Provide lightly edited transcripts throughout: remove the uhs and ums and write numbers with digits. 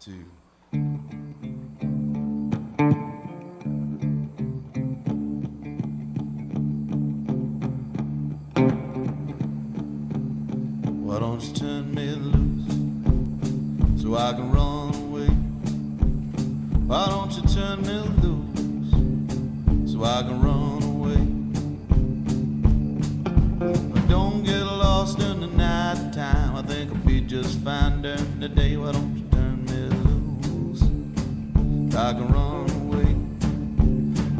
two. Why don't you turn me loose so I can run away? Why don't you turn me loose so I can run away? But don't get lost in the night time. I think I'll be just fine during the day. Why don't you turn me loose so I can run away?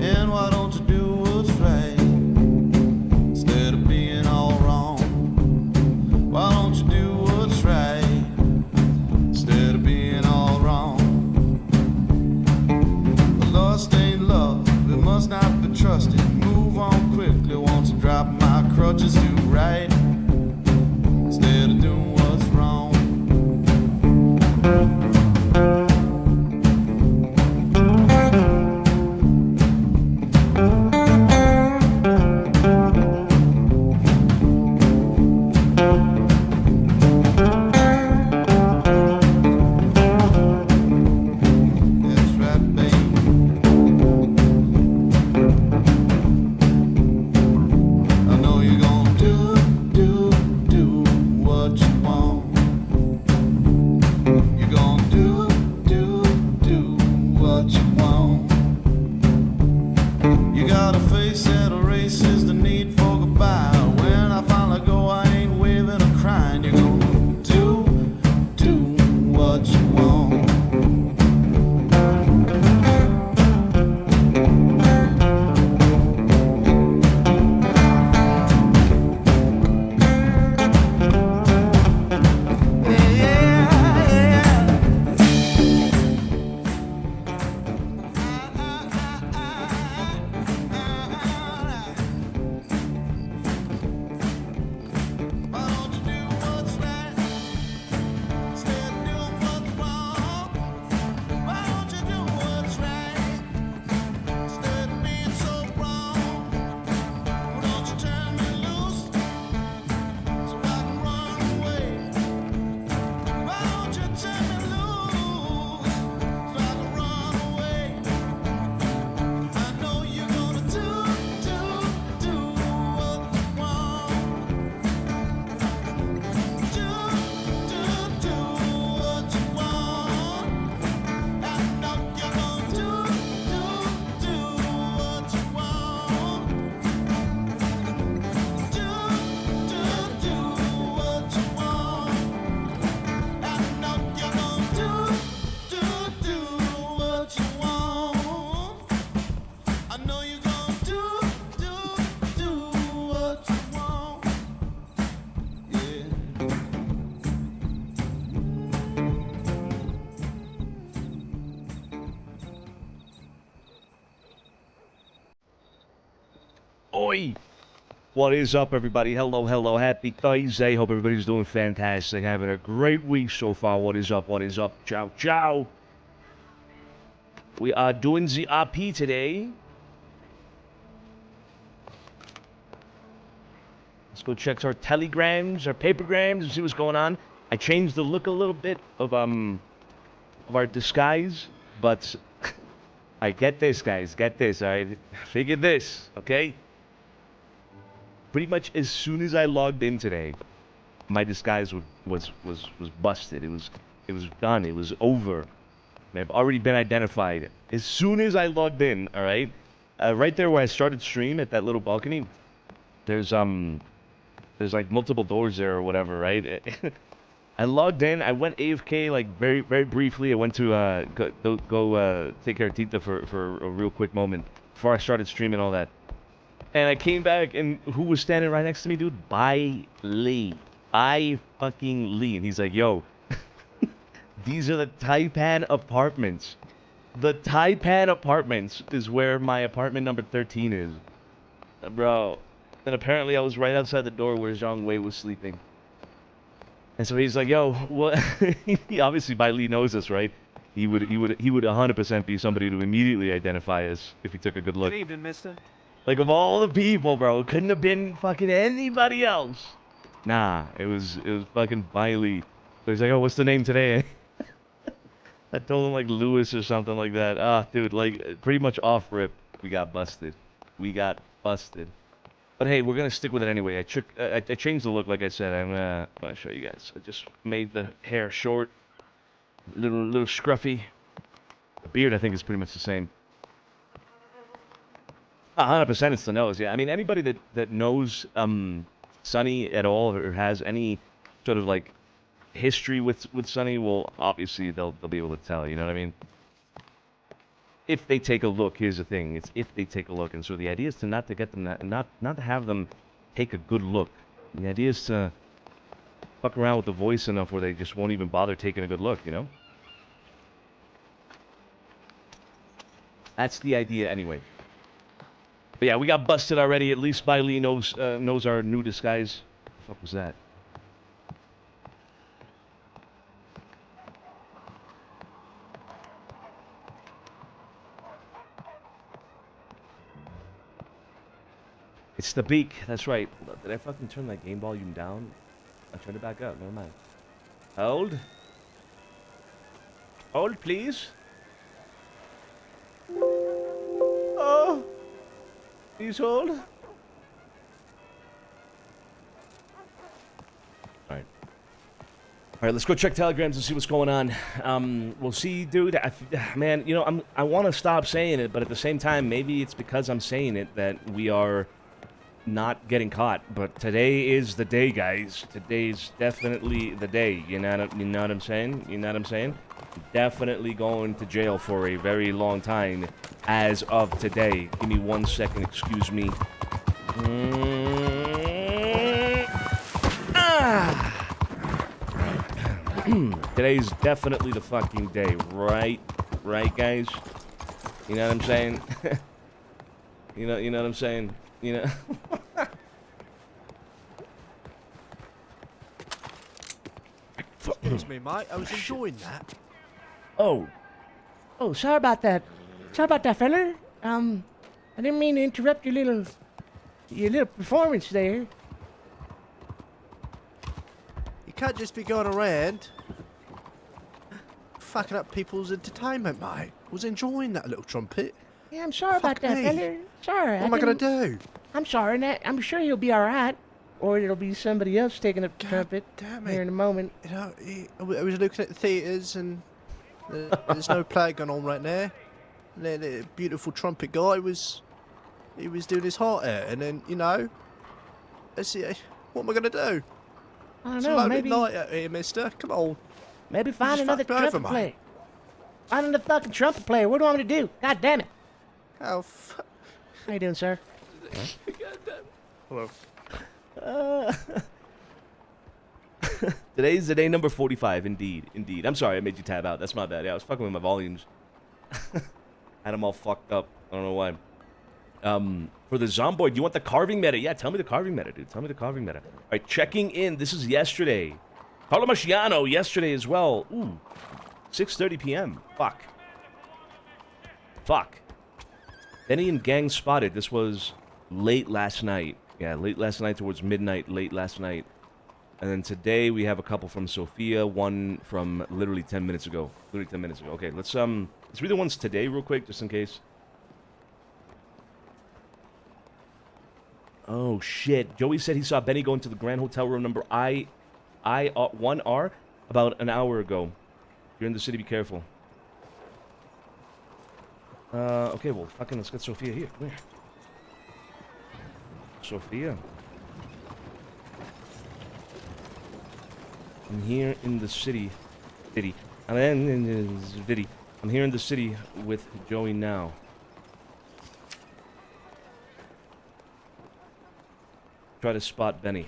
And why don't you do what's right instead of being all wrong? Why don't you do what's right instead of being all wrong? The lost ain't love, it must not be trusted. Move on quickly, want to drop my crutches, do right instead of doing what's wrong. Oi! What is up, everybody? Hello, hello, happy Thursday. Hope everybody's doing fantastic, having a great week so far. What is up, what is up? Ciao, ciao! We are doing the RP today. Let's go check our telegrams, our papergrams, and see what's going on. I changed the look a little bit of our disguise, but I get this, guys, get this, alright? Figure this, okay? Pretty much as soon as I logged in today, my disguise was busted. It was done. It was over. I've already been identified. As soon as I logged in, all right, right there where I started stream at that little balcony, there's like multiple doors there or whatever, right? I logged in. I went AFK like very briefly. I went to go take care of Tita for a real quick moment before I started streaming all that. And I came back, and who was standing right next to me, dude? By Lee. I fucking Lee. And he's like, yo, these are the Taipan apartments. The Taipan apartments is where my apartment number 13 is. Bro. And apparently I was right outside the door where Zhang Wei was sleeping. And so he's like, yo, what? Obviously, Bai Lee knows us, right? He would 100% be somebody to immediately identify us if he took a good look. Good evening, mister. Like, of all the people, bro, it couldn't have been fucking anybody else. Nah, it was fucking Bai Lee. So he's like, oh, what's the name today? I told him like Lewis or something like that. Ah, dude, like pretty much off rip, we got busted. We got busted. But hey, we're gonna stick with it anyway. I changed the look, like I said. I'm gonna show you guys. I just made the hair short, little scruffy. The beard, I think, is pretty much the same. 100% it's the nose. Yeah, I mean anybody that knows Sonny at all or has any sort of like history with Sonny, well, obviously they'll be able to tell. You know what I mean? If they take a look, here's the thing: it's if they take a look, and so the idea is to not to get them not to have them take a good look. The idea is to fuck around with the voice enough where they just won't even bother taking a good look. You know? That's the idea, anyway. But yeah, we got busted already. At least Biley knows our new disguise. What the fuck was that? It's the beak. That's right. Did I fucking turn that game volume down? I turned it back up. Never mind. Hold. Hold, please. Oh. Please hold. All right. All right, let's go check telegrams and see what's going on. We'll see, dude. Man, you know, I want to stop saying it, but at the same time, maybe it's because I'm saying it that we are not getting caught. But today is the day, guys. Today's definitely the day. You know what I'm saying? You know what I'm saying? Definitely going to jail for a very long time as of today. Give me 1 second, excuse me. Today's definitely the fucking day, right? Right, guys? You know what I'm saying? you know what I'm saying? You know? Excuse me, mate. I was enjoying that. Oh, sorry about that. Sorry about that, fella. I didn't mean to interrupt your little performance there. You can't just be going around fucking up people's entertainment, mate. I was enjoying that little trumpet. Yeah, I'm sorry about Fuck that, me. fella. Sorry. What am I gonna do? I'm sorry, Nat. I'm sure you'll be all right. Or it'll be somebody else taking up the trumpet damn here it. in a moment. You know, I was looking at the theatres and there's no play going on right now. And then the beautiful trumpet guy was doing his heart out, and then I see. What am I gonna do? I don't It's know. a lonely Maybe night out here, Mister. Come on. find just another fucked me over, trumpet mate. player. Find another fucking trumpet player. What do you want me to do? God damn it. How fuck? How you doing, sir? Hello. Today's the day number 45, indeed. I'm sorry I made you tab out. That's my bad. Yeah, I was fucking with my volumes. Had them all fucked up. I don't know why. For the Zomboid, you want the carving meta? Yeah, tell me the carving meta, dude. Tell me the carving meta. All right, checking in. This is yesterday. Carlo Masciano, yesterday as well. Ooh, 6:30 p.m. Fuck. Benny and gang spotted. This was late last night. Yeah, late last night towards midnight, late last night. And then today we have a couple from Sophia, one from literally 10 minutes ago. Okay, let's read the ones today real quick, just in case. Oh, shit. Joey said he saw Benny go into the Grand Hotel room number I1R about an hour ago. If you're in the city, be careful. Okay, well, fucking let's get Sophia here. Come here. Sophia. I'm here in the city. I'm here in the city with Joey now. Try to spot Benny.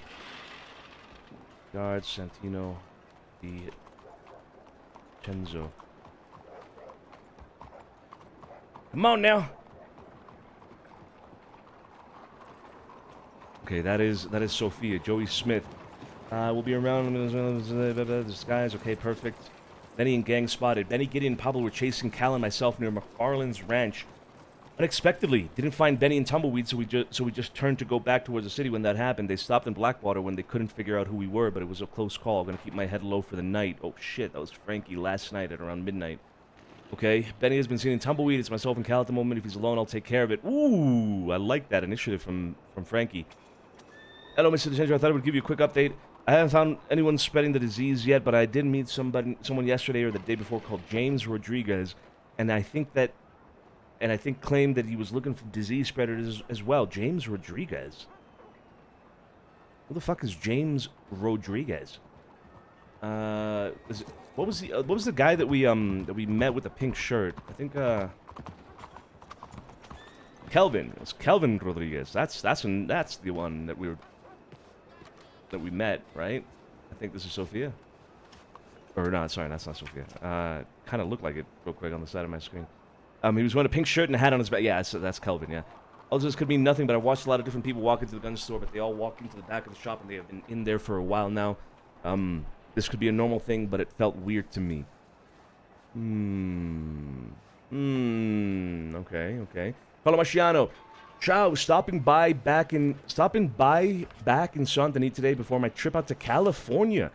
Guard Santino DiCenzo. Come on now. Okay, that is Sophia. Joey Smith. We'll be around the skies. Okay, perfect. Benny and gang spotted. Benny, Gideon, and Pablo were chasing Cal and myself near McFarland's ranch. Unexpectedly, didn't find Benny and Tumbleweed, so we just turned to go back towards the city when that happened. They stopped in Blackwater when they couldn't figure out who we were, but it was a close call. I'm gonna keep my head low for the night. Oh shit, that was Frankie last night at around midnight. Okay, Benny has been seeing tumbleweed. It's myself and Cal at the moment. If he's alone, I'll take care of it. Ooh, I like that initiative from Frankie. Hello, Mr. DiCenzo. I thought I would give you a quick update. I haven't found anyone spreading the disease yet, but I did meet someone yesterday or the day before called James Rodriguez, and I think claimed that he was looking for disease spreaders as well. James Rodriguez. Who the fuck is James Rodriguez? What was the guy that we met with the pink shirt? I think Kelvin. It was Kelvin Rodriguez. That's the one that we met, right? I think this is Sophia. Or no, sorry, that's not Sophia. Kind of looked like it real quick on the side of my screen. He was wearing a pink shirt and a hat on his back. Yeah, that's Kelvin. Yeah. Also, this could mean nothing, but I've watched a lot of different people walk into the gun store, but they all walk into the back of the shop, and they have been in there for a while now. This could be a normal thing, but it felt weird to me. Okay. Paolo Masciano. Ciao, stopping by back in Santini today before my trip out to California.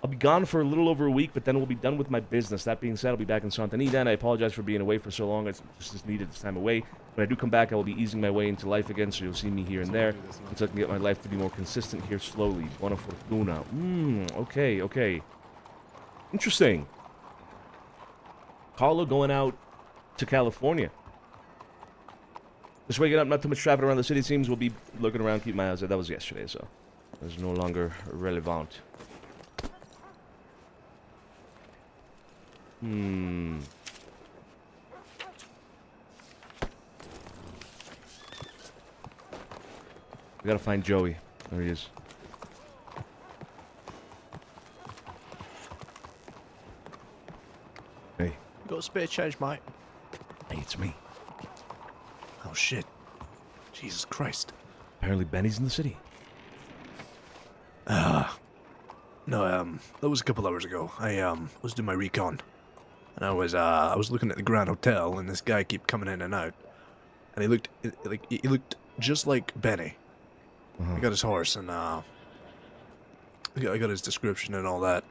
I'll be gone for a little over a week, but then we'll be done with my business. That being said, I'll be back in Santini then. I apologize for being away for so long. I just needed this time away. When I do come back, I will be easing my way into life again, so you'll see me here and there until I can get my life to be more consistent here slowly. Buona fortuna. Okay. Interesting. Carlo going out to California. Just waking up, not too much traffic around the city. It seems we'll be looking around, keep my eyes out. That was yesterday, so it's no longer relevant. We gotta find Joey. There he is. Hey. Got a spare change, mate. Hey, it's me. Oh shit. Jesus Christ. Apparently Benny's in the city. No, that was a couple hours ago. I was doing my recon. And I was looking at the Grand Hotel, and this guy kept coming in and out. And he looked just like Benny. I got his horse, and I got his description and all that.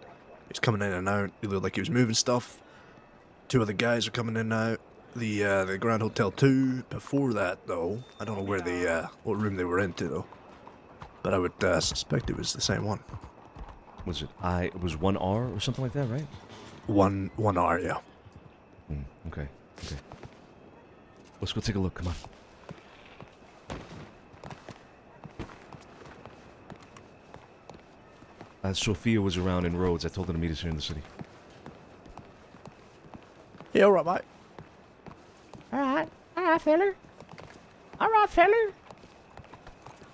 He's coming in and out. He looked like he was moving stuff. Two other guys are coming in and out. The Grand Hotel 2. Before that, though, I don't know where what room they were into, though. But I would suspect it was the same one. Was it? It was 1R or something like that, right? 1R, yeah. Okay. Let's go take a look. Come on. Sophia was around in Rhodes. I told her to meet us here in the city. Yeah, all right, mate. All right, feller.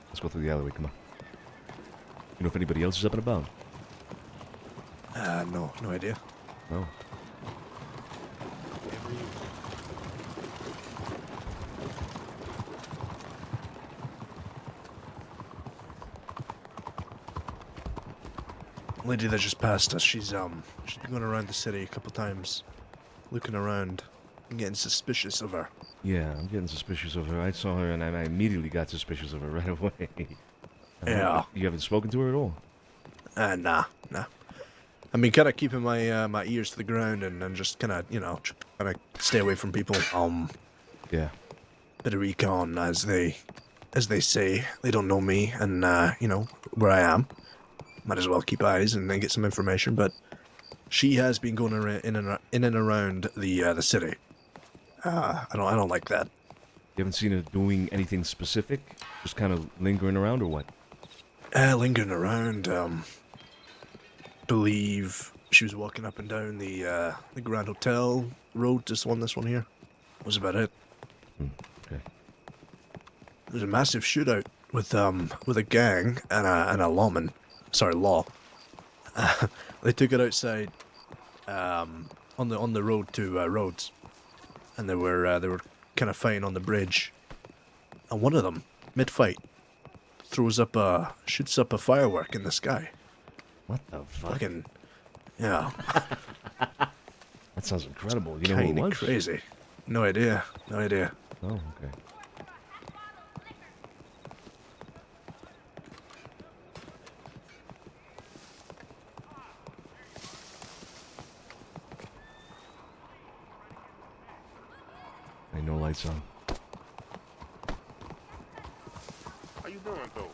Let's go through the alleyway. Come on. You know if anybody else is up and about? No idea. No. Lady that just passed us, she's been going around the city a couple times, looking around and getting suspicious of her. Yeah, I'm getting suspicious of her. I saw her and I immediately got suspicious of her right away. Yeah. You haven't spoken to her at all? Nah. I mean, kind of keeping my my ears to the ground and just kind of, trying to stay away from people. Yeah. Bit of recon, as they say. They don't know me, and where I am. Might as well keep eyes and then get some information. But she has been going around, in and around the city. I don't like that. You haven't seen her doing anything specific? Just kind of lingering around, or what? Lingering around. Believe she was walking up and down the Grand Hotel road. This one here. Was about it. Okay. There's a massive shootout with a gang and a lawman. Sorry, law. They took it outside on the road to Rhodes, and they were kind of fighting on the bridge. And one of them, mid-fight, shoots up a firework in the sky. What the fuck? Fucking, yeah. That sounds incredible. You know who it Kinda was? crazy. No idea. Oh, okay. lights on. How you doing, though?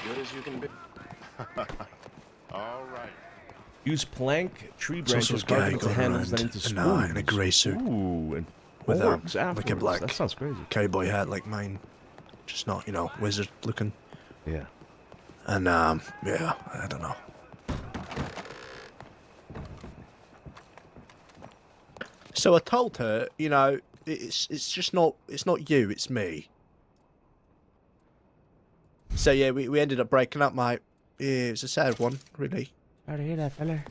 Good as you can be. All right. Use plank, tree There's also branches, a guy carved into going handles, around then into in a spoons. grey suit Ooh, and with forks like a afterwards. black That sounds crazy. cowboy hat like mine, just not, you know, wizard looking. Yeah. And yeah, I don't know. So I told her, you know, it's just not, it's not you, it's me. So yeah, we ended up breaking up, mate. Yeah, it was a sad one, really. Sorry to hear that, fella.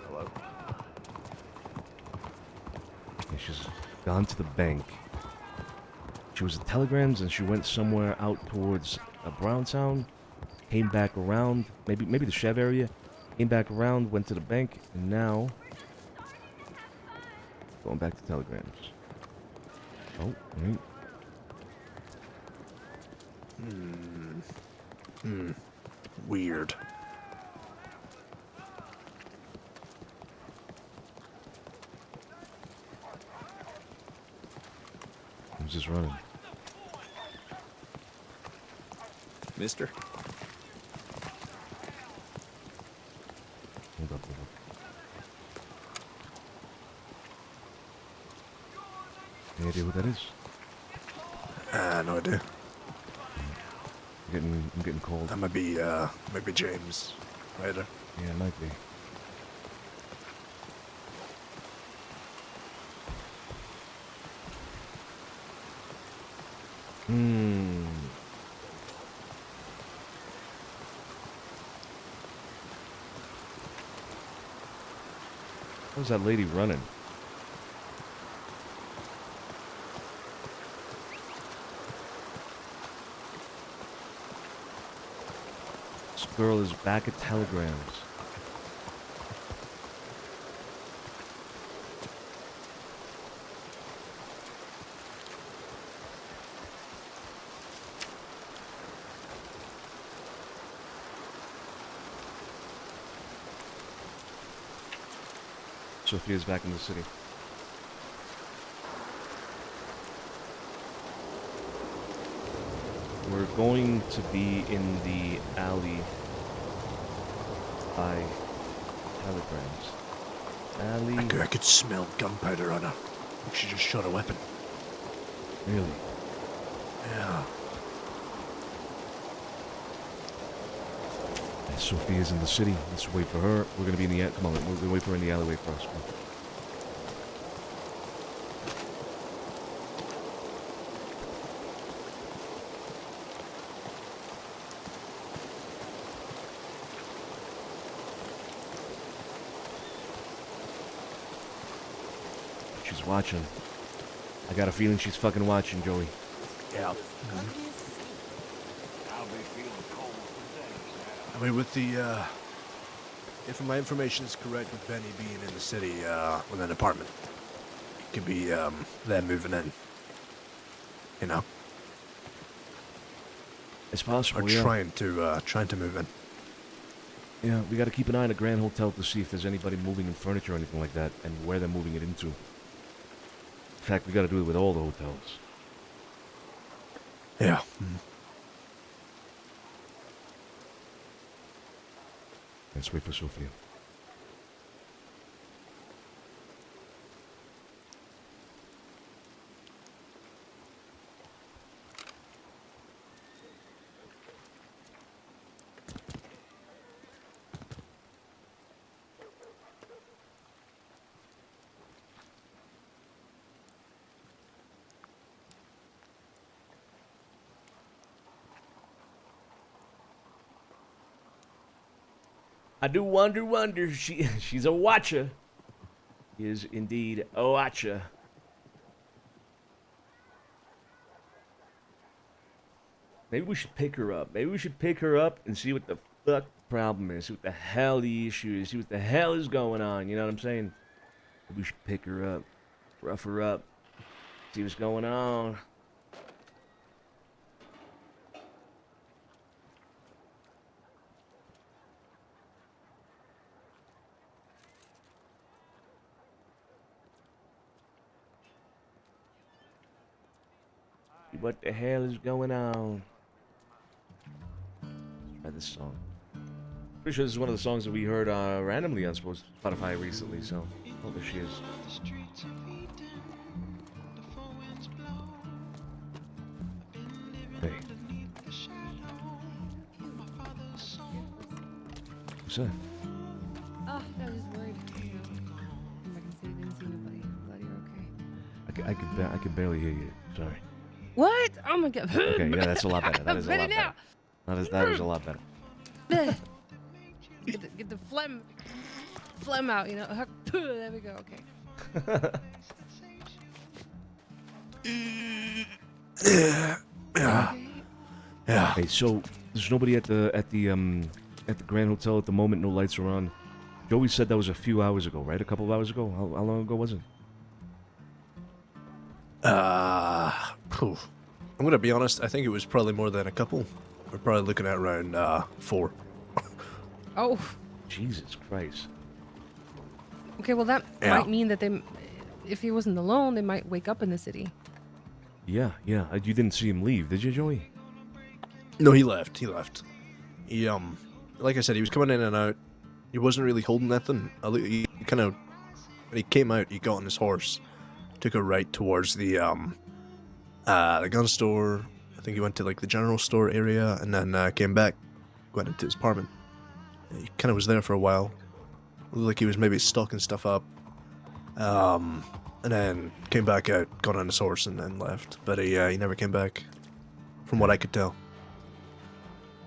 Hello. Yeah, she's gone to the bank. She was at Telegrams and she went somewhere out towards Browntown. Came back around, maybe the Chev area. Came back around, went to the bank, and now going back to Telegrams. Oh, wait. Weird. Who's just running? Mister? Hold up. Any idea what that is? No idea. I'm getting cold. That might be James later. Yeah, it might be. How's that lady running? This girl is back at Telegrams. Sophia's back in the city. We're going to be in the alley by Telegrams. Alley. I could smell gunpowder on her. She just shot a weapon. Really? Yeah. Yeah, Sophia's in the city. Let's wait for her. We're gonna be in the come on. We're gonna wait for her in the alleyway first. She's watching. I got a feeling she's fucking watching, Joey. Yeah. I mean, with the, if my information is correct, with Benny being in the city, with an apartment, it could be, them moving in. You know? It's possible, Or yeah. trying to move in. Yeah, we got to keep an eye on the Grand Hotel to see if there's anybody moving in furniture or anything like that, and where they're moving it into. In fact, we got to do it with all the hotels. Yeah. Let's wait for Sophia. I do wonder. She's a watcher. Is indeed a watcher. Maybe we should pick her up. Maybe we should pick her up and see what the fuck the problem is. See what the hell the issue is. See what the hell is going on. You know what I'm saying? We should pick her up, rough her up, see what's going on. What the hell is going on? Let's try this song. Pretty sure this is one of the songs that we heard randomly on Spotify recently, so hope there she is. Hey. What's that? Oh, I was just worried. I can see you didn't see nobody. I'm glad you're okay. I could barely hear you. Sorry. What? Oh my god. Okay, yeah, that's a lot better. That is a lot Ready better. now. That is a lot better. Get the phlegm out, you know. There we go. Okay. Yeah. Yeah. Hey, so there's nobody at the Grand Hotel at the moment. No lights are on. Joey said that was a few hours ago, right? A couple of hours ago. How long ago was it? Phew. I'm gonna be honest. I think it was probably more than a couple. We're probably looking at around 4. Oh. Jesus Christ. Okay. Well, that Yeah. might mean that if he wasn't alone, they might wake up in the city. Yeah. You didn't see him leave, did you, Joey? No, he left. He, like I said, he was coming in and out. He wasn't really holding nothing. He kind of, when he came out, he got on his horse, took a right towards the gun store. I think he went to like the general store area, and then came back, went into his apartment. He kind of was there for a while. Looked like he was maybe stocking stuff up. And then came back out, got on his horse, and then left. But he never came back, from what I could tell.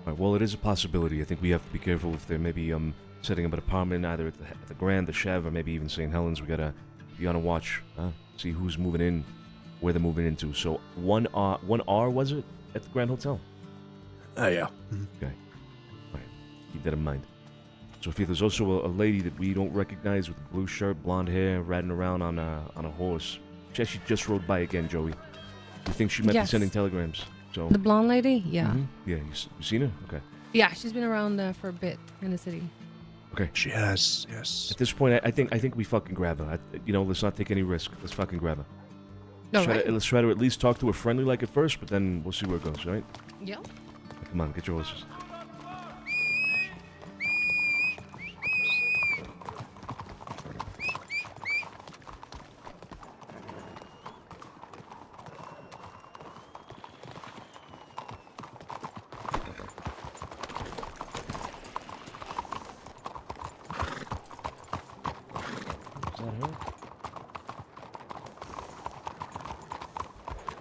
All right, well, it is a possibility. I think we have to be careful if they're maybe setting up an apartment either at the Grand, the Chev, or maybe even St. Helens. We gotta be on a watch, see who's moving in, where they're moving into. So 1R was it at the Grand Hotel? Yeah. Okay. All right, keep that in mind. Sophia, there's also a lady that we don't recognize with a blue shirt, blonde hair, riding around on a horse. She actually just rode by again, Joey. We think she might be Yes. sending telegrams. So. The blonde lady? Yeah. Mhm. Yeah, you seen her? Okay. Yeah, she's been around for a bit in the city. Okay. She has, yes. At this point, I think we fucking grab her. Let's not take any risk. Let's fucking grab her. No, Let's try to at least talk to her friendly like at first, but then we'll see where it goes, right? Yeah. Come on, get your horses.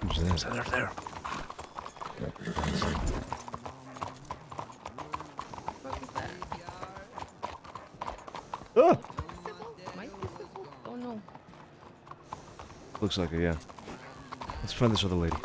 Who's that? They're there. What is that? Oh! Might be sybil? Oh no. Looks like it, yeah. Let's find this other lady.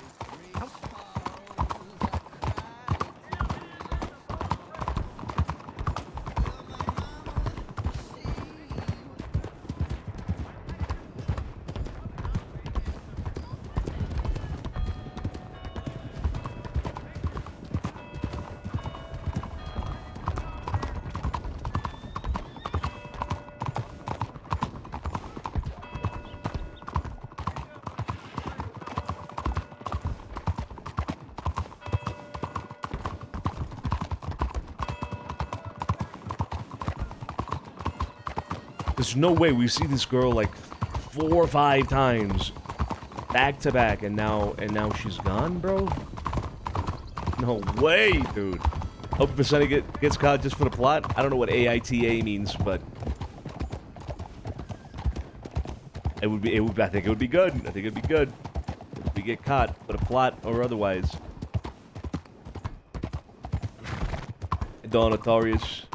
There's no way we see this girl like 4 or 5 times back to back, and now she's gone, bro. No way, dude. Hope if Sonny gets caught just for the plot. I don't know what AITA means, but it would be. I think it would be good. I think it'd be good if we get caught for the plot or otherwise. Dawn Notorious.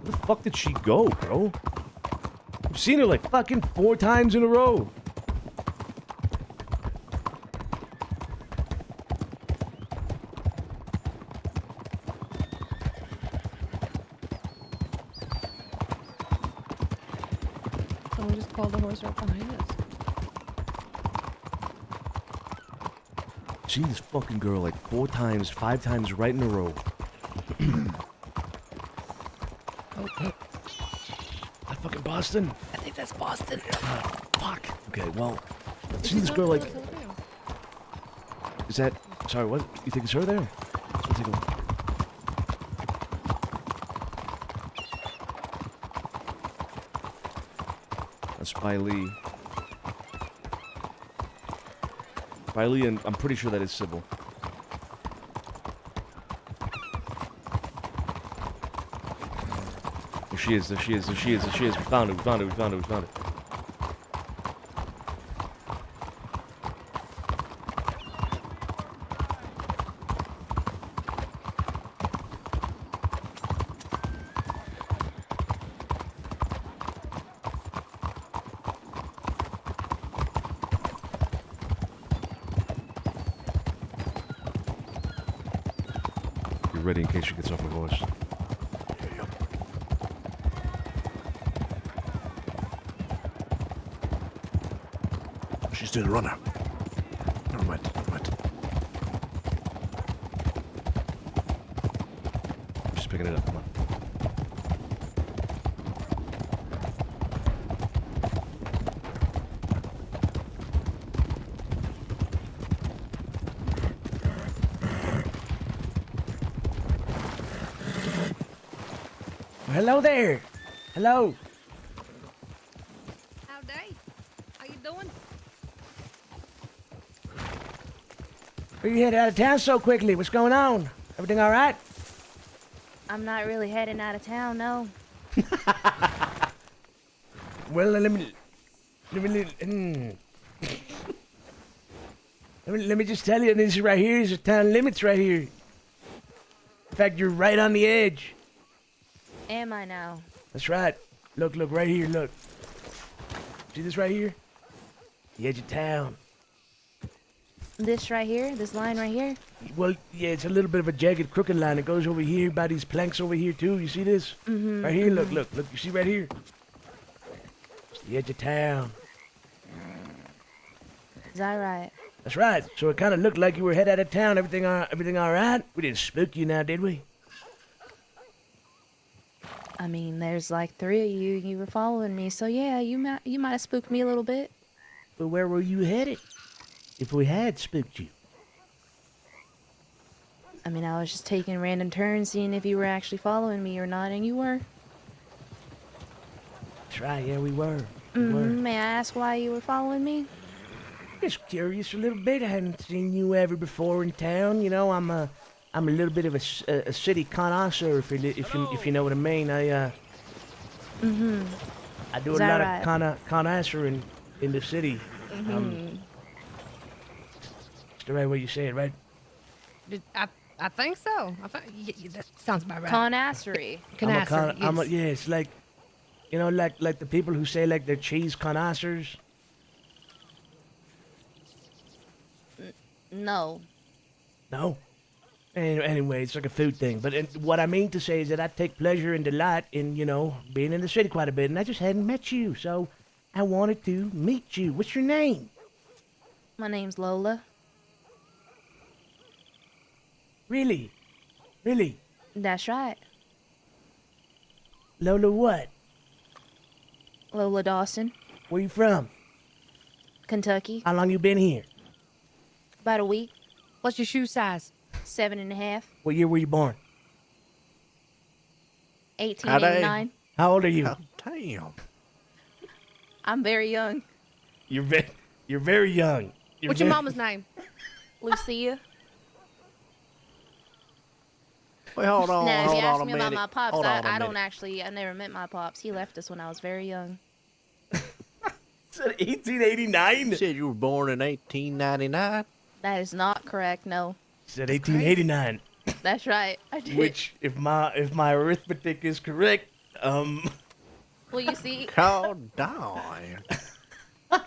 Where the fuck did she go, bro? I've seen her like fucking 4 times in a row. we just call the horse right behind us. Seen this fucking girl like 4 times, 5 times right in a row. Oh, That fucking Boston. I think that's Boston. Fuck. Okay, well, seen this girl like. Is that? Sorry, what? You think it's her there? Let's take a look. That's Spy Lee. Spy Lee, and I'm pretty sure that is Sybil. There she is, there she is, there she is, there she is. We found it, we found it, we found it, we found it. Be ready in case she gets off her horse. She's doing a runner. Never mind, never mind. She's picking it up, come on. Hello there. Hello. Howdy. How you doing? Where you headed out of town so quickly? What's going on? Everything all right? I'm not really heading out of town, no. Well, let me just tell you, this right here is the town limits right here. In fact, you're right on the edge. Am I now? That's right. Look, right here, look. See this right here? The edge of town. This right here? This line right here? Well, yeah, it's a little bit of a jagged, crooked line. It goes over here by these planks over here, too. You see this? Mm-hmm. Right here, look. You see right here? It's the edge of town. Is that right? That's right. So it kind of looked like you were headed out of town. Everything all right? We didn't spook you now, did we? I mean, there's like 3 of you. You were following me, so yeah, you might have spooked me a little bit. But where were you headed? If we had spooked you. I mean, I was just taking random turns, seeing if you were actually following me or not, and you were. That's right, yeah, we were. We were. May I ask why you were following me? Just curious a little bit. I hadn't seen you ever before in town. You know, I'm a little bit of a city connoisseur, if you know what I mean. I do Is a lot that right? of connoisseuring in the city. It's the right way you say it, right? I think so. That sounds about right. Conassery. Canasser, yes. Yeah, it's like, you know, like the people who say like they're cheese connoisseurs. No. No. Anyway, it's like a food thing. But what I mean to say is that I take pleasure and delight in, you know, being in the city quite a bit, and I just hadn't met you, so I wanted to meet you. What's your name? My name's Lola. Really? Really? That's right. Lola what? Lola Dawson, Where you from? Kentucky. How long you been here? About a week. What's your shoe size? 7.5. What year were you born? 1889. How old are you? Oh, damn. I'm very young. You're very young. What's your mama's name? Lucia. Wait, hold on, Now, if you hold ask on me a about minute. my pops, Hold on a I don't minute. actually, I never met my pops. He left us when I was very young. Said 1889? You said you were born in 1899? That is not correct, no. Said 1889. That's right. I did. Which, if my arithmetic is correct, Well, you see, Calm down.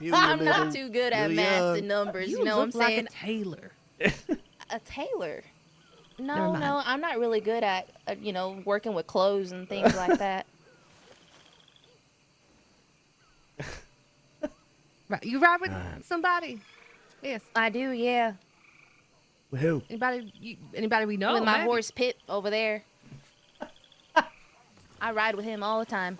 You I'm little- not too good at you maths young. and numbers. You You know what I'm look like saying? a tailor. A tailor. Never No, mind. no, I'm not really good at, working with clothes and things like that. Right. You ride with somebody? Yes. I do, yeah. With who? Anybody we know? With my maybe. horse Pip over there. I ride with him all the time.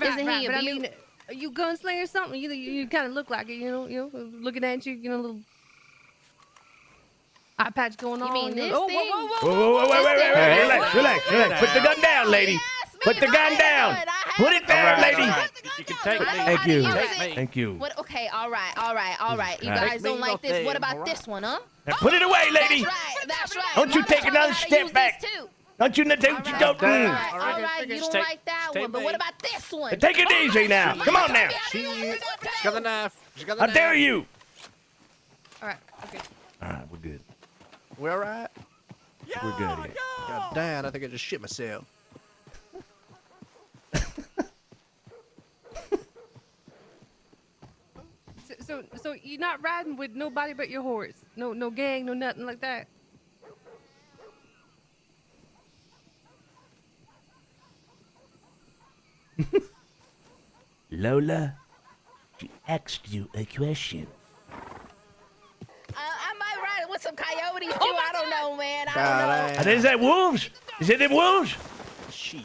Right, Isn't right, he a but I beaut? mean, are you gunslinger or something? You kind of look like it, looking at you, a little eye patch going on. mean this oh, thing? whoa, whoa, Whoa, whoa, whoa, whoa, wait, wait, wait, Hey, relax, relax, relax. Put the gun down, lady. Yes, Put the man, gun I down. have it. Put it down, lady. You can take me. Thank you. Thank Thank you. What? Okay, all right. You Christ. guys don't like this. What about this one, huh? Now put it away, lady. That's right. Don't you Mama take told me another how to step use back. this too. Don't you don't. All Don't. right, All right, all right. You just don't take- like that just take one, but me. what about this one? Take it easy now. Come on now. She's got the knife. She's got the I knife. dare you. All right, okay. All right, we're good. We all right? We're good here. God damn, I think I just shit myself. So you're not riding with nobody but your horse? No gang, no nothing like that? Lola, she asked you a question. I might ride with some coyotes too. I don't know, man. I don't know. God damn. Is that wolves? Is it them wolves? Shit.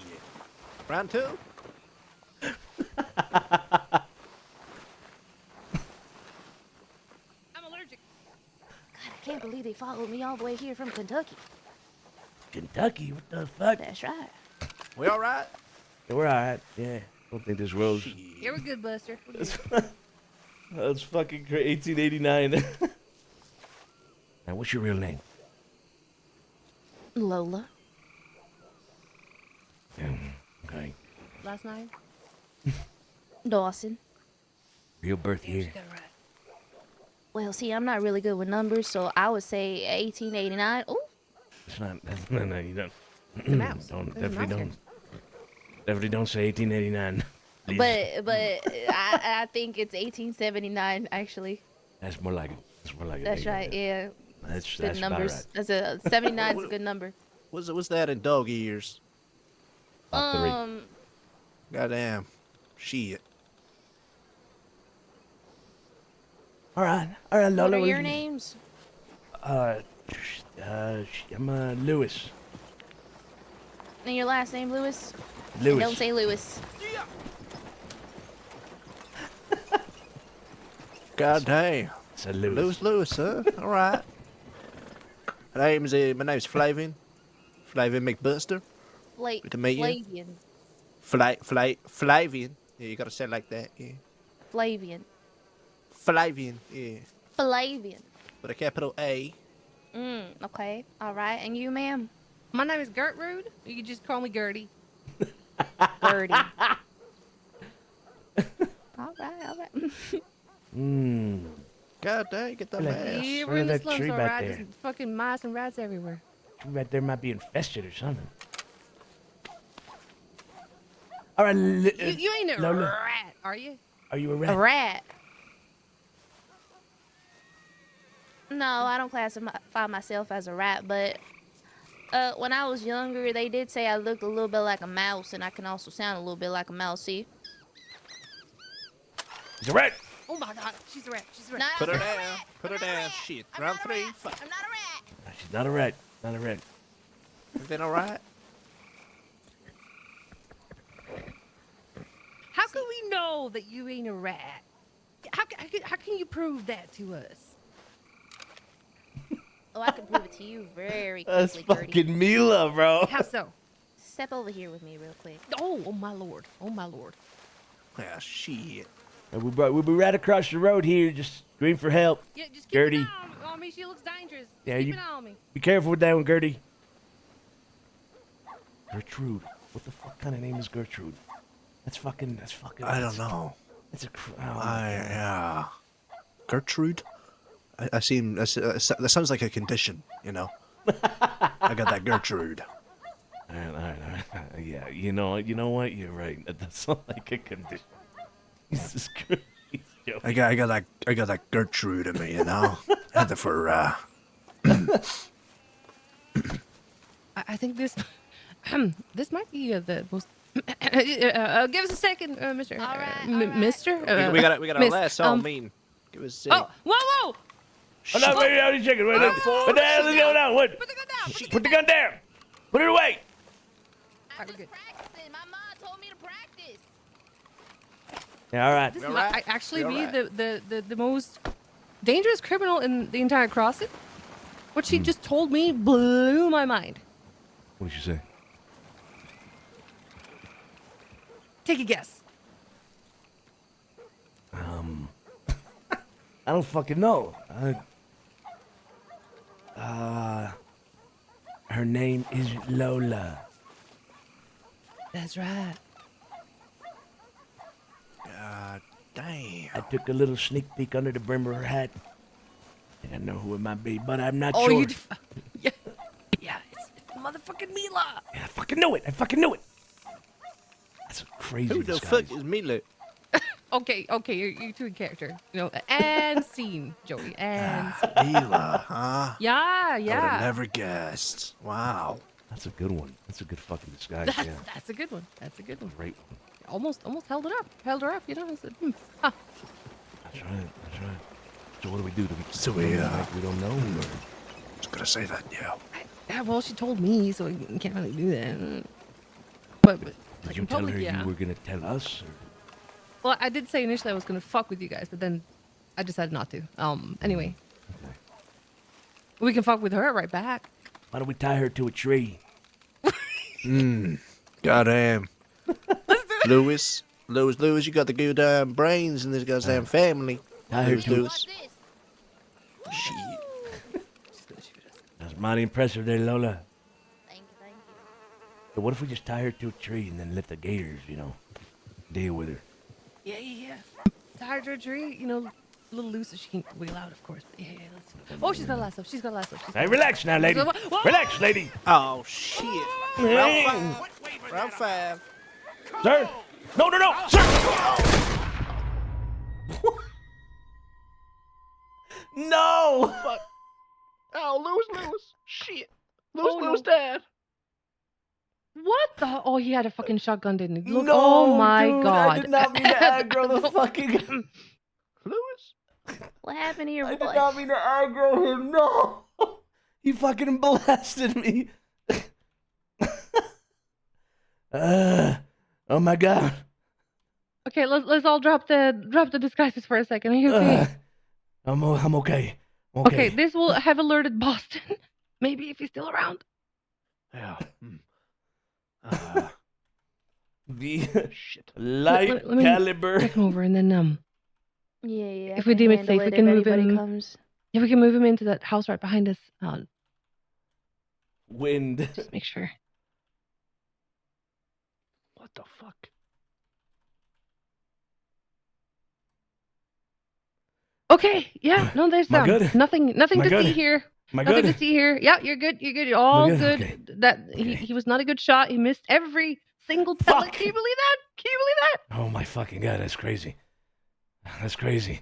Round two? I'm allergic. God, I can't believe they followed me all the way here from Kentucky. Kentucky? What the fuck? That's right. We all right? We're all right. Yeah. Don't think this rose. Yeah, we're good, Buster. We're good. That's fucking great. 1889. Now, what's your real name? Lola. Okay. Last night. Dawson. Real birth year. Got it right. Well, see, I'm not really good with numbers, so I would say 1889. Ooh, It's not. No, you don't. The mouse. Don't There's a definitely mouse don't. Definitely don't say 1889. please. but I think it's 1879 actually. That's more like it. That's more like it. That's right. Yeah, That's good about numbers. right. That's a 79 is a good number. What's that in dog years? About three. Goddamn. Shit. All right, Lola. What are what your you- names? I'm Lewis. And your last name, Lewis? Lewis. Don't say Lewis. God damn. It's a Lewis. Lewis, huh? All right. My name's Flavian. Flavian McBuster. Good to meet you. Flavian. Flavian. Yeah, you gotta say it like that. Yeah. Flavian. Flavian. Yeah. Flavian. With a capital A. Okay. All right. And you, ma'am? My name is Gertrude. You can just call me Gertie. Birdie. All right. Mmm. God damn, you get that Look. ass. Yeah, Look we're in at the that slums, tree all back right? there. There's fucking mice and rats everywhere. Right there might be infested or something. All right, You ain't a Lola. rat, are you? Are you a A rat? rat. No, I don't classify myself as a rat, but when I was younger, they did say I looked a little bit like a mouse, and I can also sound a little bit like a mouse. See? He's a rat. Oh my god, she's a rat. She's a rat. No, Put her I'm not a down. rat. Put her I'm not a down. rat. Shit. I'm Round not a three. rat. Fuck. I'm not a rat. She's not a rat. Not a rat. Everything all right? How can we know that you ain't a rat? How can you prove that to us? Oh, I can prove it to you very That's quickly, Gertie. fucking Mila, bro. How so? Step over here with me real quick. Oh my lord. Oh my lord. Yeah, shit. We'll be right across the road here, just scream for help. Yeah, just keep Gertie. an eye on me. She looks dangerous. Yeah, keep you- an eye on me. Be careful with that one, Gertie. Gertrude. What the fuck kind of name is Gertrude? That's fucking. I don't know. It's a. Oh, Yeah. Gertrude? I seem. That sounds like a condition, you know? I got that Gertrude. all right. Yeah, you know what? You're right. That does sound like a condition. Jesus Christ. Yo. I got that Gertrude in me, you know? Had that for, I think this this might be the most Give us a second, Mister. All right, all right. Mister. We got our Miss, last song mean. Give us Oh, whoa! Oh, no, wait, wait, wait, chicken. Wait, what the hell is going on? What? Put the gun down. Put the gun down. Put it away. I'm we're just good. practicing. My mom told me to practice. Yeah, all right. This We all might right? actually We be all right? the most dangerous criminal in the entire crossing. What she just told me blew my mind. What did you say? Take a guess. I don't fucking know. Her name is Lola. That's right. God damn. I took a little sneak peek under the brim of her hat. I think I know who it might be, but I'm not Oh, sure. you. Yeah. Yeah. It's motherfucking Mila. Yeah, I fucking knew it. I fucking knew it. That's a crazy Who the disguise. fuck is Milo? Okay, you're too in character. You know, and scene, Joey, and scene. Mila, huh? Yeah, I would have yeah. never guessed. Wow. That's a good one. That's a good fucking disguise. That's, Yeah, that's a good one. That's a good one. great one. Almost held it up. Held her up. You know. I said, huh. That's right. That's right. So what do we do? Do we So pretend we, like we don't know? Or? I was gonna say that, yeah. Yeah, well, she told me, so I can't really do that. But Did like you in tell public, her yeah. you were gonna tell us? Or? Well, I did say initially I was gonna fuck with you guys, but then I decided not to. Anyway, Okay. we can fuck with her right back. Why don't we tie her to a tree? Goddamn. Lewis, you got the goddamn brains in this goddamn family. Tie her Lewis, to. Lewis. Watch this. Shit. That's mighty impressive there, Lola. Thank you, thank you. So what if we just tie her to a tree and then let the gators, deal with her? Yeah. Tired her tree, you know, a little loose so she can wiggle out, of course. But yeah, let's. Oh, she's got a lasso. She's got a lasso. Hey, relax now, lady. Whoa. Relax, lady. Oh, shit. Hey. Round 5. Sir. No, sir. No. Oh, Lewis. Shit. Oh, no. Dad. What the? Oh, he had a fucking shotgun, didn't he? Look, No, oh my dude, god. I did not mean to aggro the fucking. Lewis. What happened to your I did voice? not mean to aggro him. No. He fucking blasted me. Oh my god. Okay, let's all drop the disguises for a second. Are you okay? I'm okay. Okay, this will have alerted Boston. Maybe if he's still around. Yeah. The Shit. light Let me caliber. take him over and then Yeah. If we deem it handle safe, we if can move anybody him. Comes. Yeah, we can move him into that house right behind us. Wind. Just make sure. What the fuck? Okay, yeah, no, there's Am I good? nothing Am I to good? see here. Am I Nothing good? to see here. Yeah, you're good. You're all We're good. good? Okay. That Okay. he was not a good shot. He missed every single pellet. Fuck. Can you believe that? Can you believe that? Oh my fucking god, that's crazy. That's crazy.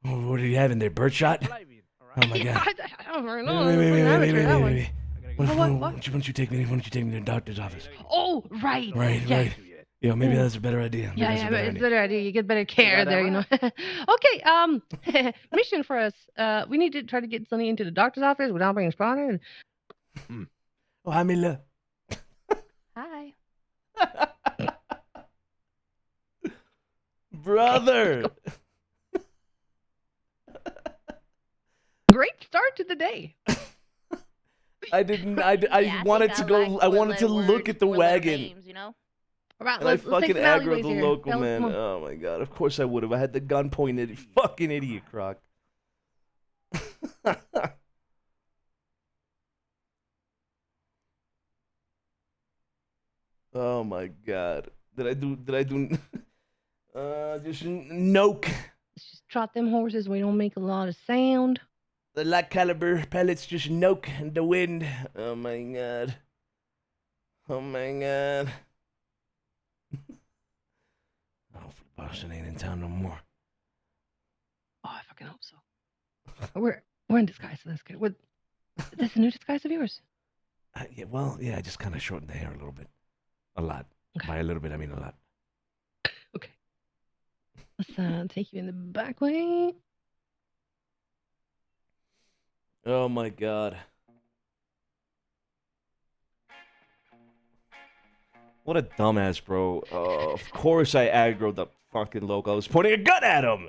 What did you have in there? Birdshot? Oh my god. I don't know. Wait, Pretty amateur, that one. wait. What? Why don't you take me to the doctor's office? Oh, right. Right, Yeah. right. Yeah, maybe that's a better idea. Maybe Yeah, that's yeah, a but better it's a idea. better idea. You get better care that there, you know. Okay, mission for us. We need to try to get Sonny into the doctor's office without being spotted. Oh, hi, Mila. Hi. Brother. Great start to the day. I didn't. I Yeah, wanted think to I go. like I wanted to four-letter look at the four-letter wagon. names, you know? All right, And I let's take fucking some aggroed alleyways the here. local Yeah, man. come on. Oh my god! Of course I would have. I had the gun pointed at fucking idiot croc. Oh my god! Did I do? Just noke. Let's just trot them horses. We don't make a lot of sound. The light caliber pellets just noke in the wind. Oh my god. Oh my god. Hopefully Boston ain't in town no more. Oh, I fucking hope so. We're in disguise. So that's good. What? Is this a new disguise of yours? Yeah, I just kind of shortened the hair a little bit. A lot. By a little bit, I mean a lot. Okay. Let's take you in the back way. Oh my god. What a dumbass, bro. Of course I aggroed the fucking loco. I was pointing a gun at him!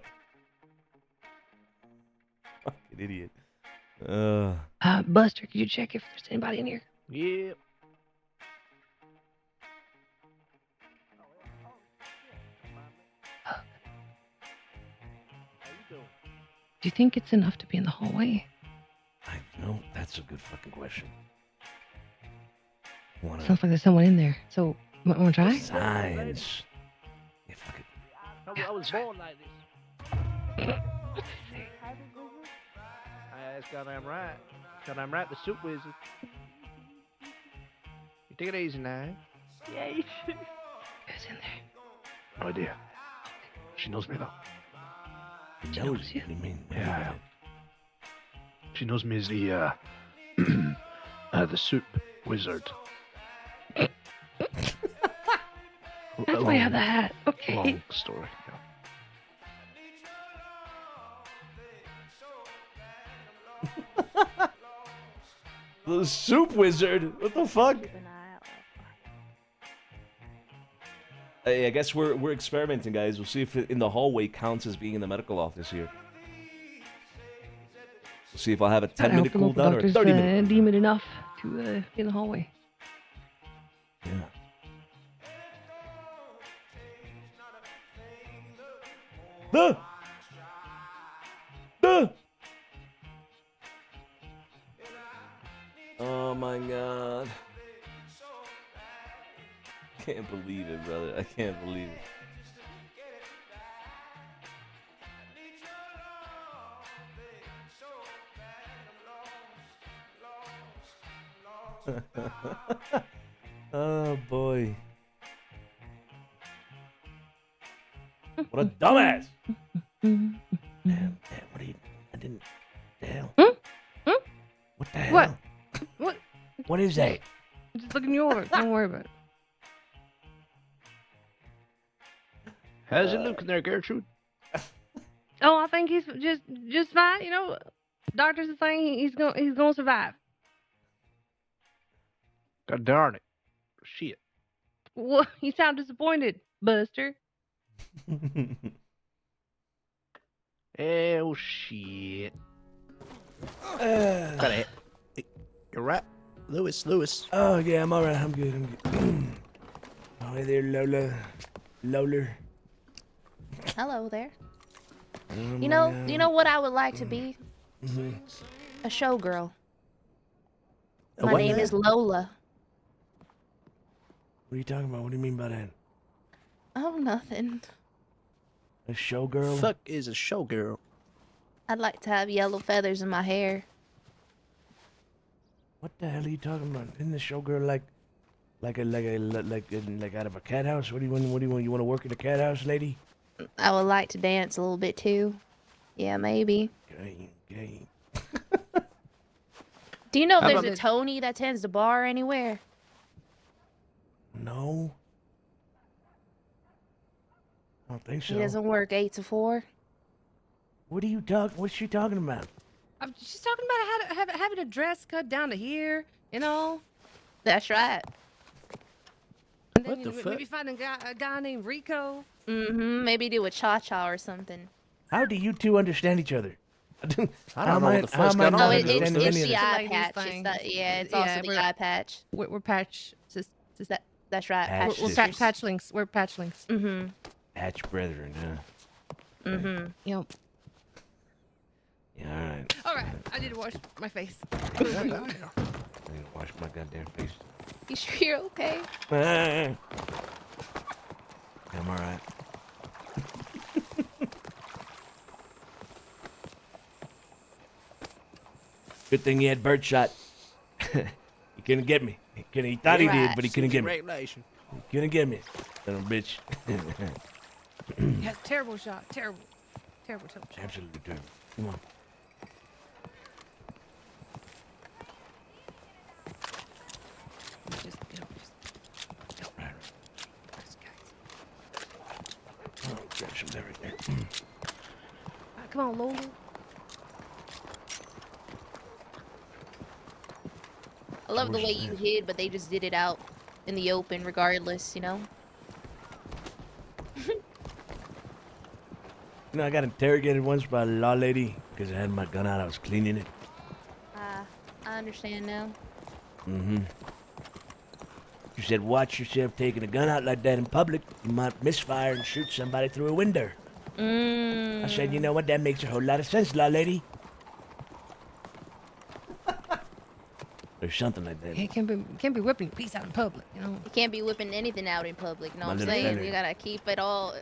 Fucking idiot. Buster, could you check if there's anybody in here? Yep. Do you think it's enough to be in the hallway? I know, that's a good fucking question. Wanna Sounds like there's someone in there. So, want to try? signs. Yeah, fuck it. I was born like this. That's goddamn right. Goddamn right, the soup wizard. You take it easy now. Yeah, you should. Who's in there? No idea. She knows me though. She knows you. What do you mean? Yeah. She knows me as the soup wizard. That's why I have the hat. Okay. Long story. Yeah. The soup wizard? What the fuck? Hey, I guess we're experimenting, guys. We'll see if in the hallway counts as being in the medical office here. We'll see if I'll have a 10-minute cooldown or a 30-minute. Deem it enough to be in the hallway. Yeah. Oh my god. Can't believe it, brother. I can't believe it. Oh boy. What a dumbass! Damn, what are you... I didn't... The hell? What the hell? What? What? What is that? Just look in yours. Don't worry about it. How's it looking there, Gertrude? Oh, I think he's just fine. You know, doctors are saying he's gonna survive. God darn it. Shit. What? You sound disappointed, Buster. Oh, shit. Got it. You're right. Lewis. Oh, yeah, I'm alright. I'm good. Oh, hey there, Lola. Hello there. Oh, You know what I would like to be? A showgirl. My what name now? is Lola. What are you talking about? What do you mean by that? Oh, nothing. A showgirl? Fuck is a showgirl. I'd like to have yellow feathers in my hair. What the hell are you talking about? Isn't the showgirl like out of a cat house? What do you want? You want to work in a cat house, lady? I would like to dance a little bit too. Yeah, maybe. Okay. Do you know if How there's about a Tony that tends to bar anywhere? No. I don't think so. He doesn't work 8 to 4. What's she talking about? She's talking about having a dress cut down to here, you know. That's right. And then, What the maybe fuck? find a guy named Rico. Mm-hmm. Maybe do a cha-cha or something. How do you two understand each other? I don't know what the fuck's going Oh, on. it's with it's those the things. eye Ladies patch. thing. It's Yeah, also the we're- eye patch. We're patch. That's right. Patch Patch We're sisters. patch links. We're patch links. Mm-hmm. Hatch brethren, huh? Mm-hmm. Yep. Yeah, alright. All right. I need to wash my face. I need to wash my goddamn face. You sure you're okay? I'm alright. Good thing he had birdshot. He couldn't get me. He thought he did, but he couldn't get me. Regulation. He couldn't get me. Son of a bitch. Yeah, terrible shot. Terrible shot. Absolutely terrible. Come on. Just. Come on, Lola. I love the way you hid, but they just did it out in the open regardless, you know? You know, I got interrogated once by a law lady because I had my gun out. I was cleaning it. I understand now. Mm-hmm. She said, watch yourself taking a gun out like that in public. You might misfire and shoot somebody through a window. I said, you know what? That makes a whole lot of sense, law lady. Or something like that. You can't be whipping your piece out in public, you know? You can't be whipping anything out in public, you know My what I'm little saying? fella. You gotta keep it all...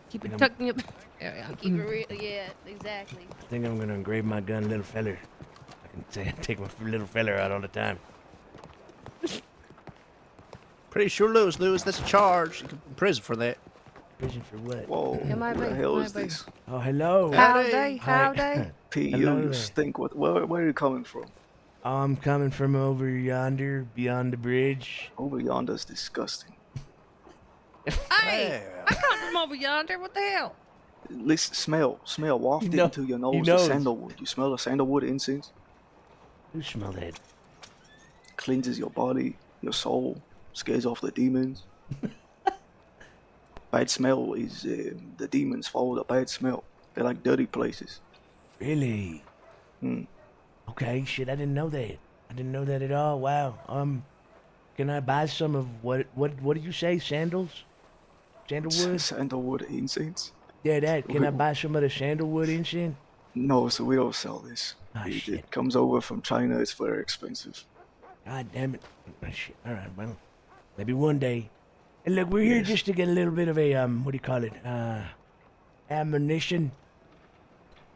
Keep it tucked in your... Yeah, keep it real. Yeah, exactly. I think I'm going to engrave my gun, little feller. I can say I take my little feller out all the time. Pretty sure, Lewis, that's a charge. You could be in prison for that. Prison for what? Whoa, It might who the be, hell might is be. this? Oh, hello. Howdy. Howdy. Pete, Hello you there. stink. Where are you coming from? I'm coming from over yonder, beyond the bridge. Over yonder is disgusting. Hey, I come from over yonder. What the hell? Listen, smell, waft it know- into your he nose. The knows. sandalwood. You smell the sandalwood incense? Who smell that? Cleanses your body, your soul, scares off the demons. Bad smell is the demons follow the bad smell. They're like dirty places. Really? Okay, shit, I didn't know that. I didn't know that at all. Wow. Can I buy some of what did you say? Sandals? Sandalwood? Sandalwood incense? Yeah, that. Can I buy some of the sandalwood incense? No, so we don't sell this. Ah, it shit. comes over from China. It's very expensive. God damn it. Oh, shit. All right, well, maybe one day. And look, we're here Yes. just to get a little bit of a, what do you call it? Ammunition.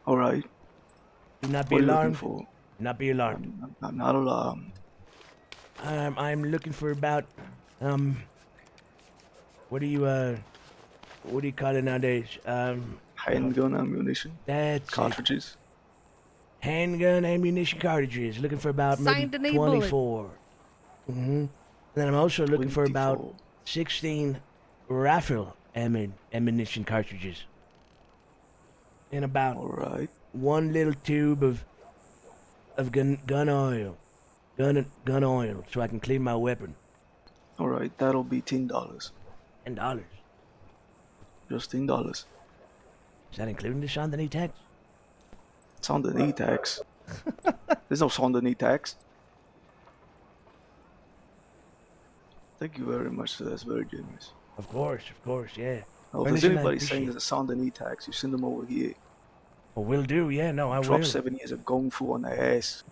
All right. Do not be What are you looking alarmed. for? Do not be alarmed. I'm not alarmed. I'm looking for about, what do you call it nowadays? Handgun ammunition, That's it. cartridges. Handgun ammunition cartridges. Looking for about Saint maybe Denis bullet. 24. Mm-hmm. Then I'm also looking for about 24. 16 rifle ammunition cartridges. And about All right. one little tube of gun oil. Gun oil, so I can clean my weapon. All right. That'll be $10. $10. Just $10. Is that including the Saint Denis tax? Saint Denis tax. There's no Saint Denis tax. Thank you very much. That's very generous. Of course, yeah. Now, if Well, there's listen, I anybody saying appreciate there's a Saint Denis tax, you send them over here. Well, will do, yeah, no, I Drop will. 7 years of Kung Fu on their ass.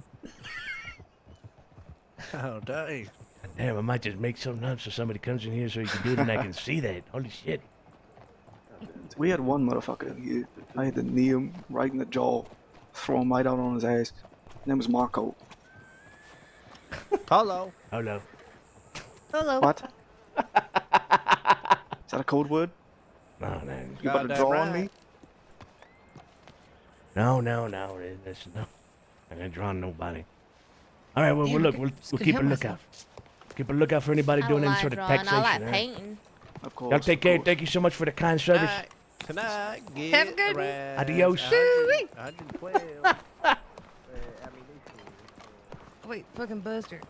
Oh, dang. Damn, I might just make something up so somebody comes in here so you can do it and I can see that. Holy shit. We had one motherfucker in here. I had to knee him right in the jaw, throw him right out on his ass. His name was Marco. Hello. Hello. Hello. What? Is that a code word? No, man. You about to Goddamn draw on right. me? No. That's no. I ain't drawing nobody. All right, well, look, we'll could keep a help lookout. Keep a lookout for anybody I doing don't any like sort of drawing. taxation. I like all right? painting. Of course. Y'all take of care. course. Thank you so much for the kind service. Alright, can I get Have a good one. around Adios. 112 ammunition? Wait, fucking Buster.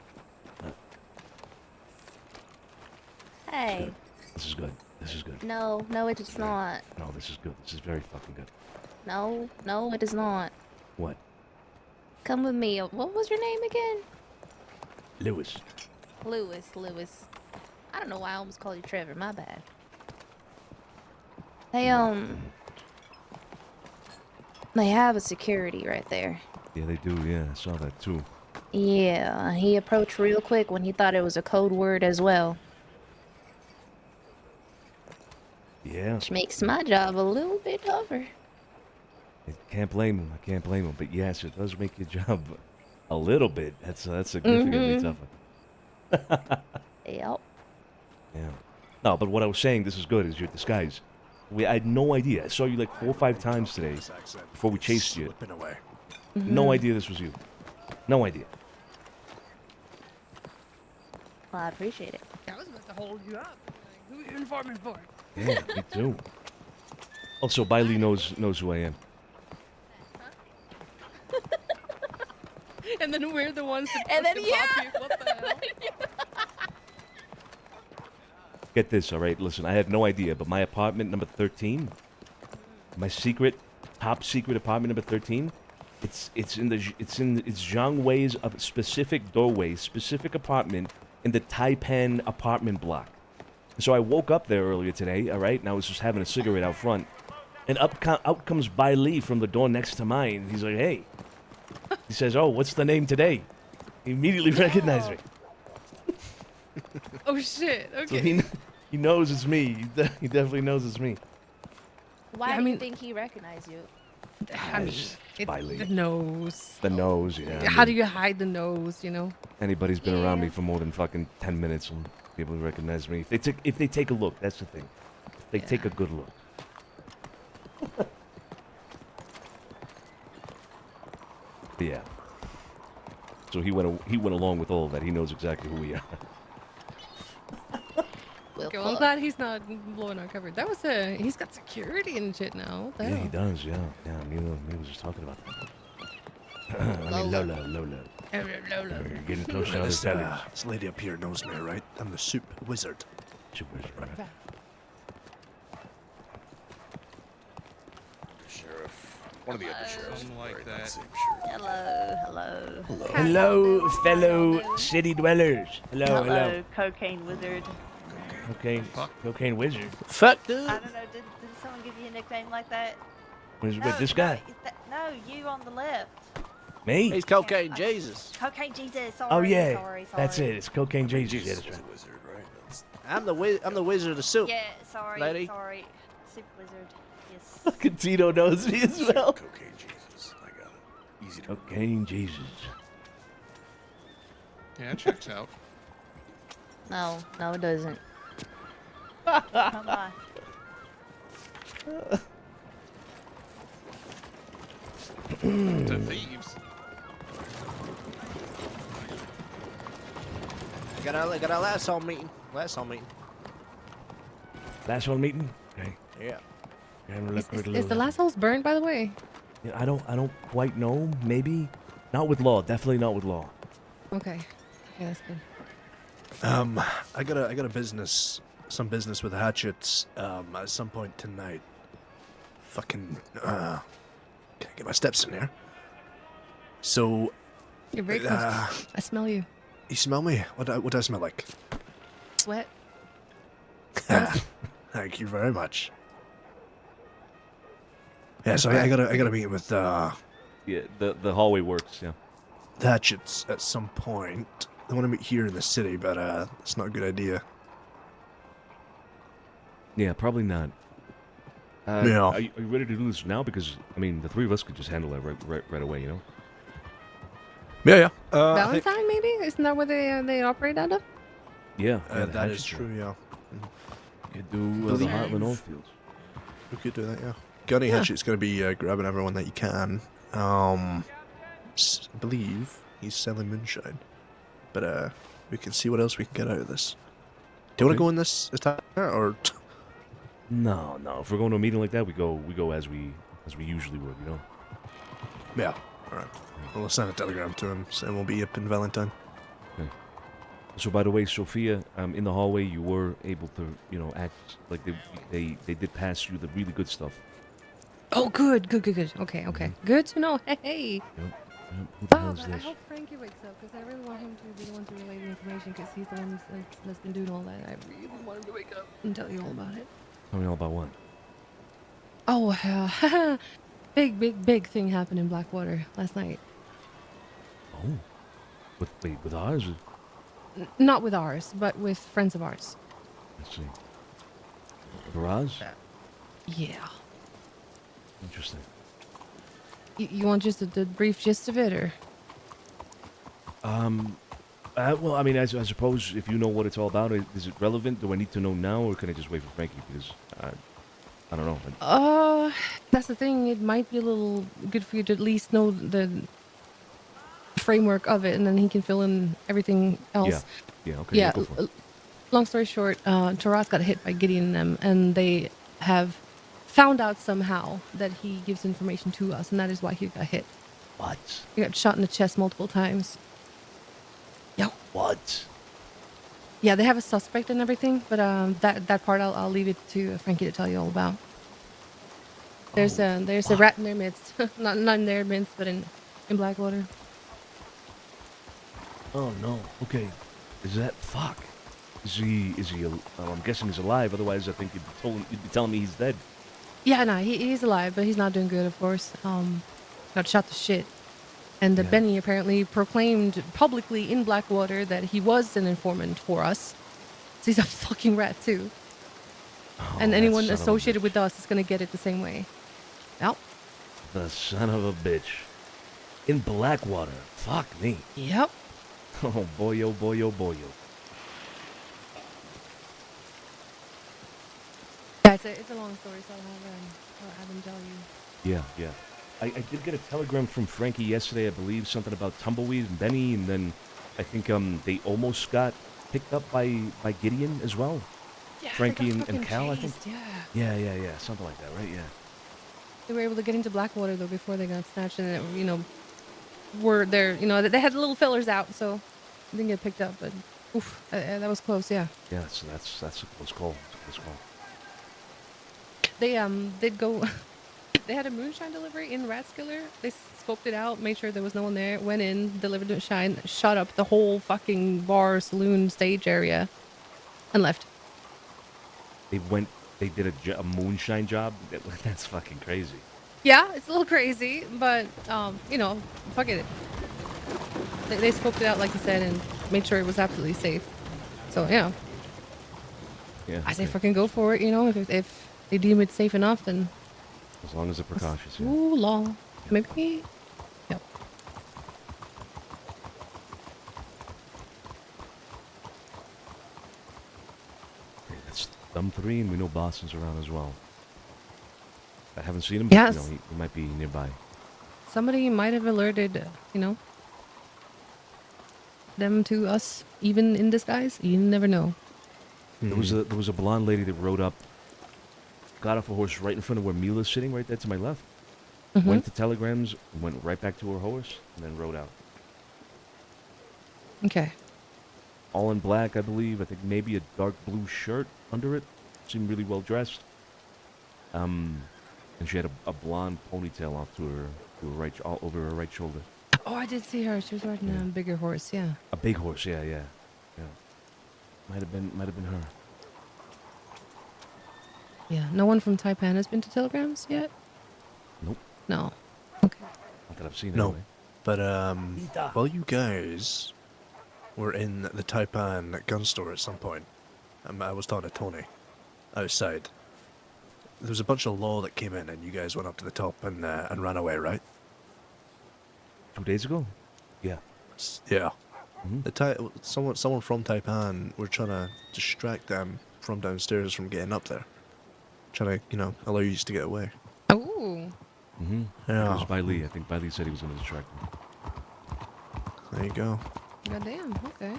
Hey. This is good. This is good. No, it is not. No, this is good. This is very fucking good. No, it is not. What? Come with me. What was your name again? Lewis. Lewis. I don't know why I almost called you Trevor. My bad. They have a security right there. Yeah, they do. Yeah, I saw that too. Yeah, he approached real quick when he thought it was a code word as well, Yeah. which makes my job a little bit tougher. I can't blame him. I can't blame him. But yes, it does make your job a little bit. That's significantly tougher. Yep. Yeah. No, but what I was saying, this is good, is your disguise. I had no idea. I saw you like 4 or 5 times today before we chased you. Slipping away. No idea this was you. No idea. Well, I appreciate it. I was about to hold you up. Like, who are you informing for? Yeah, me too. Also, Bailey knows who I am. And then we're the ones that And then, fucking pop you. What the hell? Get this, all right? Listen, I had no idea, but my apartment number 13, my top secret apartment number 13, it's Zhang Wei's specific doorway, specific apartment in the Taipan apartment block. So I woke up there earlier today, all right, and I was just having a cigarette out front, and out comes Bai Li from the door next to mine. He's like, "Hey," he says, "Oh, what's the name today?" He immediately recognized me. Oh shit. So Okay. he knows it's me. He definitely knows it's me. Why Yeah, I do you mean- think he recognized you? I mean, Bailey. the nose. The nose, yeah. I How do mean, you hide the nose? You know. anybody's been around me Yeah. for more than fucking 10 minutes will be able to recognize me. If they take a look, that's the thing. If they take a good look. But yeah. So he went along with all of that. He knows exactly who we are. Well, Okay, well, I'm glad he's not blowing our cover. That was he's got security and shit now. What the Yeah, hell? he does. Yeah, yeah. Me was just talking about that. I mean, Lola. You're getting close to This, the belly. this lady up here knows me, right? I'm the soup wizard. Sheriff. One of the other sheriffs. Something like wearing that. same shirt. Hello. Hello, fellow city dwellers. Hello. Cocaine wizard. Cocaine wizard. Fuck, dude. I don't know. Did someone give you a nickname like that? With this guy? No, you on the left. Me? He's cocaine Jesus. Cocaine Jesus. Sorry, Oh yeah, sorry. that's it. It's cocaine Jesus. Yeah, Jesus that's was right. a wizard, right? That's I'm the wizard of soup. Yeah, sorry. Lady? Sorry. Super wizard. Yes. Fucking Tito knows me as well. cocaine Jesus. I got it. Easy to Cocaine Jesus. Yeah, it checks out. No, it doesn't. Come on. To thieves. I got a last hall meeting. Last hall meeting. Last one meeting? Okay. Yeah. Is the last house burned, by the way? Yeah, I don't quite know. Maybe not with law. Definitely not with law. Okay. Yeah, that's good. I got a business, some business with hatchets. At some point tonight. Fucking can't get my steps in here. So, You're very close. I smell you. you smell me? What do I smell like? Sweat. Thank you very much. Yeah, so I got a meeting with Yeah, the hallway works. Yeah. the hatchets at some point. They want to meet here in the city, but it's not a good idea. Yeah, probably not. Yeah. Are you ready to do this now? Because I mean, the three of us could just handle it right away. You know. Yeah. Valentine, maybe? Isn't that where they operate out of? Yeah. That is true. Yeah. Could do the Heartland Oldfields. We could do that, yeah. Gunny Hatchet's going to be grabbing everyone that you can. I believe he's selling moonshine. But we can see what else we can get out of this. Do you want to go in this time or? No. If we're going to a meeting like that, we go as we usually would. You know. Yeah. All right. We'll send a telegram to him saying we'll be up in Valentine. Okay. So by the way, Sophia, in the hallway, you were able to, act like they did pass you the really good stuff. Oh, good. Okay. Good to know. Hey. Who the Oh, hell is but I this? hope Frankie wakes up because I really want him to be the one to relay the information because he's the one that's been doing all that. I really want him to wake up and tell you all about it. Tell me all about what? Oh, big thing happened in Blackwater last night. Oh, with ours? Not with ours, but with friends of ours. Let's see. Garage? Yeah. Interesting. You want just the brief gist of it, or? Well, I mean, I suppose if you know what it's all about, is it relevant? Do I need to know now, or can I just wait for Frankie? Because I don't know. That's the thing. It might be a little good for you to at least know the framework of it, and then he can fill in everything else. Yeah. Okay. Yeah. Go for it. Long story short, Taras got hit by Gideon and them, and they have found out somehow that he gives information to us, and that is why he got hit. What? He got shot in the chest multiple times. Yo. What? Yeah, they have a suspect and everything, but that part I'll leave it to Frankie to tell you all about. There's a rat in their midst, not in their midst, but in Blackwater. Oh no. Okay. Is that fuck? Is he? Well, I'm guessing he's alive. Otherwise, I think you'd be telling me he's dead. Yeah, no, he's alive, but he's not doing good, of course. Got shot to shit. And Yeah. Benny apparently proclaimed publicly in Blackwater that he was an informant for us. So he's a fucking rat too. Oh, And that anyone son of a associated bitch. with us is gonna get it the same way. Yep. The son of a bitch. In Blackwater. Fuck me. Yep. Oh boy, oh boy, oh boy, oh. Yeah, it's a long story, so I'll have him tell you. Yeah, yeah. I did get a telegram from Frankie yesterday, I believe, something about Tumbleweed and Benny, and then I think they almost got picked up by Gideon as well. Yeah, Frankie they got and Cal, I fucking think. chased, Yeah, something like that, right? Yeah. They were able to get into Blackwater though before they got snatched, and were there. They had little fillers out, so they didn't get picked up. But oof, that was close. Yeah. Yeah, so that's a close call. It's a close call. They'd go. They had a moonshine delivery in Ratskiller. They scoped it out, made sure there was no one there. Went in, delivered moonshine, shut up the whole fucking bar, saloon, stage area, and left. They did a moonshine job. That's fucking crazy. Yeah, it's a little crazy, but fuck it. They scoped it out like you said and made sure it was absolutely safe. So yeah, Yeah. I say okay. fucking go for it. If they deem it safe enough, then As long as they're precautious. Yeah. ooh law, maybe. Yep. Okay, that's thumb 3, and we know Boston's around as well. I haven't seen him, Yes. but he might be nearby. Somebody might have alerted, them to us, even in disguise. You never know. There was a blonde lady that rode up, got off a horse right in front of where Mila's sitting, right there to my left. Mm-hmm. Went to telegrams, went right back to her horse, and then rode out. Okay. All in black, I believe. I think maybe a dark blue shirt under it. Seemed really well dressed. And she had a blonde ponytail off to her right, all over her right shoulder. Oh, I did see her. She was riding a bigger horse. Yeah. A big horse, yeah. Might have been her. Yeah. No one from Taipan has been to telegrams yet. Nope. No. Okay. Not that I've seen No. anyway. But while you guys were in the Taipan gun store at some point, I was talking to Tony outside. There was a bunch of law that came in, and you guys went up to the top and ran away, right? 2 days ago? Yeah. Yeah. Mhm. Someone from Taipan were trying to distract them from downstairs from getting up there, trying to allow you to get away. Oh. Mm-hmm. Yeah. It was by Lee. I think by Lee said he was going to distract me. There you go. Goddamn. Okay.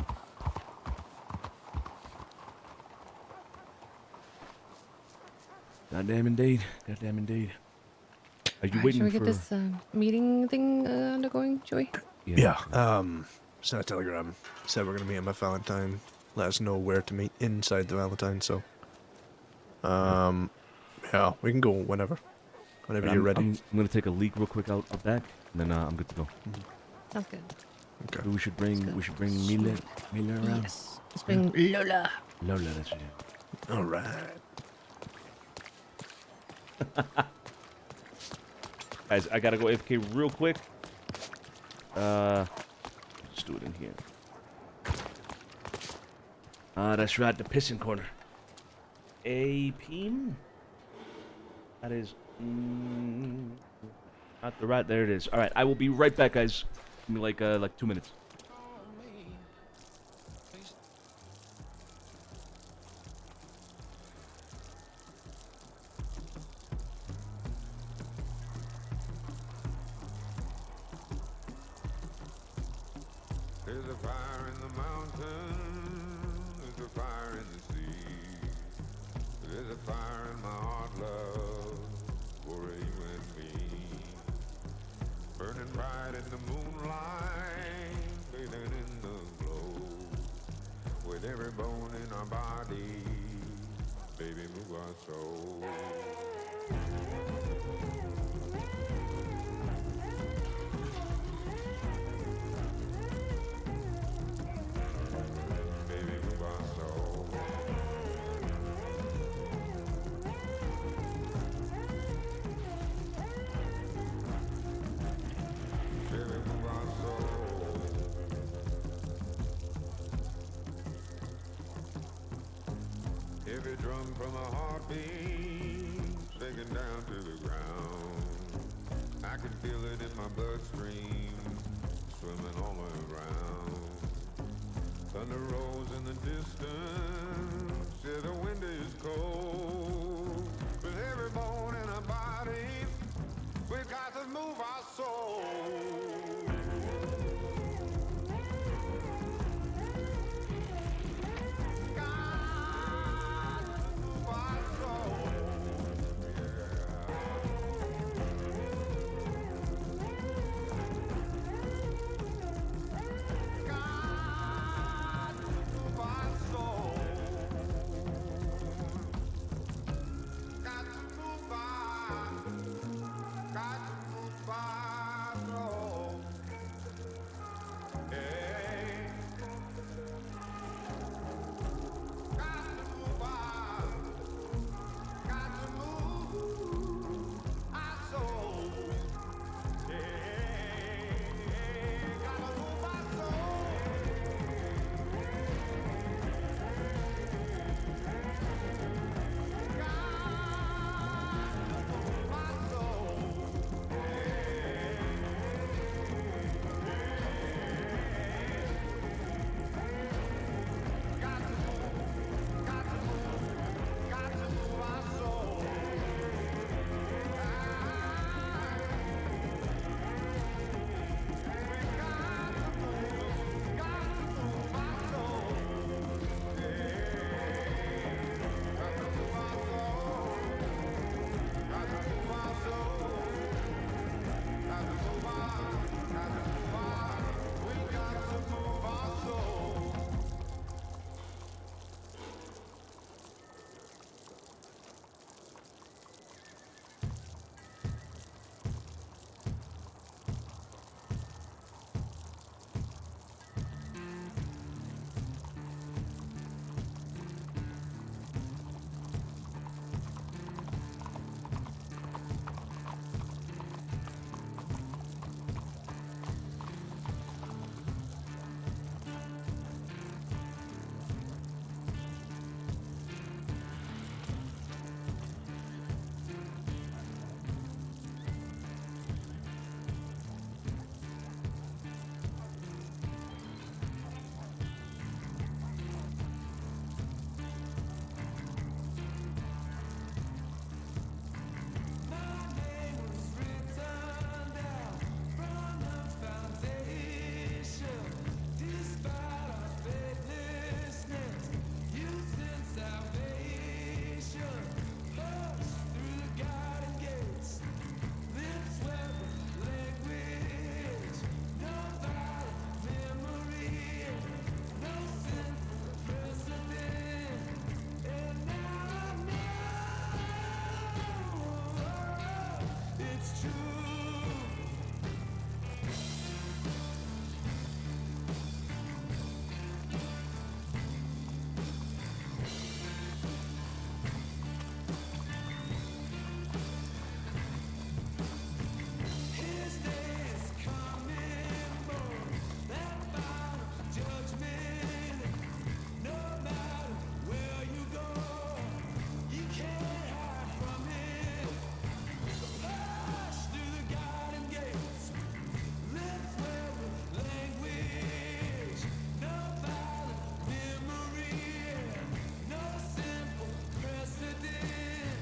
Goddamn indeed. Are you Alright, waiting should we for? get this meeting thing undergoing, Joey? Yeah. Sent a telegram. Said we're gonna meet him at Valentine. Let us know where to meet inside the Valentine. So, yeah, we can go whenever you're ready. I'm going to take a leak real quick out back, and then I'm good to go. Sounds good. Okay. We should bring Mila around. Yes. Let's bring Lola. Lola, that's it. All right. Guys, I gotta go AFK real quick. Let's do it in here. That's right, the pissing corner. A Peem? That is not the right. There it is. All right, I will be right back, guys. Give me like 2 minutes. There's a fire in the mountain, there's a fire in the sea. There's a fire in my heart, love, for you and me. Burning bright in the moonlight, bathing in the glow. With every bone in our body, baby, move our soul. Baby, move our soul. Baby, move our soul. Every drum from a heartbeat, shaking down to the ground. I can feel it in my bloodstream, swimming all around. Thunder rolls in the distance, yeah, the wind is cold. With every bone in our bodies, we've got to move our soul.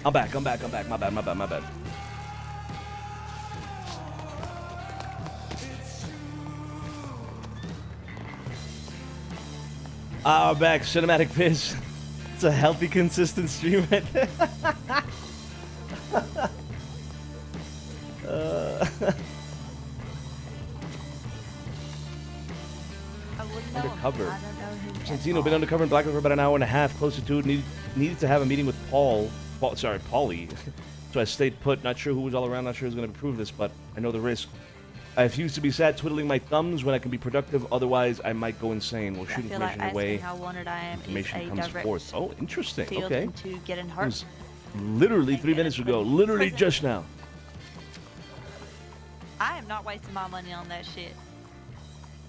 I'm back. My bad. We're back. Cinematic Fizz. It's a healthy, consistent stream right there. I wouldn't know him. Undercover. I don't know him. at Santino all. been undercover in Blackwood for about an hour and a half, closer to it. Needed to have a meeting with Paulie. So I stayed put. Not sure who was all around. Not sure who's going to approve this, but I know the risk. I refuse to be sat twiddling my thumbs when I can be productive. Otherwise, I might go insane. We'll I shoot feel like information asking away. how wanted I am is Information a comes direct forth. Oh, interesting. field Okay. into getting It hurt. was literally 3 minutes ago. Literally Prison. just now. I am not wasting my money on that shit.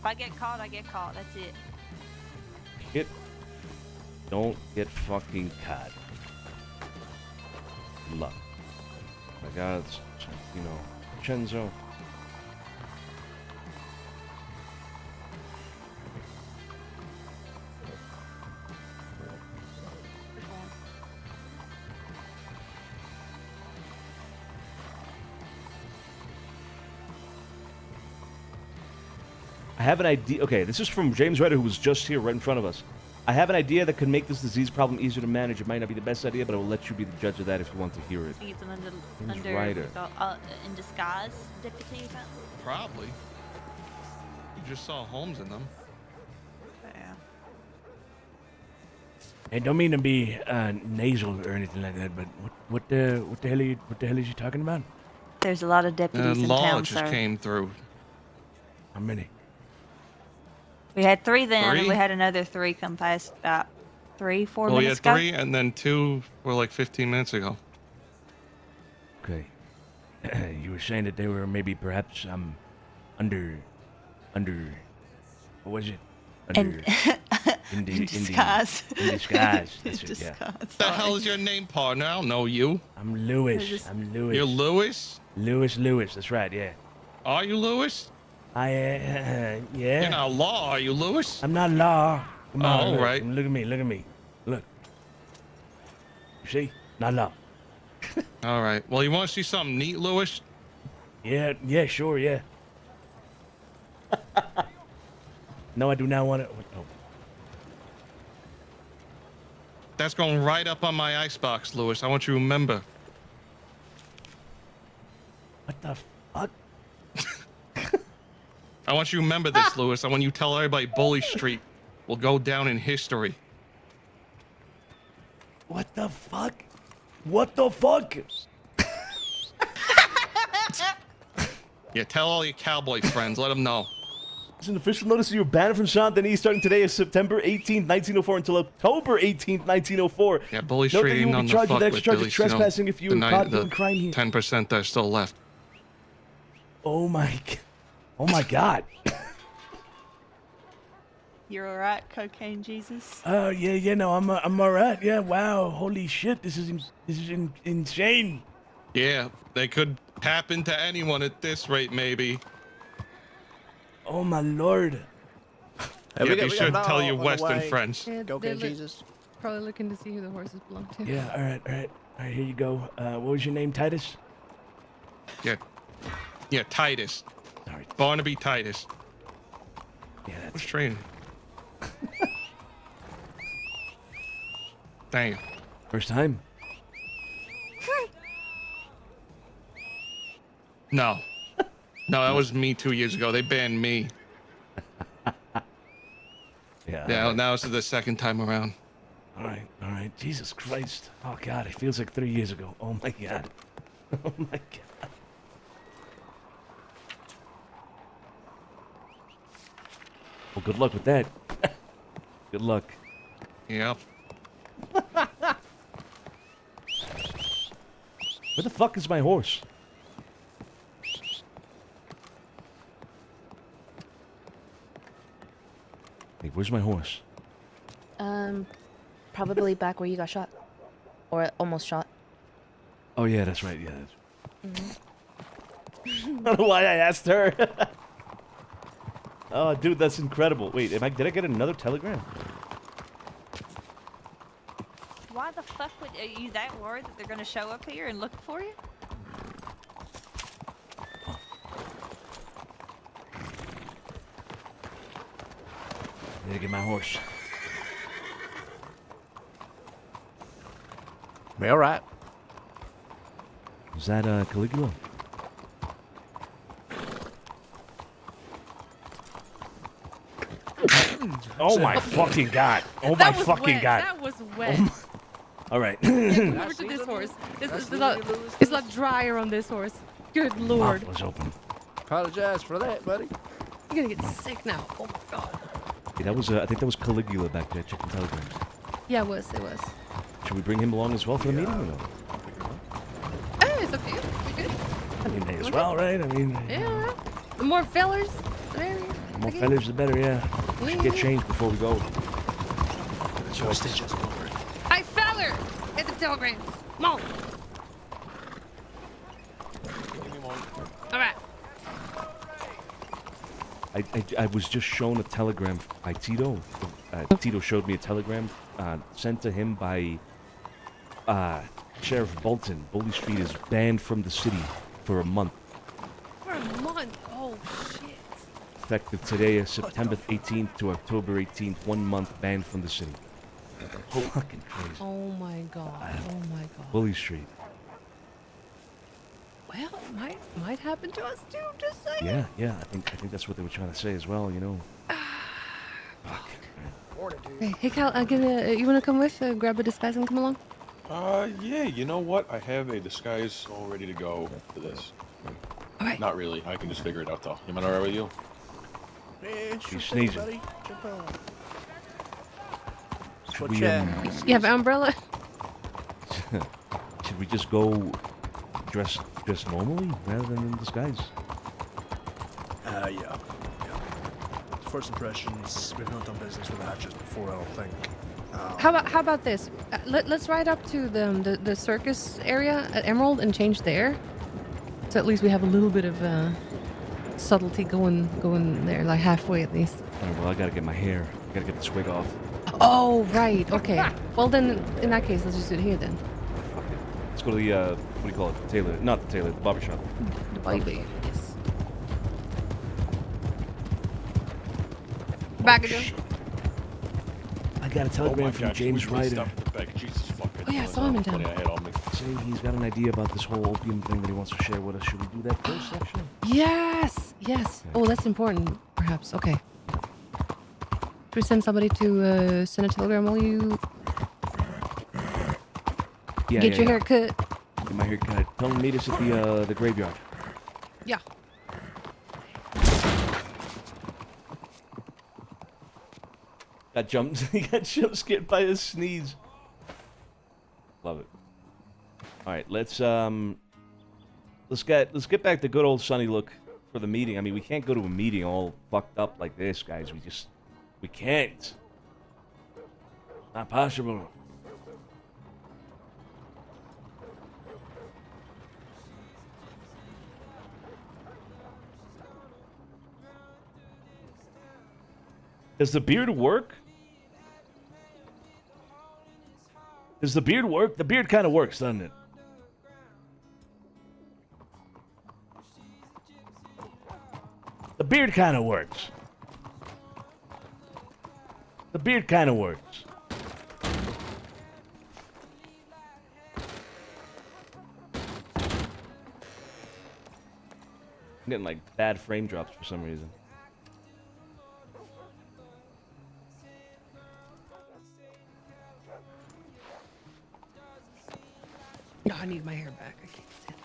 If I get caught, I get caught. That's it. Don't get fucking caught. Good luck. My God, it's Santino DiCenzo. I have an idea. Okay, this is from James Ryder, who was just here right in front of us. I have an idea that could make this disease problem easier to manage. It might not be the best idea, but I will let you be the judge of that if you want to hear it. Use them James under Ryder. in disguise, deputy or something. Probably. You just saw Holmes in them. Yeah. I don't mean to be nasal or anything like that, but what the hell is you talking about? There's a lot of deputies in law town, just sir. came through. How many? We had 3 then, and 3? we had another 3 come past about 3-4 Well, we minutes had ago. 3, and then 2 were like 15 minutes ago. Okay. You were saying that they were maybe perhaps under what was it? Under In disguise. In disguise. That's In it, yeah. disguise. What the hell is your name, partner? I don't know you. I'm Lewis. Just- I'm Lewis. You're Lewis? Lewis. That's right. Yeah. Are you Lewis? I yeah. You're not law, are you, Lewis? I'm not law. Come on. Oh, look, right. Look at me. Look. You see? Not law. All right. Well, you want to see something neat, Lewis? Yeah, sure, yeah. No, I do not want to. Oh. That's going right up on my icebox, Lewis. I want you to remember. What the fuck? I want you to remember this, Lewis. I want you to tell everybody Bully Street will go down in history. What the fuck? What the fuck? Yeah, tell all your cowboy friends. Let them know. It's an official notice that you were banned from Saint Denis starting today is September 18th, 1904 until October 18th, 1904. Yeah, Bully Note that Street you ain't will on be the charged fuck with with, extra charge at of least, you know, trespassing if you are caught doing crime here. 10% that are still left. Oh my god. You're alright, cocaine Jesus? Oh yeah, no, I'm alright. Yeah, wow, holy shit, this is insane. Yeah, they could happen to anyone at this rate, maybe. Oh my lord. Yeah, we you got should Lau tell your on the Western way. friends. Yeah, Go they're get Jesus. probably looking to see who the horses belong to. Yeah, all right, here you go. What was your name, Titus? Yeah, Titus. Sorry. Barnaby Titus. Yeah, that's What's training? Damn. first time. No. No, that was me 2 years ago. They banned me. Yeah, now this is the second time around. All right. Jesus Christ. Oh god, it feels like 3 years ago. Oh my god. Oh my god. Well, good luck with that. Good luck. Yep. Where the fuck is my horse? Hey, where's my horse? Probably back where you got shot. Or almost shot. Oh yeah, that's right. Yeah. I don't know why I asked her. Oh, dude, that's incredible. Wait, did I get another telegram? Why the fuck are you that worried that they're gonna show up here and look for you? I need to get my horse. Be alright. Is that Caligula? Oh my fucking god! Oh my fucking god! That was wet. All right. Come over to this horse. It's not drier on this horse. Good lord. Mouth was open. Apologize for that, buddy. You're gonna get sick now. Oh my god. Hey, that was I think that was Caligula back there checking telegrams. Yeah, it was. It was. Should we bring him along as well for the meeting or no? Hey, it's up to you. You're good. I mean, may as well, right? I mean, Yeah. The more fellers, the merrier. the more feathers, the better. Yeah. We should get changed before we go. Hey, feller! Get the telegrams. Come on. All right. I was just shown a telegram by Tito. Tito showed me a telegram sent to him by Sheriff Bolton. Bully Street is banned from the city for a month. For a month. Oh shit. Effective today, September 18th to October 18th. 1 month banned from the city. Fucking crazy. Oh my god. Oh my god. Bully Street. Well, it might happen to us too. Just saying. Yeah. I think that's what they were trying to say as well. You know. Fuck. Hey, Cal, you wanna come with? Grab a disguise and come along. Yeah, you know what? I have a disguise all ready to go for this. Alright. Not really. I can just figure it out, though. You mind alright with you? Yeah, sure He's thing, sneezing. buddy. Jump on. Should What's we, that? You have an umbrella? should we just go dress normally rather than in disguise? Yeah. First impressions, we've not done business with hatches before, I don't think. How about this? Let's ride up to the circus area at Emerald and change there. So at least we have a little bit of subtlety going there, like halfway at least. All right, well, I gotta get my hair. I gotta get this wig off. Oh right, okay. Well then, in that case, let's just do it here then. Fuck it. Let's go to the what do you call it? The tailor? Not the tailor. The barber shop. The baby. Yes. Back again. I got a telegram from James Ryder. Oh yeah, I saw him in town. Saying he's got an idea about this whole opium thing that he wants to share with us. Should we do that first, actually? Yes. Oh, that's important. Perhaps. Okay. Should we send somebody to send a telegram while you get your hair cut? Get my hair cut. Tell him to meet us at the graveyard. Yeah. He got jump scared by a sneeze. Love it. All right, let's get back to good old Sonny look for the meeting. I mean, we can't go to a meeting all fucked up like this, guys. We can't. Not possible. Does the beard work? Does the beard work? The beard kind of works, doesn't it? The beard kind of works. The beard kind of works. I'm getting like bad frame drops for some reason. No, I need my hair back. I can't stand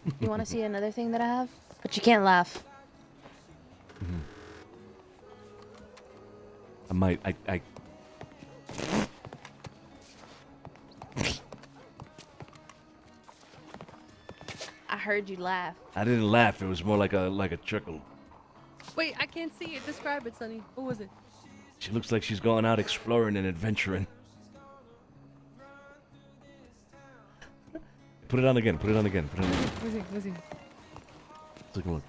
it. You want to see another thing that I have? But you can't laugh. Mm-hmm. I might. I heard you laugh. I didn't laugh. It was more like a chuckle. Wait, I can't see it. Describe it, Sonny. What was it? She looks like she's going out exploring and adventuring. Put it on again. Put it on again. Put it on again. Where's he? Let's take a look.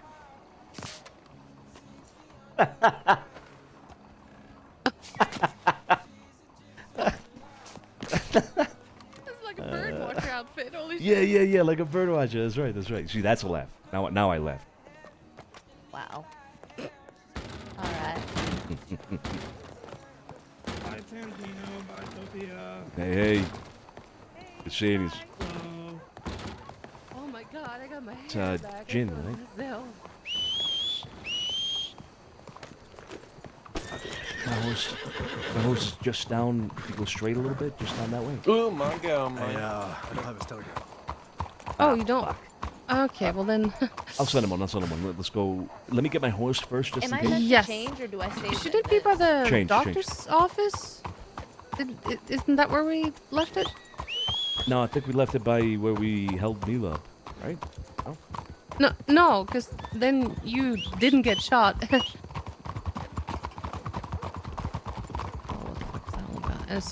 It's like a birdwatcher outfit. Holy shit. Yeah, like a birdwatcher. That's right. See, that's a laugh. Now I laughed. Wow. Alright. Hey. Good seeing you. Oh my god, I got my It's, hair back. I gin, feel right? myself. My horse is just down. If you go straight a little bit, just down that way. Oh my god, I don't have his telegram. Oh, you don't? Okay, well then. I'll send him on. Let's go. Let me get my horse first, just Am in I case. meant Yes. to change or do I stay? Should it be by the Change. doctor's office? Isn't that where we left it? No, I think we left it by where we held Mila up, right? No? No, because then you didn't get shot.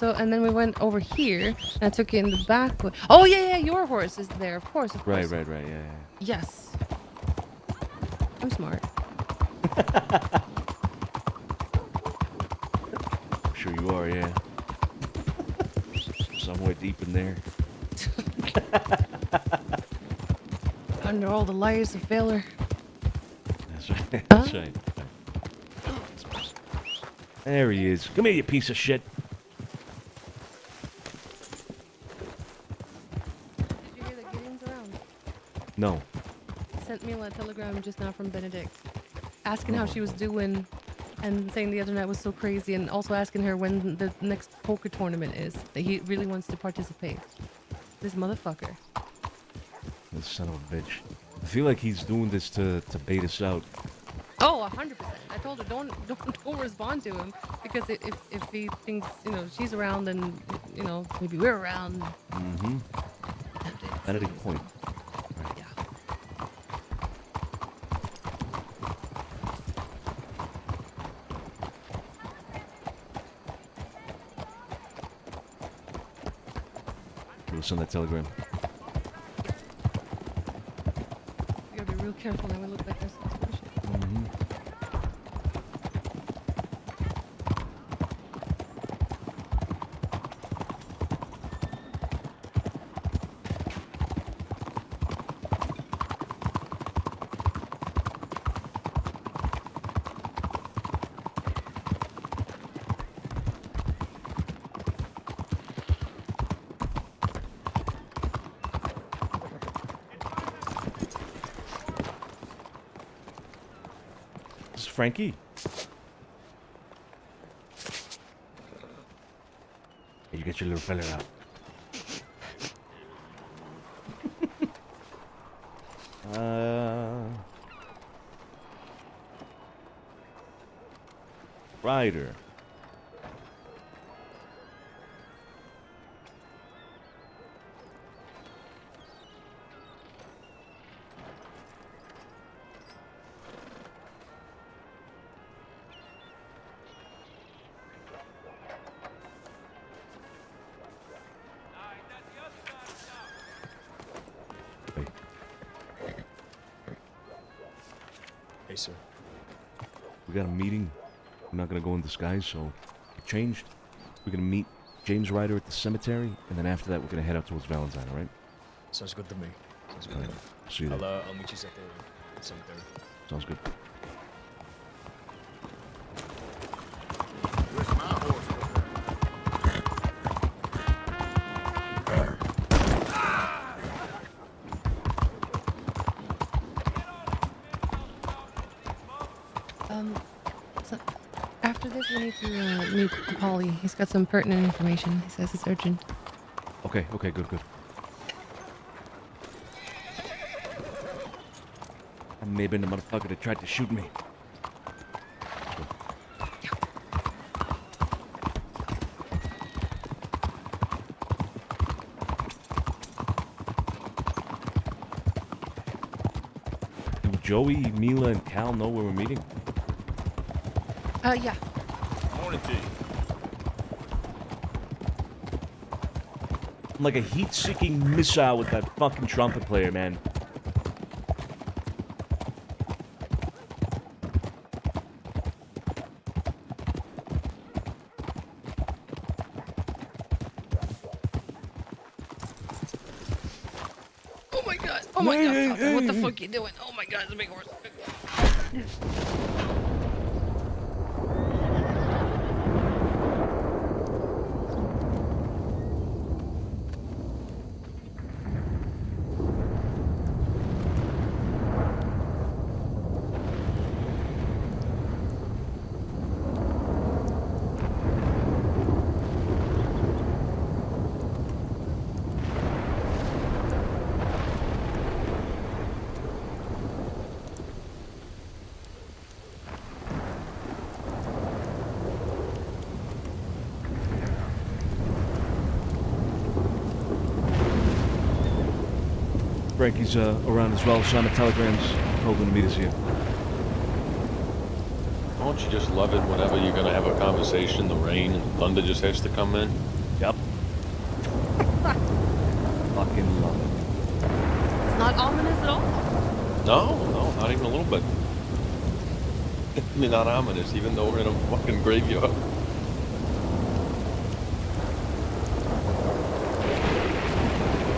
And then we went over here, and I took you in the back way. Oh yeah, your horse is there, of course. Right, yeah. Yes. I'm smart. I'm sure you are, yeah. Somewhere deep in there. Under all the layers of failure. That's right. That's right. There he is. Come here, you piece of shit. Did you hear that Gideon's around? No. Sent me a telegram just now from Benedict, asking how she was doing, and saying the other night was so crazy, and also asking her when the next poker tournament is. That he really wants to participate. This motherfucker. This son of a bitch. I feel like he's doing this to bait us out. Oh, 100%. I told her don't respond to him, because if he thinks she's around, then maybe we're around. Mm-hmm. Benedict Point. Yeah. We'll send that telegram. You gotta be real careful now. We look like there's some bullshit. Mm-hmm. This is Frankie. Hey, you get your little fella out. Ryder. Hey, sir. We got a meeting. We're not gonna go in disguise, so it changed. We're gonna meet James Ryder at the cemetery, and then after that, we're gonna head out towards Valentine. All right? Sounds good to me. Sounds good. All right. See you there. I'll meet you at the cemetery. Sounds good. Where's my horse? So after this, we need to meet Polly. He's got some pertinent information. He says it's urgent. Okay, good. That may have been the motherfucker that tried to shoot me. Do Joey, Mila, and Cal know where we're meeting? Yeah. Morning to you. I'm like a heat-seeking missile with that fucking trumpet player, man. Oh my god. Oh my god. Papa, what the fuck you doing? Oh my god, it's a big horse. Frankie's around as well. Simon telegrams told him to meet us here. Don't you just love it whenever you're gonna have a conversation, the rain and the thunder just has to come in? Yep. Fucking love it. It's not ominous at all. No, not even a little bit. I mean, not ominous, even though we're in a fucking graveyard.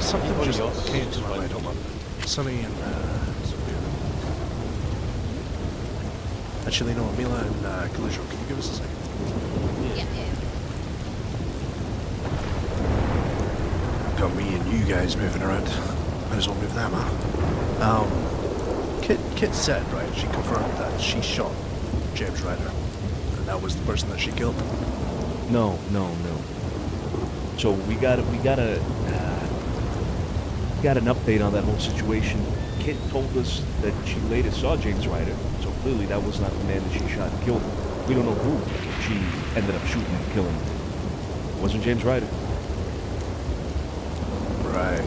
Something Anybody just else? came to my mind. Hold on. Sonny and somebody. Actually, no, Mila and Kalijo, can you give us a second? Yeah. Got me and you guys moving around. Might as well move them, huh? Kit said, right, she confirmed that she shot James Ryder. And that was the person that she killed. No. So we got an update on that whole situation. Kit told us that she later saw James Ryder, so clearly that was not the man that she shot and killed. We don't know who she ended up shooting and killing. It wasn't James Ryder. Right.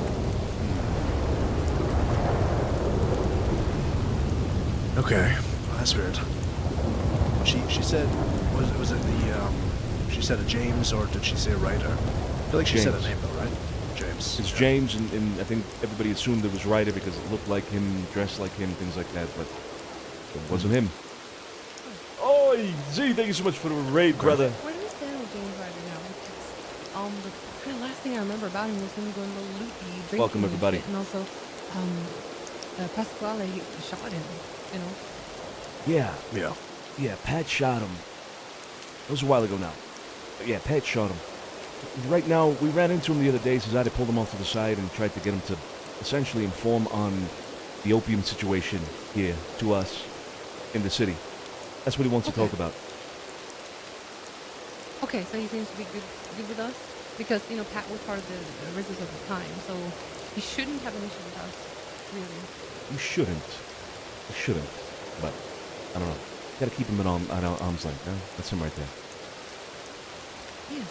Okay, well, that's weird. She said, was it the, she said a James, or did she say a Ryder? I feel like she said a name though, right? James. It's James, and I think everybody assumed it was Ryder because it looked like him, dressed like him, things like that, but it wasn't him. Oh, Z, thank you so much for the raid, brother. Where do we stand with James Ryder now? Because the kind of last thing I remember about him was him going a little loopy, drinking. Welcome, everybody. And also, Pasquale shot him. You know. Yeah, Pat shot him. It was a while ago now. But yeah, Pat shot him. Right now, we ran into him the other day. Cesare pulled him off to the side and tried to get him to essentially inform on the opium situation here to us in the city. That's what he wants to talk about. Okay, so he seems to be good with us because Pat was part of the resistance at the time, so he shouldn't have an issue with us, really. You shouldn't. But I don't know. Gotta keep him at arm's length. Huh? That's him right there. Yeah.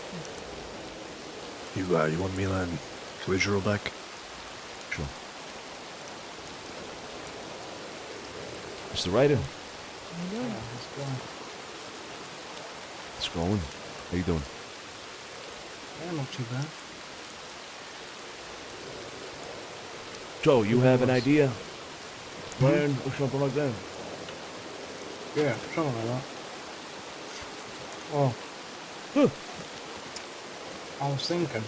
You want Mila and Kalijo back? Sure. Mr. Ryder. It's going. How you doing? Yeah, not too bad. So, you have an idea? Plan or something like that? Yeah, something like that. Well, I was thinking,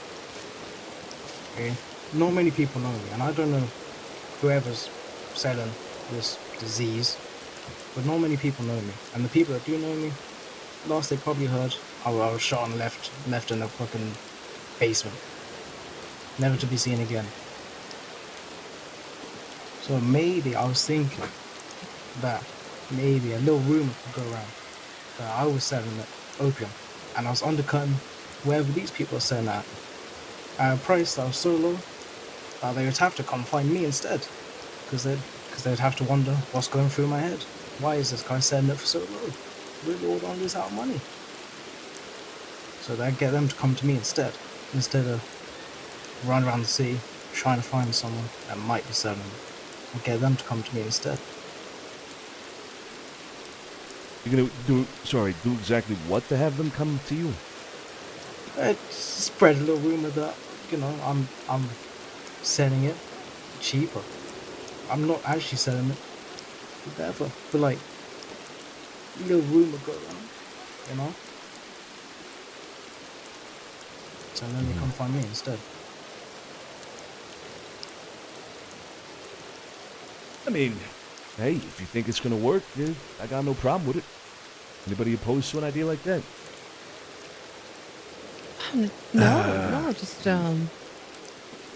okay, not many people know me, and I don't know whoever's selling this disease, but not many people know me. And the people that do know me, last they probably heard, I was shot and left in a fucking basement, never to be seen again. So maybe I was thinking that maybe a little rumor could go around that I was selling opium, and I was undercutting wherever these people are selling at a price that was so low that they would have to come find me instead, because they'd have to wonder what's going through my head. Why is this guy selling it for so low? Really all on lose out of money. So they'd get them to come to me instead of run around the city trying to find someone that might be selling it. I'd get them to come to me instead. You're gonna do exactly what to have them come to you? Spread a little rumor that, I'm selling it cheaper. I'm not actually selling it. Whatever. But like, little rumor go around, So then they come find me instead. I mean, hey, if you think it's gonna work, I got no problem with it. Anybody opposed to an idea like that? No, just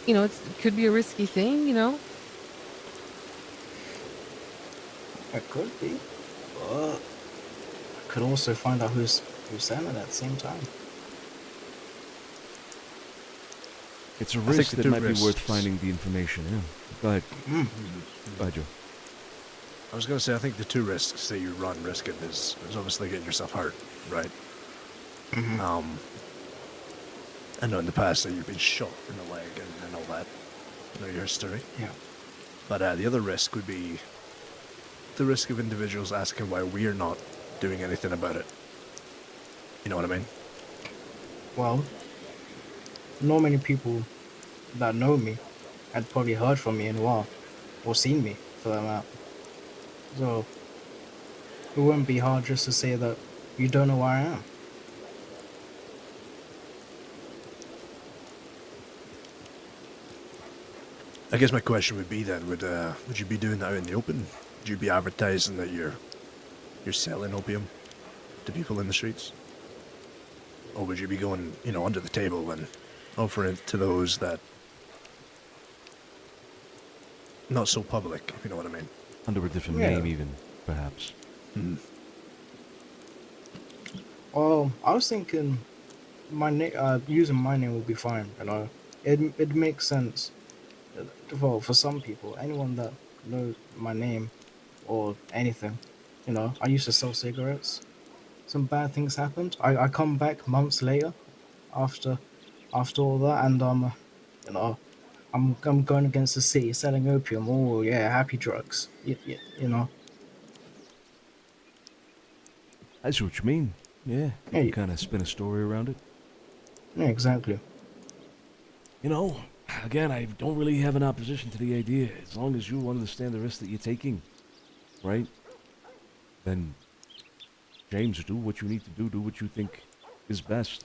it could be a risky thing, It could be, but I could also find out who's selling it at the same time. It's a risk that might be worth finding the information. Yeah. Go ahead. Go ahead, Joe. I was going to say, I think the two risks that you run risking is obviously getting yourself hurt, right? I know in the past that you've been shot in the leg and all that. I know your history. Yeah. But the other risk would be the risk of individuals asking why we're not doing anything about it. You know what I mean? Well, not many people that know me had probably heard from me in a while, or seen me for that matter. So it wouldn't be hard just to say that you don't know where I am. I guess my question would be then, would you be doing that out in the open? Would you be advertising that you're selling opium to people in the streets? Or would you be going, you know, under the table and offering it to those that not so public, if you know what I mean? Under a different Yeah. name even, perhaps. Well, I was thinking using my name would be fine, you know. It makes sense. Well, for some people, anyone that knows my name or anything, you know, I used to sell cigarettes. Some bad things happened. I come back months later, after all that, and you know, I'm going against the city selling opium. Oh yeah, happy drugs. You know. I see what you mean. Yeah, Yeah, you kind of spin a story around it. Yeah, exactly. You know, again, I don't really have an opposition to the idea. As long as you understand the risk that you're taking, right? Then, James, do what you need to do what you think is best.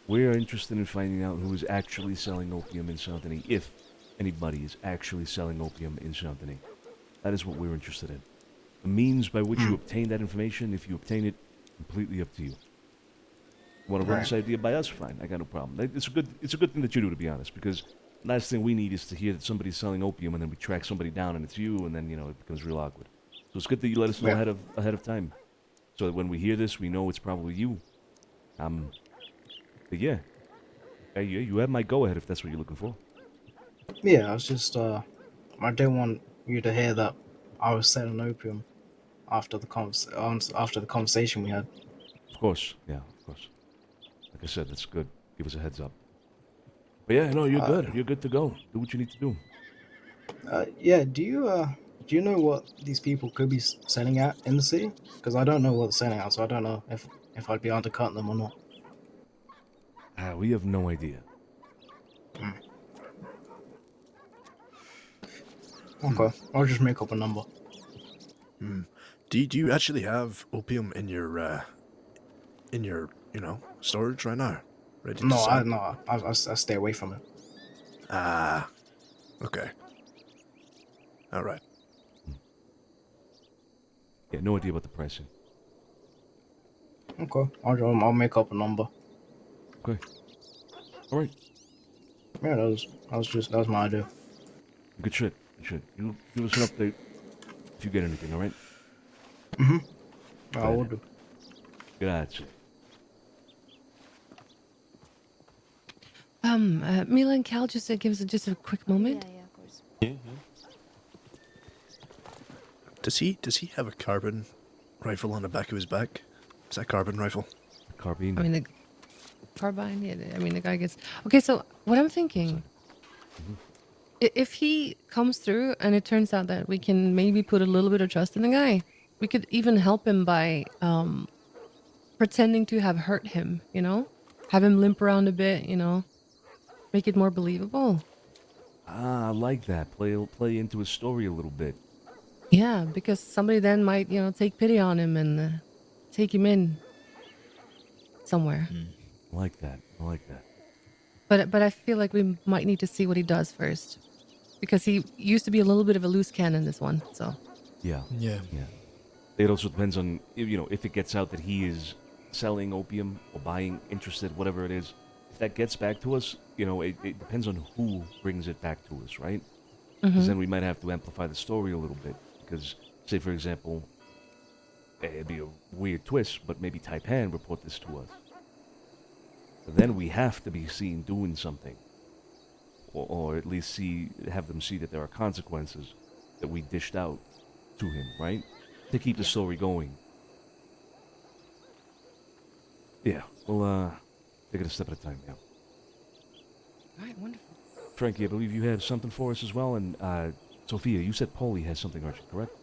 We're interested in finding out who is actually selling opium in Saint Denis, if anybody is actually selling opium in Saint Denis. That is what we're interested in. The means by which you obtain that information, if you obtain it, completely up to you. Want to run this idea by us? Fine, I got no problem. It's a good thing that you do, to be honest, because last thing we need is to hear that somebody's selling opium and then we track somebody down and it's you, and then, you know, it becomes real awkward. So it's good that you let us know ahead of time, so that when we hear this, we know it's probably you. But yeah, you have my go ahead if that's what you're looking for. Yeah, I was just I didn't want you to hear that I was selling opium after the conversation we had. Of course, yeah, of course. Like I said, that's good. Give us a heads up. But yeah, no, you're good. You're good to go. Do what you need to do. Yeah, do you know what these people could be selling at in the city? Because I don't know what they're selling at, so I don't know if I'd be undercutting them or not. We have no idea. Okay, I'll just make up a number. Do you actually have opium in your you know, storage right now? Ready to No, sell? I stay away from it. Ah, okay. All right. Yeah, no idea about the pricing. Okay, I'll make up a number. Okay. All right. Yeah, that was my idea. Good shit. Good shit. You give us an update if you get anything. All right. I will do. Gotcha. Mila and Cal, just give us just a quick moment. Yeah, of course. Yeah. Does he have a carbon rifle on the back of his back? Is that a carbon rifle? Carbine. I mean, the carbine. Yeah, I mean, the guy gets. Okay, so what I'm thinking, if he comes through and it turns out that we can maybe put a little bit of trust in the guy, we could even help him by pretending to have hurt him. You know, have him limp around a bit. You know, make it more believable. Ah, I like that. Play into his story a little bit. Yeah, because somebody then might, you know, take pity on him and take him in somewhere. I like that. I like that. But I feel like we might need to see what he does first, because he used to be a little bit of a loose cannon, this one. So Yeah. Yeah. Yeah. It also depends on, you know, if it gets out that he is selling opium or buying, interested, whatever it is. If that gets back to us, you know, it depends on who brings it back to us, right? Because then we might have to amplify the story a little bit. Because, say, for example, it'd be a weird twist, but maybe Taipan report this to us. But then we have to be seen doing something. Or at least have them see that there are consequences that we dished out to him, right? To keep the story going. Yeah, we'll take it a step at a time now. all right, wonderful. Frankie, I believe you had something for us as well, and Sophia, you said Paulie has something urgent, correct?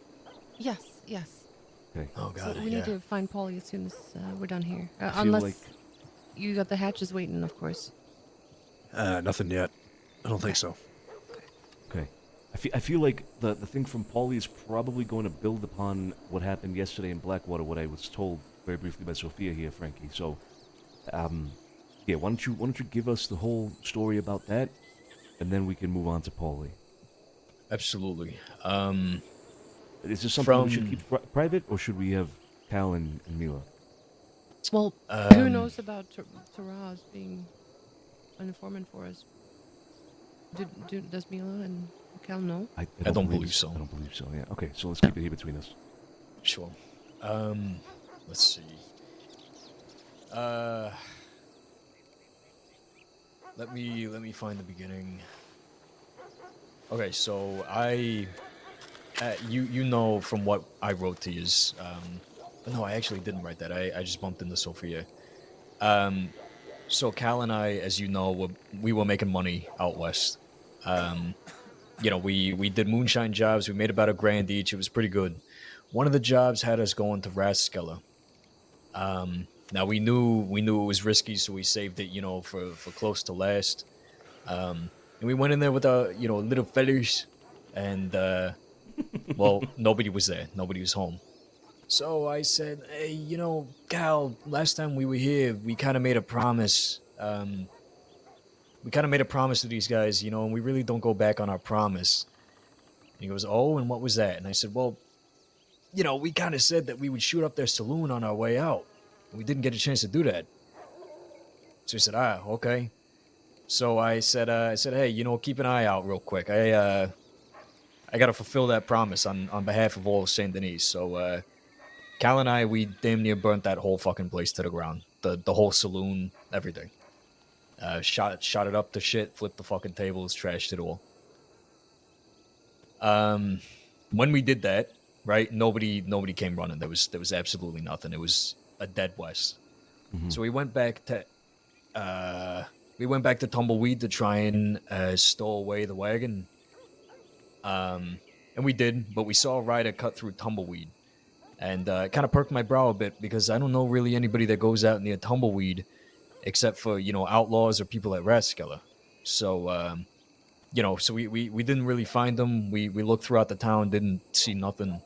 Yes, yes. Okay. Oh god, So we need to find Polly as soon as we're done here. I feel Unless like- you got the hatches waiting, of course. Nothing yet. I don't think so. Okay. I feel like the thing from Paulie is probably going to build upon what happened yesterday in Blackwater, what I was told very briefly by Sophia here, Frankie. So, yeah, why don't you give us the whole story about that, and then we can move on to Paulie. Absolutely. Is this something we should keep private, or should we have Cal and Mila? Well, who knows about Taraz being an informant for us? Does Mila and Cal know? I don't believe so. I don't believe so. Yeah. Okay. So let's keep it here between us. Sure. Let's see. Let me find the beginning. Okay, so you know from what I wrote to you, but no, I actually didn't write that. I just bumped into Sophia. So Cal and I, as you know, we were making money out west. You know, we did moonshine jobs. We made about $1,000 each. It was pretty good. One of the jobs had us going to Raskella. Now we knew it was risky, so we saved it, you know, for close to last. And we went in there with our, you know, little fellas, and well, nobody was there. Nobody was home. So I said, hey, you know, Cal, last time we were here, we kind of made a promise. We kind of made a promise to these guys, you know, and we really don't go back on our promise. And he goes, oh, and what was that? And I said, well, you know, we kind of said that we would shoot up their saloon on our way out. We didn't get a chance to do that. So he said, okay. So I said, hey, you know, keep an eye out real quick. I got to fulfill that promise on behalf of all of Saint Denis. So Cal and I, we damn near burnt that whole fucking place to the ground. The whole saloon, everything. Shot it up to shit, flipped the fucking tables, trashed it all. When we did that, right, nobody came running. There was absolutely nothing. It was a dead west. Mm-hmm. So we went back to Tumbleweed to try and stow away the wagon. And we did, but we saw a rider cut through Tumbleweed. And it kind of perked my brow a bit because I don't know really anybody that goes out near Tumbleweed except for, you know, outlaws or people at Raskella. So, you know, so we didn't really find them. We looked throughout the town, didn't see nothing.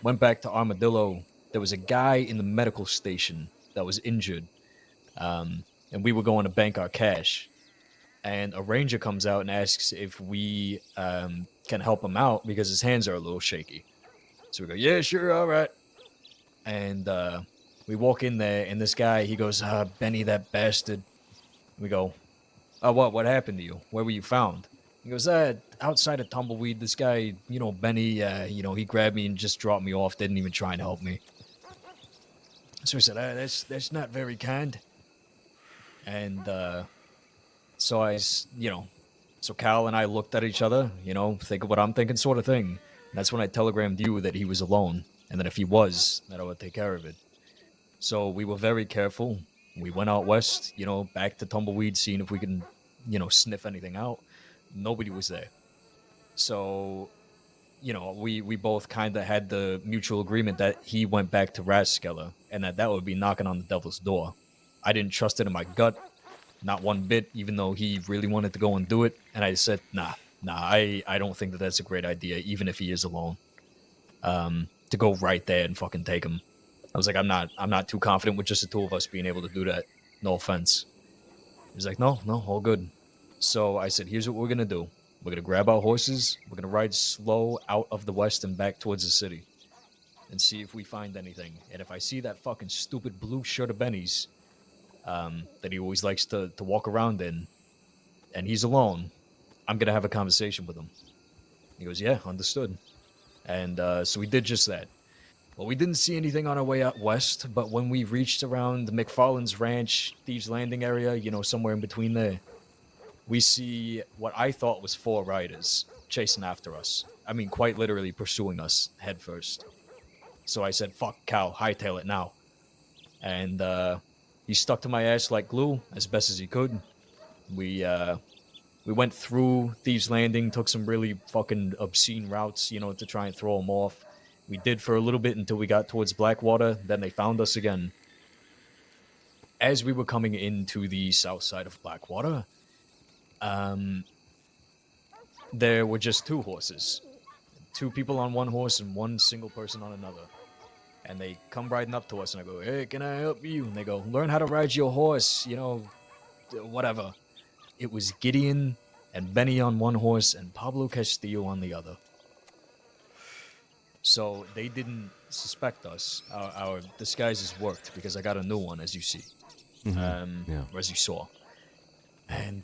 Went back to Armadillo. There was a guy in the medical station that was injured. And we were going to bank our cash. And a ranger comes out and asks if we can help him out because his hands are a little shaky. So we go, yeah, sure, all right. And we walk in there, and this guy, he goes, Benny, that bastard. We go, oh, what happened to you? Where were you found? He goes, outside of Tumbleweed, this guy, you know, Benny, you know, he grabbed me and just dropped me off, didn't even try and help me. So we said, that's not very kind. And so so Cal and I looked at each other, you know, think of what I'm thinking sort of thing. And that's when I telegrammed you that he was alone, and that if he was, that I would take care of it. So we were very careful. We went out west, you know, back to Tumbleweed, seeing if we can, you know, sniff anything out. Nobody was there. So, you know, we both kind of had the mutual agreement that he went back to Raskella and that would be knocking on the devil's door. I didn't trust it in my gut, not one bit, even though he really wanted to go and do it. And I said, nah, I don't think that that's a great idea, even if he is alone, to go right there and fucking take him. I was like, I'm not too confident with just the two of us being able to do that. No offense. He's like, no, all good. So I said, here's what we're going to do. We're going to grab our horses. We're going to ride slow out of the west and back towards the city and see if we find anything. And if I see that fucking stupid blue shirt of Benny's that he always likes to walk around in, and he's alone, I'm going to have a conversation with him. He goes, yeah, understood. And so we did just that. Well, we didn't see anything on our way out west, but when we reached around the McFarland's Ranch, Thieves Landing area, you know, somewhere in between there, we see what I thought was 4 riders chasing after us. I mean, quite literally pursuing us head first. So I said, fuck, Cal, hightail it now. And he stuck to my ass like glue as best as he could. We We went through Thieves Landing, took some really fucking obscene routes, to try and throw them off. We did for a little bit until we got towards Blackwater. Then they found us again. As we were coming into the south side of Blackwater, there were just 2 horses. 2 people on one horse and 1 single person on another. And they come riding up to us, and I go, "Hey, can I help you?" And they go, "Learn how to ride your horse, whatever." It was Gideon and Benny on one horse and Pablo Castillo on the other. So they didn't suspect us. Our disguises worked because I got a new one, as you see. Yeah. Or as you saw. And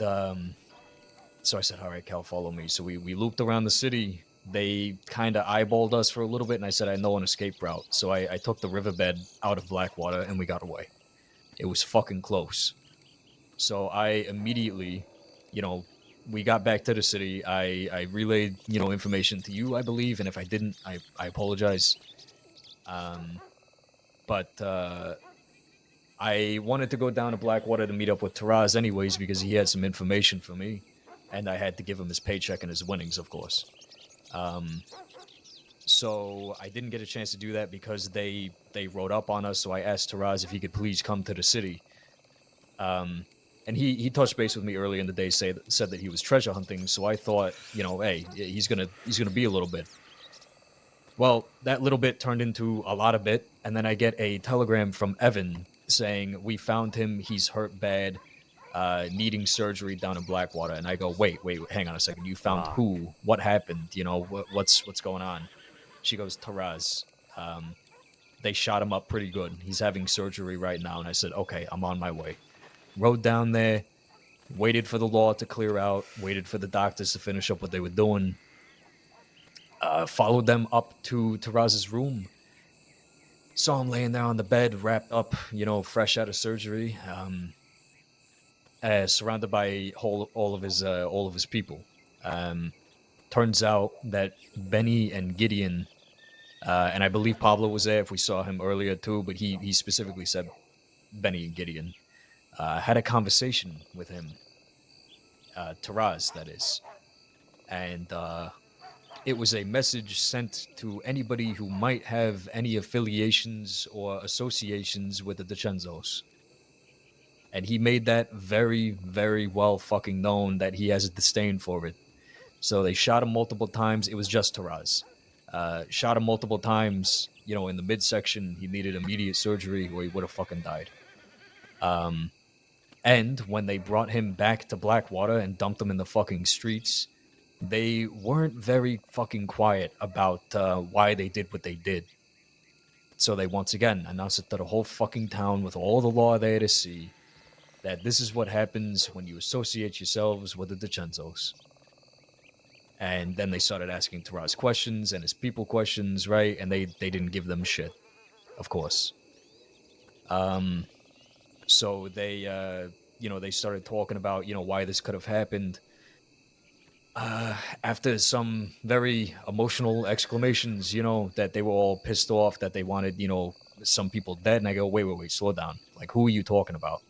so I said, "All right, Cal, follow me." So we looped around the city. They kind of eyeballed us for a little bit, and I said, "I know an escape route." So I took the riverbed out of Blackwater, and we got away. It was fucking close. So I immediately, we got back to the city. I relayed, information to you, I believe, and if I didn't, I apologize. But I wanted to go down to Blackwater to meet up with Taraz anyways because he had some information for me, and I had to give him his paycheck and his winnings, of course. So I didn't get a chance to do that because they rode up on us. So I asked Taraz if he could please come to the city. And he touched base with me earlier in the day, said that he was treasure hunting. So I thought, hey, he's gonna be a little bit. Well, that little bit turned into a lot of bit, and then I get a telegram from Evan saying we found him. He's hurt bad, needing surgery down in Blackwater. And I go, wait, hang on a second. You found who? What happened? What's going on? She goes, Taraz. They shot him up pretty good. He's having surgery right now. And I said, okay, I'm on my way. Rode down there, waited for the law to clear out, waited for the doctors to finish up what they were doing, followed them up to Taraz's room. Saw him laying there on the bed, wrapped up, fresh out of surgery, surrounded by all of his people. Turns out that Benny and Gideon, and I believe Pablo was there if we saw him earlier too, but he specifically said Benny and Gideon, had a conversation with him, Taraz, that is. And it was a message sent to anybody who might have any affiliations or associations with the DiCenzos. And he made that very, very well fucking known that he has a disdain for it. So they shot him multiple times. It was just Taraz. Shot him multiple times, in the midsection. He needed immediate surgery or he would have fucking died. And when they brought him back to Blackwater and dumped him in the fucking streets, they weren't very fucking quiet about why they did what they did. So they once again announced it to the whole fucking town with all the law there to see that this is what happens when you associate yourselves with the DiCenzos. And then they started asking Taraz questions and his people questions, right? And they didn't give them shit, of course. So they, they started talking about, why this could have happened. After some very emotional exclamations, that they were all pissed off, that they wanted, some people dead. And I go, wait, slow down. Like, who are you talking about?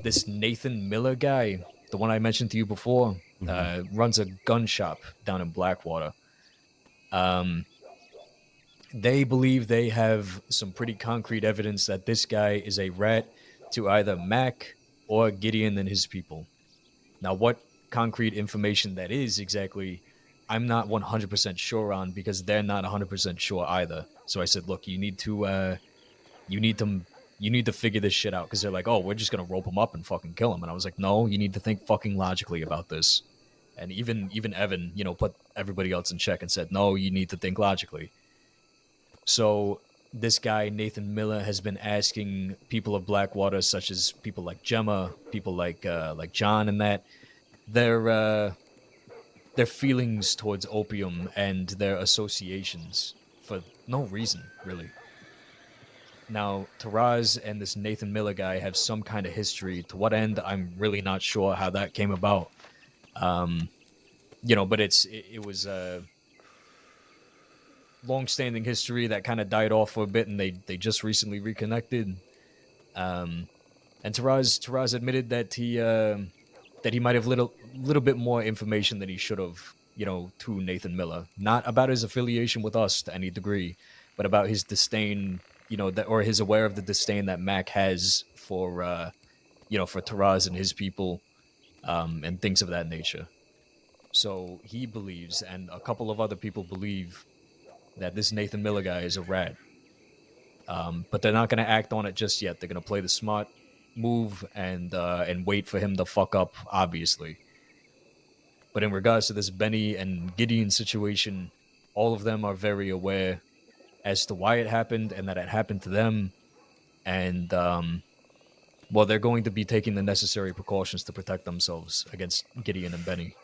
This Nathan Miller guy, the one I mentioned to you before, runs a gun shop down in Blackwater. They believe they have some pretty concrete evidence that this guy is a rat to either Mac or Gideon and his people. Now, what concrete information that is exactly, I'm not 100% sure on because they're not 100% sure either. So I said, look, you need to figure this shit out because they're like, oh, we're just gonna rope him up and fucking kill him. And I was like, no, you need to think fucking logically about this. And even Evan, put everybody else in check and said, no, you need to think logically. So this guy, Nathan Miller, has been asking people of Blackwater, such as people like Gemma, people like John and that, their feelings towards opium and their associations for no reason, really. Now, Taraz and this Nathan Miller guy have some kind of history. To what end, I'm really not sure how that came about. But it was a long-standing history that kind of died off for a bit, and they just recently reconnected. And Taraz admitted that he might have little bit more information than he should have, to Nathan Miller. Not about his affiliation with us to any degree, but about his disdain, or his aware of the disdain that Mac has for, for Taraz and his people, and things of that nature. So he believes, and a couple of other people believe, that this Nathan Miller guy is a rat. But they're not going to act on it just yet. They're going to play the smart move and wait for him to fuck up, obviously. But in regards to this Benny and Gideon situation, all of them are very aware as to why it happened and that it happened to them. And, they're going to be taking the necessary precautions to protect themselves against Gideon and Benny.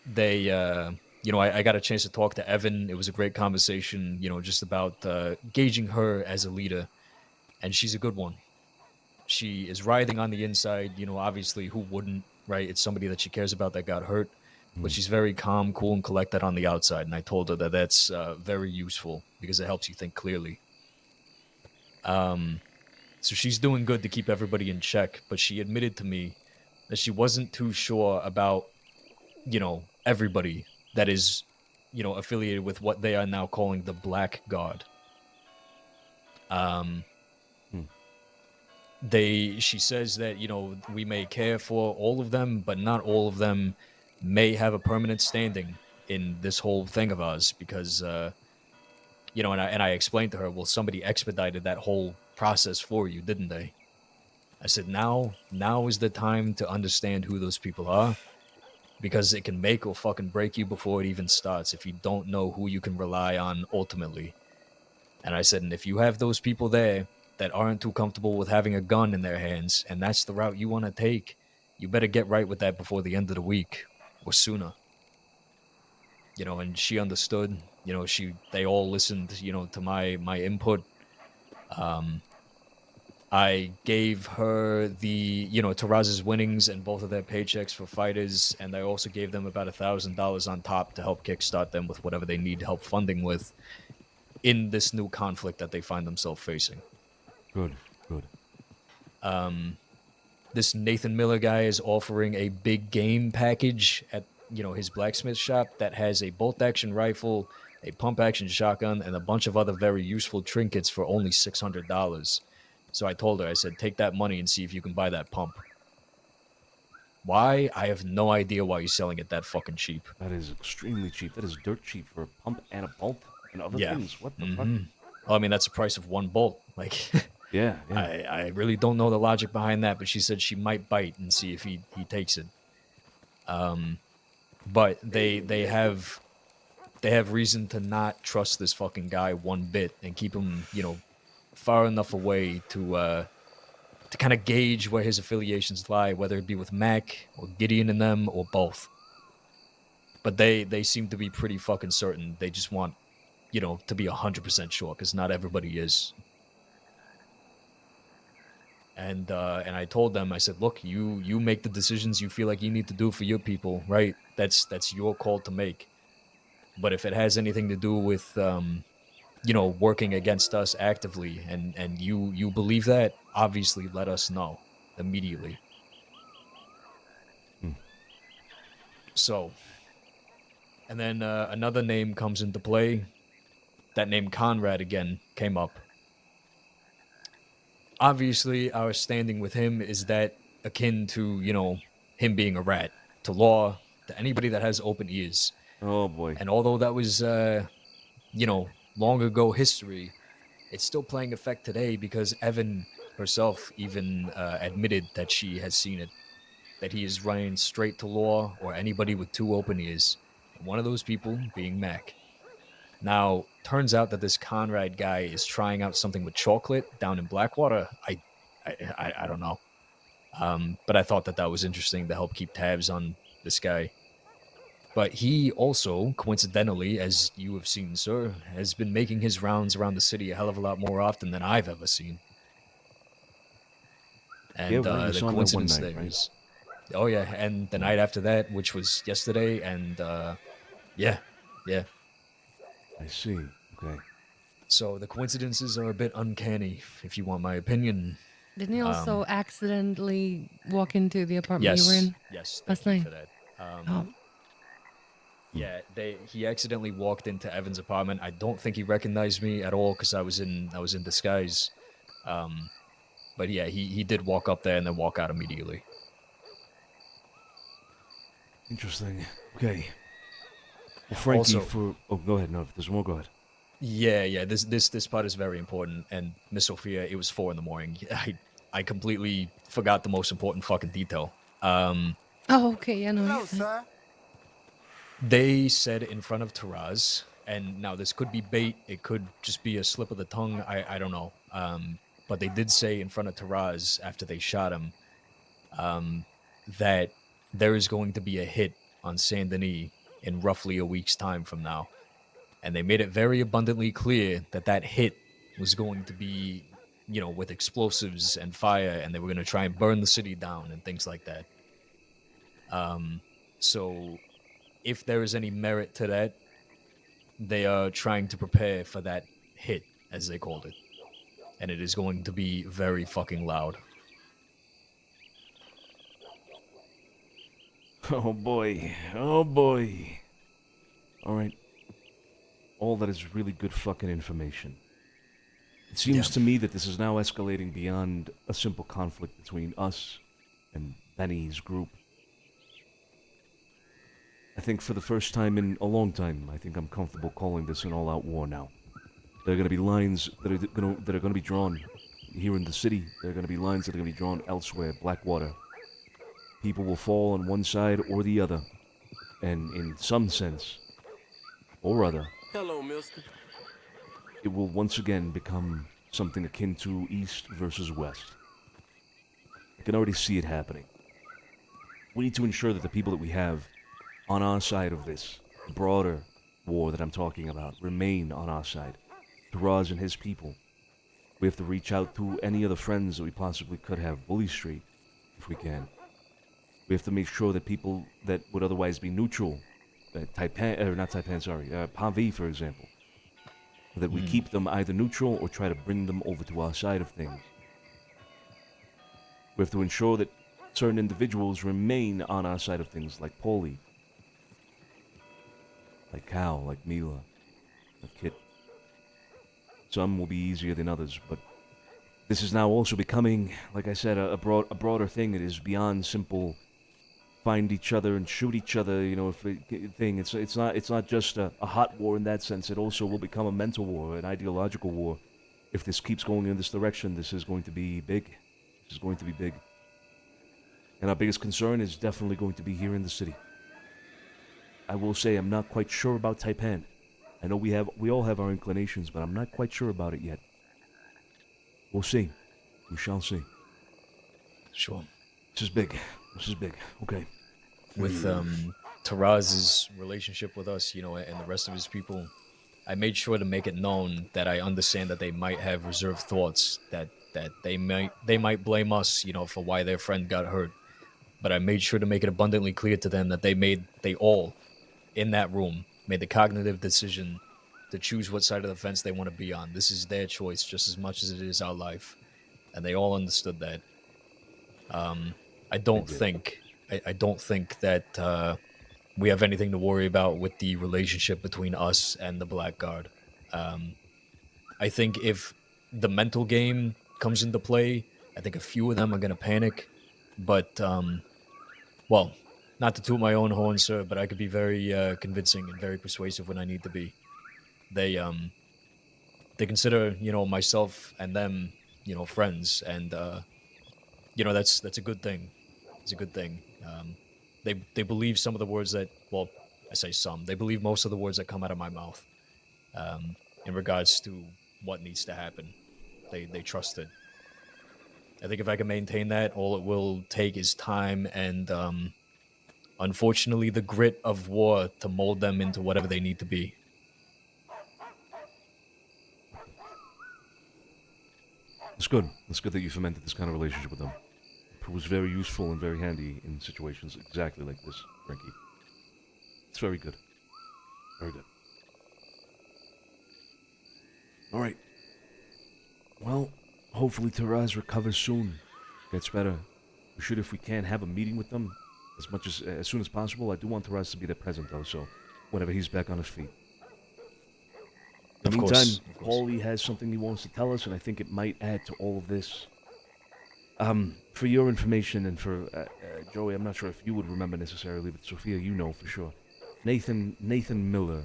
They, I got a chance to talk to Evan. It was a great conversation, just about gauging her as a leader. And she's a good one. She is writhing on the inside, obviously, who wouldn't, right? It's somebody that she cares about that got hurt. But she's very calm, cool, and collected on the outside. And I told her that that's very useful because it helps you think clearly. So she's doing good to keep everybody in check. But she admitted to me that she wasn't too sure about, everybody that is, affiliated with what they are now calling the Black God. She says that, we may care for all of them, but not all of them may have a permanent standing in this whole thing of ours because, and I explained to her, well, somebody expedited that whole process for you, didn't they? I said, now is the time to understand who those people are because it can make or fucking break you before it even starts if you don't know who you can rely on ultimately. And I said, and if you have those people there that aren't too comfortable with having a gun in their hands, and that's the route you want to take, you better get right with that before the end of the week or sooner. And she understood, they all listened, to my input. I gave her the, Taraz's winnings and both of their paychecks for fighters, and I also gave them about $1,000 on top to help kickstart them with whatever they need help funding with in this new conflict that they find themselves facing. Good. This Nathan Miller guy is offering a big game package at, his blacksmith shop that has a bolt-action rifle, a pump-action shotgun, and a bunch of other very useful trinkets for only $600. So I told her, I said, take that money and see if you can buy that pump. Why? I have no idea why you're selling it that fucking cheap. That is extremely cheap. That is dirt cheap for a pump and a bolt and other things. What the fuck? Well, I mean, that's the price of one bolt. Like, yeah. I really don't know the logic behind that, but she said she might bite and see if he takes it. But they have reason to not trust this fucking guy one bit and keep him, far enough away to kind of gauge where his affiliations lie, whether it be with Mac or Gideon and them or both. But they seem to be pretty fucking certain. They just want, to be 100% sure, because not everybody is. And I told them, I said, look, you make the decisions you feel like you need to do for your people, right? That's your call to make. But if it has anything to do with working against us actively, and you believe that, obviously let us know immediately. So, and then another name comes into play. That name Conrad again came up. Obviously, our standing with him is that akin to, him being a rat, to law, to anybody that has open ears. Oh boy. And although that was, long ago history, it's still playing effect today because Evan herself even admitted that she has seen it, that he is running straight to law or anybody with two open ears, and one of those people being Mac. Now, turns out that this Conrad guy is trying out something with chocolate down in Blackwater. I don't know. But I thought that was interesting to help keep tabs on this guy. But he also, coincidentally, as you have seen, sir, has been making his rounds around the city a hell of a lot more often than I've ever seen. And Yeah, the coincidence there is... Oh, yeah, and the night after that, which was yesterday, and yeah. I see. Okay. So the coincidences are a bit uncanny, if you want my opinion. Didn't he also accidentally walk into the apartment you were in? Yes, last thank you night? for that. Oh. Yeah, he accidentally walked into Evan's apartment. I don't think he recognized me at all because I was in disguise. But yeah, he did walk up there and then walk out immediately. Interesting. Okay. Well, Frankie, Also- go ahead. No, if there's more, go ahead. Yeah. This part is very important. And Miss Sophia, it was 4 in the morning. I completely forgot the most important fucking detail. Oh, okay. Yeah, no. Hello, sir. They said in front of Taraz, and now this could be bait, it could just be a slip of the tongue, I don't know. But they did say in front of Taraz after they shot him that there is going to be a hit on Saint Denis in roughly a week's time from now. And they made it very abundantly clear that that hit was going to be, with explosives and fire, and they were going to try and burn the city down and things like that. So if there is any merit to that, they are trying to prepare for that hit, as they called it. And it is going to be very fucking loud. Oh boy. Oh boy. Alright. All that is really good fucking information. It seems to me that this is now escalating beyond a simple conflict between us and Benny's group. I think for the first time in a long time, I think I'm comfortable calling this an all-out war now. There are going to be lines that are going to be drawn here in the city. There are going to be lines that are going to be drawn elsewhere, Blackwater. People will fall on one side or the other, and in some sense or other, Hello, mister. it will once again become something akin to East versus West. I can already see it happening. We need to ensure that the people that we have on our side of this broader war that I'm talking about remain on our side. Taraz and his people. We have to reach out to any other friends that we possibly could have. Bully Street, if we can. We have to make sure that people that would otherwise be neutral, Pavi, for example, that we keep them either neutral or try to bring them over to our side of things. We have to ensure that certain individuals remain on our side of things, like Paulie, like Cal, like Mila, like Kit. Some will be easier than others, but this is now also becoming, like I said, a broader thing. It is beyond simple find each other and shoot each other, thing. It's not just a hot war in that sense. It also will become a mental war, an ideological war. If this keeps going in this direction, this is going to be big. This is going to be big. And our biggest concern is definitely going to be here in the city. I will say I'm not quite sure about Taipan. I know we all have our inclinations, but I'm not quite sure about it yet. We'll see. We shall see. Sure. This is big. This is big. Okay. With Taraz's relationship with us, and the rest of his people, I made sure to make it known that I understand that they might have reserved thoughts, that they might blame us, for why their friend got hurt. But I made sure to make it abundantly clear to them that they all, in that room, made the cognitive decision to choose what side of the fence they want to be on. This is their choice just as much as it is our life. And they all understood that. I don't think that we have anything to worry about with the relationship between us and the Blackguard. I think if the mental game comes into play, I think a few of them are going to panic. But, well, not to toot my own horn, sir, but I could be very convincing and very persuasive when I need to be. They consider, myself and them, friends, and that's a good thing. It's a good thing. They believe some of the words that, well, I say some. They believe most of the words that come out of my mouth in regards to what needs to happen. They trust it. I think if I can maintain that, all it will take is time and, unfortunately, the grit of war to mold them into whatever they need to be. It's good. It's good that you fomented this kind of relationship with them. It was very useful and very handy in situations exactly like this, Frankie. It's very good. Very good. All right. Well, hopefully Taraz recovers soon, gets better. We should, if we can, have a meeting with them as soon as possible. I do want Taraz to be there present, though, so whenever he's back on his feet. In the meantime, Paulie has something he wants to tell us, and I think it might add to all of this. For your information and for Joey, I'm not sure if you would remember necessarily, but Sophia, you know for sure. Nathan Miller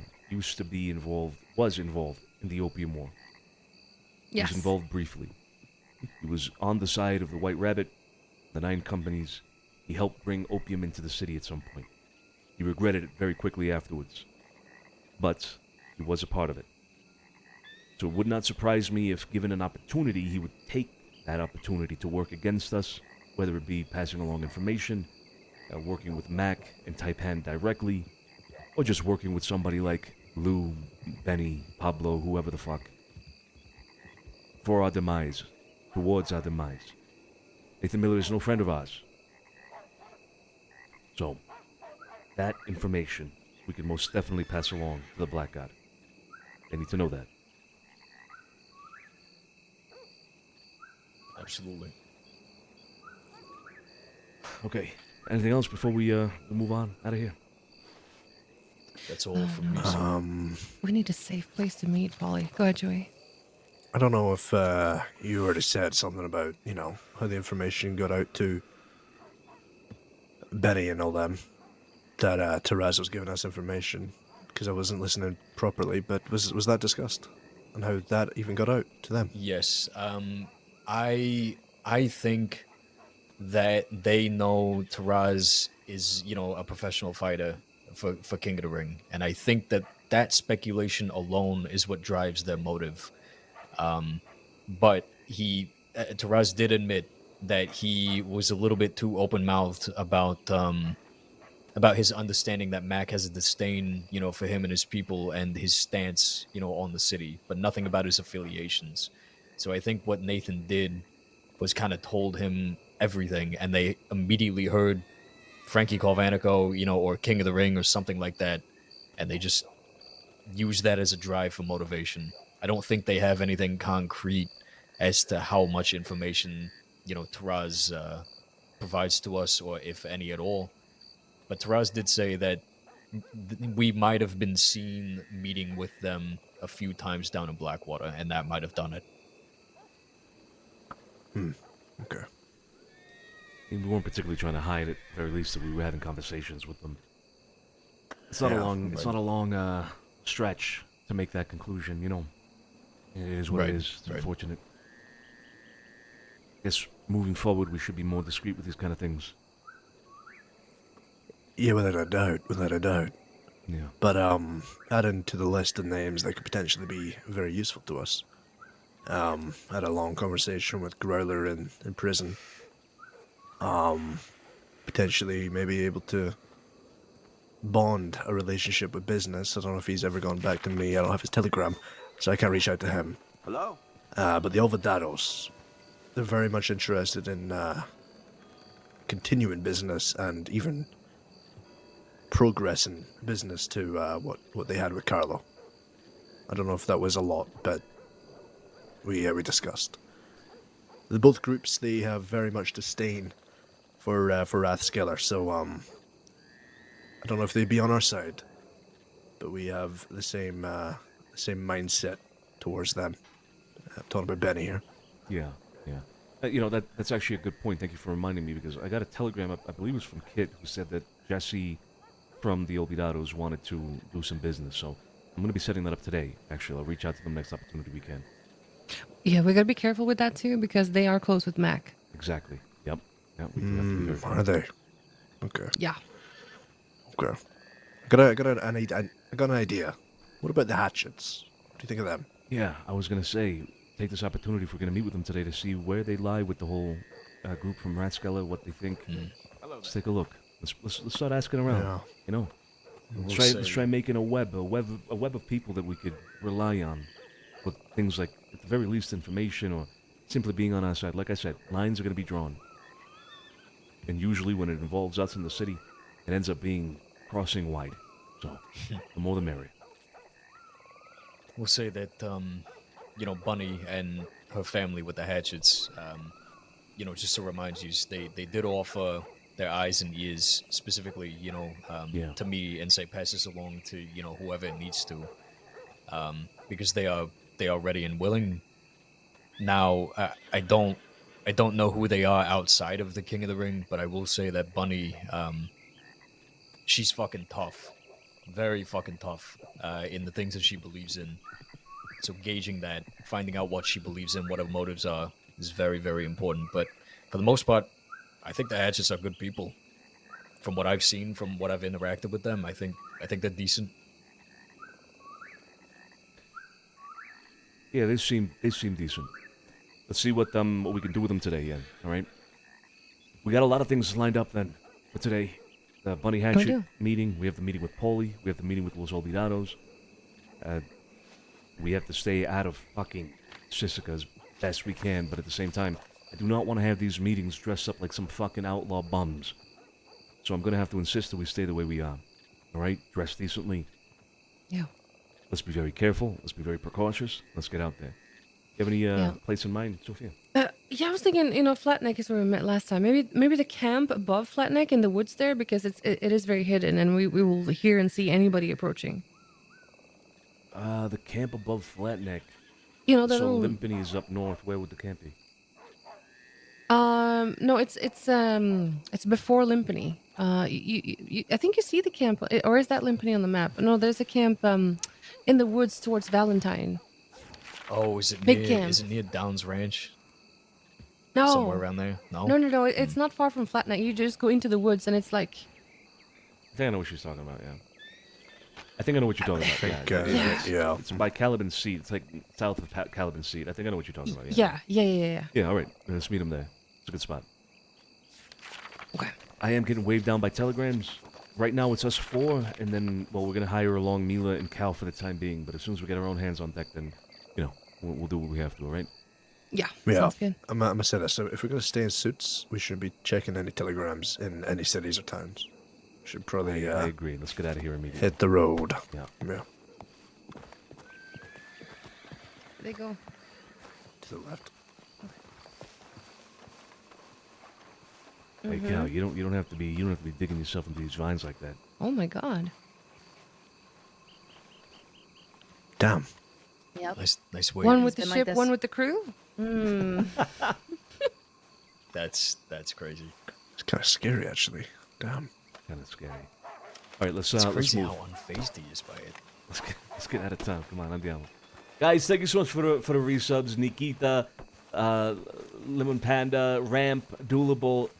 was involved in the Opium War. He Yes. was involved briefly. He was on the side of the White Rabbit, the 9 companies. He helped bring opium into the city at some point. He regretted it very quickly afterwards. But he was a part of it. So it would not surprise me if, given an opportunity, he would take that opportunity to work against us, whether it be passing along information, working with Mac and Taipan directly, or just working with somebody like Lou, Benny, Pablo, whoever the fuck. For our demise, towards our demise. Nathan Miller is no friend of ours. So, that information we can most definitely pass along to the Black God. They need to know that. Absolutely. Okay. Anything else before we move on out of here? That's all from me. We need a safe place to meet, Polly. Go ahead, Joey. I don't know if you already said something about, how the information got out to Benny and all them, that Taraz was giving us information, because I wasn't listening properly, but was that discussed? And how that even got out to them? Yes. I think that they know Taraz is, a professional fighter for King of the Ring. And I think that speculation alone is what drives their motive. But Taraz did admit that he was a little bit too open-mouthed about his understanding that Mac has a disdain, for him and his people and his stance, on the city, but nothing about his affiliations. So I think what Nathan did was kind of told him everything, and they immediately heard Frankie Calvanico, or King of the Ring or something like that, and they just used that as a drive for motivation. I don't think they have anything concrete as to how much information, Taraz provides to us, or if any at all. But Taraz did say that we might have been seen meeting with them a few times down in Blackwater, and that might have done it. Okay. I mean, we weren't particularly trying to hide it, at the very least, that we were having conversations with them. It's not a long stretch to make that conclusion, It is what it is. It's unfortunate. I guess moving forward, we should be more discreet with these kind of things. Yeah, without a doubt. Yeah. But adding to the list of names that could potentially be very useful to us. I had a long conversation with Growler in prison. Potentially maybe able to bond a relationship with business. I don't know if he's ever gone back to me. I don't have his telegram, so I can't reach out to him. Hello? But the Olvidados, they're very much interested in continuing business and even progressing business to what they had with Carlo. I don't know if that was a lot, but we discussed. The both groups, they have very much disdain for Rathskeller, so I don't know if they'd be on our side, but we have the same mindset towards them. I'm talking about Benny here. Yeah. That's actually a good point. Thank you for reminding me, because I got a telegram, I believe it was from Kit, who said that Jesse from the Olvidados wanted to do some business. So I'm going to be setting that up today, actually. I'll reach out to them next opportunity we can. Yeah, we gotta be careful with that too, because they are close with Mac. Exactly. Yep. We do have to be very careful. Are they? Okay. Yeah. Okay. I got an idea. What about the Hatchets? What do you think of them? Yeah, I was going to say, take this opportunity if we're going to meet with them today to see where they lie with the whole group from Rathskeller, what they think. Let's take a look. Let's start asking around. Yeah. Let's try making a web of people that we could rely on with things like, at the very least, information or simply being on our side. Like I said, lines are going to be drawn. And usually when it involves us in the city, it ends up being crossing wide. So, the more the merrier. We'll say that you know, Bunny and her family with the hatchets, you know, just to remind you, they did offer their eyes and ears specifically, you know, to me, and say pass this along to, you know, whoever it needs to, because they are ready and willing. Now, I don't know who they are outside of the King of the Ring, but I will say that Bunny, she's fucking tough, very fucking tough, in the things that she believes in. So gauging that, finding out what she believes in, what her motives are, is very, very important. But for the most part, I think the Hatchets are good people. From what I've seen, from what I've interacted with them, I think they're decent. Yeah, they seem decent. Let's see what we can do with them today. Yeah, all right. We got a lot of things lined up then for today. The Bunny Hatchet meeting. We have the meeting with Paulie. We have the meeting with Los Olvidados. We have to stay out of fucking Sisika as best we can, but at the same time, I do not want to have these meetings dressed up like some fucking outlaw bums. So I'm going to have to insist that we stay the way we are. All right? Dress decently. Yeah. Let's be very careful. Let's be very precautious. Let's get out there. You have any place in mind, Sophia? Yeah, I was thinking, you know, Flatneck is where we met last time. Maybe the camp above Flatneck in the woods there, because it is very hidden, and we will hear and see anybody approaching. The camp above Flatneck. You know, the so little... Limpany is up north. Where would the camp be? No, it's before Limpany. I think you see the camp, or is that Limpany on the map? No, there's a camp in the woods towards Valentine. Oh, is it Big near? camp. Is it near Downs Ranch? No. Somewhere around there? No. No. It's not far from Flatneck. You just go into the woods, and it's like. I think I know what she's talking about. Yeah. I think I know what you're talking about. Yeah. It's by Caliban Seat. It's like south of Caliban Seat. I think I know what you're talking about. Yeah. Yeah. All right. Let's meet him there. It's a good spot. Okay. I am getting waved down by telegrams. Right now it's us four, and then, well, we're going to hire along Mila and Cal for the time being, but as soon as we get our own hands on deck, then, you know, we'll do what we have to, all right? Yeah. Sounds good. I'm going to say this. So if we're going to stay in suits, we should be checking any telegrams in any cities or towns. Should probably... I agree. Let's get out of here immediately. Hit the road. Yeah. There they go. To the left. Hey, Cal, you don't have to be digging yourself into these vines like that. Oh my God. Damn. Yep. Nice way. One with the ship, one with the crew. That's crazy. It's kind of scary, actually. Damn. Kind of scary. All right, let's crazy move. how unfazed he is by it. Let's get out of town. Come on, I'm down. Guys, thank you so much for the resubs. Nikita, Lemon Panda, Ramp, Doolable,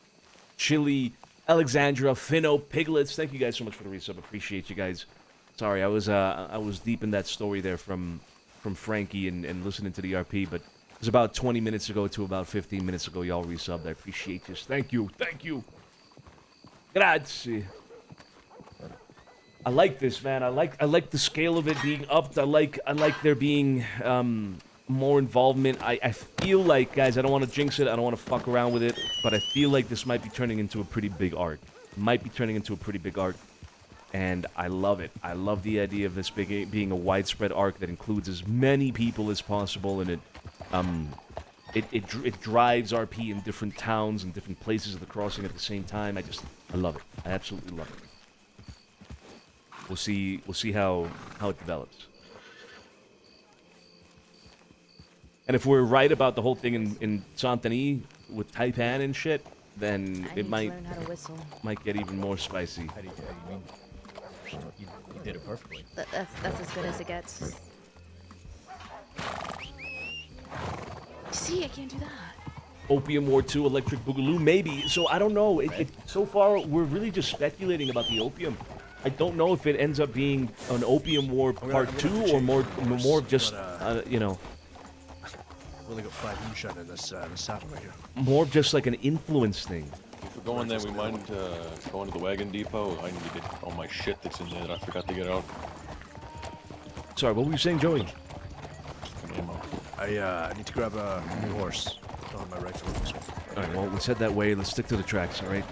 Chili, Alexandra, Finno, Piglets. Thank you guys so much for the resub. Appreciate you guys. Sorry, I was deep in that story there from Frankie and listening to the RP, but it was about 20 minutes ago to about 15 minutes ago. Y'all resubbed. I appreciate this. Thank you. Grazie. I like this, man. I like the scale of it being upped. I like there being more involvement. I feel like, guys, I don't want to jinx it. I don't want to fuck around with it, but I feel like this might be turning into a pretty big arc. And I love it. I love the idea of this being a widespread arc that includes as many people as possible, and it drives RP in different towns and different places of the crossing at the same time. I love it. I absolutely love it. We'll see how it develops. And if we're right about the whole thing in Santini with Taipan and shit, then it might get even more spicy. How do you mean? You did it perfectly. That's as good as it gets. See, I can't do that. Opium War 2, Electric Boogaloo, maybe. So I don't know. So far, we're really just speculating about the opium. I don't know if it ends up being an Opium War Part 2 or more of just, you know... We only got 5 moonshine in this saddle right here. More of just like an influence thing. If we're going there, we mind going to the wagon depot. I need to get all my shit that's in there that I forgot to get out. Sorry, what were you saying, Joey? I need to grab a new horse. On my rifle. Alright, well, let's head that way. Let's stick to the tracks, alright?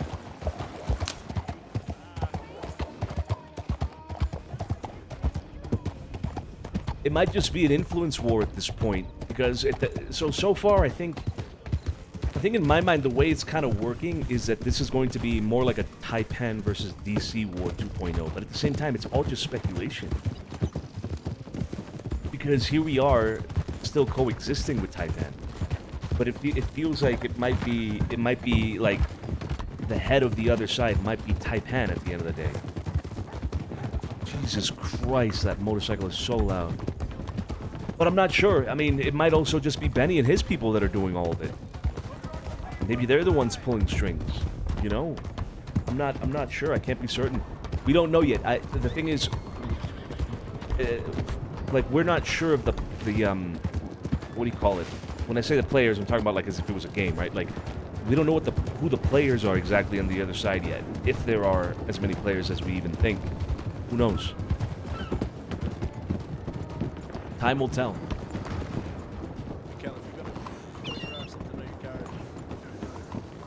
It might just be an influence war at this point. because so far I think in my mind the way it's kind of working is that this is going to be more like a Taipan versus DC War 2.0, but at the same time it's all just speculation. Because here we are still coexisting with Taipan, but it feels like it might be like the head of the other side might be Taipan at the end of the day. Jesus Christ, that motorcycle is so loud. But I'm not sure. I mean, it might also just be Benny and his people that are doing all of it. Maybe they're the ones pulling strings, you know? I'm not sure. I can't be certain. We don't know yet. The thing is, like, we're not sure of the what do you call it? When I say the players, I'm talking about like as if it was a game, right? Like, we don't know who the players are exactly on the other side yet. If there are as many players as we even think. Who knows? Time will tell.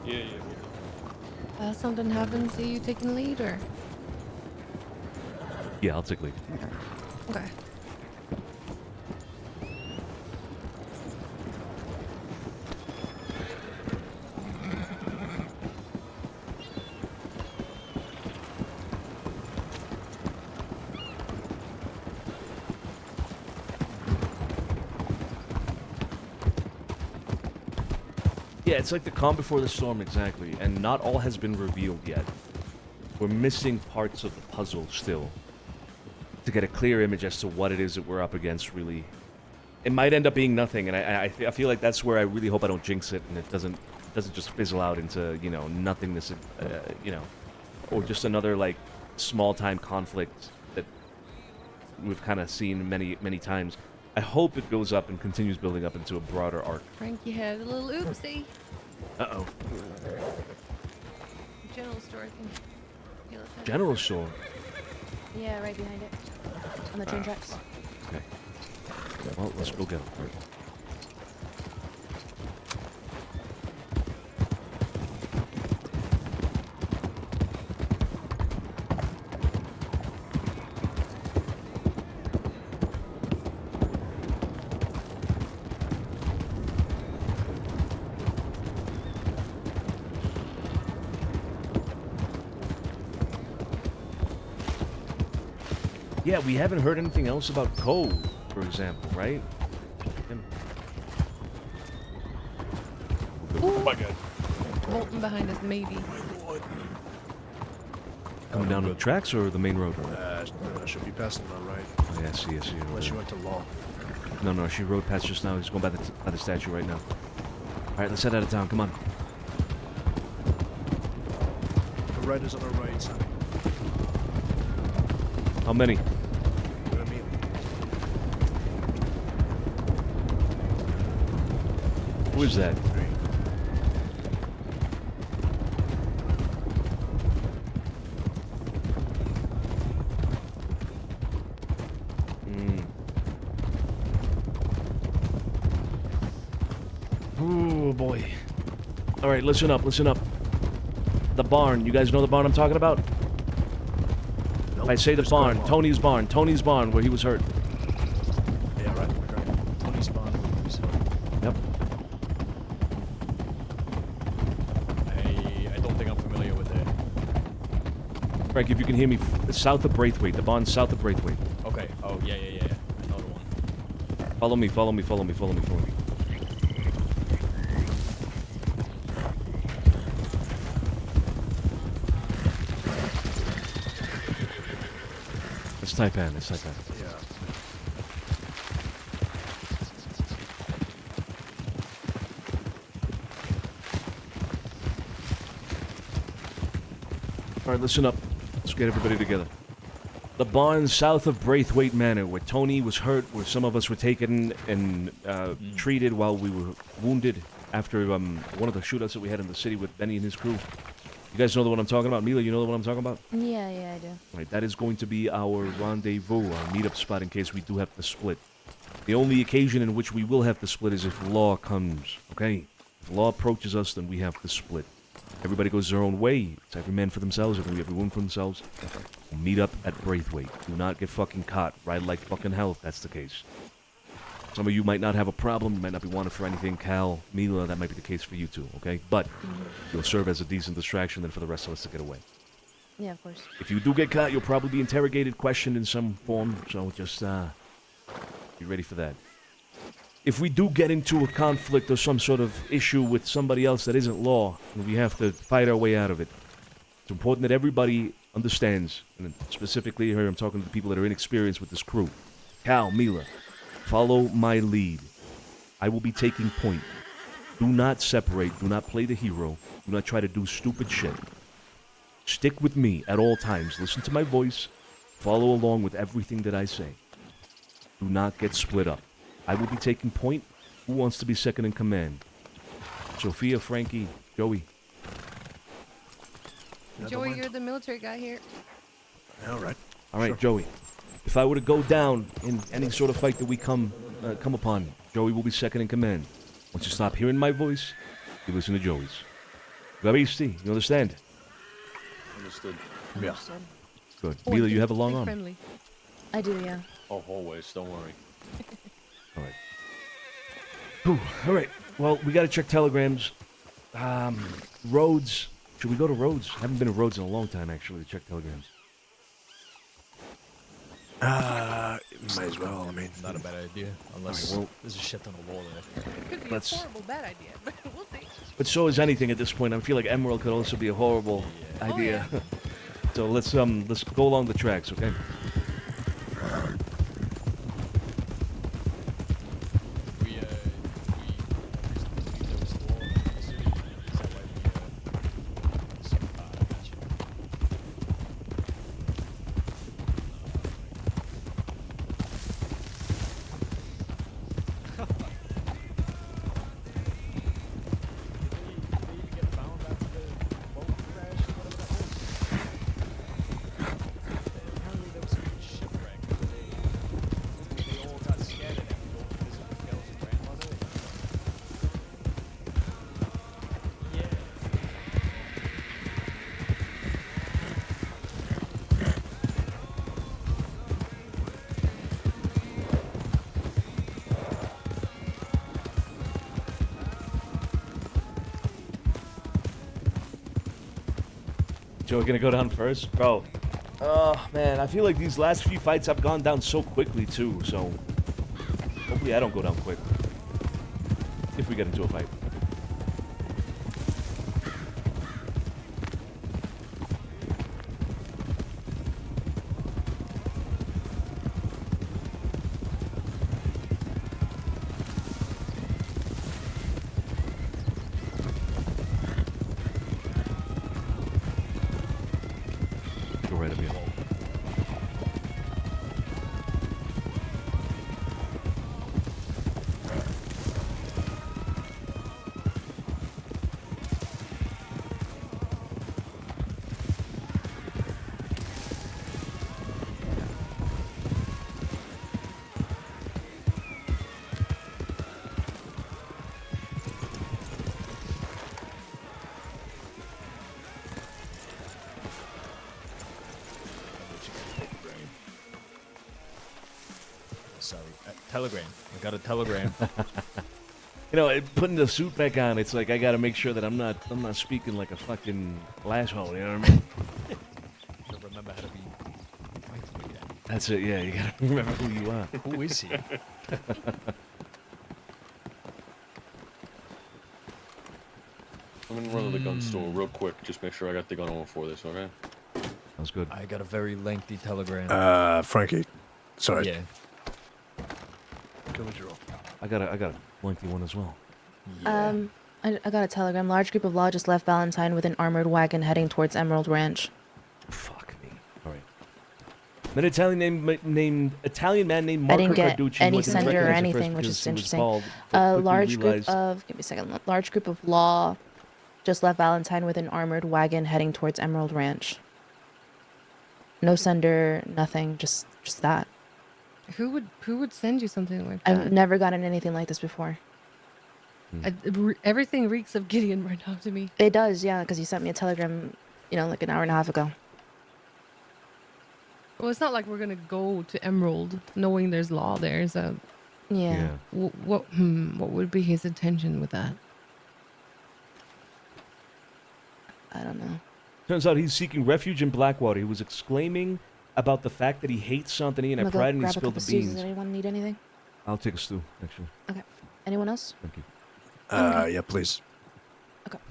Yeah. Something happens, are you taking lead or? Yeah, I'll take lead. Okay. Yeah, it's like the calm before the storm, exactly. And not all has been revealed yet. We're missing parts of the puzzle still to get a clear image as to what it is that we're up against, really. It might end up being nothing, and I feel like that's where I really hope I don't jinx it, and it doesn't just fizzle out into, you know, nothingness, you know, or just another, like, small-time conflict that we've kind of seen many, many times. I hope it goes up and continues building up into a broader arc. Frankie had a little oopsie. Uh-oh. General store, I think. Yeah, let's head General over. store? Yeah, right behind it. On the train tracks. Okay. Well, let's go get them. Yeah, we haven't heard anything else about Code, for example, right? Oh my god. Bolton behind us, maybe. Coming down the tracks or the main road? I should be passing on right. Oh, yeah, I see. Unless you went to law. No, she rode past just now. He's going by the statue right now. All right, let's head out of town. Come on. The riders on our right, Sonny. How many? Who is that? Oh boy. All right, listen up. The barn. You guys know the barn I'm talking about? If I say the barn, Tony's barn where he was hurt. Yeah, right. Tony's barn where he was hurt. Yep. I don't think I'm familiar with it. Frank, if you can hear me, south of Braithwaite. The barn south of Braithwaite. Okay. Oh, yeah. I know the one. Follow me. It's Taipan. Yeah. All right, listen up. Let's get everybody together. The barn south of Braithwaite Manor, where Tony was hurt, where some of us were taken and treated while we were wounded after one of the shootouts that we had in the city with Benny and his crew. You guys know the one I'm talking about? Mila, you know the one I'm talking about? Yeah, I do. Right, that is going to be our rendezvous, our meetup spot in case we do have to split. The only occasion in which we will have to split is if law comes, okay? If law approaches us, then we have to split. Everybody goes their own way. It's every man for themselves, everyone for themselves. We'll meet up at Braithwaite. Do not get fucking caught. Ride like fucking hell if that's the case. Some of you might not have a problem. You might not be wanted for anything. Cal, Mila, that might be the case for you too, okay? But you'll serve as a decent distraction then for the rest of us to get away. Yeah, of course. If you do get caught, you'll probably be interrogated, questioned in some form. So just be ready for that. If we do get into a conflict or some sort of issue with somebody else that isn't law, and we have to fight our way out of it, it's important that everybody understands, and specifically here I'm talking to the people that are inexperienced with this crew. Cal, Mila, follow my lead. I will be taking point. Do not separate. Do not play the hero. Do not try to do stupid shit. Stick with me at all times. Listen to my voice. Follow along with everything that I say. Do not get split up. I will be taking point. Who wants to be second in command? Sophia, Frankie, Joey. Joey, you're the military guy here. All right. All right, Joey. If I were to go down in any sort of fight that we come upon, Joey will be second in command. Once you stop hearing my voice, you listen to Joey's. Gavisti, you understand? Understood. Yeah. Good. Mila, you have a long arm. Friendly. I do, yeah. Oh, always. Don't worry. All right. Whew. All right. Well, we got to check telegrams. Roads. Should we go to Roads? I haven't been to Roads in a long time, actually, to check telegrams. Might as well. I mean, Not a bad idea, unless Alright, well, there's a shit on the wall there. Could be Let's- a horrible bad idea, but we'll see. But so is anything at this point. I feel like Emerald could also be a horrible idea. So let's go along the tracks, okay? We there was the wall. Is that why Joe, gonna go down first? Bro. Oh, man, I feel like these last few fights have gone down so quickly, too, so... Hopefully I don't go down quick. If we get into a fight. Go right at me. Sorry. Telegram. I got a telegram. You know, putting the suit back on, it's like I gotta make sure that I'm not speaking like a fucking asshole, you know what I mean? So remember how to be mindful again. That's it, yeah, you gotta remember who you are. Who is he? I'm gonna run to the gun store real quick. Just make sure I got the gun on for this, okay? Sounds good. I got a very lengthy telegram. Frankie. Sorry. Yeah. Go with your roll. I got a lengthy one as well. I got a telegram. Large group of law just left Valentine with an armored wagon heading towards Emerald Ranch. Fuck me. All right. An Italian man named I Marco didn't get Carducci any was sender or recognized at anything, first which because is he was interesting. bald, but A quickly large group realized- of give me a second. Large group of law just left Valentine with an armored wagon heading towards Emerald Ranch. No sender, nothing, just that. Who would send you something like that? I've never gotten anything like this before. Everything reeks of Gideon right now to me. It does, yeah, because he sent me a telegram, like an hour and a half ago. Well, it's not like we're gonna go to Emerald knowing there's law there, so Yeah. What would be his intention with that? I don't know. Turns out he's seeking refuge in Blackwater. He was exclaiming about the fact that he hates Santini, and I I'm gonna pried go and he grab a spilled couple the stews. beans. Does anyone need anything? I'll take a stew, actually. Okay. Anyone else? Thank you. Yeah, please.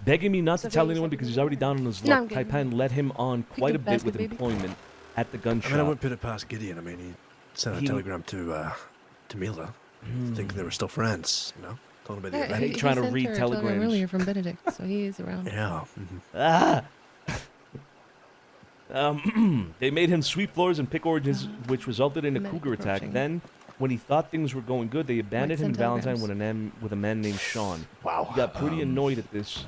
Begging me not to Sophia, tell you anyone said because you he's already down on his No, luck. I'm good, I'm Taipan let him on quite a good bit basket, with baby. employment at the gun I shop. mean, I wouldn't put it past Gideon. I mean, he sent a telegram to Mila, thinking they were still friends, you know? Talking about the Yeah, event. he trying to sent read her a telegram telegrams. earlier from Benedict, so he is around. Yeah. Ah! They made him sweep floors and pick oranges, which resulted in a Medic cougar attack. approaching. Then, when he thought things were going good, they abandoned him in send Valentine telegrams. with a man named Sean. Wow. He got pretty annoyed at this,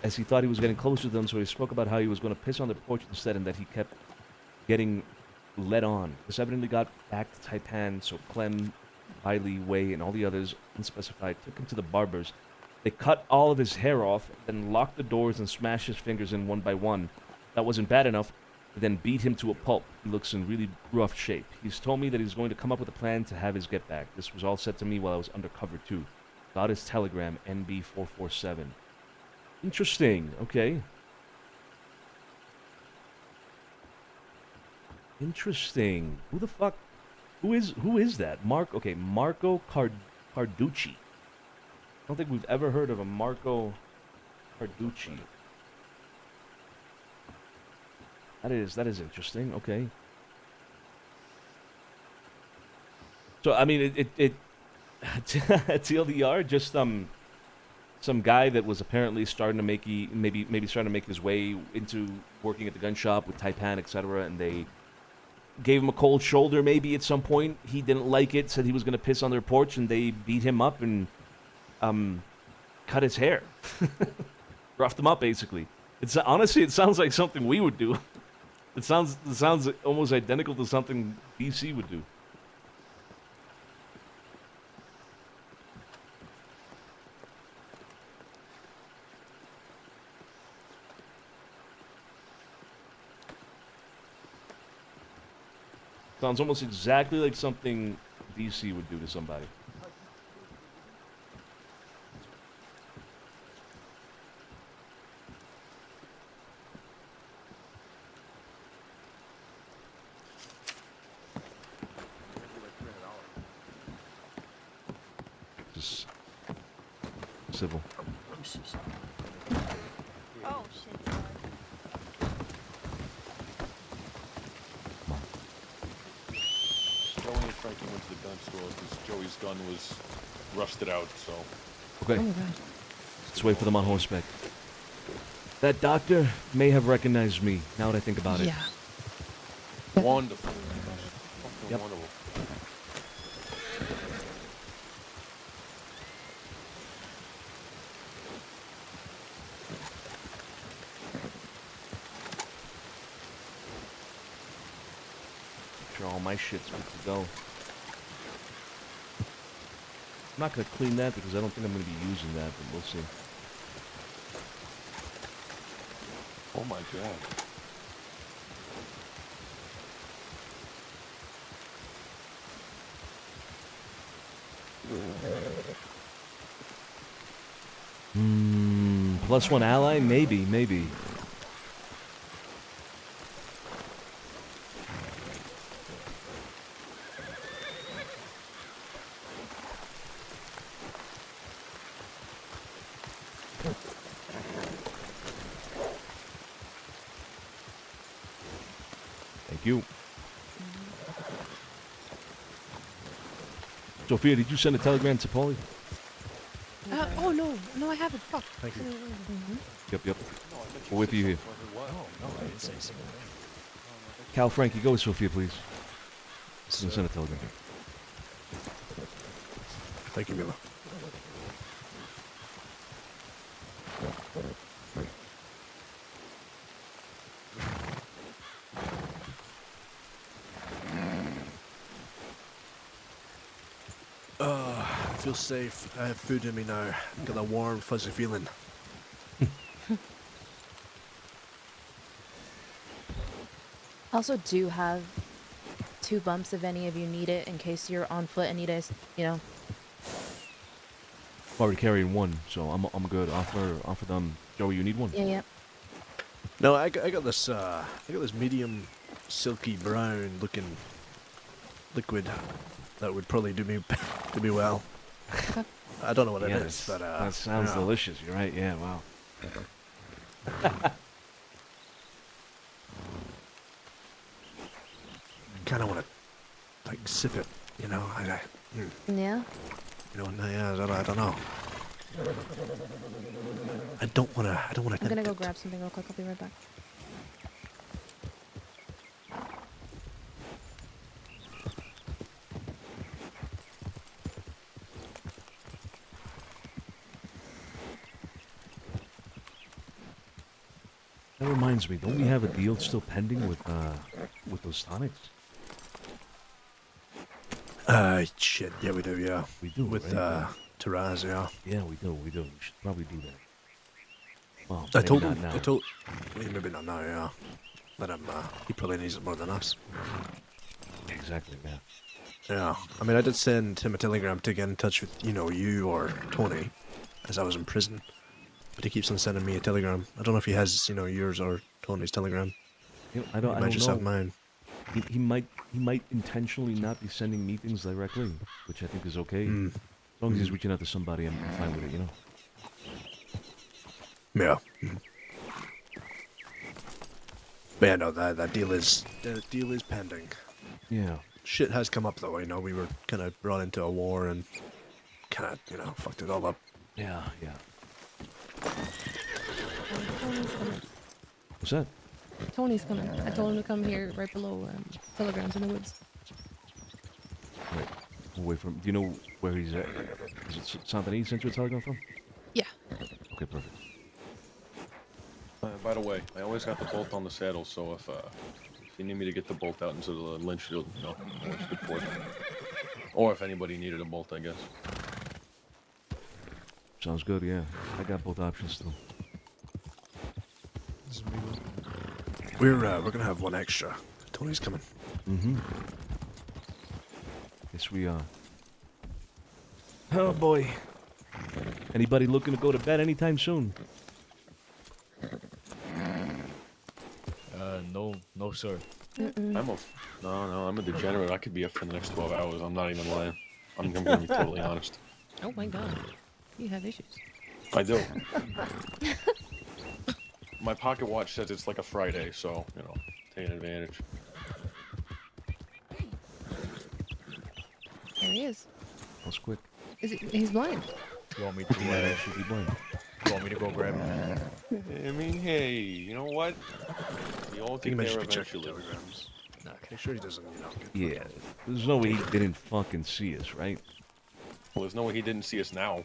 as he thought he was getting closer to them, so he spoke about how he was going to piss on their porch instead, and that he kept getting led on. This evidently got back to Taipan, so Clem, Riley, Wei, and all the others, unspecified, took him to the barber's. They cut all of his hair off, then locked the doors and smashed his fingers in one by one. That wasn't bad enough. They then beat him to a pulp. He looks in really rough shape. He's told me that he's going to come up with a plan to have his get back. This was all said to me while I was undercover, too. Got his telegram, NB447. Interesting. Okay. Interesting. Who the fuck? Who is that? Marco Carducci. I don't think we've ever heard of a Marco Carducci. That is interesting. Okay. So I mean, it TLDR, just some guy that was apparently starting to maybe starting to make his way into working at the gun shop with Taipan, etc. And they gave him a cold shoulder maybe at some point. He didn't like it, said he was going to piss on their porch, and they beat him up and cut his hair, roughed him up basically. It's honestly, it sounds like something we would do. It sounds almost identical to something DC would do. Sounds almost exactly like something DC would do to somebody. Just civil. Oh shit, sorry. Joey and Frankie went to the gun store because Joey's gun was rusted out, so. Okay. Oh my god. Let's wait for them on horseback. That doctor may have recognized me, now that I think about it. Yeah. Wonderful. Fucking Yep. wonderful. Sure, all my shit's good to go. I'm not gonna clean that because I don't think I'm gonna be using that, but we'll see. Oh my god. +1 ally? Maybe. Thank you. Sophia, did you send a telegram to Paulie? Oh no, I haven't. Fuck. Thank you. Yep. We'll wait for you here. No, I didn't say a single thing. Cal, Frankie, go with Sophia, please. Send a telegram. Thank you, Mila. I feel safe. I have food in me now. Got a warm, fuzzy feeling. I also do have 2 bumps if any of you need it, in case you're on foot and need to, already carrying one, so I'm good. Offer them. Joey, you need one? Yeah, yep. No, I got this medium, silky brown looking liquid that would probably do me well. I don't know what it is, but that sounds delicious. You're right. Yeah. Wow. Kind of want to like sip it, you know. Yeah. You know, yeah, I don't know. I don't want to. I'm gonna go grab something real quick. I'll be right back. That reminds me. Don't we have a deal still pending with those tonics? Shit. Yeah, we do. Yeah, we do. With right? Taraz, yeah. Yeah, we do. We should probably do that. Well, I told not him. now. Well, maybe not now. Yeah, but he probably needs it more than us. Exactly. Yeah. Yeah. I mean, I did send him a telegram to get in touch with you or Tony, as I was in prison. But he keeps on sending me a telegram. I don't know if he has yours or Tony's telegram. I don't. He I might don't just know. have mine. He might intentionally not be sending me things directly, which I think is okay. As long as he's reaching out to somebody, I'm fine with it, you know? Yeah. But yeah, no, that deal is pending. Yeah. Shit has come up though, we were kind of brought into a war and kind of, fucked it all up. Yeah. What's that? Tony's coming. I told him to come here right below Telegrams in the woods. Right. Away from. Do you know where he's at? Is it Santini sent you a telegram from? Yeah. Okay, perfect. By the way, I always got the bolt on the saddle, so if you need me to get the bolt out into the lynch field, always good for it. Or if anybody needed a bolt, I guess. Sounds good. Yeah, I got both options still. We're gonna have one extra. Tony's coming. Mm-hmm. Yes, we are. Oh boy. Anybody looking to go to bed anytime soon? No, sir. I'm a degenerate. I could be up for the next 12 hours. I'm not even lying. I'm gonna be totally honest. Oh my god. You have issues. I do. My pocket watch says it's like a Friday, so, taking advantage. There he is. That was quick. He's blind. You want me to should be blind. You want me to go grab him? I mean, hey, you know what? We all get there eventually. Nah, make sure he doesn't, Yeah. There's no way he didn't fucking see us, right? Well, there's no way he didn't see us now.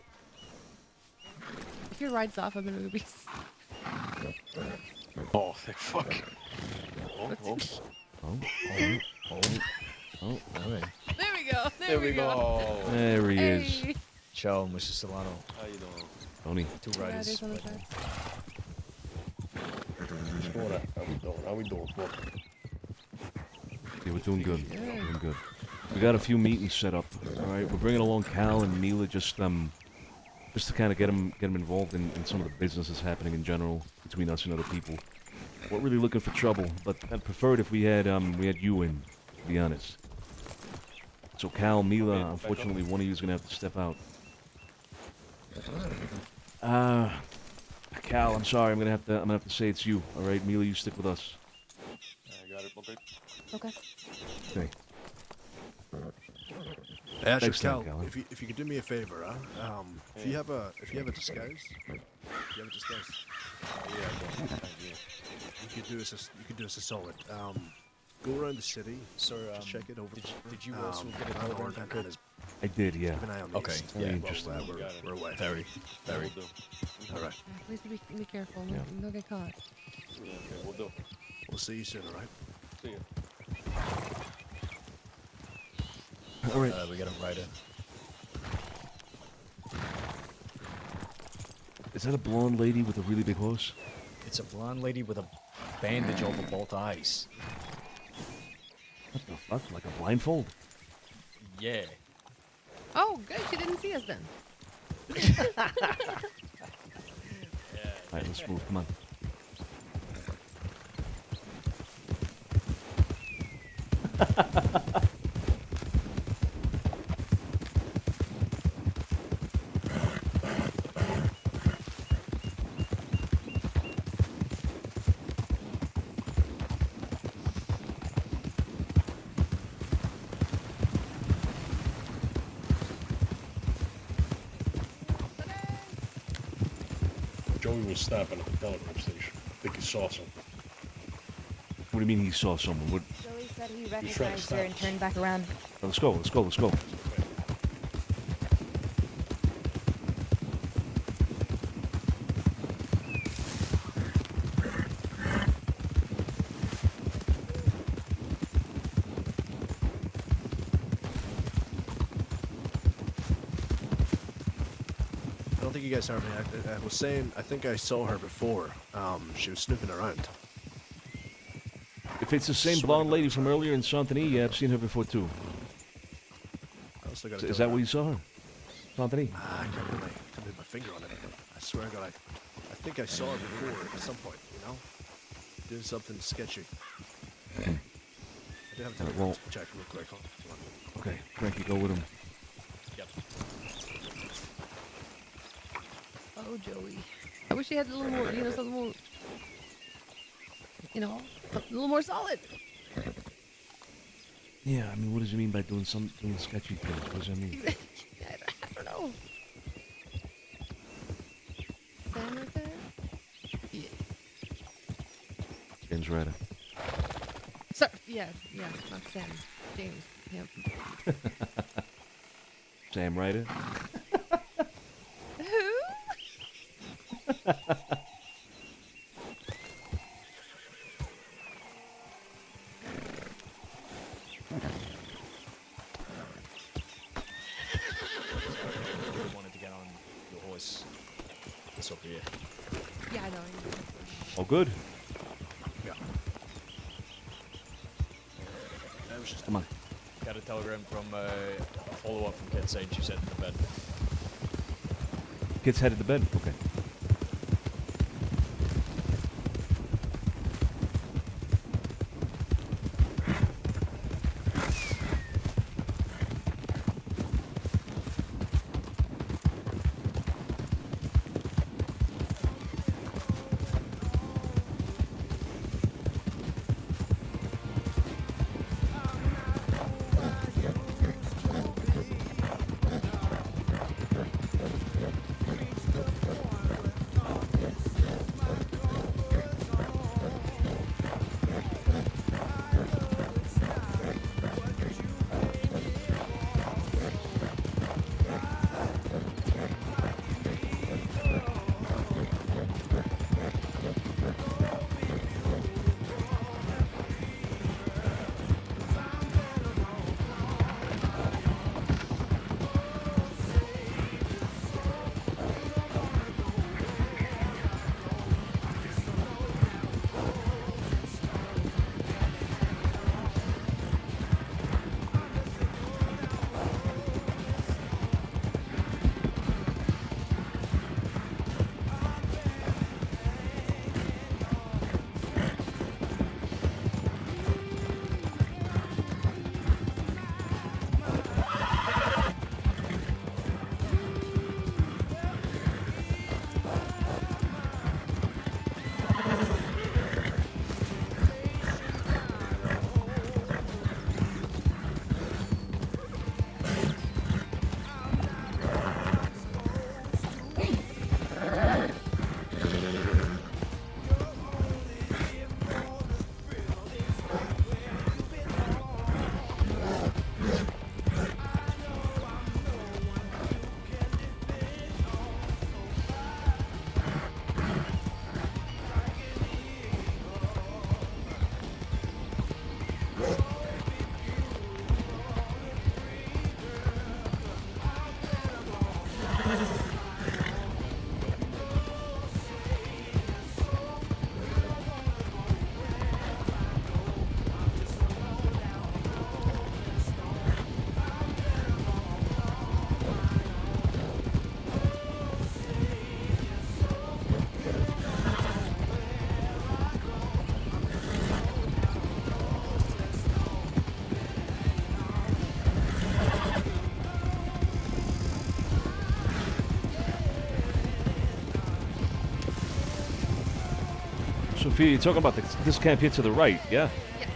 If your ride's off, I'm in movies. Oh, thank fuck. Oh. All right. There we go. There we go. There he is. Ciao, Mr. Solano. How you doing? Tony. Two riders. On the side. How we doing? Yeah, we're doing good. Doing good. We got a few meetings set up. All right, we're bringing along Cal and Mila just to kind of get them involved in some of the businesses happening in general between us and other people. We're really looking for trouble, but I'd prefer it if we had you in, to be honest. So Cal, Mila, unfortunately, one of you is gonna have to step out. Cal, I'm sorry, I'm gonna have to say it's you. All right, Mila, you stick with us. I got it. Okay. Okay. Okay. Actually, Thanks, Cal, Cal. if you could do me a favor, if you have a disguise, you could do us a solid. Go around the city. Sir, check it over. Did you also get a telegram from Kurt? I did, yeah. Keep an eye on these. Okay. Very Yeah. interesting. We're away. Very. All right. Please be careful. Yeah. Don't get caught. Yeah, okay, we'll do. We'll see you soon. All right. See you. All right. We got a rider. Is that a blonde lady with a really big horse? It's a blonde lady with a bandage over both eyes. What the fuck? Like a blindfold? Yeah. Oh, good. She didn't see us then. Alright, let's move. Come on. Joey was stopping at the telegraph station. I think he saw something. What do you mean he saw someone? What? Joey said he trying to recognized stop her and us. turned back around. Let's go. Let's go. Let's go. I don't think you guys heard me. I was saying, I think I saw her before. She was snooping around. If it's the same blonde lady from earlier in Santini, yeah, I've seen her before too. I also gotta Is tell that her- where you saw her? Santini? I can't put my finger on it. I swear to God, I think I saw her before at some point, you know? Doing something sketchy. I do have to Alright, well- check real quick. Hold on. Okay, Frankie, go with him. Yep. Oh, Joey. I wish he had a little more, something more, a little more solid. Yeah, I mean, what does he mean by doing sketchy things? What does that mean? I don't know. Sam right there? Yeah. James Ryder. Sorry. Yeah, not Sam. James. Yep. Sam Ryder. Who? Wanted to get on your horse. This over here. Yeah, I know. Oh, good. Yeah. Come on. Got a telegram from a follow-up from Ken saying she's heading to bed. Kids headed to bed. Okay. Sophia, you're talking about this camp here to the right, yeah? Yes,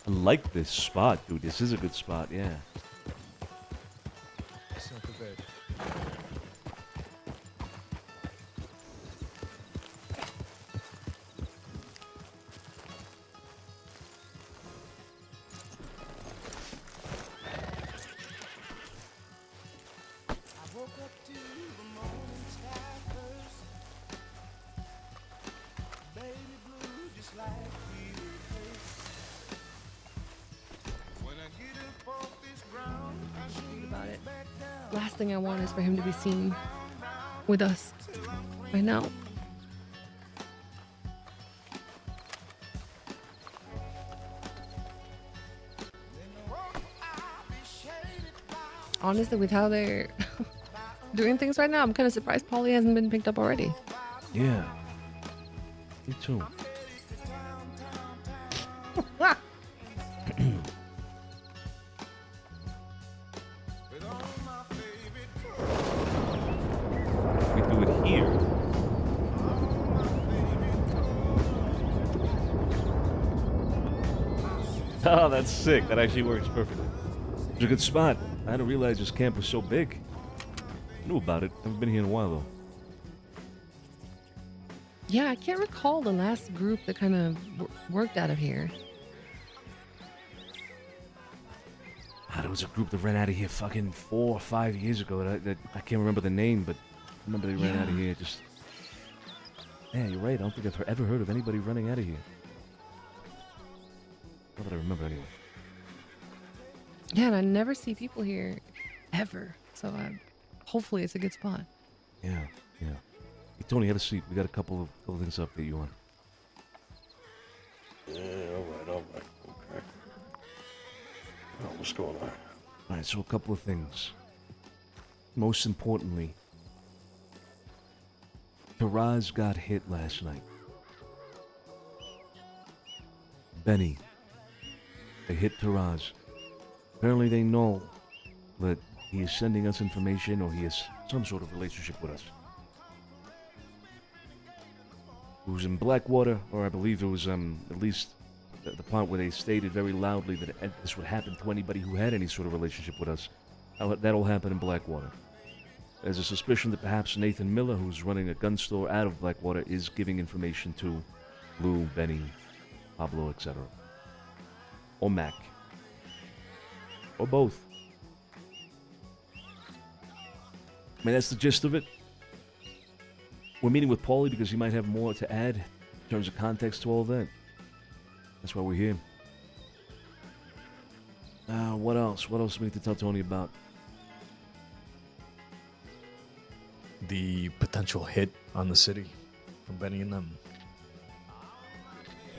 I like this spot, dude. This is a good spot, yeah. It's not too bad. about it. Last thing I want is for him to be seen with us right now. Honestly, with how they're doing things right now, I'm kind of surprised Polly hasn't been picked up already. Yeah. Me too. We do it here. Oh, that's sick. That actually works perfectly. It's a good spot. I didn't realize this camp was so big. I knew about it. Haven't been here in a while, though. Yeah, I can't recall the last group that kind of worked out of here. There was a group that ran out of here fucking 4 or 5 years ago. That I can't remember the name, but I remember they ran out of here. Just, yeah, you're right. I don't think I've ever heard of anybody running out of here. Not that I remember, anyway. Yeah, and I never see people here ever. So hopefully it's a good spot. Yeah, yeah. Hey, Tony, have a seat. We got a couple of things to update you on. Yeah, all right, okay. Oh, what's going on? All right, so a couple of things. Most importantly, Taraz got hit last night. Benny. They hit Taraz. Apparently they know that he is sending us information or he has some sort of relationship with us. It was in Blackwater, or I believe it was at least the part where they stated very loudly that this would happen to anybody who had any sort of relationship with us. That all happened in Blackwater. There's a suspicion that perhaps Nathan Miller, who's running a gun store out of Blackwater, is giving information to Lou, Benny, Pablo, etc. Or Mac. Or both. I mean, that's the gist of it. We're meeting with Paulie because he might have more to add in terms of context to all that. That's why we're here. What else? What else do we need to tell Tony about? The potential hit on the city from Benny and them.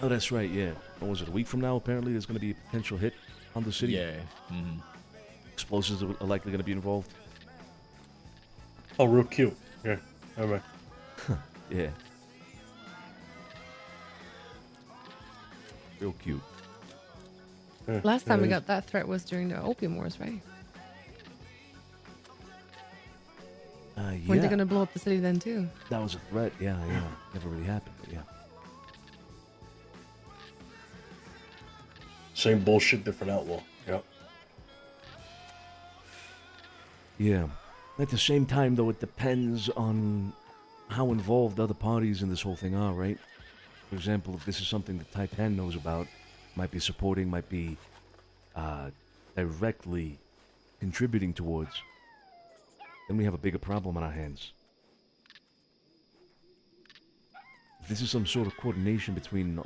Oh, that's right, yeah. What was it, a week from now, apparently, there's going to be a potential hit on the city? Yeah. Mm-hmm. Explosives are likely going to be involved? Oh, real cute. Yeah, all right. Yeah. Real cute. Last time we got that threat was during the Opium Wars, right? Yeah. Weren't they going to blow up the city then, too? That was a threat, yeah. Never really happened, but yeah. Same bullshit, different outlaw. Yep. Yeah. At the same time, though, it depends on how involved other parties in this whole thing are, right? For example, if this is something that Titan knows about, might be supporting, might be directly contributing towards, then we have a bigger problem on our hands. If this is some sort of coordination between,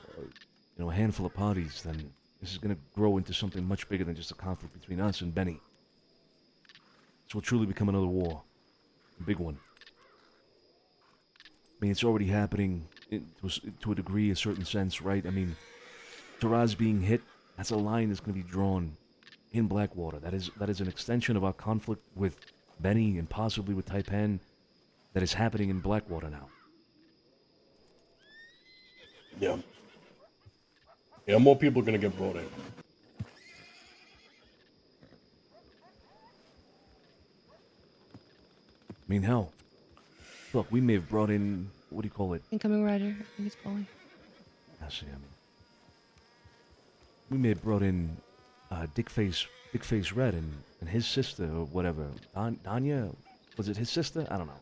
a handful of parties, then this is going to grow into something much bigger than just a conflict between us and Benny. This will truly become another war. A big one. I mean, it's already happening to a degree, a certain sense, right? I mean, Taraz being hit, that's a line that's going to be drawn in Blackwater. That is an extension of our conflict with Benny and possibly with Taipan that is happening in Blackwater now. Yeah. Yeah, more people are going to get brought in. I mean, hell, look, we may have brought in, what do you call it? Incoming rider, I think it's calling. I mean, we may have brought in Dickface Red and his sister or whatever. Danya? Was it his sister? I don't know.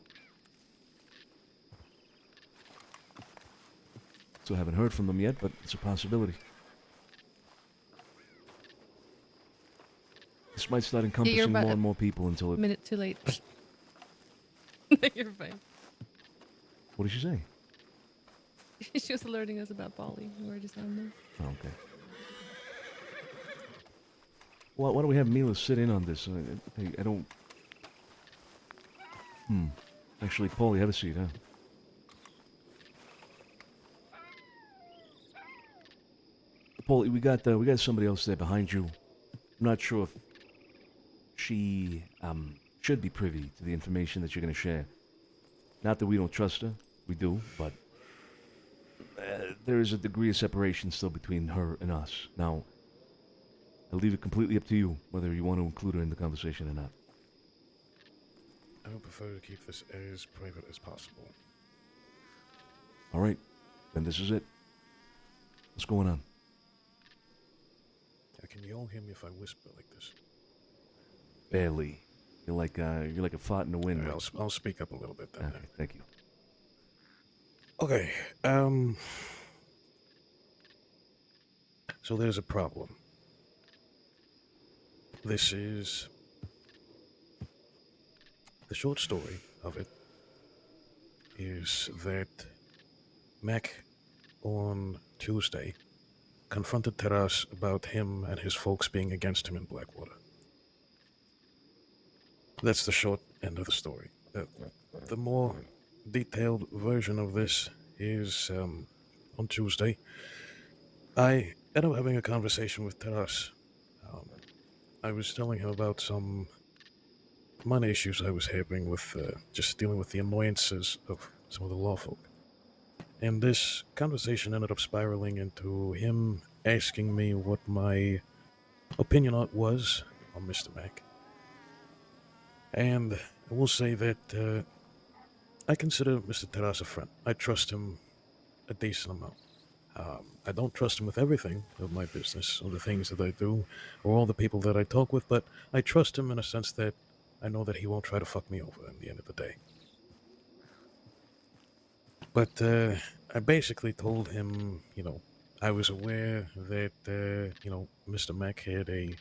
Still haven't heard from them yet, but it's a possibility. This might start encompassing more and more people until it... A minute too late. You're fine. What did she say? She was alerting us about Polly. Where just on this. Oh, okay. Why don't we have Mila sit in on this? I don't... Actually, Paulie, have a seat, huh? Paulie, we got somebody else there behind you. I'm not sure if she should be privy to the information that you're going to share. Not that we don't trust her, we do, but there is a degree of separation still between her and us. Now, I'll leave it completely up to you whether you want to include her in the conversation or not. I would prefer to keep this as private as possible. All right, then this is it. What's going on? Can you all hear me if I whisper like this? Barely. You're like a fart in the wind. Right, I'll speak up a little bit then. Okay, thank you. Okay, so there's a problem. This is... The short story of it is that Mac on Tuesday confronted Taras about him and his folks being against him in Blackwater. That's the short end of the story. The more detailed version of this is on Tuesday. I ended up having a conversation with Taras. I was telling him about some money issues I was having with just dealing with the annoyances of some of the law folk. And this conversation ended up spiraling into him asking me what my opinion on it was on Mr. Mac. And I will say that I consider Mr. Taras a friend. I trust him a decent amount. I don't trust him with everything of my business or the things that I do or all the people that I talk with, but I trust him in a sense that I know that he won't try to fuck me over in the end of the day. But I basically told him, I was aware that, Mr. Mac had a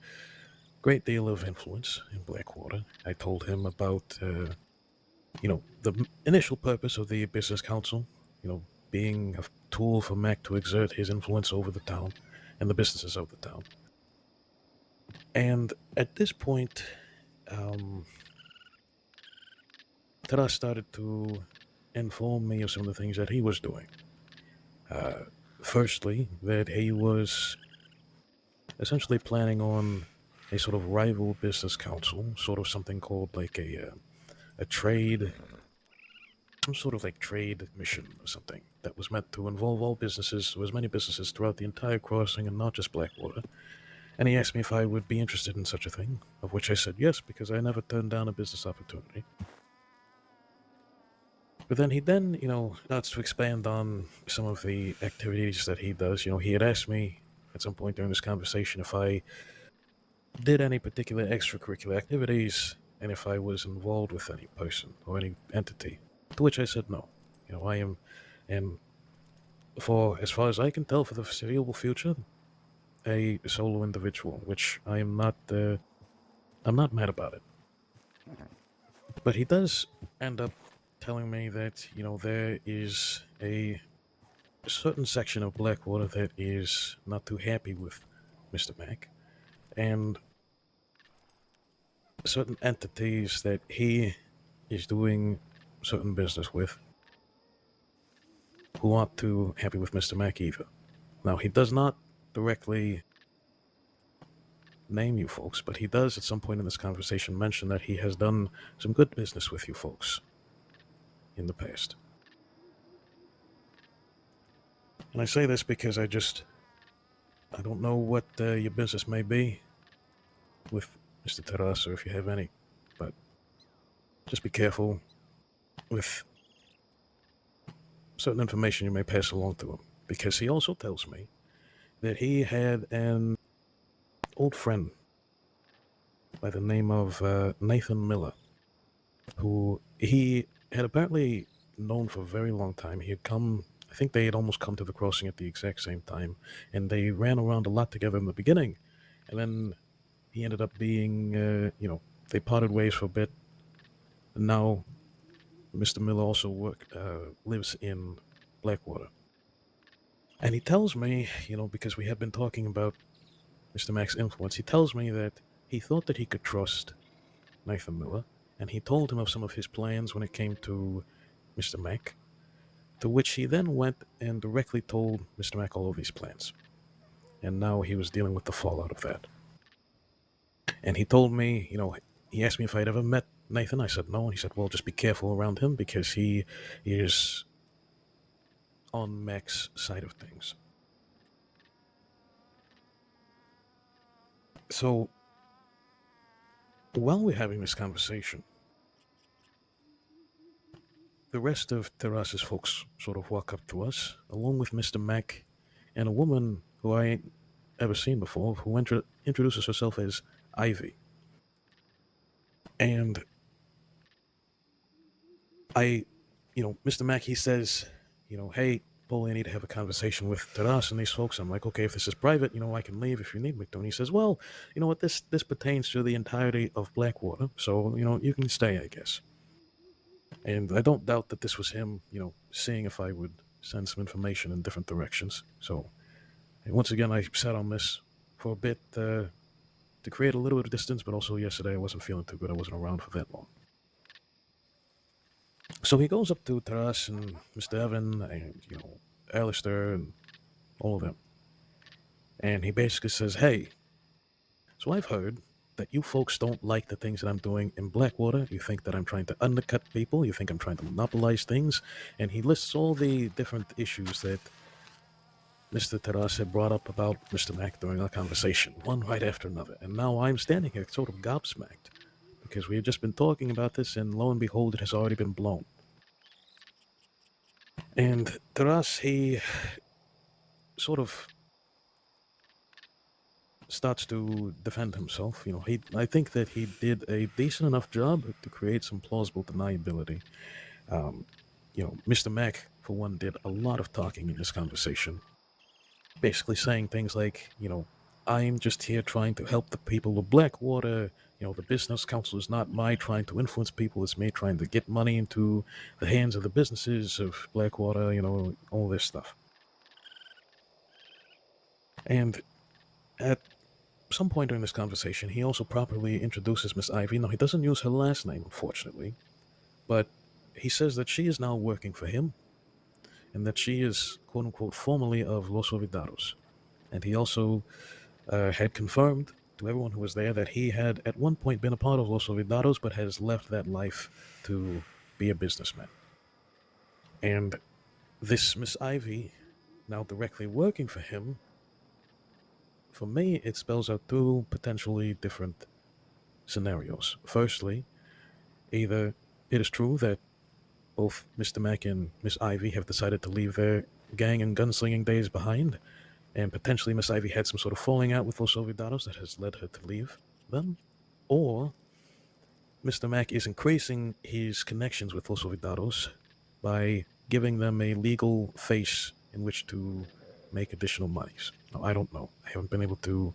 great deal of influence in Blackwater. I told him about, the initial purpose of the business council, being a tool for Mac to exert his influence over the town and the businesses of the town. And at this point, Taras started to inform me of some of the things that he was doing. Firstly, that he was essentially planning on a sort of rival business council, sort of something called like a trade, some sort of like trade mission or something that was meant to involve all businesses, or as many businesses throughout the entire crossing and not just Blackwater. And he asked me if I would be interested in such a thing, of which I said yes, because I never turned down a business opportunity. But then he starts to expand on some of the activities that he does. He had asked me at some point during this conversation if I did any particular extracurricular activities and if I was involved with any person or any entity, to which I said no. I am, for as far as I can tell, for the foreseeable future, a solo individual, which I am not. I'm not mad about it. But he does end up telling me that there is a certain section of Blackwater that is not too happy with Mr. Mac, and certain entities that he is doing certain business with who aren't too happy with Mr. Mac either. Now, he does not directly name you folks, but he does at some point in this conversation mention that he has done some good business with you folks in the past. And I say this because I don't know what your business may be with Mr. Terrace, if you have any, but just be careful with certain information you may pass along to him, because he also tells me that he had an old friend by the name of Nathan Miller, who he had apparently known for a very long time. He had come, I think they had almost come to the crossing at the exact same time, and they ran around a lot together in the beginning, and then he ended up being, they parted ways for a bit, and now Mr. Miller also lives in Blackwater. And he tells me, because we have been talking about Mr. Mac's influence, he tells me that he thought that he could trust Nathan Miller, and he told him of some of his plans when it came to Mr. Mac, to which he then went and directly told Mr. Mac all of these plans. And now he was dealing with the fallout of that. And he told me, he asked me if I'd ever met Nathan. I said no, and he said, well, just be careful around him because he is on Mac's side of things. So, while we're having this conversation, the rest of Terrace's folks sort of walk up to us, along with Mr. Mac and a woman who I ain't ever seen before, who introduces herself as Ivy. And Mr. Mac, he says, hey, Paul, I need to have a conversation with Terrace and these folks. I'm like, okay, if this is private, I can leave if you need me to. And he says, well, you know what, this pertains to the entirety of Blackwater, so, you can stay, I guess. And I don't doubt that this was him, seeing if I would send some information in different directions. So, once again, I sat on this for a bit to create a little bit of distance, but also yesterday I wasn't feeling too good. I wasn't around for that long. So he goes up to Terrace and Mr. Evan and, Alistair and all of them. And he basically says, hey, so I've heard that you folks don't like the things that I'm doing in Blackwater. You think that I'm trying to undercut people. You think I'm trying to monopolize things. And he lists all the different issues that Mr. Terrace had brought up about Mr. Mac during our conversation, one right after another. And now I'm standing here sort of gobsmacked because we had just been talking about this, and lo and behold, it has already been blown. And Terrace, he sort of starts to defend himself. I think that he did a decent enough job to create some plausible deniability. Mr. Mac, for one, did a lot of talking in this conversation, basically saying things like, I'm just here trying to help the people of Blackwater. The business council is not my trying to influence people. It's me trying to get money into the hands of the businesses of Blackwater, all this stuff. And at some point during this conversation, he also properly introduces Miss Ivy. Now, he doesn't use her last name, unfortunately, but he says that she is now working for him and that she is, quote-unquote, formerly of Los Olvidados. And he also had confirmed to everyone who was there that he had at one point been a part of Los Olvidados, but has left that life to be a businessman. And this Miss Ivy, now directly working for him, for me, it spells out two potentially different scenarios. Firstly, either it is true that both Mr. Mac and Miss Ivy have decided to leave their gang and gunslinging days behind, and potentially Miss Ivy had some sort of falling out with Los Olvidados that has led her to leave them, or Mr. Mac is increasing his connections with Los Olvidados by giving them a legal face in which to make additional monies. Now, I don't know. I haven't been able to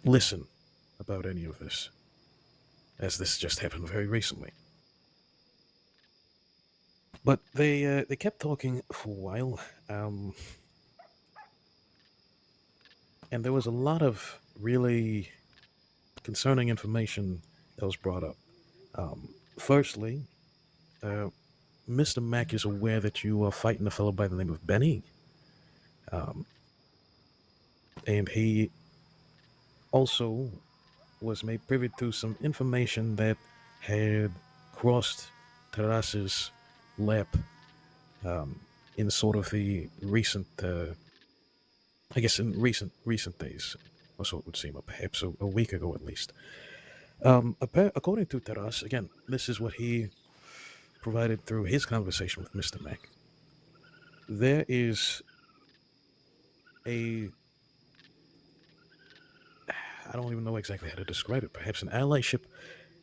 listen about any of this, as this just happened very recently. But they kept talking for a while, and there was a lot of really concerning information that was brought up. Firstly, Mr. Mack is aware that you are fighting a fellow by the name of Benny, and he also was made privy to some information that had crossed Teras's lap in sort of the recent, I guess in recent days, or so it would seem, or perhaps a week ago at least. According to Taras, again, this is what he provided through his conversation with Mr. Mack. There is I don't even know exactly how to describe it, perhaps an allyship.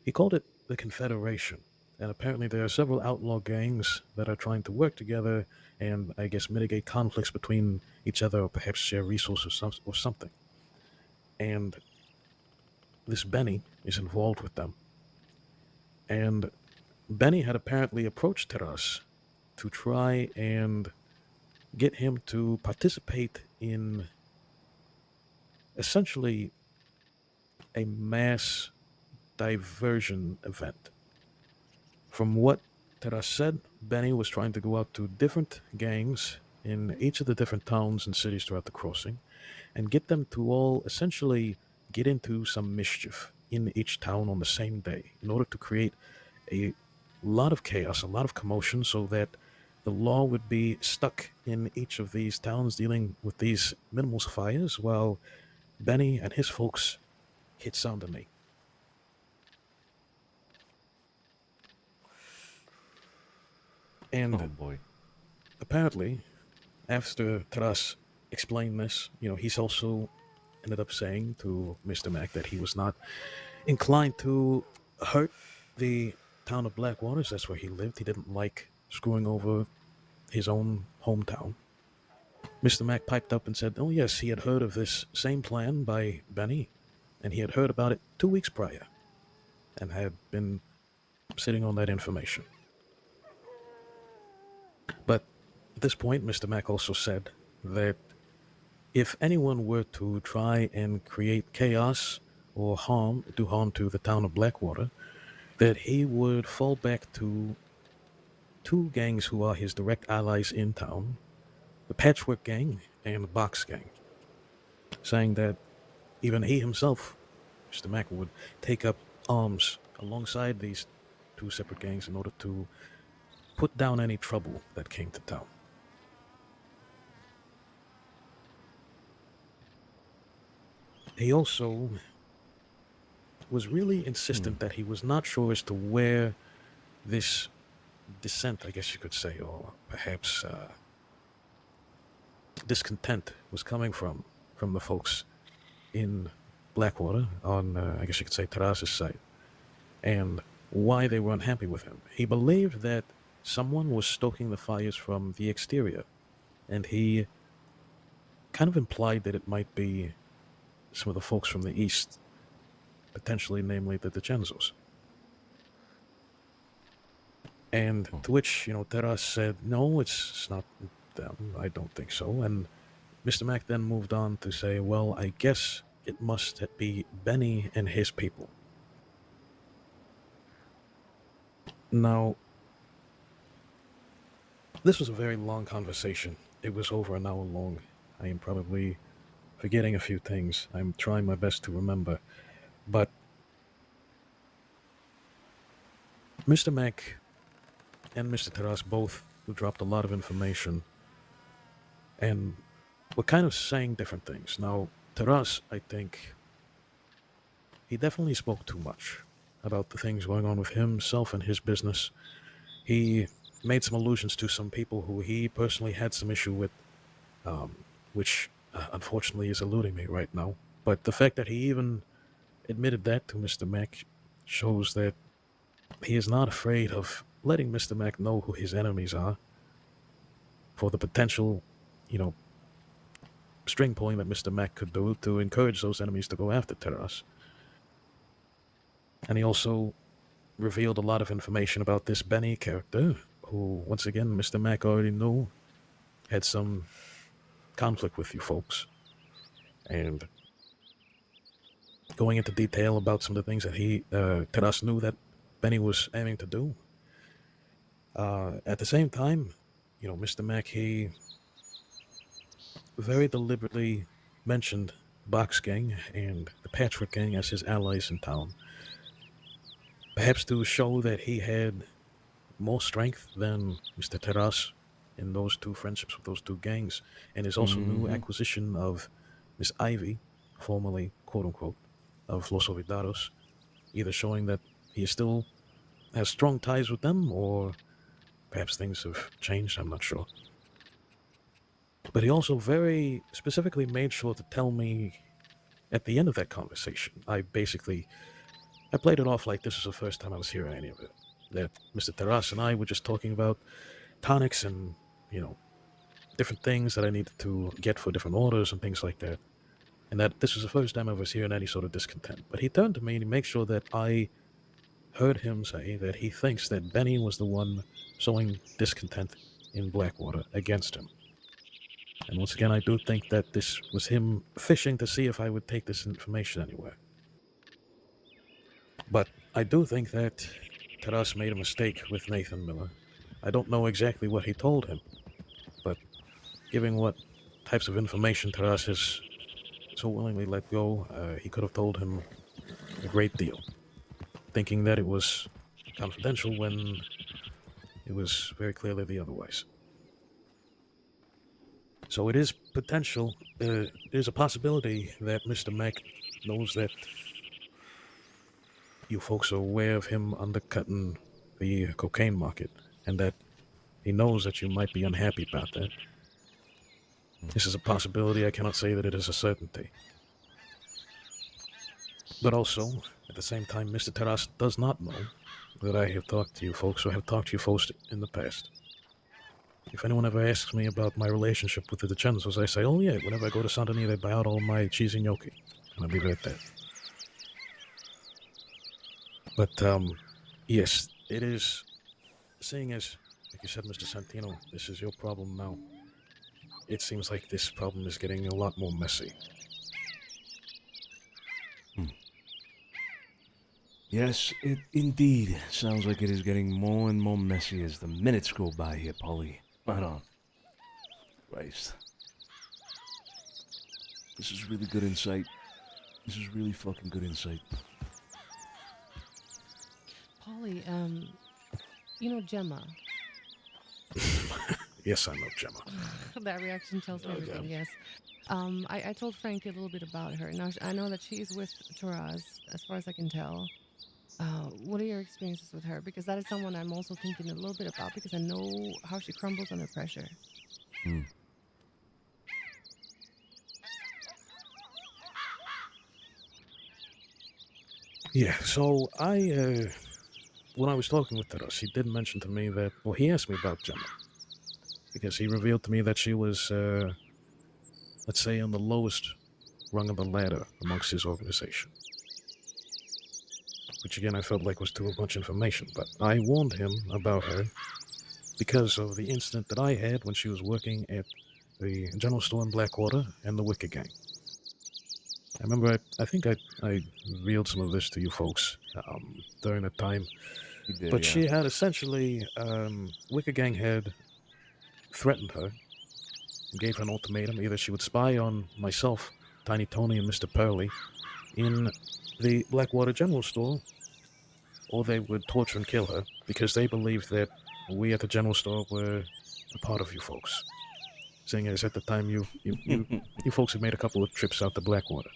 He called it the Confederation. And apparently there are several outlaw gangs that are trying to work together and, I guess, mitigate conflicts between each other or perhaps share resources or something. And this Benny is involved with them. And Benny had apparently approached Taras to try and get him to participate in essentially a mass diversion event. From what Taras said, Benny was trying to go out to different gangs in each of the different towns and cities throughout the crossing and get them to all essentially get into some mischief in each town on the same day in order to create a lot of chaos, a lot of commotion, so that the law would be stuck in each of these towns dealing with these minimal fires while Benny and his folks hit Saint Denis. And oh boy. Apparently, after Taras explained this, he's also ended up saying to Mr. Mack that he was not inclined to hurt the town of Blackwaters. That's where he lived. He didn't like screwing over his own hometown. Mr. Mack piped up and said, oh yes, he had heard of this same plan by Benny, and he had heard about it 2 weeks prior, and had been sitting on that information. But at this point, Mr. Mack also said that if anyone were to try and create chaos or do harm to the town of Blackwater, that he would fall back to two gangs who are his direct allies in town, the Patchwork Gang and the Box Gang, saying that even he himself, Mr. Mack, would take up arms alongside these two separate gangs in order to put down any trouble that came to town. He also was really insistent that he was not sure as to where this dissent, I guess you could say, or perhaps discontent was coming from the folks in Blackwater on, I guess you could say, Taras's side, and why they were unhappy with him. He believed that someone was stoking the fires from the exterior, and he kind of implied that it might be some of the folks from the east, potentially, namely the DiCenzos. And to which, Taras said, no, it's not them, I don't think so. And Mr. Mack then moved on to say, well, I guess it must be Benny and his people. Now, this was a very long conversation. It was over an hour long. I am probably forgetting a few things. I'm trying my best to remember. But Mr. Mack and Mr. Taras both dropped a lot of information and were kind of saying different things. Now, Taras, I think, he definitely spoke too much about the things going on with himself and his business. He made some allusions to some people who he personally had some issue with, which unfortunately is eluding me right now. But the fact that he even admitted that to Mr. Mack shows that he is not afraid of letting Mr. Mack know who his enemies are, for the potential, string pulling that Mr. Mac could do to encourage those enemies to go after Terras. And he also revealed a lot of information about this Benny character, who, once again, Mr. Mac already knew had some conflict with you folks. And going into detail about some of the things that Terras knew that Benny was aiming to do. At the same time, Mr. Mac, he very deliberately mentioned Box Gang and the Patchwork Gang as his allies in town. Perhaps to show that he had more strength than Mr. Terras in those two friendships with those two gangs, and his also new acquisition of Miss Ivy, formerly, quote-unquote, of Los Olvidados, either showing that he still has strong ties with them, or perhaps things have changed, I'm not sure. But he also very specifically made sure to tell me at the end of that conversation, I played it off like this was the first time I was hearing any of it, that Mr. Terras and I were just talking about tonics and, different things that I needed to get for different orders and things like that. And that this was the first time I was hearing any sort of discontent. But he turned to me and he made sure that I heard him say that he thinks that Benny was the one sowing discontent in Blackwater against him. And once again, I do think that this was him fishing to see if I would take this information anywhere. But I do think that Terras made a mistake with Nathan Miller. I don't know exactly what he told him, but given what types of information Terras has so willingly let go, he could have told him a great deal, thinking that it was confidential when it was very clearly the otherwise. So it is potential, there's a possibility that Mr. Mac knows that you folks are aware of him undercutting the cocaine market, and that he knows that you might be unhappy about that. This is a possibility. I cannot say that it is a certainty. But also, at the same time, Mr. Terras does not know that I have talked to you folks, or have talked to you folks in the past. If anyone ever asks me about my relationship with the DiCenzos, I say, oh yeah, whenever I go to Santini, they buy out all my cheese and gnocchi. And I'll leave it at that. But, yes, it is, seeing as, like you said, Mr. Santino, this is your problem now. It seems like this problem is getting a lot more messy. Yes, it indeed sounds like it is getting more and more messy as the minutes go by here, Polly. Right on. Christ. This is really good insight. This is really fucking good insight. Polly, Gemma. Yes, I know Gemma. That reaction tells me everything, yes. I told Frank a little bit about her. Now, I know that she's with Terras, as far as I can tell. What are your experiences with her? Because that is someone I'm also thinking a little bit about, because I know how she crumbles under pressure. Yeah, so when I was talking with Terras, he did mention to me that, well, he asked me about Gemma. Because he revealed to me that she was, let's say, on the lowest rung of the ladder amongst his organization. Which again I felt like was too much information, but I warned him about her because of the incident that I had when she was working at the general store in Blackwater and the Wicker Gang. I remember, I think I revealed some of this to you folks during that time. You did, but yeah. she had essentially, Wicker Gang had threatened her and gave her an ultimatum. Either she would spy on myself, Tiny Tony, and Mr. Pearly in the Blackwater General Store, or they would torture and kill her because they believed that we at the General Store were a part of you folks. Seeing as at the time you folks had made a couple of trips out to Blackwater.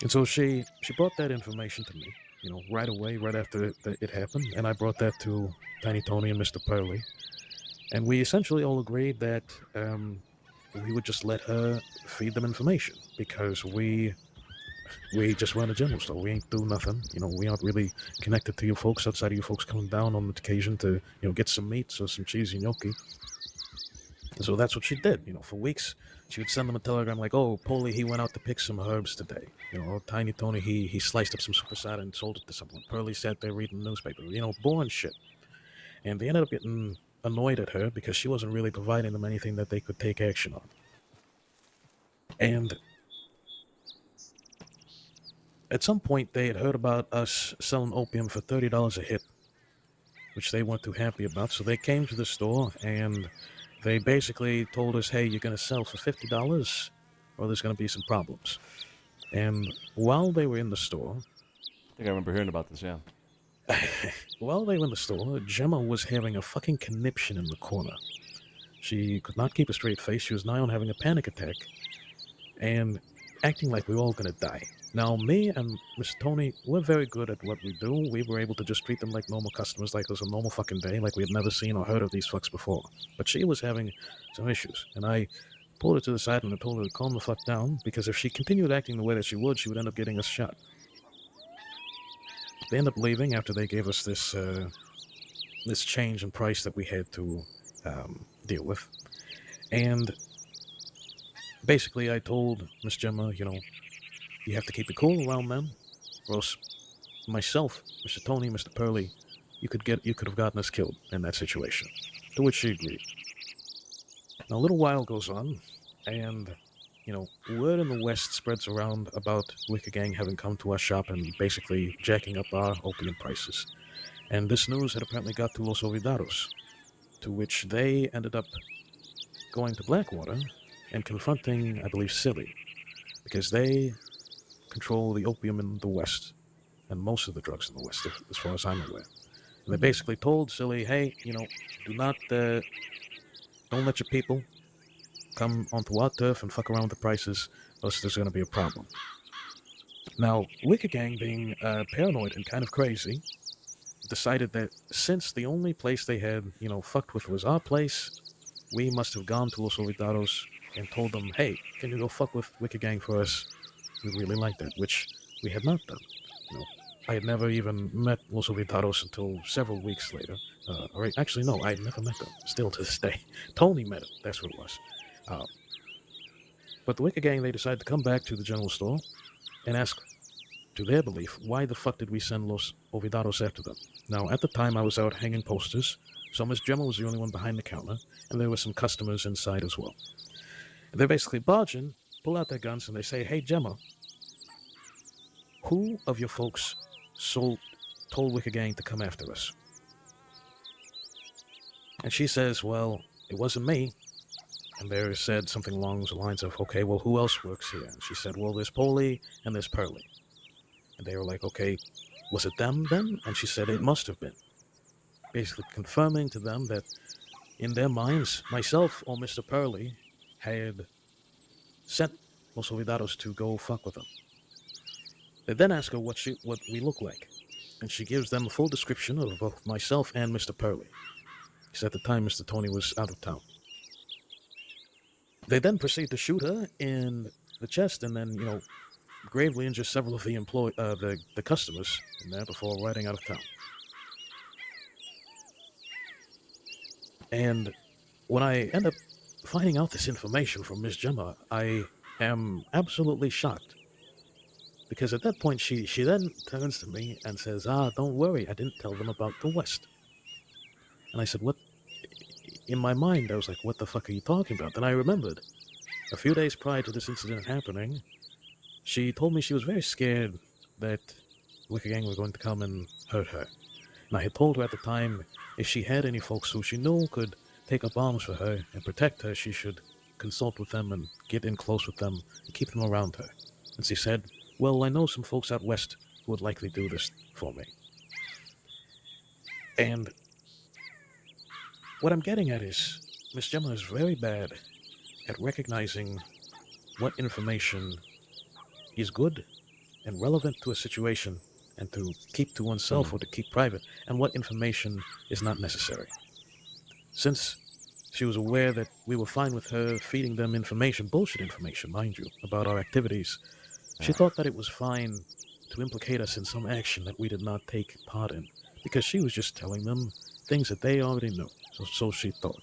And so she brought that information to me, right away, right after it happened, and I brought that to Tiny Tony and Mr. Pearly. And we essentially all agreed that we would just let her feed them information because we just run a general store. We ain't do nothing. We aren't really connected to you folks outside of you folks coming down on occasion to, get some meats or some cheesy gnocchi. So that's what she did. For weeks, she would send them a telegram like, "Oh, Polly, he went out to pick some herbs today. Tiny Tony, he sliced up some supersada and sold it to someone. Pearlie sat there reading the newspaper. Boring shit." And they ended up getting annoyed at her because she wasn't really providing them anything that they could take action on. And at some point, they had heard about us selling opium for $30 a hit, which they weren't too happy about. So they came to the store and they basically told us, "Hey, you're going to sell for $50 or there's going to be some problems." And while they were in the store... I think I remember hearing about this, yeah. While they were in the store, Gemma was having a fucking conniption in the corner. She could not keep a straight face. She was nigh on having a panic attack and acting like we were all going to die. Now, me and Mr. Tony, we're very good at what we do. We were able to just treat them like normal customers, like it was a normal fucking day, like we had never seen or heard of these fucks before. But she was having some issues, and I pulled her to the side and I told her to calm the fuck down, because if she continued acting the way that she would end up getting us shot. They ended up leaving after they gave us this this change in price that we had to deal with. And basically I told Miss Gemma, you have to keep it cool around them, or else myself, Mr. Tony, Mr. Pearlie, you could have gotten us killed in that situation. To which she agreed. Now a little while goes on, and word in the West spreads around about Wicked Gang having come to our shop and basically jacking up our opium prices. And this news had apparently got to Los Olvidados, to which they ended up going to Blackwater and confronting, I believe, Silly, because they control the opium in the West, and most of the drugs in the West, as far as I'm aware. And they basically told Silly, "Hey, don't let your people come onto our turf and fuck around with the prices, or else there's going to be a problem." Now, Wicked Gang, being paranoid and kind of crazy, decided that since the only place they had, fucked with was our place, we must have gone to Los Olvidados and told them, "Hey, can you go fuck with Wicked Gang for us? We really like that," which we had not done. I had never even met Los Olvidados until several weeks later. Actually, no, I had never met them, still to this day. Tony met them, that's what it was. But the Wicked Gang, they decided to come back to the general store and ask, to their belief, why the fuck did we send Los Olvidados after them? Now, at the time, I was out hanging posters, so Miss Gemma was the only one behind the counter, and there were some customers inside as well. And they basically barge in, pull out their guns, and they say, "Hey, Gemma, who of your folks told Wicked Gang to come after us?" And she says, "Well, it wasn't me." And they said something along the lines of, "Okay, well, who else works here?" And she said, "Well, there's Polly and there's Pearlie." And they were like, "Okay, was it them then?" And she said, "It must have been." Basically confirming to them that in their minds, myself or Mr. Pearlie had sent Los Olvidados to go fuck with them. They then ask her what we look like. And she gives them a full description of both myself and Mr. Pearlie. Because at the time, Mr. Tony was out of town. They then proceed to shoot her in the chest and then, gravely injure several of the customers in there before riding out of town. And when I end up finding out this information from Miss Gemma, I am absolutely shocked. Because at that point, she then turns to me and says, "Don't worry, I didn't tell them about the West." And I said, "What?" In my mind, I was like, "What the fuck are you talking about?" Then I remembered, a few days prior to this incident happening, she told me she was very scared that Wicked Gang were going to come and hurt her. And I had told her at the time, if she had any folks who she knew could take up arms for her and protect her, she should consult with them and get in close with them and keep them around her. And she said, "Well, I know some folks out west who would likely do this for me." And what I'm getting at is, Miss Gemma is very bad at recognizing what information is good and relevant to a situation and to keep to oneself or to keep private, and what information is not necessary. Since she was aware that we were fine with her feeding them information, bullshit information, mind you, about our activities, she thought that it was fine to implicate us in some action that we did not take part in, because she was just telling them things that they already knew. So she thought.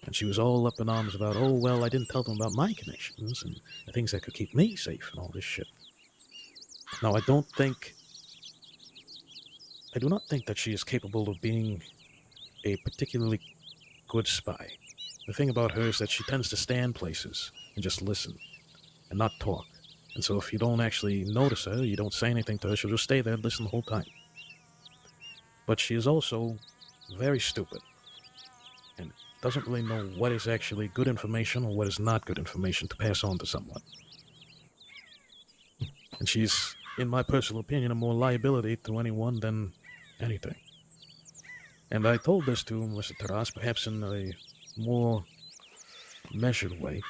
And she was all up in arms about, oh, well, I didn't tell them about my connections and the things that could keep me safe and all this shit. Now, I do not think that she is capable of being a particularly good spy. The thing about her is that she tends to stand places and just listen and not talk. And so if you don't actually notice her, you don't say anything to her, she'll just stay there and listen the whole time. But she is also very stupid and doesn't really know what is actually good information or what is not good information to pass on to someone. And she's, in my personal opinion, a more liability to anyone than anything. And I told this to Mr. Taras, perhaps in a more measured way.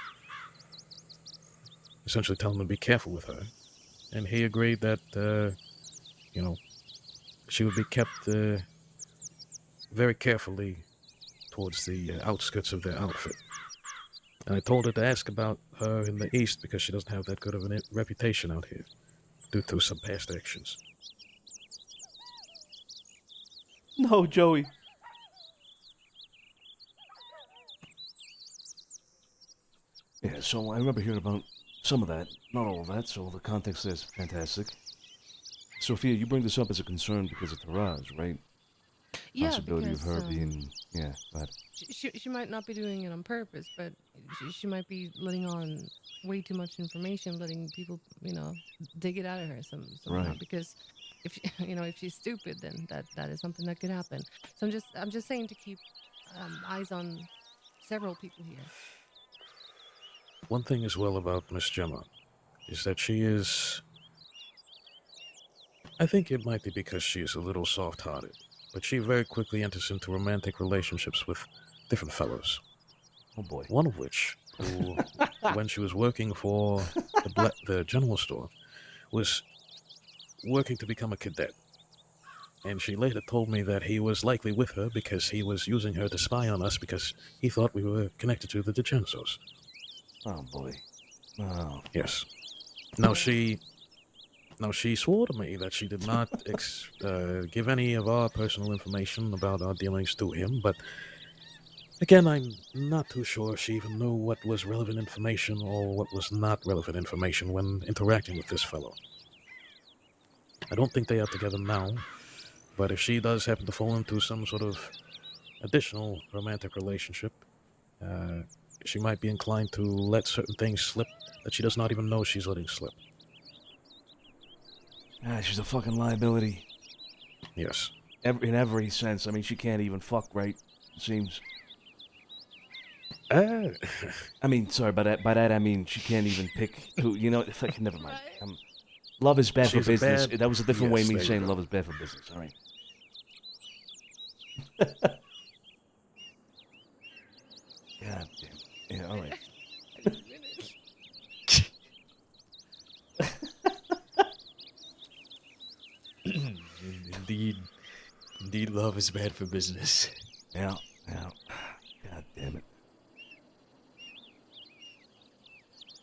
Essentially telling him to be careful with her. And he agreed that, she would be kept very carefully towards the outskirts of their outfit. And I told her to ask about her in the East because she doesn't have that good of a reputation out here due to some past actions. No, Joey. Yeah, so I remember hearing about some of that, not all of that, so the context there is fantastic. Sophia, you bring this up as a concern because of Taraz, right? Yeah, Possibility because, of her being, yeah, but she might not be doing it on purpose, but she might be letting on way too much information, letting people, dig it out of her somehow. Right. Because if she, if she's stupid, then that is something that could happen. So I'm just saying to keep eyes on several people here. One thing as well about Miss Gemma is that she is... I think it might be because she is a little soft-hearted, but she very quickly enters into romantic relationships with different fellows. Oh boy. One of which, who, when she was working for the general store, was working to become a cadet. And she later told me that he was likely with her because he was using her to spy on us because he thought we were connected to the DiCenzos. Oh boy. Oh. Yes. Now she swore to me that she did not give any of our personal information about our dealings to him, but again, I'm not too sure she even knew what was relevant information or what was not relevant information when interacting with this fellow. I don't think they are together now, but if she does happen to fall into some sort of additional romantic relationship, she might be inclined to let certain things slip that she does not even know she's letting slip. Ah, she's a fucking liability. Yes. In every sense. I mean, she can't even fuck, right? It seems. I mean, sorry, by that I mean she can't even pick who, it's like, never mind. Love is bad for business. That was a different way of me saying love is bad for business, all right? God damn. Yeah, all right. Indeed, love is bad for business. Yeah. God damn it.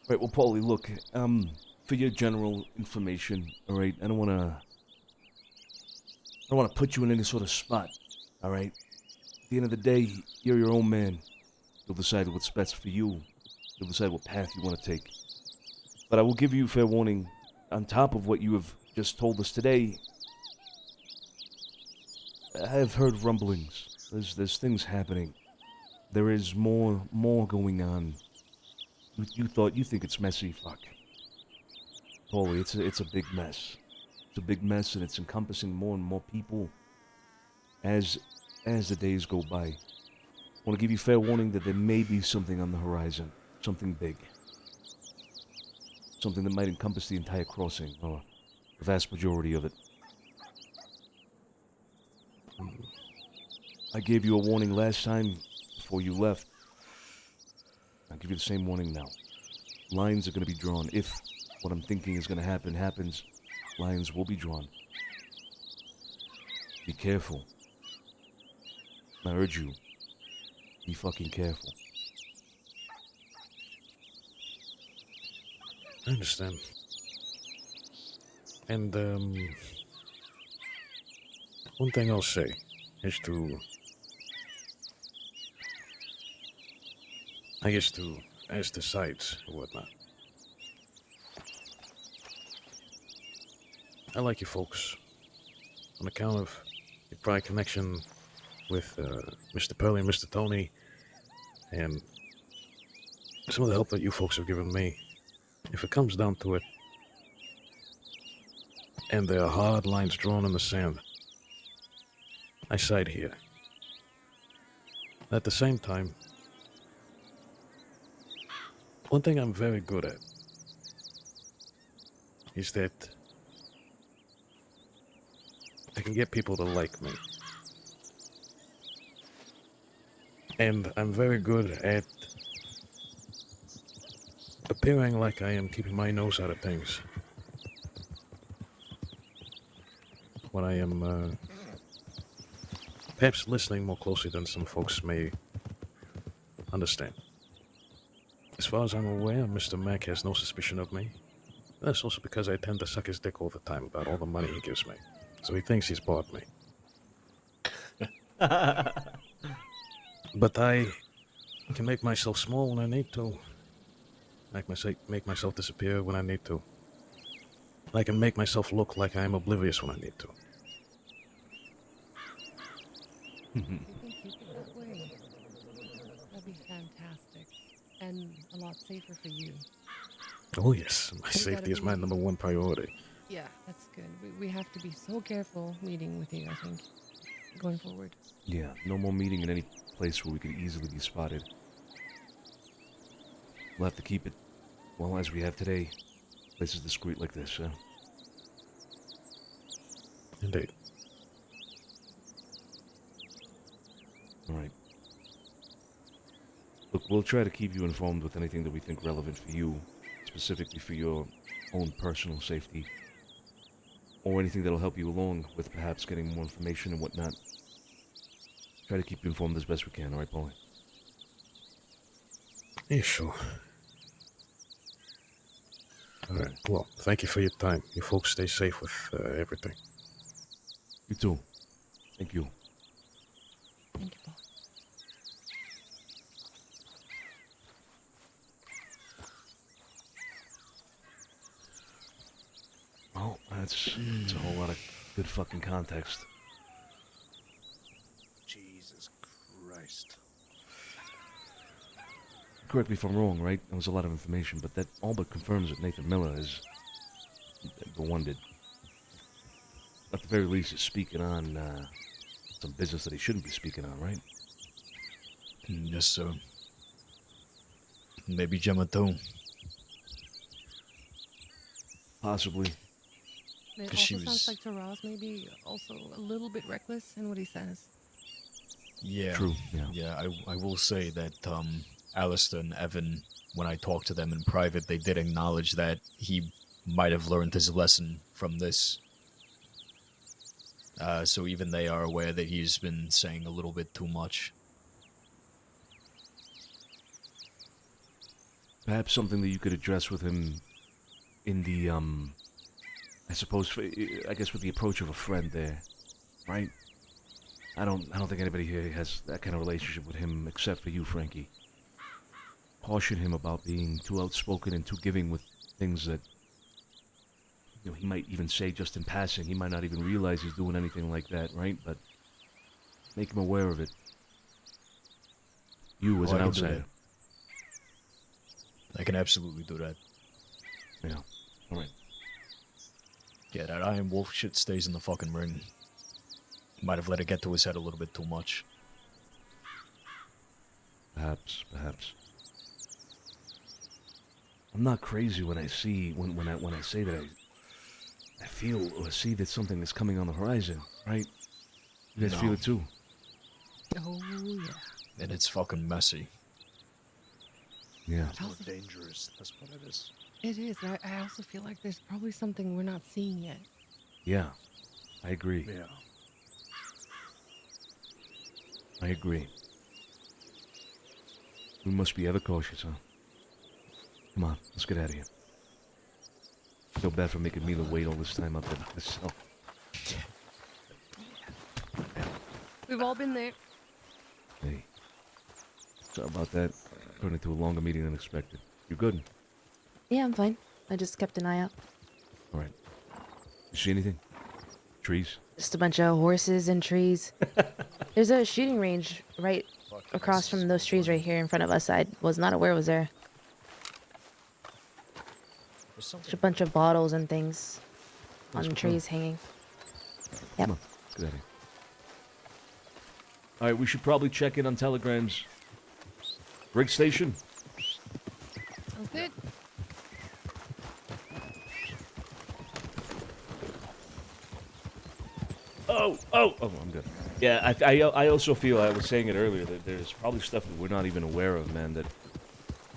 Right, well, Paulie, look, for your general information, all right, I don't want to put you in any sort of spot, all right? At the end of the day, you're your own man. You'll decide what's best for you. You'll decide what path you want to take. But I will give you fair warning, on top of what you have just told us today, I have heard rumblings. There's things happening. There is more going on. You think it's messy, fuck. Paulie, it's a big mess. It's a big mess, and it's encompassing more and more people as the days go by. I want to give you fair warning that there may be something on the horizon, something big. Something that might encompass the entire crossing, or the vast majority of it. I gave you a warning last time before you left. I'll give you the same warning now. Lines are going to be drawn. If what I'm thinking is going to happen happens, lines will be drawn. Be careful. I urge you, be fucking careful. I understand. And, one thing I'll say is to I guess to ask the sights or whatnot. I like you folks on account of your prior connection with Mr. Pearly and Mr. Tony, and some of the help that you folks have given me. If it comes down to it, and there are hard lines drawn in the sand, I side here. At the same time, one thing I'm very good at is that I can get people to like me. And I'm very good at appearing like I am keeping my nose out of things when I am perhaps listening more closely than some folks may understand. As far as I'm aware, Mr. Mac has no suspicion of me. That's also because I tend to suck his dick all the time about all the money he gives me. So he thinks he's bought me. But I can make myself small when I need to. Make myself disappear when I need to. I can make myself look like I am oblivious when I need to. You can keep it that way. That'd be fantastic. And a lot safer for you. Oh yes, my We safety gotta is my be- number one priority. Yeah, that's good. We have to be so careful meeting with you, I think, going forward. Yeah, no more meeting in any place where we could easily be spotted. We'll have to keep it, well, as we have today. Places discreet like this, huh? Indeed. Alright. Look, we'll try to keep you informed with anything that we think relevant for you, specifically for your own personal safety, or anything that'll help you along with perhaps getting more information and whatnot. Try to keep you informed as best we can, alright, Paulie? Yeah, sure. Alright, well, thank you for your time. You folks stay safe with everything. You too. Thank you. Thank you, Paul. Well, that's a whole lot of good fucking context. Jesus Christ. Correct me if I'm wrong, right? That was a lot of information, but that all but confirms that Nathan Miller is the one that, at the very least, is speaking on some business that he shouldn't be speaking on, right? Yes, sir. Maybe Gemma too. Possibly. It 'Cause she also sounds was- like Taraz maybe also a little bit reckless in what he says. Yeah. True, yeah. Yeah, I will say that Alistair and Evan, when I talked to them in private, they did acknowledge that he might have learned his lesson from this. So even they are aware that he's been saying a little bit too much. Perhaps something that you could address with him in the, I suppose, I guess with the approach of a friend there, right? I don't think anybody here has that kind of relationship with him except for you, Frankie. Caution him about being too outspoken and too giving with things that, you know, he might even say just in passing. He might not even realize he's doing anything like that, right? But make him aware of it. You as Oh, an I can do outsider. I can absolutely do that. Yeah. All right. Yeah, that Iron Wolf shit stays in the fucking ring. Might have let it get to his head a little bit too much. Perhaps. I'm not crazy when I see when I say that I feel or see that something is coming on the horizon, right? You guys feel No. it too. Oh, yeah. And it's fucking messy. Yeah. It's more dangerous. That's what it is. It is. And I also feel like there's probably something we're not seeing yet. Yeah. I agree. Yeah. I agree. We must be ever cautious, huh? Come on, let's get out of here. Feel bad for making Mila wait all this time out there by myself. We've all been there. Hey. Sorry about that. Turned into a longer meeting than expected. You good? Yeah, I'm fine. I just kept an eye out. All right. You see anything? Trees? Just a bunch of horses and trees. There's a shooting range right across from those trees right here in front of us. I was not aware was there. Just a bunch of bottles and things on Let's go. trees hanging. Yep. Come on. Let's get out of here. All right, we should probably check in on telegrams. Rig station. Sounds good. Oh, I'm good. Yeah, I also feel, I was saying it earlier, that there's probably stuff that we're not even aware of, man, that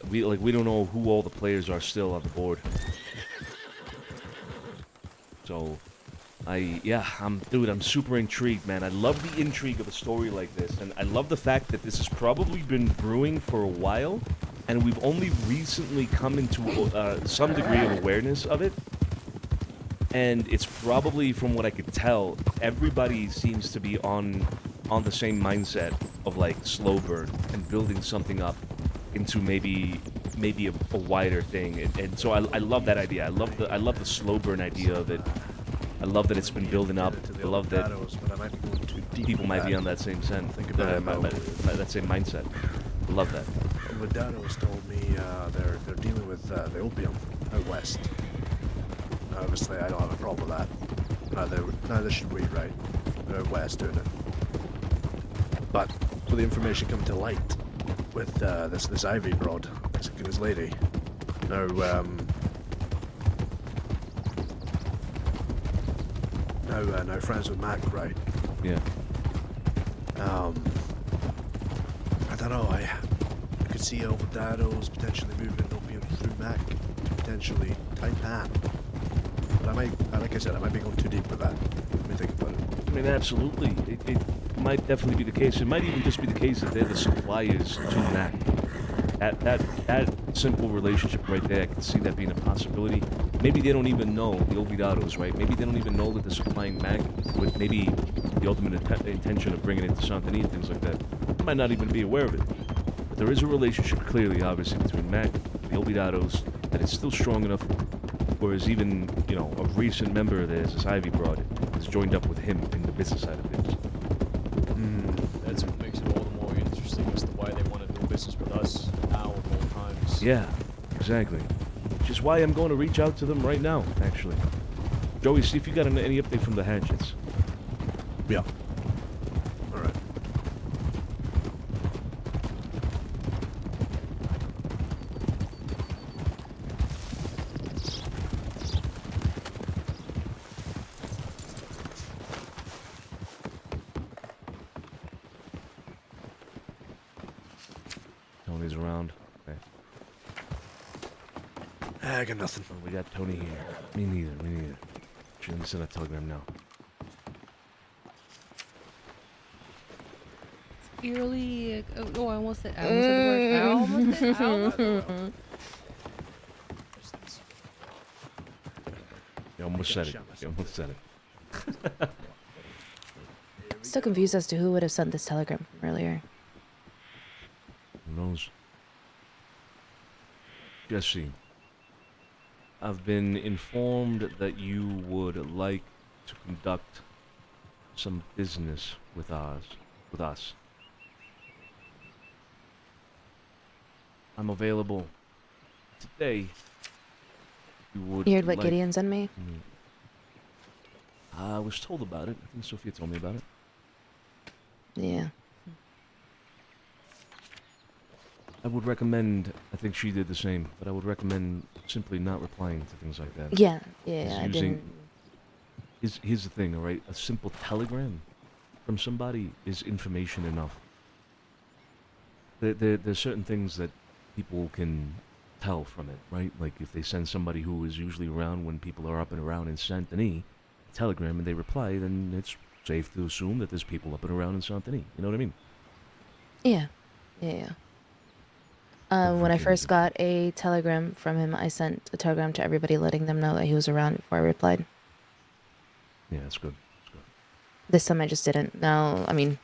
we don't know who all the players are still on the board. So, I'm super intrigued, man. I love the intrigue of a story like this, and I love the fact that this has probably been brewing for a while, and we've only recently come into some degree of awareness of it. And it's probably, from what I could tell, everybody seems to be on the same mindset of like slow burn and building something up into maybe a wider thing. And so I love that idea. I love the slow burn idea of it. I love that it's been building up. I love that people might be on that same sense. That same mindset. I love that. Lodado's told me they're dealing with the opium out west. Obviously, I don't have a problem with that. Neither should we, right? They're out west doing it. But with the information coming to light with this Ivy broad, this lady, now now friends with Mac, right? Yeah. I don't know. I could see Elvedado's potentially moving opium through Mac to potentially Taipan. But like I said, I might be going too deep with that. Let me think about it. I mean, absolutely. It might definitely be the case. It might even just be the case that they're the suppliers to Mac. That simple relationship right there, I can see that being a possibility. Maybe they don't even know, the Olvidados, right? Maybe they don't even know that they're supplying Mac with maybe the ultimate intention of bringing it to Santini and things like that. They might not even be aware of it. But there is a relationship, clearly, obviously, between Mac and the Olvidados that is still strong enough. Whereas even, a recent member of theirs, this Ivy Broad, has joined up with him in the business side of things. That's what makes it all the more interesting as to why they want to do business with us now of all times. Yeah, exactly. Which is why I'm going to reach out to them right now, actually. Joey, see if you got any update from the Hatchets. Yeah. All right. Tony's around. Okay. I got nothing. Oh, we got Tony here. Me neither. Should let me send a telegram now. Eerily. Oh, I almost said the word. I almost said. You almost said it. Still confused as to who would have sent this telegram from earlier. Who knows? Jesse, I've been informed that you would like to conduct some business with us. I'm available today. You would You heard what like Gideon sent me? I was told about it. I think Sophia told me about it. Yeah. I would recommend, I think she did the same, but I would recommend simply not replying to things like that. Yeah, I didn't. Here's the thing, alright? A simple telegram from somebody is information enough. There's certain things that people can tell from it, right? Like if they send somebody who is usually around when people are up and around in Saint Denis a telegram and they reply, then it's safe to assume that there's people up and around in Saint Denis. You know what I mean? Yeah. When I first got a telegram from him, I sent a telegram to everybody letting them know that he was around before I replied. Yeah, that's good. This time I just didn't. Now, I mean,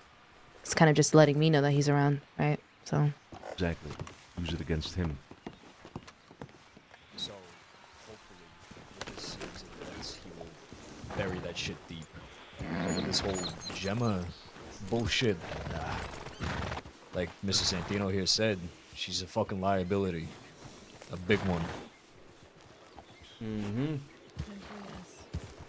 it's kind of just letting me know that he's around, right? So. Exactly. use it against him. So, hopefully, with this series of events, he will bury that shit deep. But with this whole Gemma bullshit, like Mrs. Santino here said, she's a fucking liability. A big one. Mm-hmm.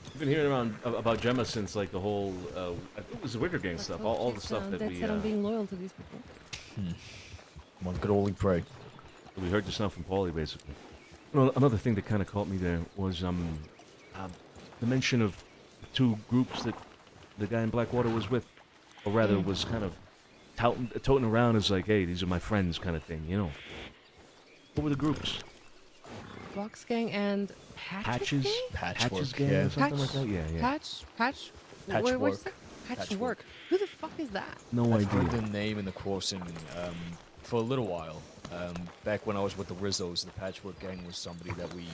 I've been hearing about Gemma since like the whole, I think it was the Wicker Gang stuff, all the stuff that we. Said I'm being loyal to these people. One could only pray. We heard just now from Paulie, basically. Well, another thing that kind of caught me there was the mention of two groups that the guy in Blackwater was with, or rather was kind of toting around as like, hey, these are my friends kind of thing, you know. What were the groups? Box Gang and Patches? Gang? Patches Gang or something like that? Yeah. Patchwork. What's that? Patchwork. Who the fuck is that? No I've idea. heard the name and the coursing for a little while. Back when I was with the Rizzos, the Patchwork Gang was somebody that we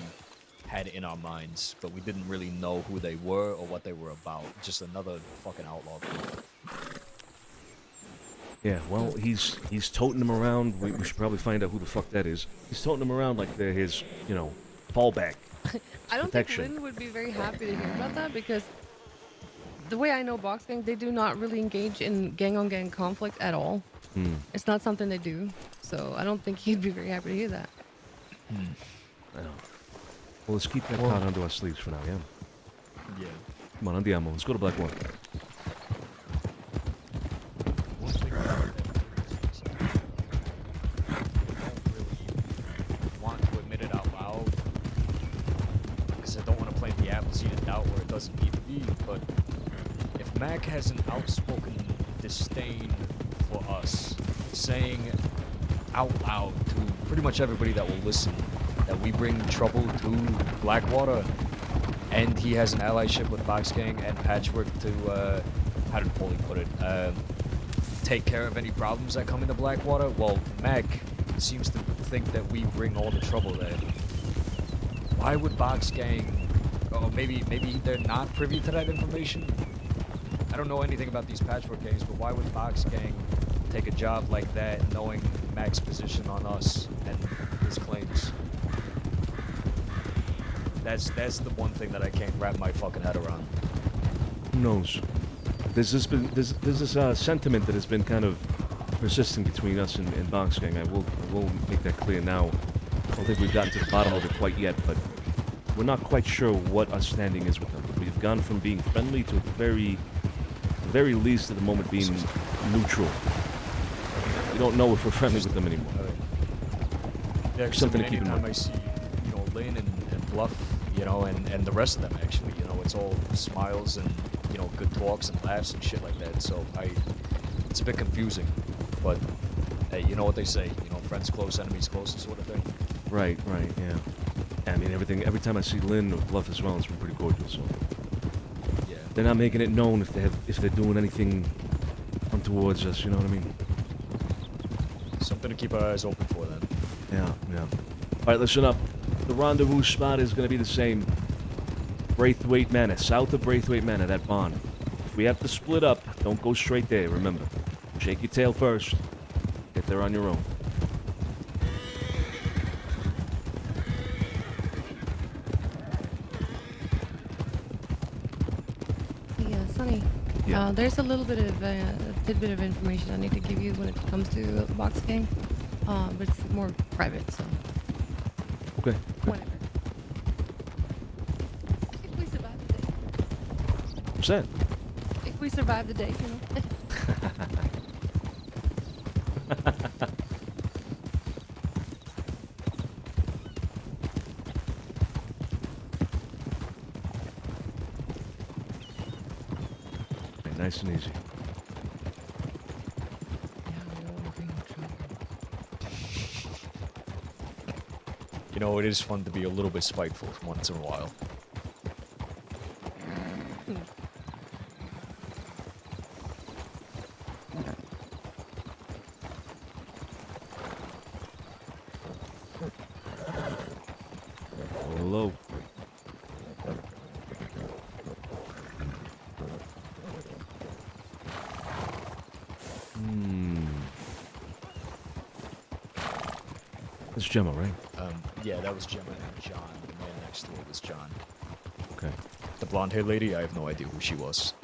had in our minds, but we didn't really know who they were or what they were about. Just another fucking outlaw group. Yeah, well, he's toting them around. We should probably find out who the fuck that is. He's toting them around like they're his, fallback. I don't protection. think Lynn would be very happy to hear about that because the way I know Box Gang, they do not really engage in gang-on-gang conflict at all. It's not something they do, so I don't think he'd be very happy to hear that. I know. Well, let's keep that card under our sleeves for now, yeah? Yeah. Come on, andiamo. Let's go to Blackwater. Want to admit it out loud because I don't want to plant the apple seed of doubt where it doesn't need to be, but if Mac has an outspoken disdain for us, saying out loud to pretty much everybody that will listen that we bring trouble to Blackwater, and he has an allyship with Box Gang and Patchwork to, how did Paulie put it, take care of any problems that come into Blackwater, well, Mac seems to think that we bring all the trouble there. Why would Box Gang, or maybe they're not privy to that information? I don't know anything about these Patchwork Gangs, but why would Box Gang take a job like that knowing Mac's position on us and his claims? That's the one thing that I can't wrap my fucking head around. Who knows? There's this sentiment that has been kind of persisting between us and Box Gang. I will make that clear now. I don't think we've gotten to the bottom of it quite yet, but we're not quite sure what our standing is with them. We've gone from being friendly to the very least at the moment being neutral. We don't know if we're friendly with them anymore. Yeah, something to keep in mind. I see, Lynn and Bluff, and the rest of them actually, it's all smiles and, good talks and laughs and shit like that. So it's a bit confusing, but hey, you know what they say, friends close, enemies close, sort of thing. Right, yeah. I mean, every time I see Lynn or Bluff as well, it's been pretty cordial, so. Yeah. They're not making it known if they're doing anything untowards us, you know what I mean? Something to keep our eyes open for then. Yeah. Alright, listen up. The rendezvous spot is going to be the same. Braithwaite Manor, south of Braithwaite Manor, that barn. If we have to split up, don't go straight there, remember. Shake your tail first. Get there on your own. Yeah, Sonny. Yeah. There's a little bit of tidbit of information I need to give you when it comes to Box Gang, but it's more private, so. Okay. Whatever. If we survive the day. What's that? If we survive the day, Okay, nice and easy. It is fun to be a little bit spiteful once in a while. Hello. It's Gemma, right? Yeah, that was Gemma and John. The man next to it was John. Okay. The blonde-haired lady, I have no idea who she was.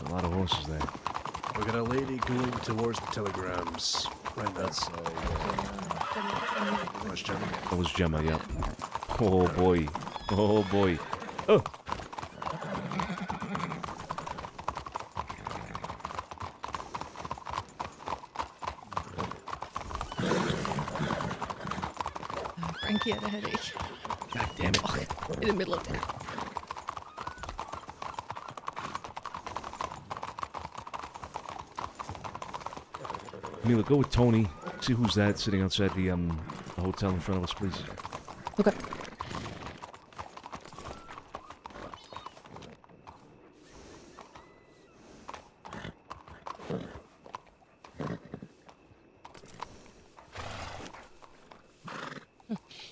A lot of horses there. We got a lady going towards the telegrams right now. That's, Where's Gemma? That was Gemma, yeah. Oh boy. Oh boy. Oh! Frankie had a headache. God damn it. In the middle of town. Mila, go with Tony. See who's that sitting outside the hotel in front of us, please. Okay.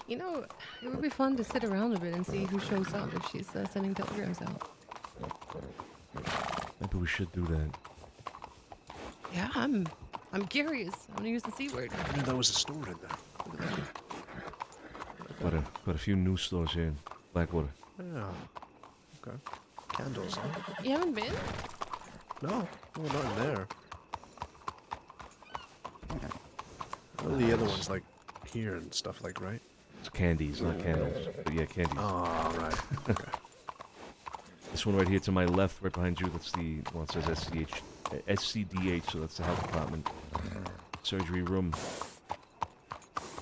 You know, it would be fun to sit around a bit and see who shows up if she's sending telegrams out. Maybe we should do that. Yeah, I'm curious. I'm gonna use the C word. I knew there was a store in there. Got a few new stores here in Blackwater. Yeah. Okay. Candles, huh? You haven't been? No. Well, not in there. Well, the other one's like here and stuff like, right? It's candies, not candles. But yeah, candies. Oh, right. Okay. This one right here to my left, right behind you, that's the, well, it says SCDH, so that's the health department. Surgery room.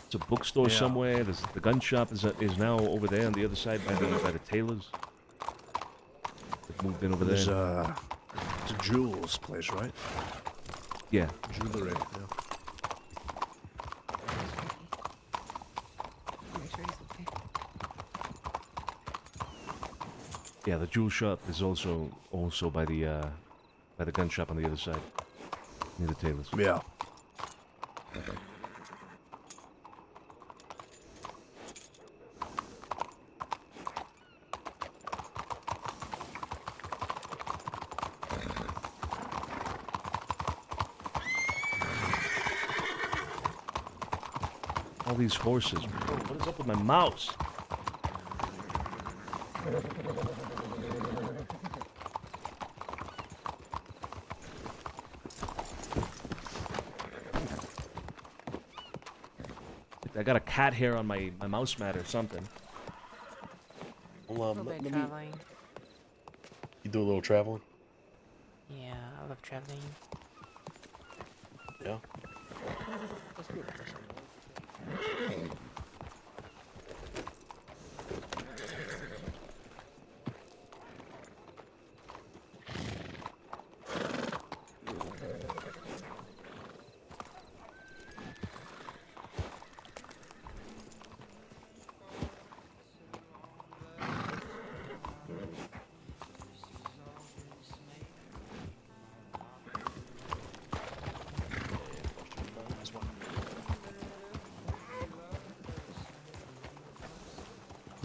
It's a bookstore somewhere. There's, the gun shop is now over there on the other side by the tailors. They've moved in over There's there. it's a jewels place, right? Yeah. Jewelry, yeah. Make sure he's okay. Yeah, the jewel shop is also by the gun shop on the other side, near the tailors. Yeah. All these horses. Bro, what is up with my mouse? I got a cat hair on my mouse mat or something. Well, Little bit traveling. You do a little traveling? Yeah, I love traveling. Yeah.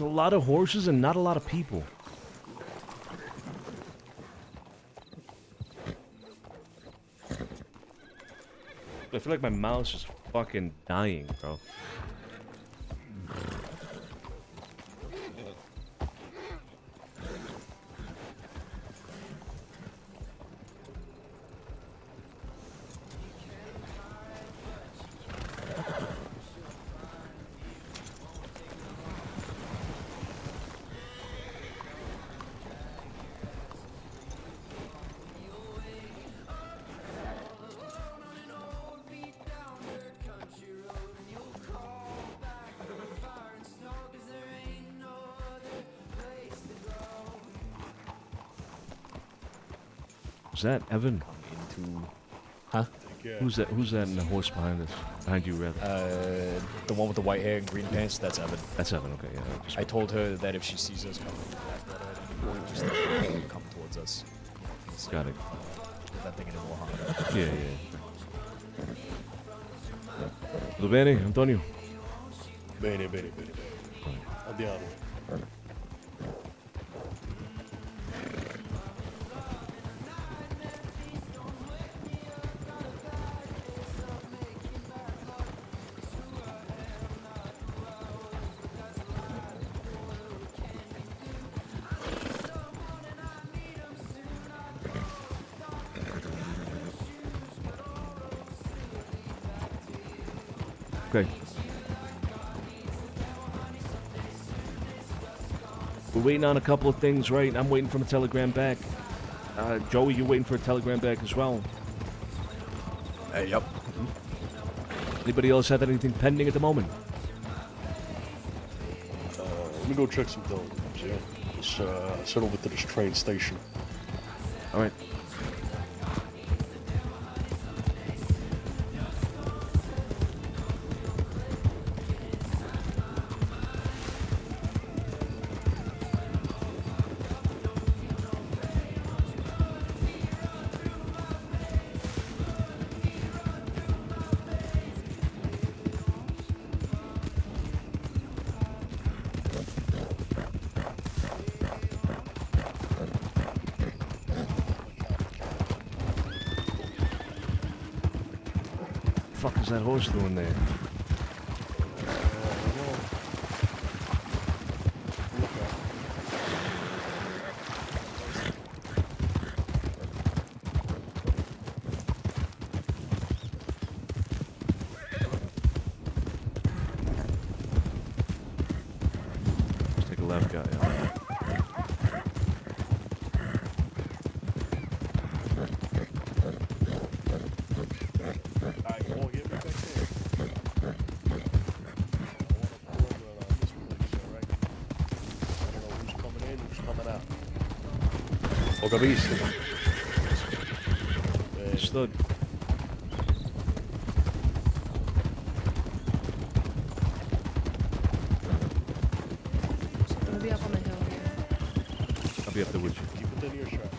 A lot of horses and not a lot of people. I feel like my mouse is fucking dying, bro. Is that Evan? Huh? Who's that? Who's that in the horse behind us? Behind you, rather. The one with the white hair and green pants. That's Evan. That's Evan. Okay, yeah. I told her that if she sees us coming from the back road at any point, just let her come towards us. So, Got it. Put that thing in a little hot. Yeah, yeah. Tutto bene, Antonio? Bene, bene, bene. Andiamo. Okay. We're waiting on a couple of things, right? I'm waiting for a telegram back. Joey, you're waiting for a telegram back as well. Yep. Anybody else have anything pending at the moment? Let me go check some telegrams, yeah? Just head over to this train station. All right. What the fuck is that horse doing there? Let's take a left, guy. Ho capito. Understood. We'll be up on the hill here. I'll be up there with you. Keep it in your shot.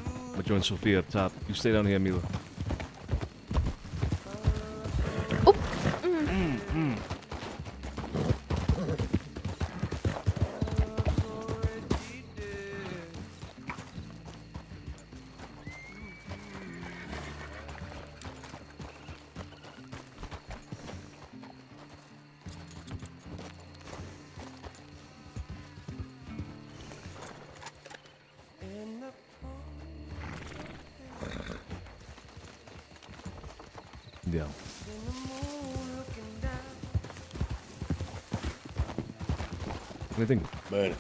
I'm gonna join Sophia up top. You stay down here, Mila. Yeah. Anything? Man,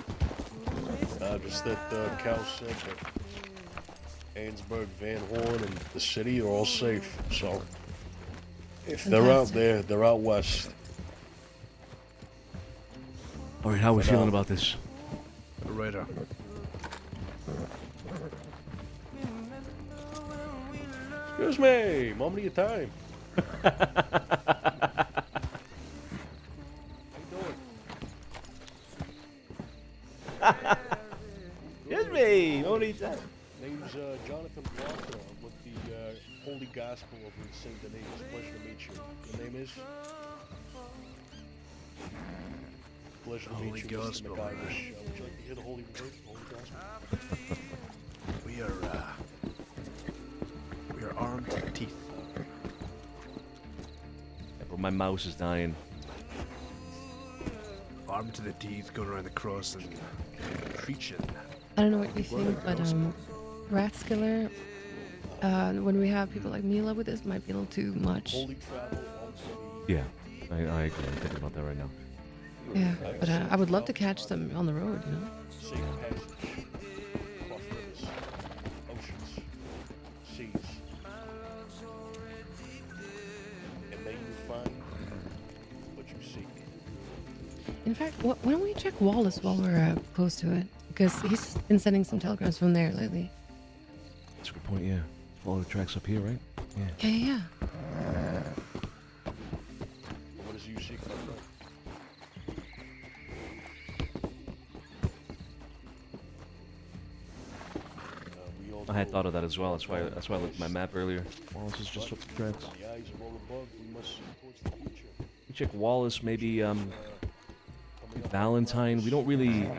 just that Cal said that Ainsburg, Van Horn, and the city are all safe. So if they're out there, they're out west. All right, how are we feeling about this? Radar. Excuse me, moment of your time. Excuse me, what are you saying? Name's Jonathan Walker. I'm with the Holy Gospel of St. Denis. Pleasure to meet you. Your name is? Pleasure to Holy meet you, Gospel. Mr. McIrish. Would you like to hear the Holy Word, Holy Gospel? We are armed to the teeth. Yeah, but my mouse is dying. Armed to the teeth, going around the cross and preaching. I don't know what you think, but Ratskiller, when we have people like Mila with us, might be a little too much. Yeah, I agree. I'm thinking about that right now. Yeah, but I would love to catch them on the road, you know? Safe passage. Across rivers, oceans, seas. And may you find what you seek. In fact, why don't we check Wallace while we're close to it? Because he's been sending some telegrams from there lately. That's a good point, yeah. Follow the tracks up here, right? Yeah. Yeah. What is it you seek, my friend? I had thought of that as well. That's why I looked at my map earlier. Wallace is just up the tracks. The eyes of all above, we must see towards the future. We check Wallace, maybe Valentine. We don't really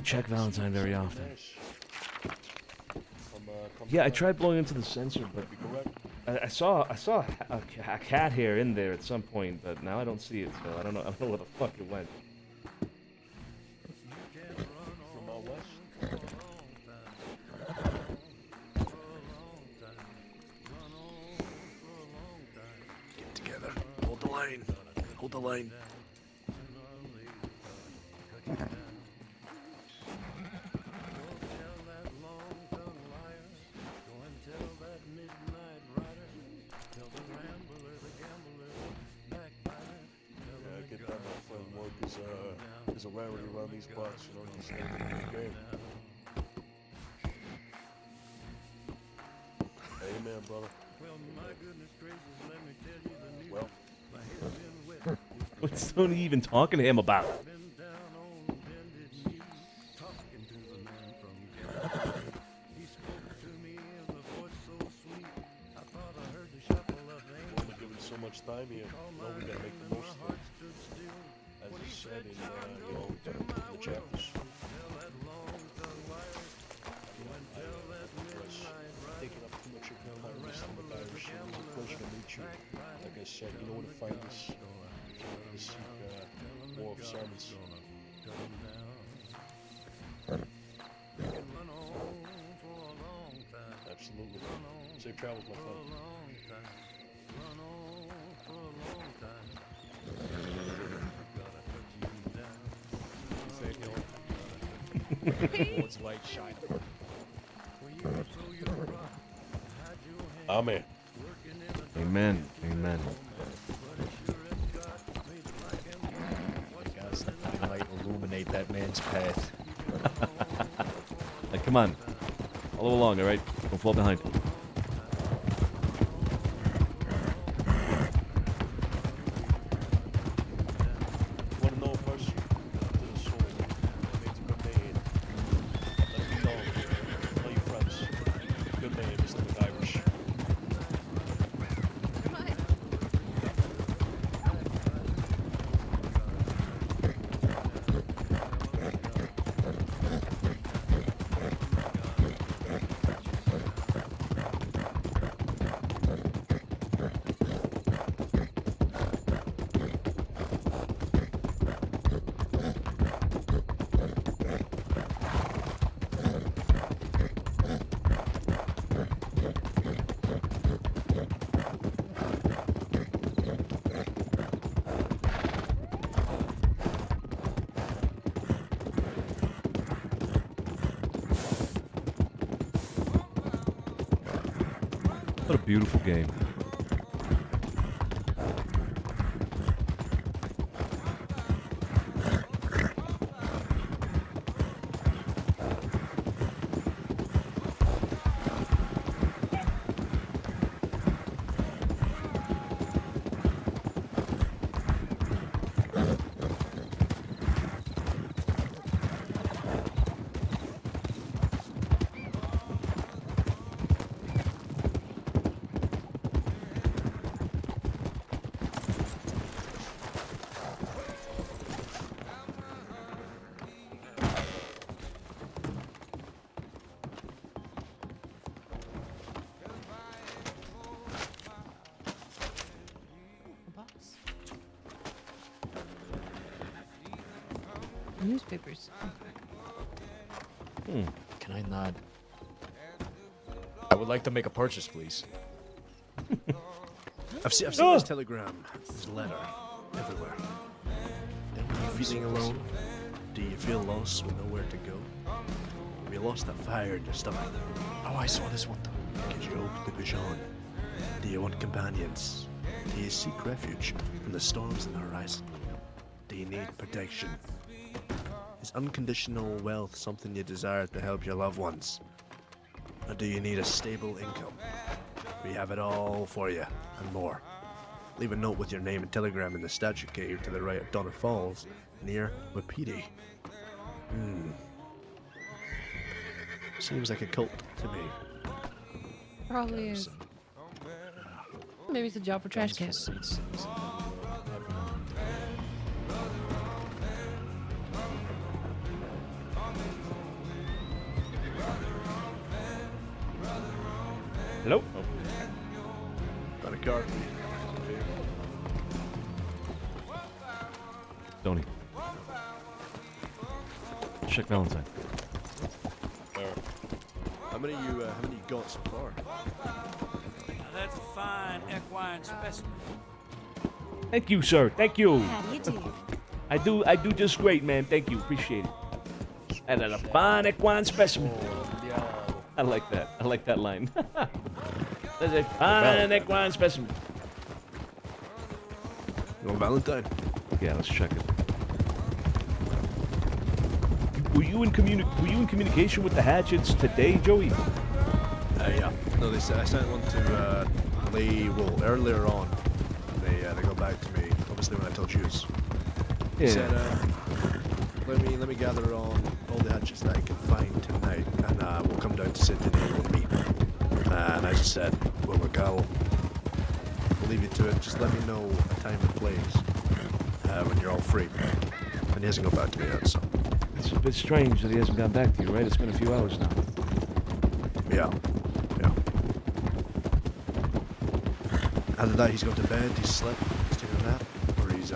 check Valentine very often. Yeah, I tried blowing into the sensor, but I saw a cat hair in there at some point, but now I don't see it. So I don't know where the fuck it went. From out west? line. Hold the line. Yeah, get that, my friend. Work is a rarity around these parts. You know, you just gotta get in the game. Amen, brother. Well, What's Sonny even talking to him about? we're only given so much time here. You know, we gotta make the most of it. As you said in, you know, the chapters. Taking up too much of your time with some of the Irish. It was a pleasure to meet you. Like I said, you know where to find us. To seek more of sermons. Absolutely. Safe travels, my friend. Lord's light shine upon Amen. Amen. Amen. May God's divine light illuminate that man's path. Like, come on. Follow along, all right? Don't fall behind. Want to know a person to the soul? Made a good man. Let it be known. Tell your friends. Good man, Mr. McIrish. What a beautiful game. Newspapers. Can I not? I would like to make a purchase, please. I've seen this telegram, this letter, everywhere. Are you feeling alone? Do you feel lost with nowhere to go? Have you lost that fire in your stomach? Oh, I saw this one too. Gives you hope to push on. Do you want companions? Do you seek refuge from the storms on the horizon? Do you need protection? Is unconditional wealth something you desire to help your loved ones? Or do you need a stable income? We have it all for you, and more. Leave a note with your name and telegram in the statue cave to the right of Donner Falls, near Wapiti. Seems like a cult to me. Probably is. Maybe it's a job for trash cans. Hello? Got a car. Sonny. Check Valentine. How many you got so far? Now that's a fine equine specimen. Thank you, sir. Thank you. How do you do? I do just great, man. Thank you. Appreciate it. And a fine equine specimen. I like that. I like that line. That's a fine equine specimen. You want Valentine? Yeah, let's check it. Were you in communication with the Hatchets today, Joey? Yeah. No, I sent one to Lee. Well, earlier on, they got back to me. Obviously, when I told you, he said, let me gather on all the hatchets that I can find tonight, and we'll come down to Santino and meet. And I just said, well, look, I'll leave you to it. Just let me know a time and place when you're all free. And he hasn't got back to me yet, so. It's a bit strange that he hasn't gotten back to you, right? It's been a few hours now. Yeah. Either that, he's gone to bed, he's slept, he's taking a nap, or he's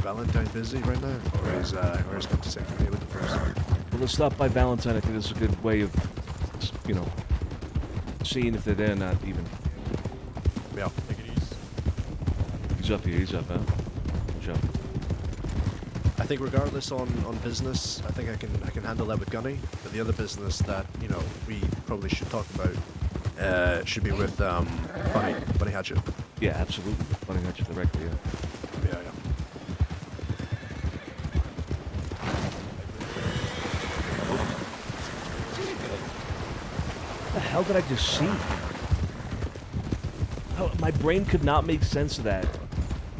Valentine busy right now, or he's gone to St. Mary with the person. Well, let's stop by Valentine. I think this is a good way of, you know, seeing if they're there or not, even. Yeah. Take it easy. He's up here. He's up, huh? Watch out. I think regardless on business, I think I can handle that with Gunny. But the other business that we probably should talk about should be with Bunny Hatchet. Yeah, absolutely. Bunny Hatchet directly. Yeah. Yeah. What the hell did I just see? Oh, my brain could not make sense of that.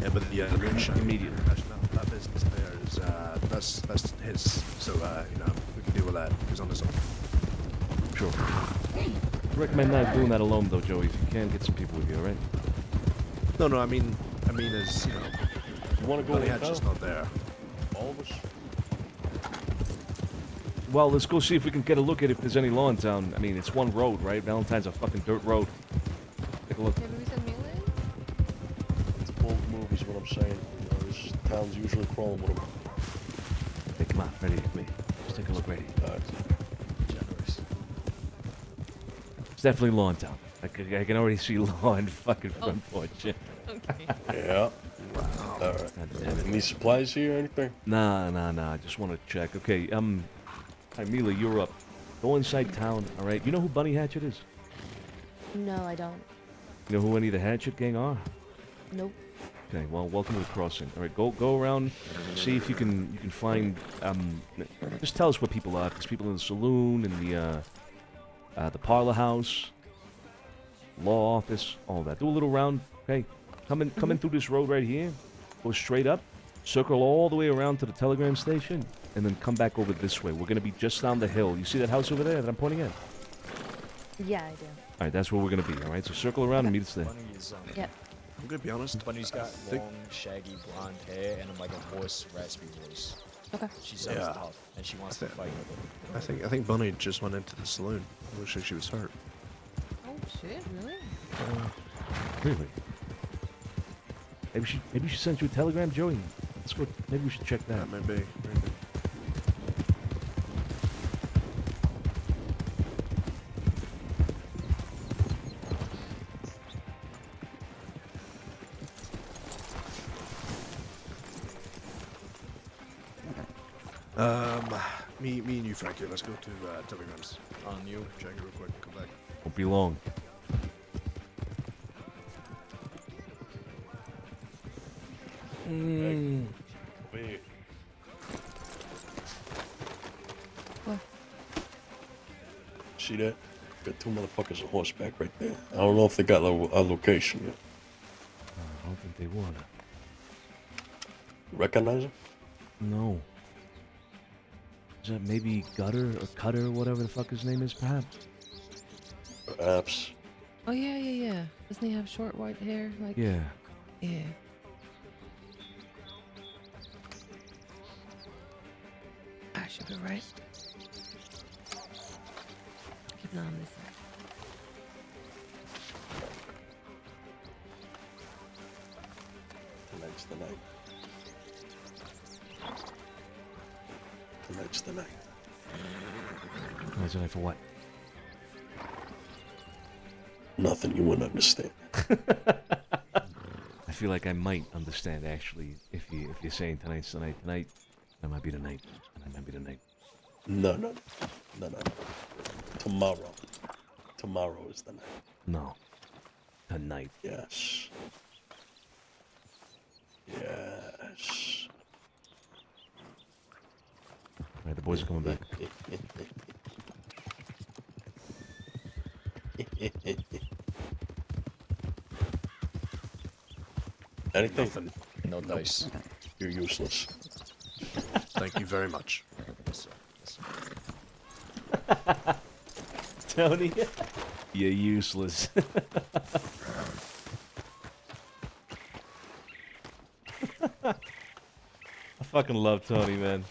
Yeah, but the moonshine immediately. That business there is that's his. So we can deal with that. He's on his own. Sure. I recommend not doing that alone, though, Joey. If you can, get some people with you, all right? No. I mean, as You want to go Bunny in Hatchet's town? not there. All of us? Well, let's go see if we can get a look at if there's any law in town. I mean, it's one road, right? Valentine's a fucking dirt road. Take a look. It's a bold move is what I'm saying. This town's usually crawling with them. Hey, come on, ready with me. Let's take a look, ready. Generous. It's definitely law in town. I can already see law in fucking front porch. Yeah. All right. Any supplies here or anything? Nah. I just want to check. Okay, hi, Mila, you're up. Go inside town, all right? You know who Bunny Hatchet is? No, I don't. You know who any of the Hatchet gang are? Nope. Okay, well, welcome to the crossing. All right, go around, see if you can find. Just tell us where people are. There's people in the saloon, in the parlor house, law office, all that. Do a little round. Okay, come in through this road right here. Go straight up, circle all the way around to the telegram station, and then come back over this way. We're gonna be just down the hill. You see that house over there that I'm pointing at? Yeah, I do. All right, that's where we're gonna be. All right, so circle around and meet us there. Bunny is, Yep. I'm gonna be honest. Bunny's got long, shaggy blonde hair and like a hoarse, raspy voice. Okay. She sounds Yeah. tough, and she wants to fight. I think Bunny just went into the saloon. Looks like she was hurt. Oh shit! Really? Really? Maybe she sent you a telegram, Joey. Let's go. Maybe we should check that. Maybe. Me and you, Frankie. Let's go to telegrams. On you. Check it real quick. Come back. Won't be long. Wait. What? See that? Got two motherfuckers on horseback right there. I don't know if they got a location yet. I don't think they wanna. Recognize them? No. Is that maybe Gutter or Cutter, whatever the fuck his name is, perhaps? Perhaps. Oh yeah. Doesn't he have short white hair? Like. Yeah. Yeah. I should be right. Keep an eye on this side. Tonight's the night. Tonight's the night. Tonight's the night for what? Nothing you wouldn't understand. I feel like I might understand actually if you're saying tonight's the night. Tonight, that might be the night. That might be the night. No. Tomorrow. Tomorrow is the night. No. Tonight. Yes. Yes. Alright, the boys are coming back. Anything? Nothing. No dice. You're useless. Thank you very much. Tony, you're useless. I fucking love Tony, man.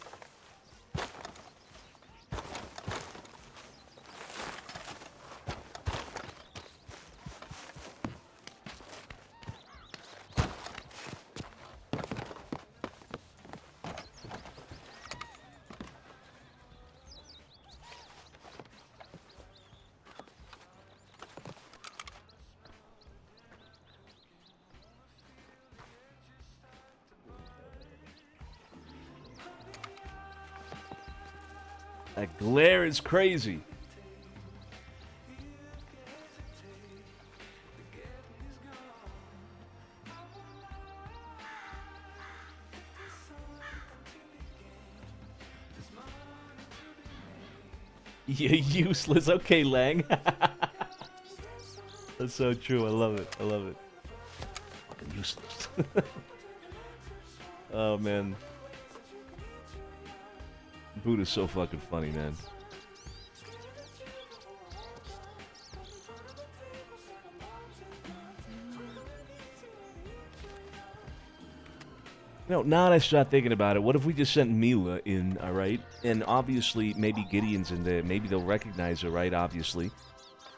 That glare is crazy. You're useless. Okay, Lang. That's so true. I love it. I love it. Fucking useless. Oh, man. Buddha's so fucking funny, man. No, now that I start thinking about it, what if we just sent Mila in, alright? And obviously, maybe Gideon's in there. Maybe they'll recognize her, right? Obviously.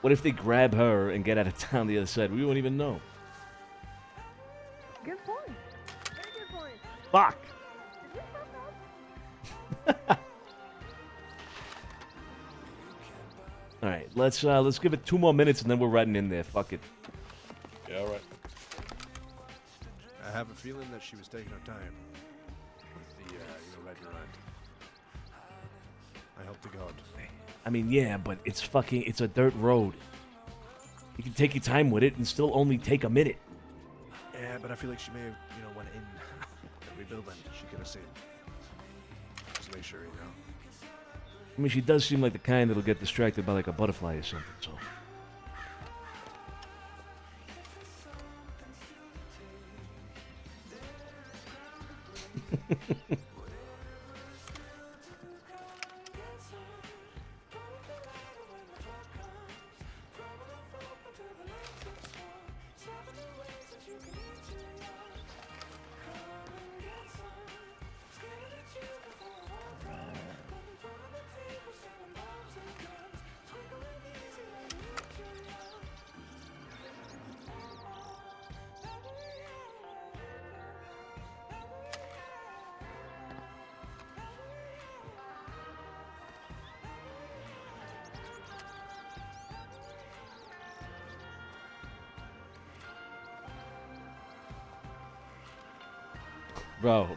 What if they grab her and get out of town the other side? We won't even know. Good point. Very good point. Fuck! Alright, let's give it 2 more minutes and then we're riding in there. Fuck it. Yeah, all right. I have a feeling that she was taking her time with the, riding around. I hope to God. I mean, yeah, but it's a dirt road. You can take your time with it and still only take a minute. Yeah, but I feel like she may have, went in every building she could have seen. Just make sure, I mean, she does seem like the kind that'll get distracted by like a butterfly or something, so.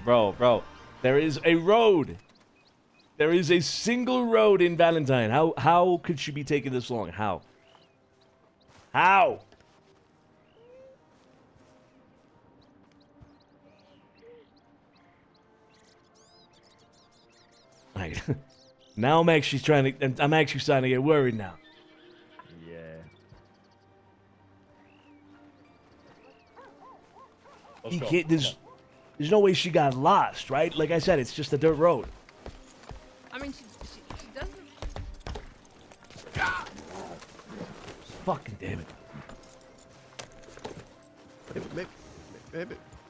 Bro. There is a road. There is a single road in Valentine. How could she be taking this long? How? How? Right. Now I'm actually starting to get worried now. Yeah. You can't, there's no way she got lost, right? Like I said, it's just a dirt road. I mean, she doesn't. Fucking damn it.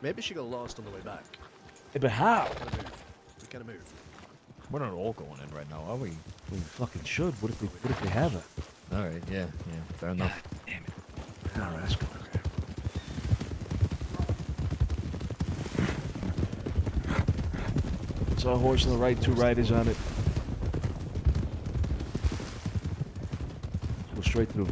Maybe she got lost on the way back. Yeah, but how? We gotta move. We're not all going in right now, are we? We fucking should. What if they have her? All right, yeah, fair enough. God damn it. All right, let's go. Saw a horse on the right, 2 riders on it. Go straight through.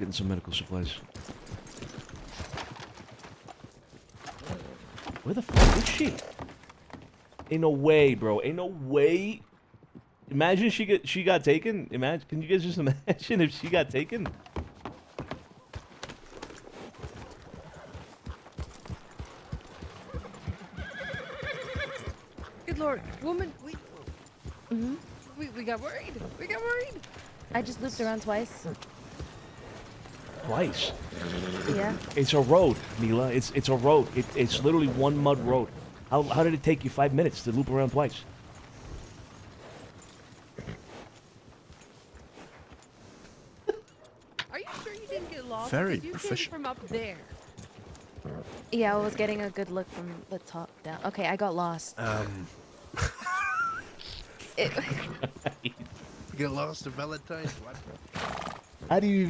getting some medical supplies. Where the fuck is she? Ain't no way, bro. Ain't no way. Imagine she got taken. Imagine. Can you guys just imagine if she got taken? Good lord, woman, Mm-hmm. we got worried. We got worried. I just looped around twice. Twice. Yeah. It's a road, Mila. It's a road. It's literally one mud road. How did it take you 5 minutes to loop around twice? Are you sure you didn't get lost? Very Because you came proficient. from up there. Yeah, I was getting a good look from the top down. Okay, I got lost. You get lost to Valentine's. What? How do you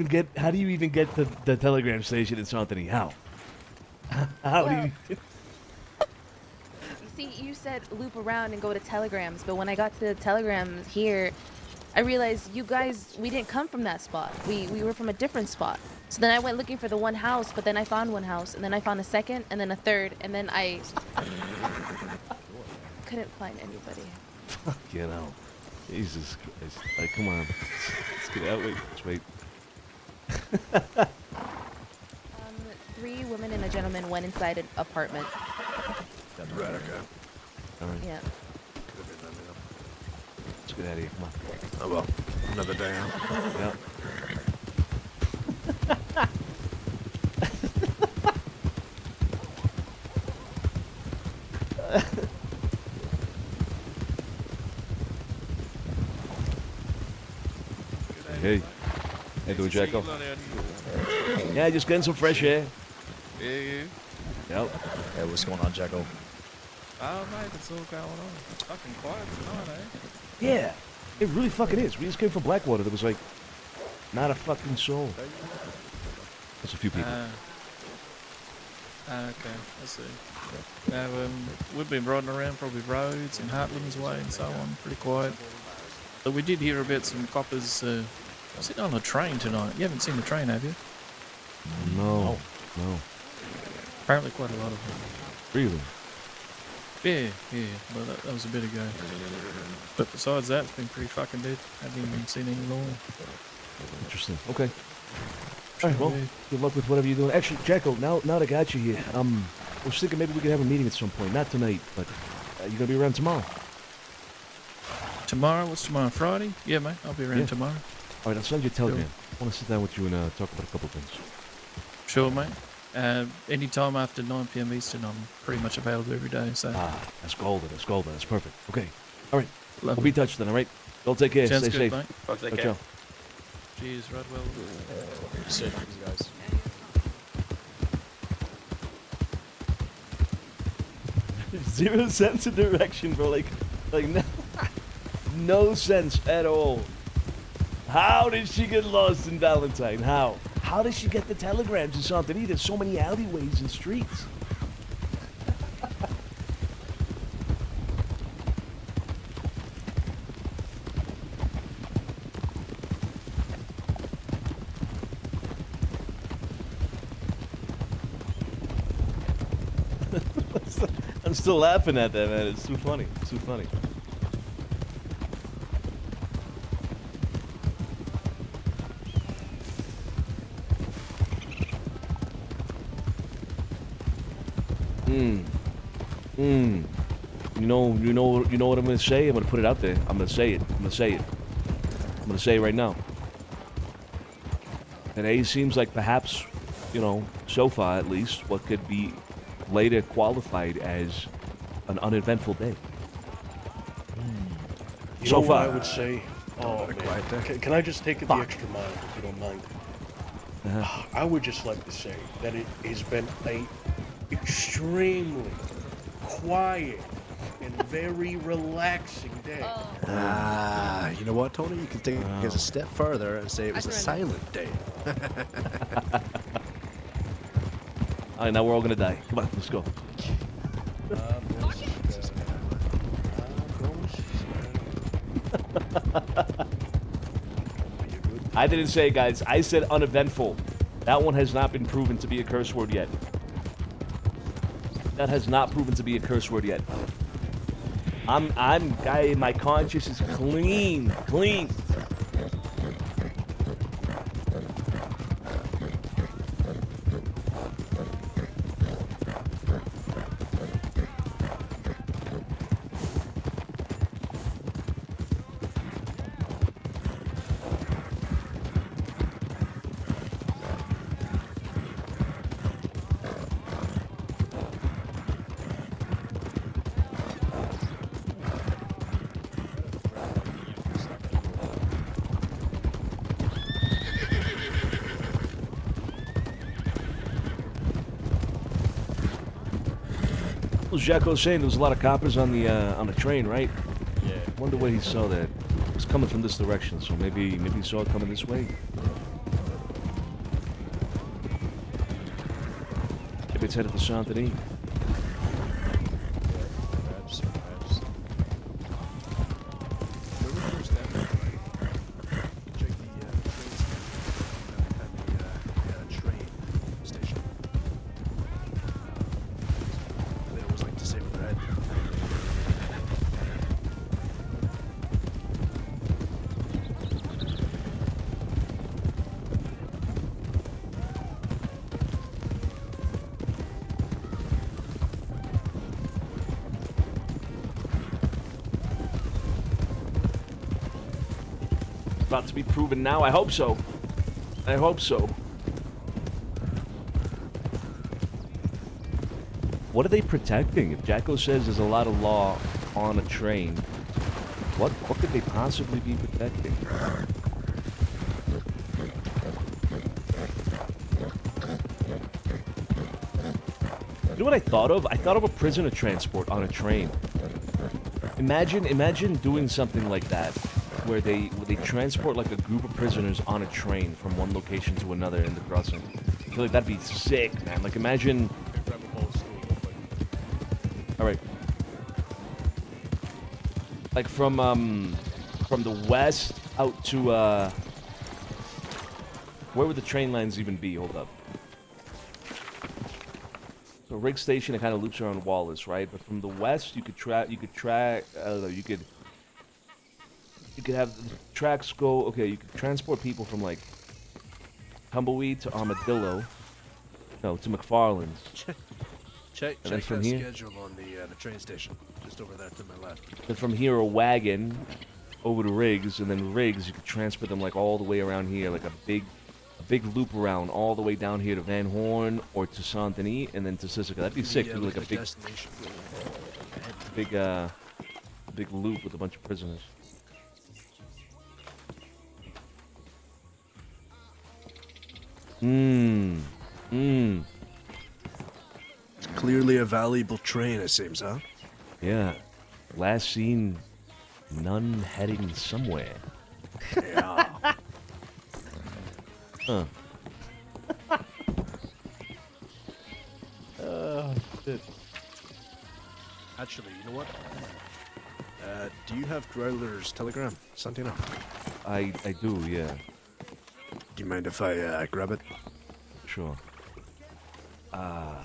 even get to the telegram station in Santini? How? How do you? You see, you said loop around and go to telegrams, but when I got to the telegrams here, I realized you guys, we didn't come from that spot. We were from a different spot. So then I went looking for the one house, but then I found one house, and then I found a second, and then a third, and then I couldn't find anybody. You know, Jesus Christ! Like, come on, let's get out. Wait, let's wait. 3 women and a gentleman went inside an apartment. Right, okay. All right. Yeah. Let's get out of here. Come on. Oh well, another day out. Yeah. Hey. Hey, doing, Jacko? Yeah, just getting some fresh air. Yeah, yeah. Yep. Hey, what's going on, Jacko? Oh, mate, it's all going on. It's fucking quiet tonight, eh? Yeah. It really fucking is. We just came from Blackwater. There was like not a fucking soul. There's a few people. Okay, I see. Now, we've been riding around probably roads and Heartlands Way and so on, pretty quiet. But we did hear about some coppers sitting on a train tonight. You haven't seen the train, have you? No. No. Apparently quite a lot of them. Really? Yeah, yeah, well that was a bit ago. But besides that, it's been pretty fucking dead. Haven't even seen any more. Interesting. Okay. All right. Well, good luck with whatever you're doing. Actually, Jacko, now that I got you here, I was thinking maybe we could have a meeting at some point. Not tonight, but you gonna be around tomorrow? Tomorrow? What's tomorrow? Friday? Yeah, mate. I'll be around tomorrow. All right. I'll send you a telegram. I want to sit down with you and talk about a couple things. Sure, mate. Any time after 9 p.m. Eastern, I'm pretty much available every day. So. That's golden. That's golden. That's perfect. Okay. All right. Lovely. We'll be in touch then. All right. Don't take care. Sounds Stay good, safe. mate. Ciao, ciao. Cheers, Rodwell. Safe, you guys. Zero sense of direction, bro. Like no sense at all. How did she get lost in Valentine? How? How did she get the telegrams or something? There's so many alleyways and streets. I'm still laughing at that, man. It's too funny. It's too funny. You know what I'm gonna say? I'm gonna put it out there. I'm gonna say it. I'm gonna say it right now. Today seems like perhaps, so far at least, what could be later qualified as an uneventful day. You So know what far. I would say? Oh, man. Can I just take it the extra mile, if you don't mind? I would just like to say that it has been a extremely quiet and very relaxing day. You know what, Tony? You can take it a step further and say it was a silent day. All right, now we're all gonna die. Come on, let's go. I didn't say, guys. I said uneventful. That one has not been proven to be a curse word yet. That has not proven to be a curse word yet. My conscience is clean. Was Jacko saying there was a lot of coppers on the train, right? Yeah. Wonder where he saw that. It was coming from this direction, so maybe he saw it coming this way. Maybe it's headed to Santini. About to be proven now. I hope so. I hope so. What are they protecting? If Jacko says there's a lot of law on a train, what could they possibly be protecting? You know what I thought of? I thought of a prisoner transport on a train. Imagine doing something like that. Where they transport like a group of prisoners on a train from one location to another in the crossing. I feel like that'd be sick, man. Like imagine. All right. Like from the west out to where would the train lines even be? Hold up. So Rig Station, it kind of loops around Wallace, right? But from the west, you could have the tracks go. Okay, you could transport people from like Tumbleweed to Armadillo. No, to McFarland's. Check And then the from here, schedule on the train station, just over there to my left. then from here a wagon over to Riggs, and then Riggs you could transport them like all the way around here, like a big loop around all the way down here to Van Horn or to Saint Denis, and then to Sisika. That'd be sick. Yeah, To do like a the big, destination. big loop with a bunch of prisoners. It's clearly a valuable train, it seems, huh? Yeah. Last seen, none heading somewhere. Yeah. Huh. Oh, shit. Actually, you know what? Do you have Growler's Telegram, Santino? I do, yeah. Do you mind if I grab it? Sure. Yeah.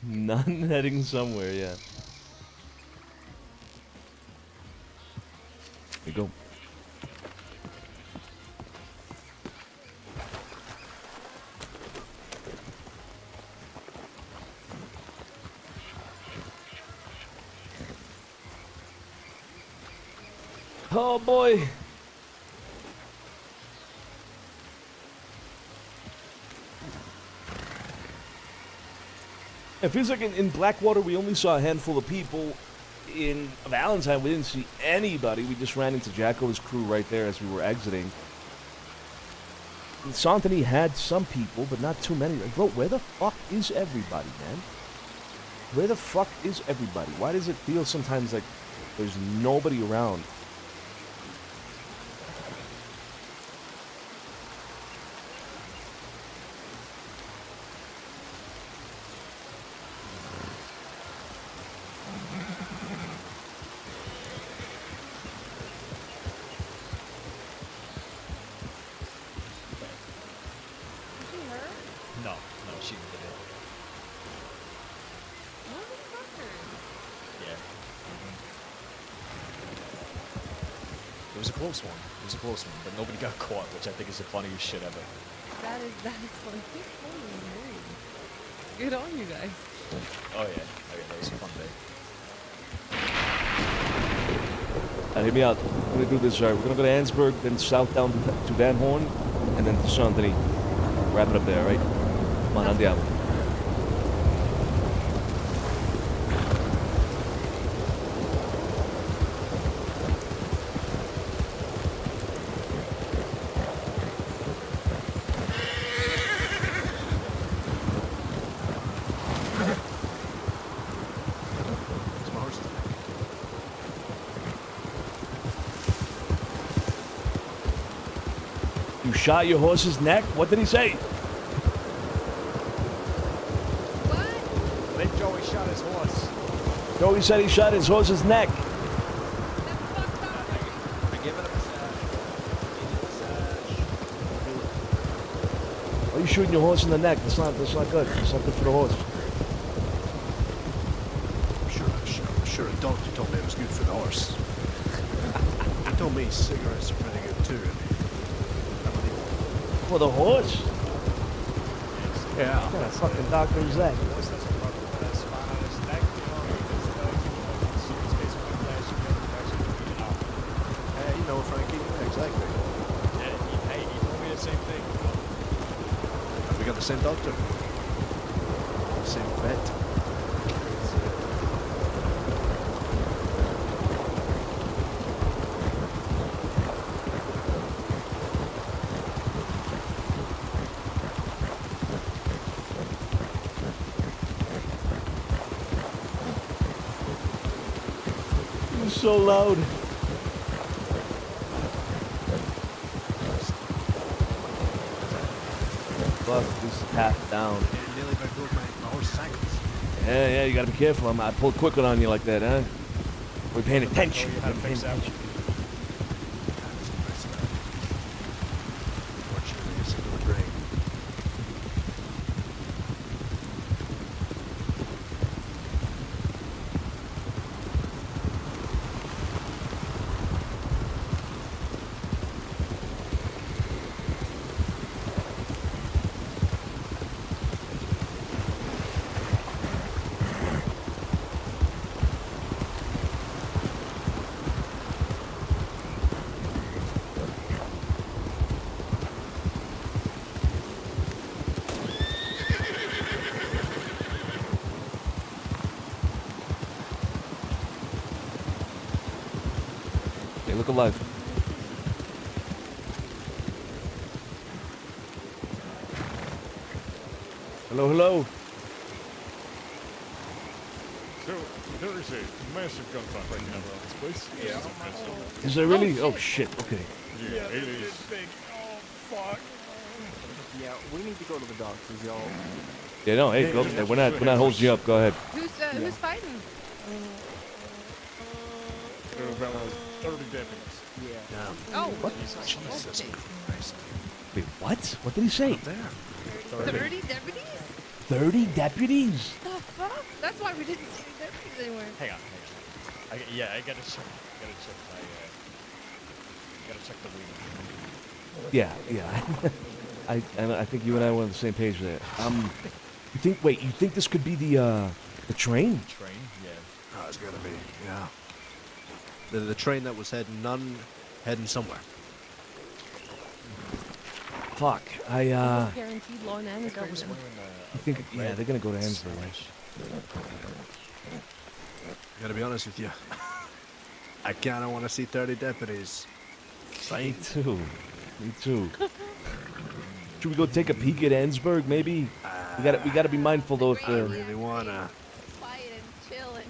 None heading somewhere, yeah. There you go. Oh boy. It feels like in Blackwater we only saw a handful of people. In Valentine we didn't see anybody. We just ran into Jacko's crew right there as we were exiting. Santini had some people, but not too many. Like, bro, where the fuck is everybody, man? Where the fuck is everybody? Why does it feel sometimes like there's nobody around? No, she did it. Yeah. It was a close one. It was a close one, but nobody got caught, which I think is the funniest shit ever. That is funny. Good on you guys. Oh yeah, that was a fun day. Hear me out. We're gonna do this. We're gonna go to Ansburg, then south down to Van Horn, and then to Santini. Wrap it up there, right? Come on, andiamo. You shot your horse's neck? What did he say? Then Joey shot his horse. Joey said he shot his horse's neck. I give it a massage. Why are you shooting your horse in the neck? That's not good. That's not good for the horse. I'm sure a doctor told me it was good for the horse. He told me cigarettes are pretty good too. For the horse? Yeah. What kind of fucking doctor is that? You know, Frankie, exactly. Yeah, he told me the same thing. Have we got the same doctor? Same vet? So loud. Fuck, this half down. Nearly about broke my horse's ankles. Yeah, you gotta be careful. I pulled quick on you like that, huh? We're paying attention. How to fix that. Fortunately, it's into the brain. They look alive. Hello, hello. So, there is a massive gunfight right now around this place. Is there really? Oh shit. Okay. Yeah, it is. Big. Oh, fuck. Yeah, we need to go to the doctors, y'all. Yeah, no. Hey, go. We're not holding you up. Go ahead. Who's fighting? There are about 30 deputies. Yeah. Oh. What? Jesus Christ. Wait, what? What did he say? 30 deputies? 30 deputies? The fuck? That's why we didn't see any deputies anywhere. Hang on. I gotta check. Gotta check the wheel. Yeah. I think you and I were on the same page there. You think? Wait, you think this could be the train? Train? Yeah. Oh, it's gotta be. Yeah. The train that was heading somewhere. Fuck. Guaranteed law and order. I think. Yeah, they're gonna go to Ansbury. Gotta be honest with you. I kinda wanna see 30 deputies. Me too. Should we go take a peek at Ansburg, maybe? We gotta be mindful though if I really wanna. Quiet and chilling.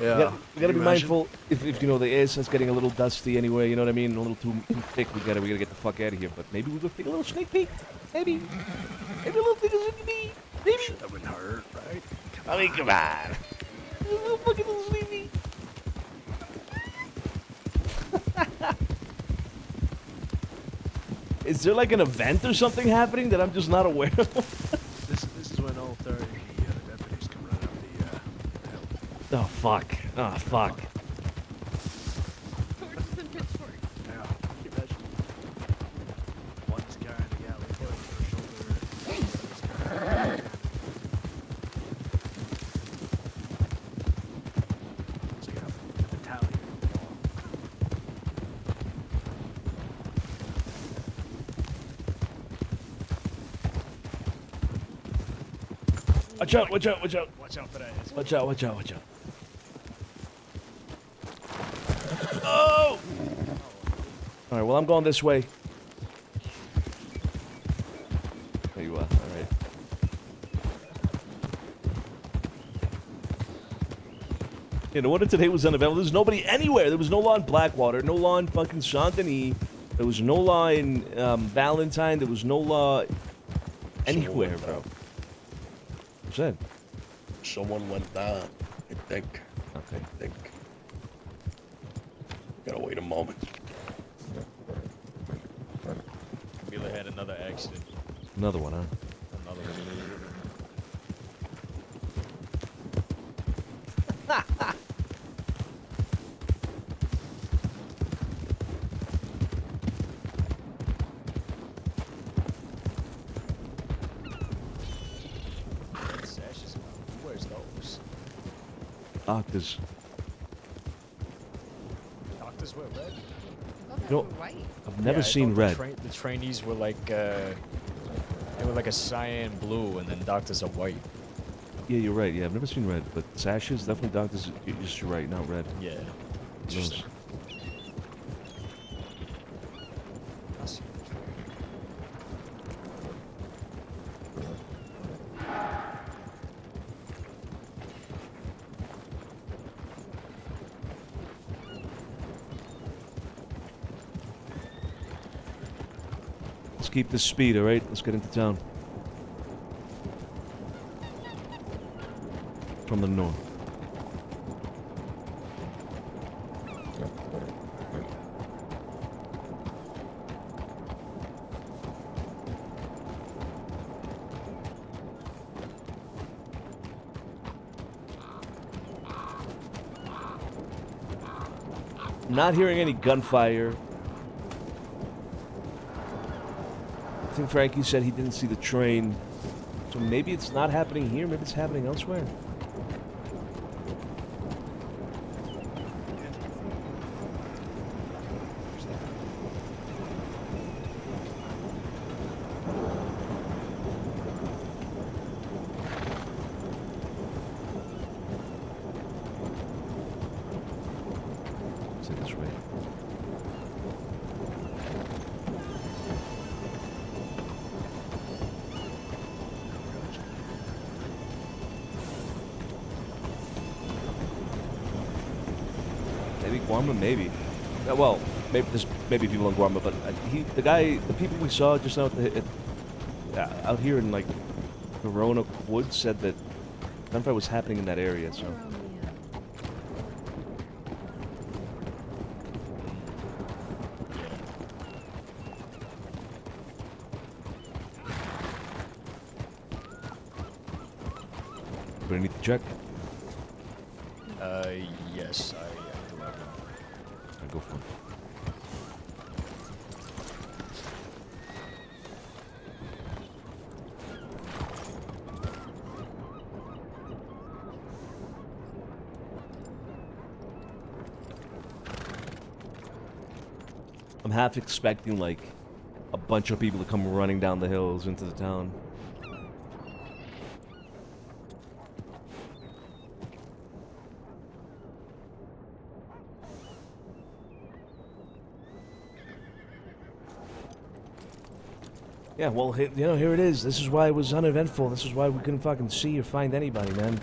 Yeah. We gotta be mindful if you know the air starts getting a little dusty anyway. You know what I mean? A little too thick. We gotta get the fuck out of here. But maybe we'll go take a little sneak peek. Maybe a little thing is me. Maybe that wouldn't hurt, right? I mean, come on. A little fucking little sneak peek. Is there like an event or something happening that I'm just not aware of? This is when all 30 deputies come running up the hill. Oh fuck. Oh fuck. Torches and pitchforks. Yeah, imagine. One's carrying the galley over their shoulder. The other's carrying the so you have a battalion. Watch out, watch out, watch out. Watch out for that. Watch out, watch out, watch out. Oh! Alright, well, I'm going this way. There you are, alright. Yeah, no wonder today was unavailable. There's nobody anywhere. There was no law in Blackwater, no law in fucking Saint-Denis. There was no law in Valentine. There was no law anywhere, bro. What's that? Someone went down, I think. Okay. I think. Gotta wait a moment. Camila had another accident. Another one, huh? Another one. Sashes. Who wears those? Doctors. Doctors wear red. No, I've never seen red. The trainees were like, they were like a cyan blue, and then doctors are white. Yeah, you're right. Yeah, I've never seen red, but sashes, definitely doctors, you're right, not red. Yeah. Those. Let's keep this speed, all right? Let's get into town. From the north. Not hearing any gunfire. I think Frankie said he didn't see the train. So maybe it's not happening here, maybe it's happening elsewhere. Let's take this way. Maybe Guarma, maybe. Well, maybe there's maybe people in Guarma, but the people we saw just out out here in like the Roanoke Woods said that gunfire was happening in that area. So we need to check. Yes, I do have one. I'll go for it. I'm half expecting like a bunch of people to come running down the hills into the town. Yeah, well, here it is. This is why it was uneventful. This is why we couldn't fucking see or find anybody, man.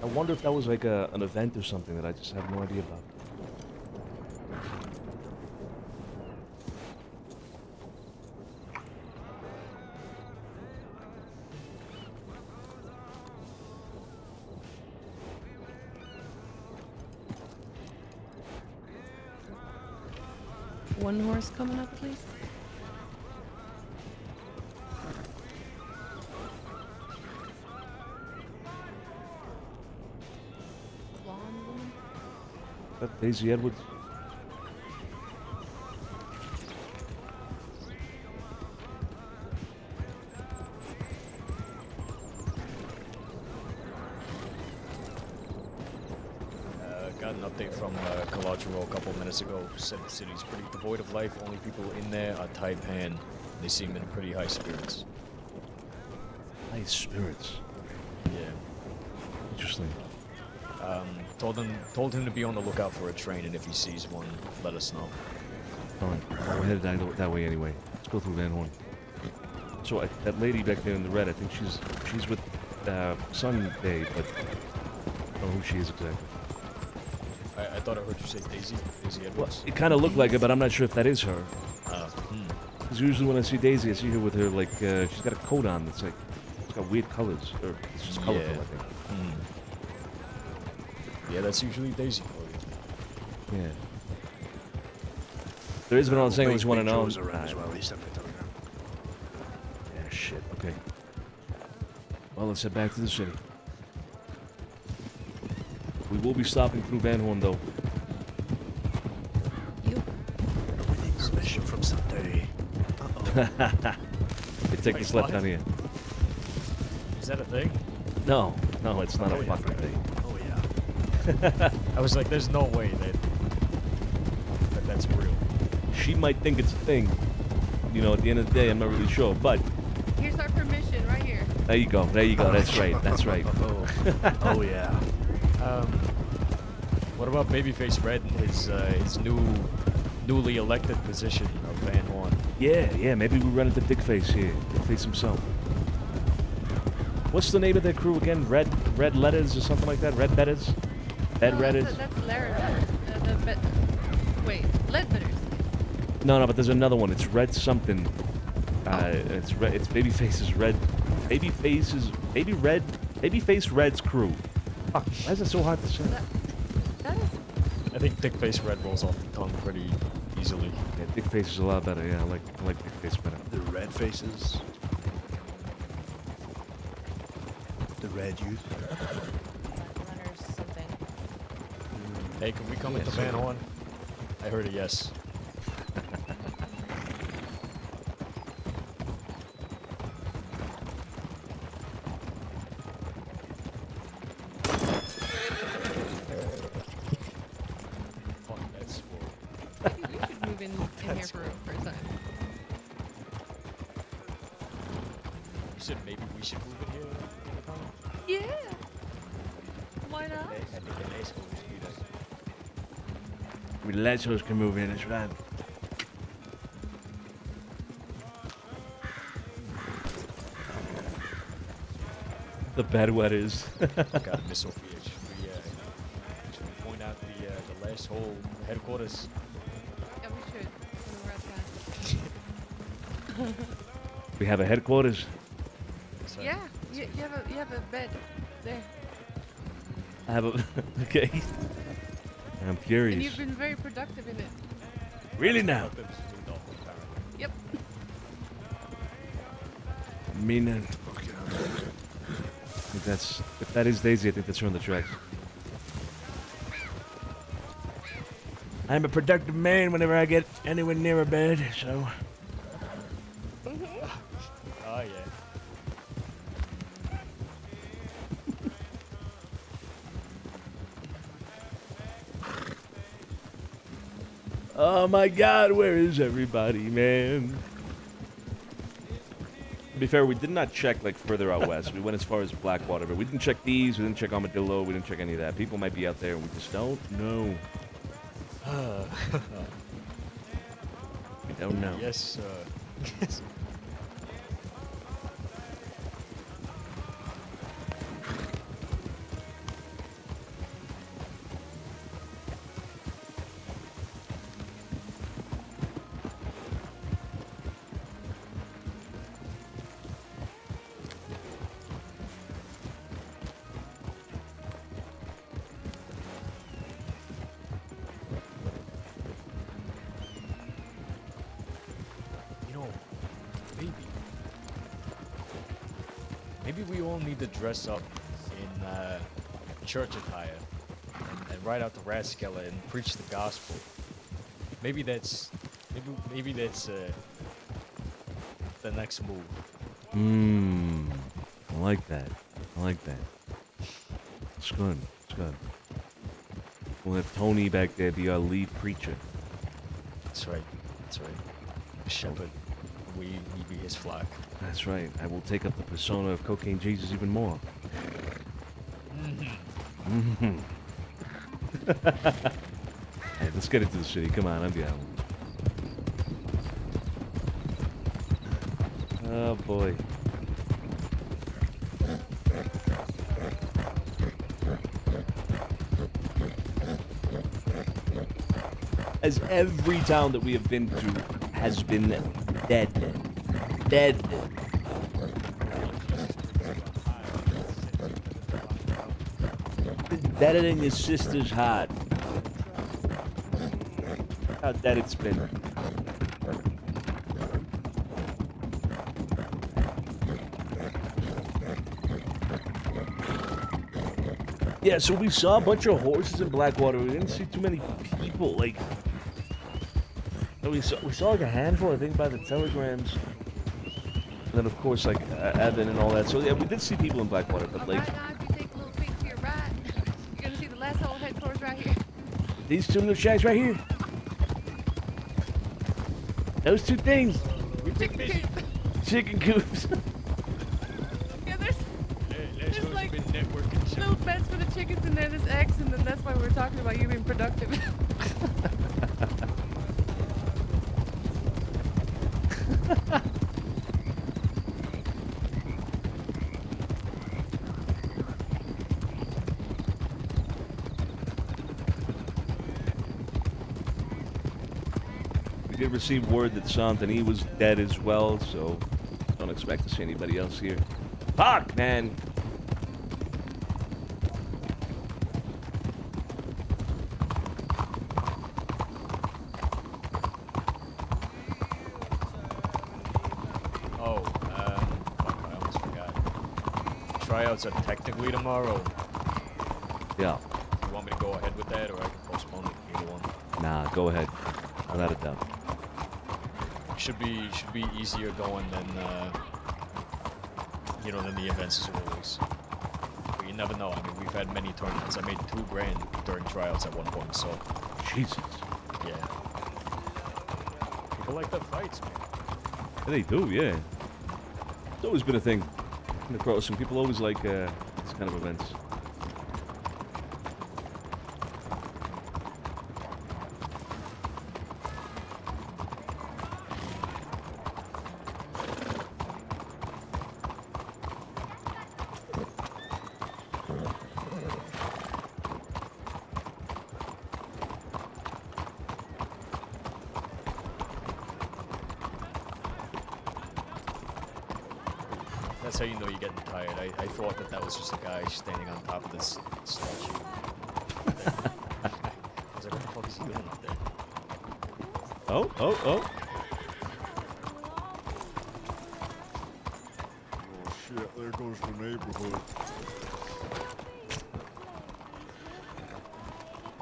I wonder if that was like an event or something that I just have no idea about. One horse coming up, please. that Daisy Edwards? Got an update from Collateral a couple minutes ago. Said the city's pretty devoid of life. Only people in there are Taipan. They seem in pretty high spirits. High spirits. Yeah. Interesting. Told him to be on the lookout for a train, and if he sees one, let us know. Fine. We're headed that way anyway. Let's go through Van Horn. So that lady back there in the red, I think she's with Sonny Day, but I don't know who she is exactly. I thought I heard you say Daisy Edwards. Well, it kind of looked like it, but I'm not sure if that is her. Because usually when I see Daisy, I see her with her, like, she's got a coat on that's like, it's got weird colors. Or it's just colorful, I think. Yeah, that's usually Daisy. Yeah. There is one on saying I just want to know. Around as well. He sent me a telegram. Yeah, shit. Okay. Well, let's head back to the city. We will be stopping through Van Horn, though. We need permission from Sunday. They take this left down here. Is that a thing? No, it's not a fucking thing. Oh yeah. I was like, there's no way that that's real. She might think it's a thing. You know, at the end of the day, I'm not really sure, but Here's our permission right here. there you go. That's right. That's right. Oh yeah. What about Babyface Red and his newly elected position of Van Horn? Yeah. Maybe we run into Dickface here. Dickface himself. What's the name of their crew again? Red Letters or something like that? Red Betters? Red Redders? That's Lara. Wait, Ledbetters. No, but there's another one. It's Red something. It's Babyface's Red. Babyface Red's crew. Fuck, why is it so hard to say? I think Dickface Red rolls off the tongue pretty easily. Yeah, Dickface is a lot better. Yeah, I like Dickface better. The red faces. The red youth. Runners something. Hey, can we come into Van Horn? I heard a yes. In here for a time. You said maybe we should move in here? Yeah. Why not? We Lechos can move in as well. The bedwetters. Got Miss Sophia. Should we point out the last whole headquarters? Yeah, we should. When we're outside. We have a headquarters. Yeah, you have a bed there. I have a. Okay. I'm curious. And you've been very productive in it. Really now? Yep. Meaning. I think that's. If that is Daisy, I think that's her on the tracks. I'm a productive man whenever I get anywhere near a bed, so. Oh, yeah. Oh my god, where is everybody, man? To be fair, we did not check, like, further out west. We went as far as Blackwater, but we didn't check these, we didn't check Armadillo, we didn't check any of that. People might be out there and we just don't know. We don't know. Yes, Maybe we all need to dress up in church attire and ride out to Raskella and preach the gospel. Maybe that's the next move. I like that. I like that. It's good. It's good. We'll have Tony back there be our lead preacher. That's right. That's right. The shepherd. We be his flock. That's right. I will take up the persona of Cocaine Jesus even more. Hey, let's get into the city. Come on, I'm down. Oh boy. As every town that we have been to has been dead. Dead. Deader than your sister's heart. How dead it's been. Yeah, so we saw a bunch of horses in Blackwater. We didn't see too many people. Like, we saw like a handful, I think, by the telegrams. And then, of course, like Evan and all that. So yeah, we did see people in Blackwater, but like. Right now, if you take a little peek to your right, you're gonna see the last whole headquarters right here. These two little shacks right here. Those two things. Chicken coop. Chicken coops. Yeah, there's like little beds for the chickens in there. There's eggs, and then that's why we're talking about you being productive. We did receive word that Santini was dead as well, so don't expect to see anybody else here. Fuck, man! Oh, fuck, I almost forgot. Tryouts are technically tomorrow. Yeah. You want me to go ahead with that, or I can postpone it? Either one. Nah, go ahead. Without a doubt. Should be easier going than than the events as always. But you never know. I mean, we've had many tournaments. I made $2 grand during tryouts at one point. So. Jesus. Yeah. People like the fights, man. Yeah, they do, yeah. It's always been a thing in the crossing. People always like these kind of events. That's how you know you're getting tired. I thought that was just a guy standing on top of this statue. I was like, what the fuck is he doing up there? Oh. Oh shit, there goes the neighborhood.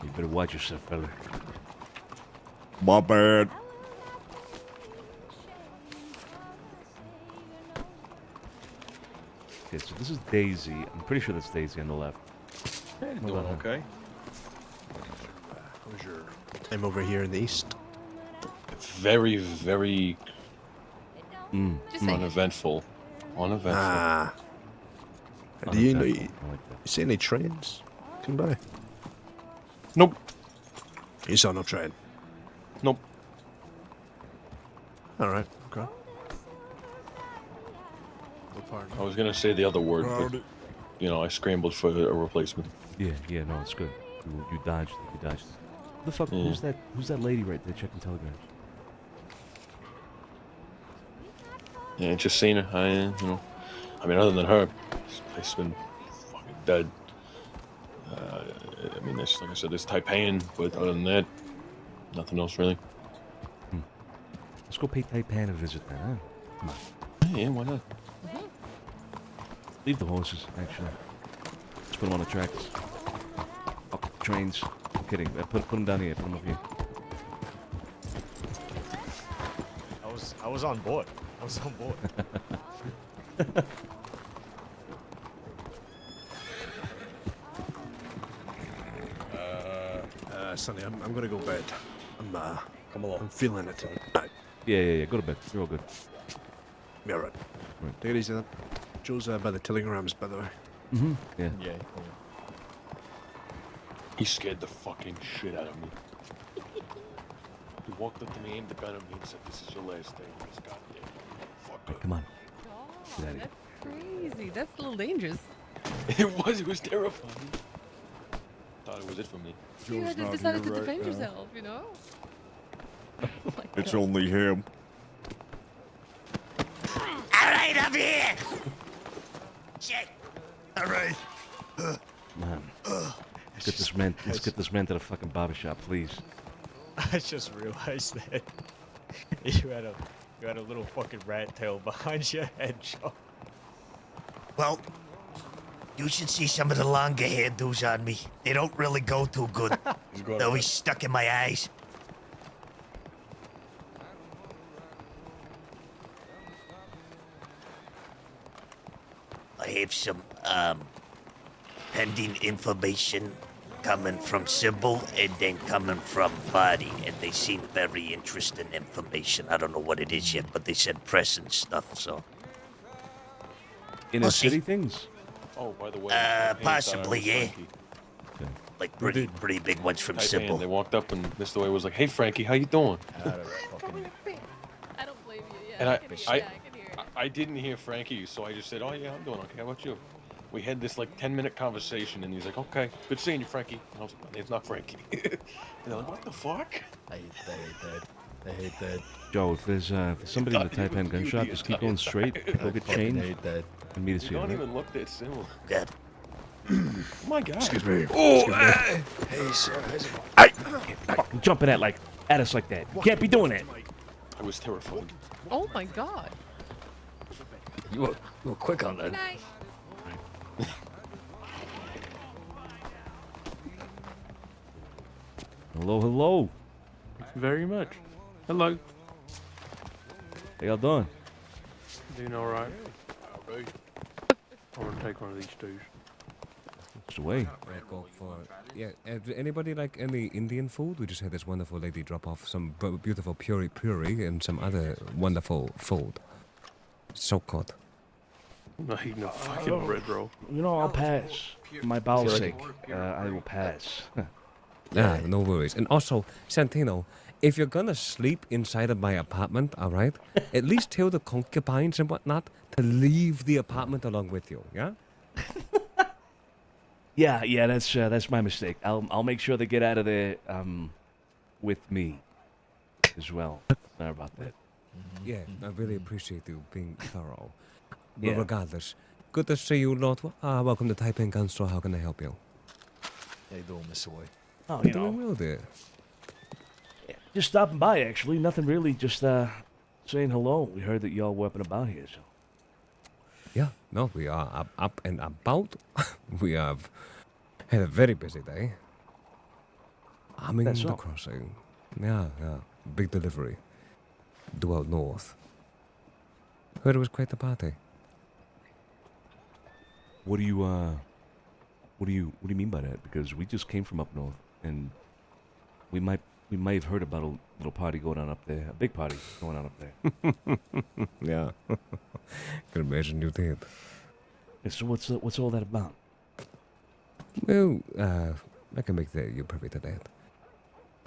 You better watch yourself, fella. My bad. Okay, so this is Daisy. I'm pretty sure that's Daisy on the left. Hey, doing okay. How's your time over here in the east? Very, very Just saying. uneventful. Uneventful. Ah. Do you know you see any trains come by? Nope. You saw no train? Nope. Alright, okay. I was gonna say the other word, but I scrambled for a replacement. Yeah, no, it's good. You dodged it. You dodged it. What the fuck? Yeah. Who's that lady right there checking telegrams? Yeah, just seen her. I mean, other than her, this place has been fucking dead. I mean, like I said, there's Taipan, but other than that, nothing else really. Let's go pay Taipan a visit then, huh? Come on. Yeah, why not? Leave the horses, actually. Let's put them on the tracks. trains. I'm kidding. Put them down here. Put them up here. I was on board. I was on board. Sonny, I'm gonna go bed. Come along. I'm feeling it. Yeah. Go to bed. You're all good. Be alright. Take it easy then. Joe's by the telegrams, by the way. Mm-hmm. Yeah. Yeah. He scared the fucking shit out of me. He walked up to me, aimed the gun at me, and said, "This is your last day in this goddamn fucker." Come on. Get out of here. That's crazy. That's a little dangerous. It was terrifying. Thought it was it for me. You had to decide to defend yourself, you know? It's only him. Alright, up here! Shit! Alright. Man. Let's get this man to the fucking barbershop, please. I just realized that you had a little fucking rat tail behind your head, Joe. Well, you should see some of the longer hairdos on me. They don't really go too good. They're always stuck in my eyes. I have some, pending information coming from Sybil and then coming from Body, and they seem very interesting information. I don't know what it is yet, but they said press and stuff, so... Inner city things? Oh, by the way. Possibly, yeah. Like pretty big ones from Sybil. They walked up and Mr. Way was like, "Hey, Frankie, how you doing?" I don't blame you. Yeah, And I can hear I didn't hear Frankie, so I just said, "Oh yeah, I'm doing okay. How about you?" We had this like 10-minute conversation, and he's like, "Okay, good seeing you, Frankie." And I was like, "My name's not Frankie." And they're like, "What the fuck?" I hate that. Joe, if there's somebody in the Taipan gun shop, just keep going straight. Go get changed. And meet us You here. don't Right? even look that similar. Good. Oh my God. Excuse me. Oh, Hey, sir. How's it going? Fucking jumping at us like that. You can't be doing that. I was terrified. Oh my god. You were quick on that. Good night. Hello. Thank you very much. Hello. How y'all doing? Doing all right. I want to take one of these stews. It's away. Yeah, anybody like any Indian food? We just had this wonderful lady drop off some beautiful puri and some other wonderful food. So good. I'm not eating a fucking bread roll. You know, I'll pass. For my bowel's sake, I will pass. No worries. And also, Santino, if you're gonna sleep inside of my apartment, all right, at least tell the concubines and whatnot to leave the apartment along with you, yeah? Yeah, that's my mistake. I'll make sure they get out of there with me as well. Sorry about that. Yeah, I really appreciate you being thorough. But Yeah. regardless, good to see you, Lord. Welcome to Taipei Gun Store. How can I help you? How you doing, Mr. Way? Oh, I'm you doing know, well there. just stopping by actually. Nothing really. Just saying hello. We heard that y'all were up and about here, so. Yeah, no, we are up and about. We have had a very busy day. Arming That's the all. crossing. Yeah. Big delivery. Due out north. Heard it was quite the party. What do you mean by that? Because we just came from up north, and we might have heard about a little party going on up there, a big party going on up there. Yeah. Can imagine you did. Yeah, so what's all that about? Well, I can make you privy to that.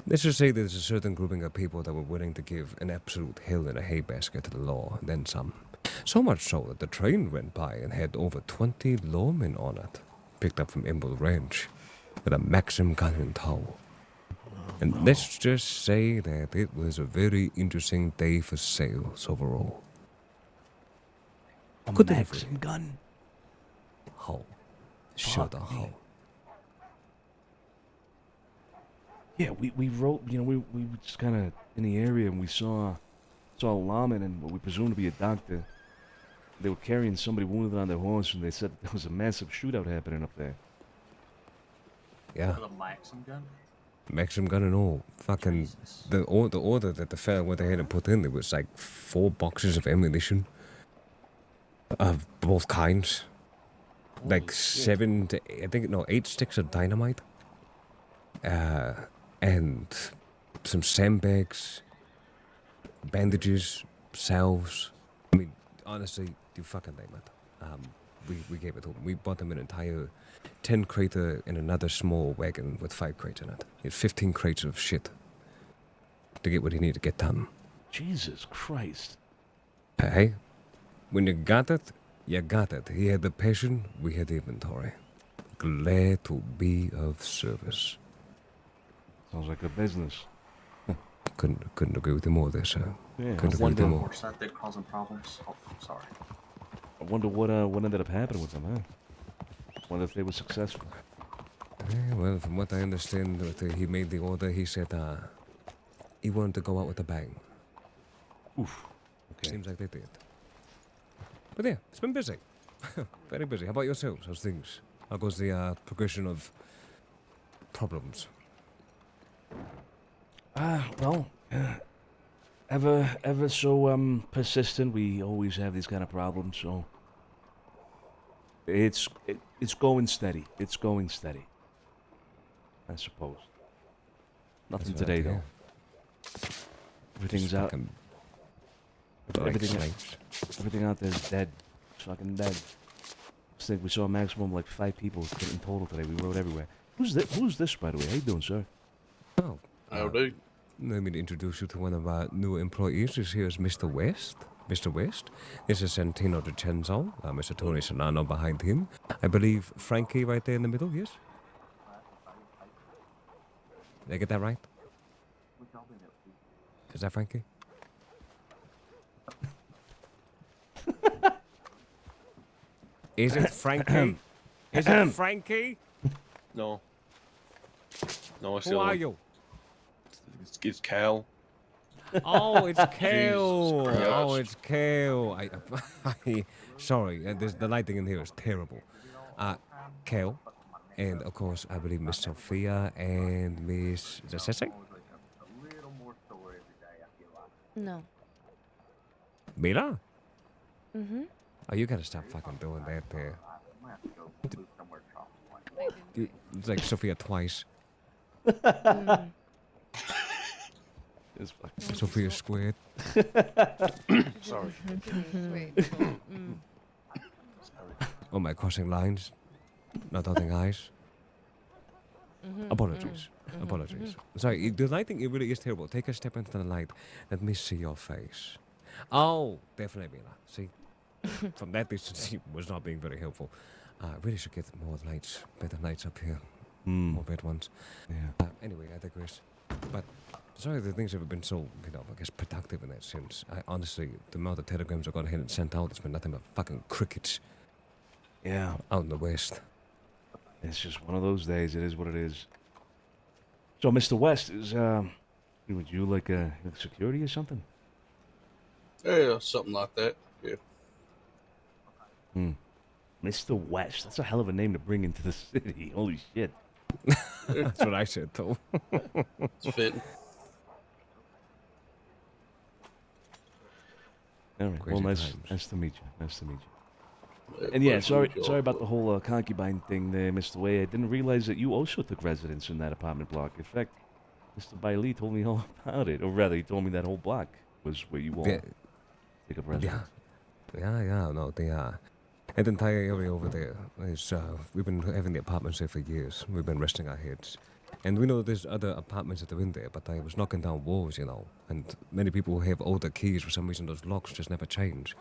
Let's just say there's a certain grouping of people that were willing to give an absolute hill in a hay basket to the law, and then some. So much so that the train went by and had over 20 lawmen on it, picked up from Emerald Ranch, with a Maxim gun in tow. And let's just say that it was a very interesting day for sales overall. A Good Maxim delivery. gun? How? Sure the how. Yeah, we wrote, we were just kind of in the area, and we saw a lawman and what we presumed to be a doctor. They were carrying somebody wounded on their horse, and they said there was a massive shootout happening up there. Yeah. With a Maxim gun? Maxim gun and all. Fucking the order that the fella went ahead and put in, there was like 4 boxes of ammunition of both kinds. Like 7 to I think 8 sticks of dynamite. And some sandbags, bandages, salves. I mean, honestly, you fucking name it. We gave it to him. We bought him an entire 10 crater in another small wagon with 5 crates in it. He had 15 crates of shit to get what he needed to get done. Jesus Christ. Hey, when you got it, you got it. He had the passion, we had the inventory. Glad to be of service. Sounds like a business. Couldn't agree with you more there, sir. Yeah, couldn't agree with you more. Horse that they're causing problems. Oh, I'm sorry. I wonder what ended up happening with them, huh? Wonder if they were successful. Well, from what I understand, he made the order. He said he wanted to go out with a bang. Oof. Okay. Seems like they did. But yeah, it's been busy. Very busy. How about yourselves? How's things? How goes the progression of problems? Well, ever so persistent. We always have these kind of problems, so it's going steady. It's going steady, I suppose. Nothing That's today right, though. Everything's out. Everything out there is dead. It's fucking dead. I think we saw a maximum like 5 people in total today. We rode everywhere. Who's this, by the way? How you doing, sir? Oh, howdy. Let me introduce you to one of our new employees. This here is Mr. West. Mr. West. This is Santino DiCenzo. Mr. Tony Solano behind him. I believe Frankie right there in the middle, yes? Did I get that right? Is that Frankie? Is it Frankie? Is it Frankie? No. No, it's Who the other are one. you? It's Cal. Oh, it's Kale. Christ. Oh, it's Kale. Sorry, the lighting in here is terrible. Kale, and of course, I believe Miss Sophia and Miss Ceci. No. Mila? Mm-hmm. Oh, you gotta stop fucking doing that there. It's like Sophia twice. Sophia squared. Sorry. Oh, my crossing lines, not dotting I's. Apologies. Apologies. Sorry, the lighting, it really is terrible. Take a step into the light. Let me see your face. Oh, definitely, Mila. See? From that distance, he was not being very helpful. I really should get more lights, better lights up here. More red ones. Yeah. Anyway, I digress. But sorry that things have been so, I guess, productive in that sense. I honestly, the amount of telegrams I've gone ahead and sent out, it's been nothing but fucking crickets. Yeah. Out in the west. It's just one of those days. It is what it is. So, Mr. West, would you like security or something? Yeah, something like that. Yeah. Mr. West. That's a hell of a name to bring into the city. Holy shit. That's what I said, though. It's fitting. All right. Crazy Well, nice to meet you. Nice to meet you. And yeah, sorry about the whole concubine thing there, Mr. Way. I didn't realize that you also took residence in that apartment block. In fact, Mr. Bailey told me all about it. Or rather, he told me that whole block was where you all take up residence. Yeah, no, that entire area over there is, we've been having the apartments there for years. We've been resting our heads. And we know there's other apartments that are in there, but I was knocking down walls, and many people have older keys. For some reason, those locks just never change.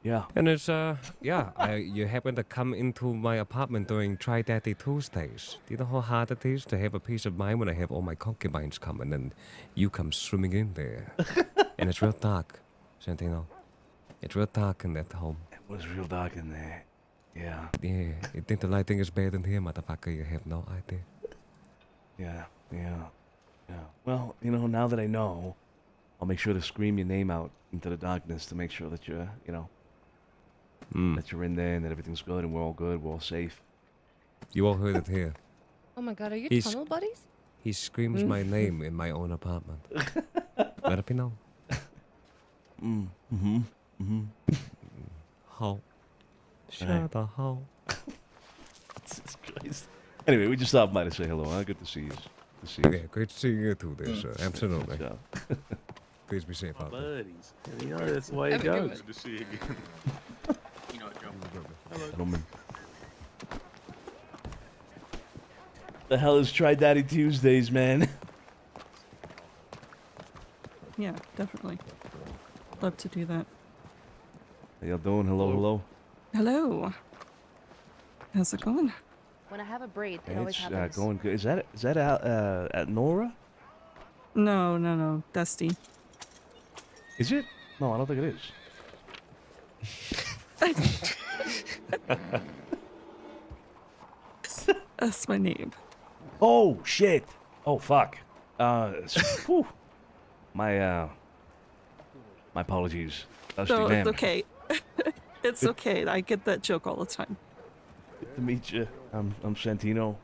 Yeah. And it's, you happen to come into my apartment during Tri-Daddy Tuesdays. Do you know how hard it is to have a peace of mind when I have all my concubines come and then you come swimming in there? And it's real dark, Santino. It's real dark in that home. It was real dark in there. Yeah. Yeah, you think the lighting is bad in here, motherfucker? You have no idea. Yeah. Well, now that I know, I'll make sure to scream your name out into the darkness to make sure that you're, that you're in there and that everything's good and we're all safe. You all heard it here. Oh my god, are you He's- tunnel buddies? He screams my name in my own apartment. Let it be known. How? Shut the hell. Jesus Christ. Anyway, we just stopped by to say hello. Huh? Good to see you. Good to see you. Yeah, great to see you too there, sir. Absolutely. Yeah. Please be safe out there. Buddies. You know, that's the way it Have a good goes. one. Good to see you again. You know what, Joe? Gentlemen. The hell is Try Daddy Tuesdays, man? Yeah, definitely. Love to do that. How y'all doing? Hello, hello. Hello. How's it going? When I have a braid, it always It's happens. going good. Is that at Nora? No. Dusty. Is it? No, I don't think it is. That's my name. Oh shit! Oh fuck! Whew. My apologies. Dusty, No, man. it's okay. It's okay. I get that joke all the time. Good to meet you. I'm Santino.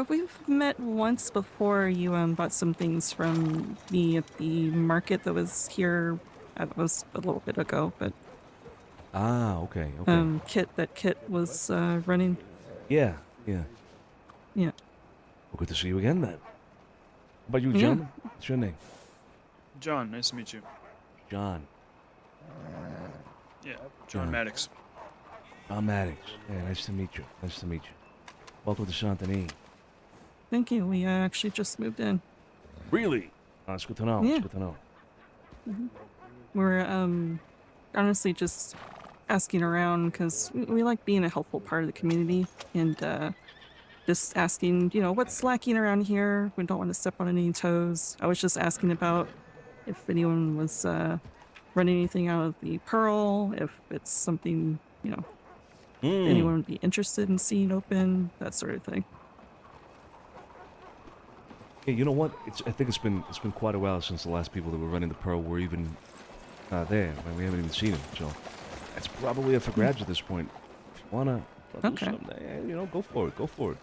We've met once before. You bought some things from me at the market that was here. That was a little bit ago, but Ah, okay, okay. Kit was running. Yeah. Yeah. Well, good to see you again, then. How about you, Yeah. John? What's your name? John, nice to meet you. John. Yeah, John Maddox. I'm Maddox. Yeah, nice to meet you. Nice to meet you. Welcome to Santini. Thank you. We actually just moved in. Really? Oh, that's good to know. Yeah. That's good to know. We're honestly just asking around because we like being a helpful part of the community and just asking, what's lacking around here. We don't want to step on any toes. I was just asking about if anyone was running anything out of the Pearl, if it's something, anyone would be interested in seeing open, that sort of thing. Hey, you know what? I think it's been quite a while since the last people that were running the Pearl were even there. I mean, we haven't even seen them, so it's probably up for grabs at this point. If you wanna do something, go for it. Go for it.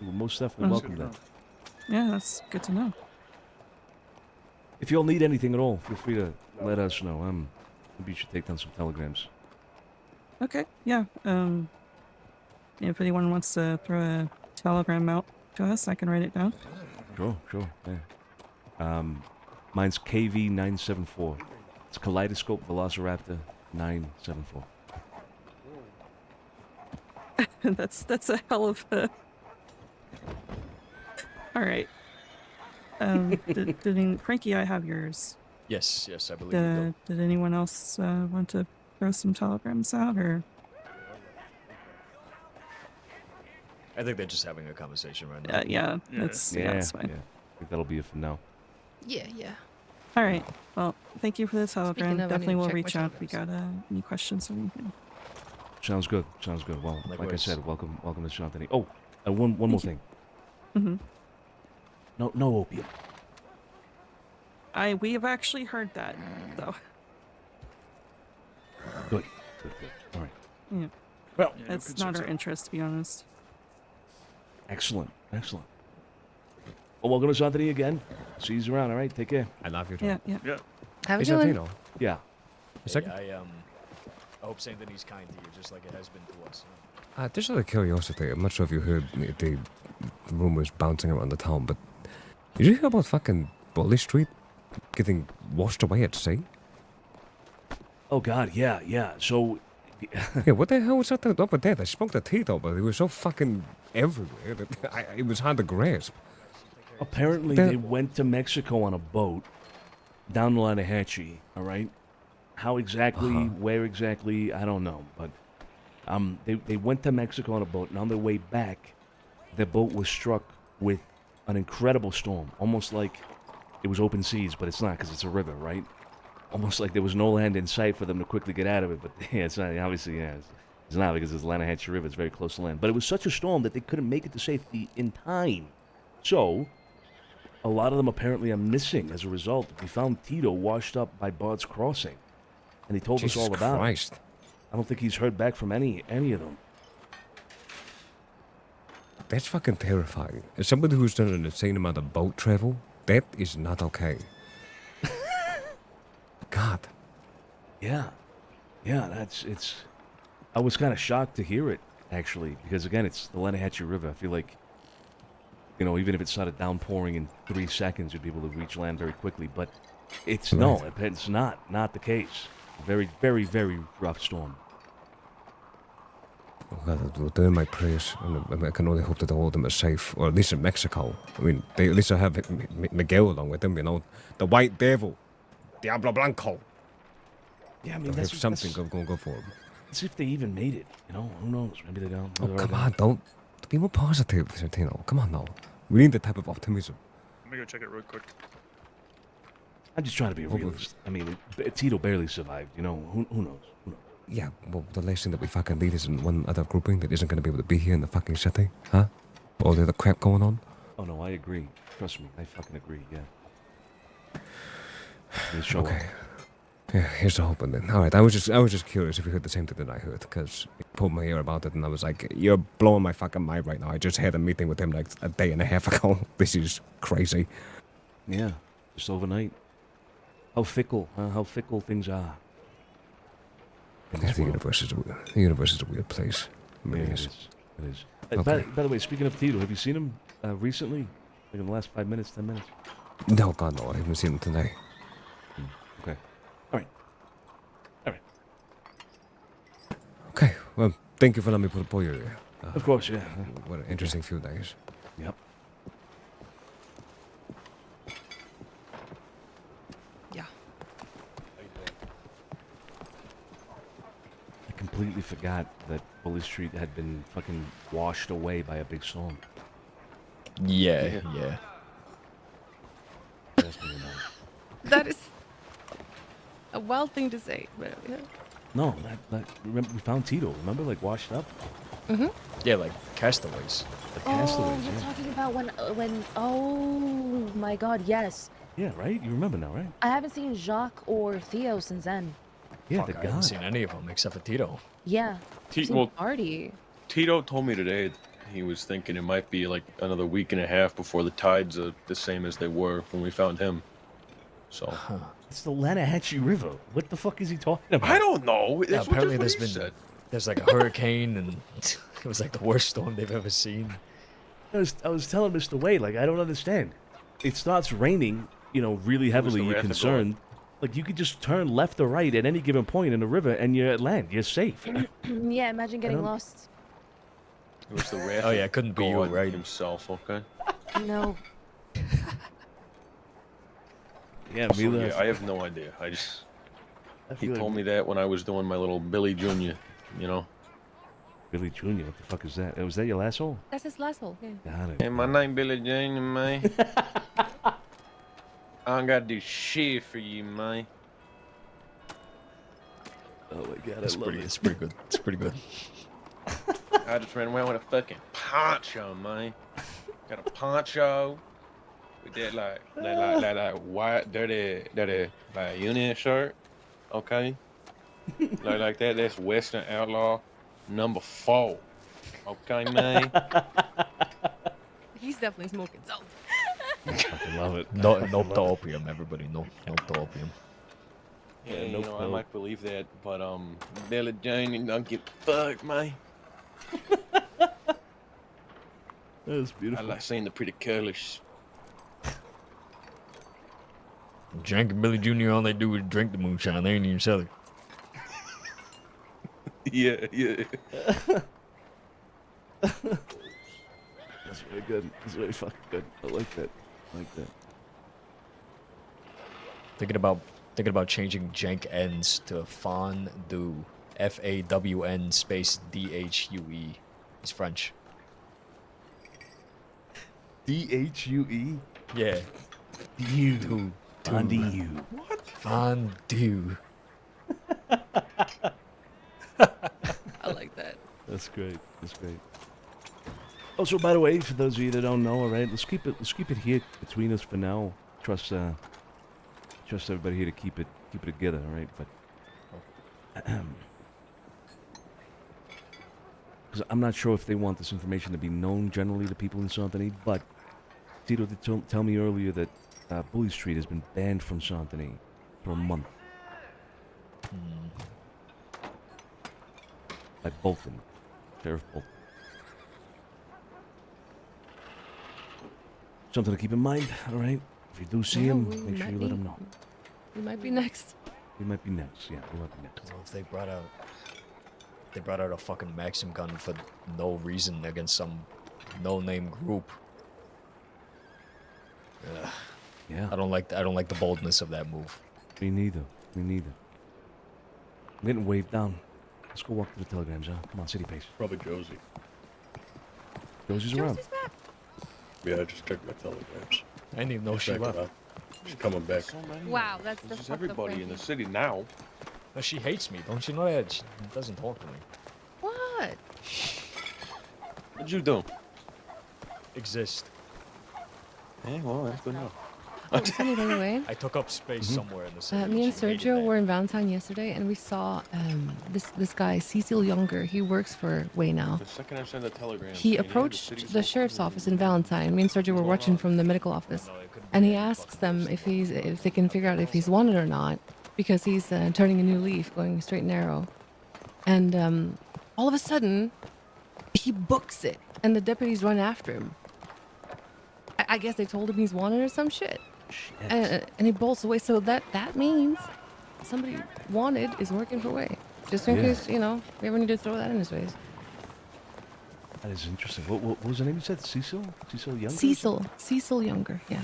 We'll most definitely welcome that. Yeah, that's good to know. If y'all need anything at all, feel free to let us know. Maybe you should take down some telegrams. Okay, yeah. If anyone wants to throw a telegram out to us, I can write it down. Sure, yeah. Mine's KV974. It's Kaleidoscope Velociraptor 974. That's a hell of a... Alright. Frankie, I have yours. Yes, I believe you do. Did anyone else want to throw some telegrams out, or...? I think they're just having a conversation right now. Yeah, that's fine. Yeah. I think that'll be it for now. Yeah. All right. Well, thank you for the telegram. of, I need Definitely to will check my reach out if we got any questions or anything. Sounds good. Well, like I Likewise. said, welcome to Santini. Oh, one more thing. Mm-hmm. No opium. We have actually heard that, though. Good. All right. Yeah. Well, That's not our interest, to be honest. Excellent. Well, welcome to Santini again. See you around, all right? Take care. I love you, Yeah. Have a Hey, good one. Santino. Yeah. A second. I hope Saint Denis kind to you, just like it has been to us. Just out of curiosity, I'm not sure if you heard the rumors bouncing around the town, but did you hear about fucking Bully Street getting washed away at sea? Oh, God, yeah. So... Yeah, what the hell was that up with that? I spoke to Tito, but it was so fucking everywhere that it was hard to grasp. Apparently, they went to Mexico on a boat down the Lanahatchee, all right? How exactly, where exactly, I don't know. But they went to Mexico on a boat, and on their way back, their boat was struck with an incredible storm, almost like it was open seas, but it's not because it's a river, right? Almost like there was no land in sight for them to quickly get out of it. But yeah, it's not, obviously, yeah, it's not because it's the Lanahatchee River. It's very close to land. But it was such a storm that they couldn't make it to safety in time. So... a lot of them apparently are missing as a result. We found Tito washed up by Bard's Crossing, and he told us all about Christ. it. I don't think he's heard back from any of them. That's fucking terrifying. As somebody who's done an insane amount of boat travel, that is not okay. God. Yeah. Yeah, it's... I was kind of shocked to hear it, actually, because, again, it's the Lenahatchee River. I feel like, you know, even if it started downpouring in 3 seconds, you'd be able to reach land very quickly. But it's, no, it's not the case. Very, very, very rough storm. Oh God, we're doing my prayers. I can only hope that all of them are safe, or at least in Mexico. I mean, they at least have Miguel along with them, you know. The White Devil. Diablo Blanco. Yeah, I mean, that's something go for them. As if they even made it, you know? Who knows? Maybe they don't. Oh, come on, don't be more positive, Santino. Come on, now. We need that type of optimism. Let me go check it real quick. I'm just trying to be a realist. I mean, Tito barely survived, you know? Who knows? Who knows? Yeah, well, the last thing that we fucking need is in one other grouping that isn't going to be able to be here in the fucking city, huh? All the other crap going on. Oh, no, I agree. Trust me, I fucking agree, yeah. Okay. Yeah, here's the hoping then. All right, I was just curious if you heard the same thing that I heard, because he pulled my ear about it, and I was like, you're blowing my fucking mind right now. I just had a meeting with him like a day and a half ago. This is crazy. Yeah, just overnight. How fickle, huh? How fickle things are. Yeah, the universe is a weird place. It really is. It is. Okay. By the way, speaking of Tito, have you seen him recently? Like in the last 5 minutes, 10 minutes? No, God, no. I haven't seen him today. Okay. All right. Okay. Well, thank you for letting me put your ear. Of course, yeah. What an interesting few days. Yep. Yeah. I completely forgot that Bully Street had been fucking washed away by a big storm. Yeah. That is a wild thing to say, but yeah. No, remember we found Tito. Remember, like washed up. Mhm. Yeah, like castaways. Like Oh, castaways. you're Yeah. talking about when? Oh my God, yes. Yeah, right. You remember now, right? I haven't seen Jacques or Theo since then. Yeah, Fuck, I haven't seen any of them except for Tito. Yeah. I've seen Artie. Tito told me today he was thinking it might be like another week and a half before the tides are the same as they were when we found him. So it's the Lenahatchee River. What the fuck is he talking about? I don't know. Yeah, That's apparently what he there's said. like a hurricane and it was like the worst storm they've ever seen. I was telling Mr. Wade, like, I don't understand. It starts raining, you know, really heavily. You're concerned. Like, you could just turn left or right at any given point in the river and you're at land. You're safe. Yeah, imagine getting lost. It was the wrath. Oh yeah, it couldn't be you, God right? Himself, okay. No. Yeah, So, yeah, I have no idea. He told me that when I was doing my little Billy Jr., you know. Billy Jr., what the fuck is that? Was that your last hole? That's his last hole. Yeah. Got it. Hey, my name Billy Jr., man. I don't gotta do shit for you, man. Oh my God, It's pretty good. It's pretty good. I just ran around with a fucking poncho, man. Got a poncho with that white dirty like Union shirt, okay? like that. That's Western Outlaw number 4, okay, man. He's definitely smoking so. I love it. No to opium, everybody. No to opium. Yeah, you know, I might believe that, but Billy Jane don't get fucked, man. That was beautiful. I like seeing the pretty colors. Jank and Billy Jr., all they do is drink the moonshine. They ain't even sell it. Yeah. That's very good. That's very fucking good. I like that. Thinking about changing jank ends to fondue. FAWN space DHUE. It's French. DHUE? Yeah. You. Fondue. What? Fondue. I like that. That's great. Also, by the way, for those of you that don't know, all right, let's keep it here between us for now. Trust everybody here to keep it together, all right? But because I'm not sure if they want this information to be known generally to people in Saint Denis, but Tito did tell me earlier that Bully Street has been banned from Saint Denis for a month. By Bolton. Sheriff Bolton. Something to keep in mind, alright? If you do see Yeah, him, we make sure might you let be- him know. We might be next. He might be next, yeah, he might be next. Well, if they brought out a fucking Maxim gun for no reason against some no-name group. Ugh. Yeah. I don't like the boldness of that move. Me neither. Me neither. I'm getting waved down. Let's go walk through the telegrams, huh? Come on, city pace. Probably Josie. Josie's around. Yeah, I just checked my telegrams. I didn't even know she Checking left. out. She's coming back. Wow, that's the There's everybody in the city now. No, she hates me. Don't you know that? She doesn't talk to me. What? What'd you do? Exist. Yeah, well, that's good enough. Oh, Sonny, by the way, I took up space somewhere in the city. me and She hated Sergio that. were in Valentine yesterday, and we saw this guy, Cecil Younger. He works for Way now. The second I send a telegram, He saying, "Hey, approached city's the open." sheriff's office in Valentine. Me and Sergio were watching from the medical office, and he asks them if they can figure out if he's wanted or not, because he's turning a new leaf, going straight and narrow. And all of a sudden, he books it, and the deputies run after him. I guess they told him he's wanted or some shit. And he bolts away. So that means somebody wanted is working for Way. Just in Yeah. case, we ever need to throw that in his face. That is interesting. What was the name you said? Cecil? Cecil Younger? Cecil Younger, yeah.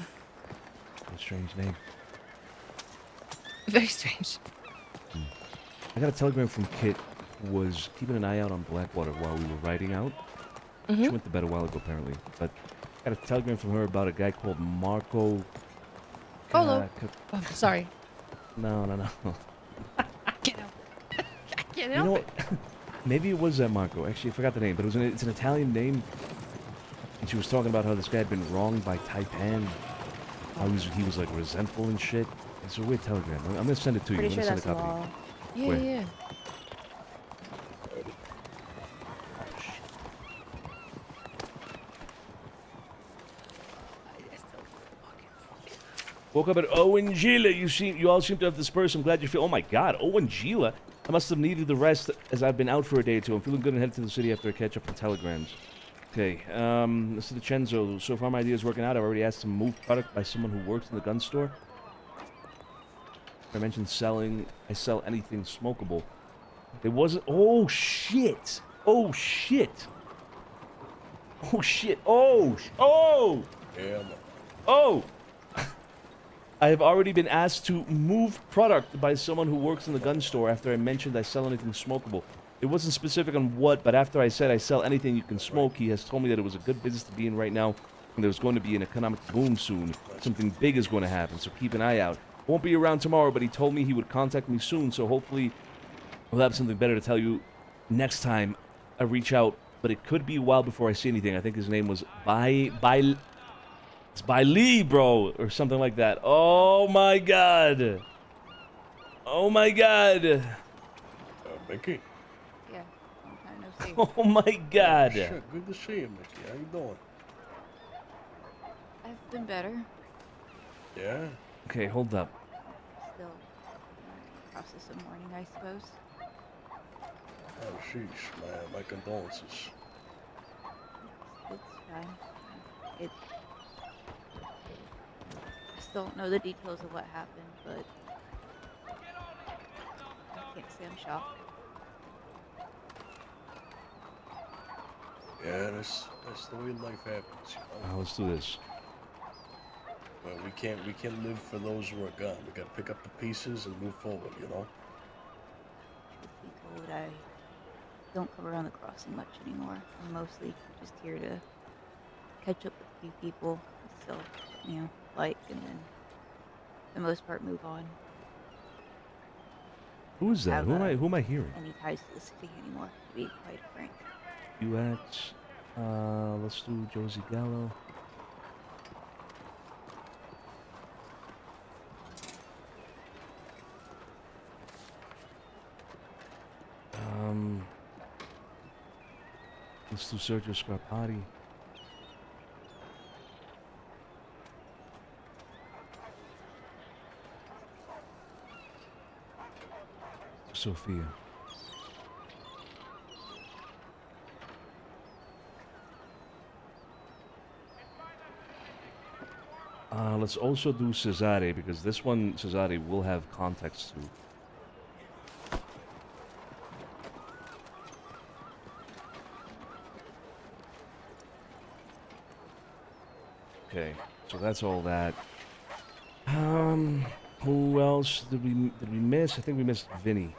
A strange name. Very strange. I got a telegram from Kit, who was keeping an eye out on Blackwater while we were riding out. She went to bed a while ago, apparently. But I got a telegram from her about a guy called Marco... Hello. Oh, sorry. No. Get out. I can't You help know it. what? Maybe it was that Marco. Actually, I forgot the name, but it's an Italian name. And she was talking about how this guy had been wronged by Taipan. How he was like resentful and shit. It's a weird telegram. I'm gonna send it to you. Pretty I'm sure gonna send that's a copy. law. Yeah, Where? yeah. Woke up at Owen Gila. You all seem to have dispersed. I'm glad you feel. Oh my God, Owen Gila. I must have needed the rest as I've been out for a day or two. I'm feeling good and headed to the city after I catch up on telegrams. Okay, Mr. DiCenzo. So far my idea is working out. I've already asked to move product by someone who works in the gun store. I mentioned selling. I sell anything smokable. There wasn't. Oh shit! Oh shit! Oh shit! Oh! Yeah, man. Oh! I have already been asked to move product by someone who works in the gun store after I mentioned I sell anything smokable. It wasn't specific on what, but after I said I sell anything you can smoke, he has told me that it was a good business to be in right now, and there's going to be an economic boom soon. Something big is going to happen, so keep an eye out. Won't be around tomorrow, but he told me he would contact me soon, so hopefully we'll have something better to tell you next time I reach out. But it could be a while before I see anything. I think his name was It's by Lee, bro, or something like that. Oh my God. Oh my God. Mickey. Yeah, long time no see. Oh my God. Shit, good to see you, Mickey. How you doing? I've been better. Yeah. Okay, hold up. Still in the process of mourning, I suppose. Oh, sheesh, man. My condolences. It's fine. It. I still don't know the details of what happened, but I can't say I'm shocked. Yeah, that's the way life happens, you know. Let's do this. But we can't live for those who are gone. We gotta pick up the pieces and move forward, you know. Truth be told, I don't come around the crossing much anymore. I'm mostly just here to catch up with a few people, still, like, and then for the most part move on. Who is that? Who am I hearing? Any ties to the city anymore, to be quite frank. UX. Let's do Josie Gallo. Let's do Sergio Scarpati. Sophia. Let's also do Cesare, because this one, Cesare, will have context to. Okay, so that's all that. Who else did we miss? I think we missed Vinny.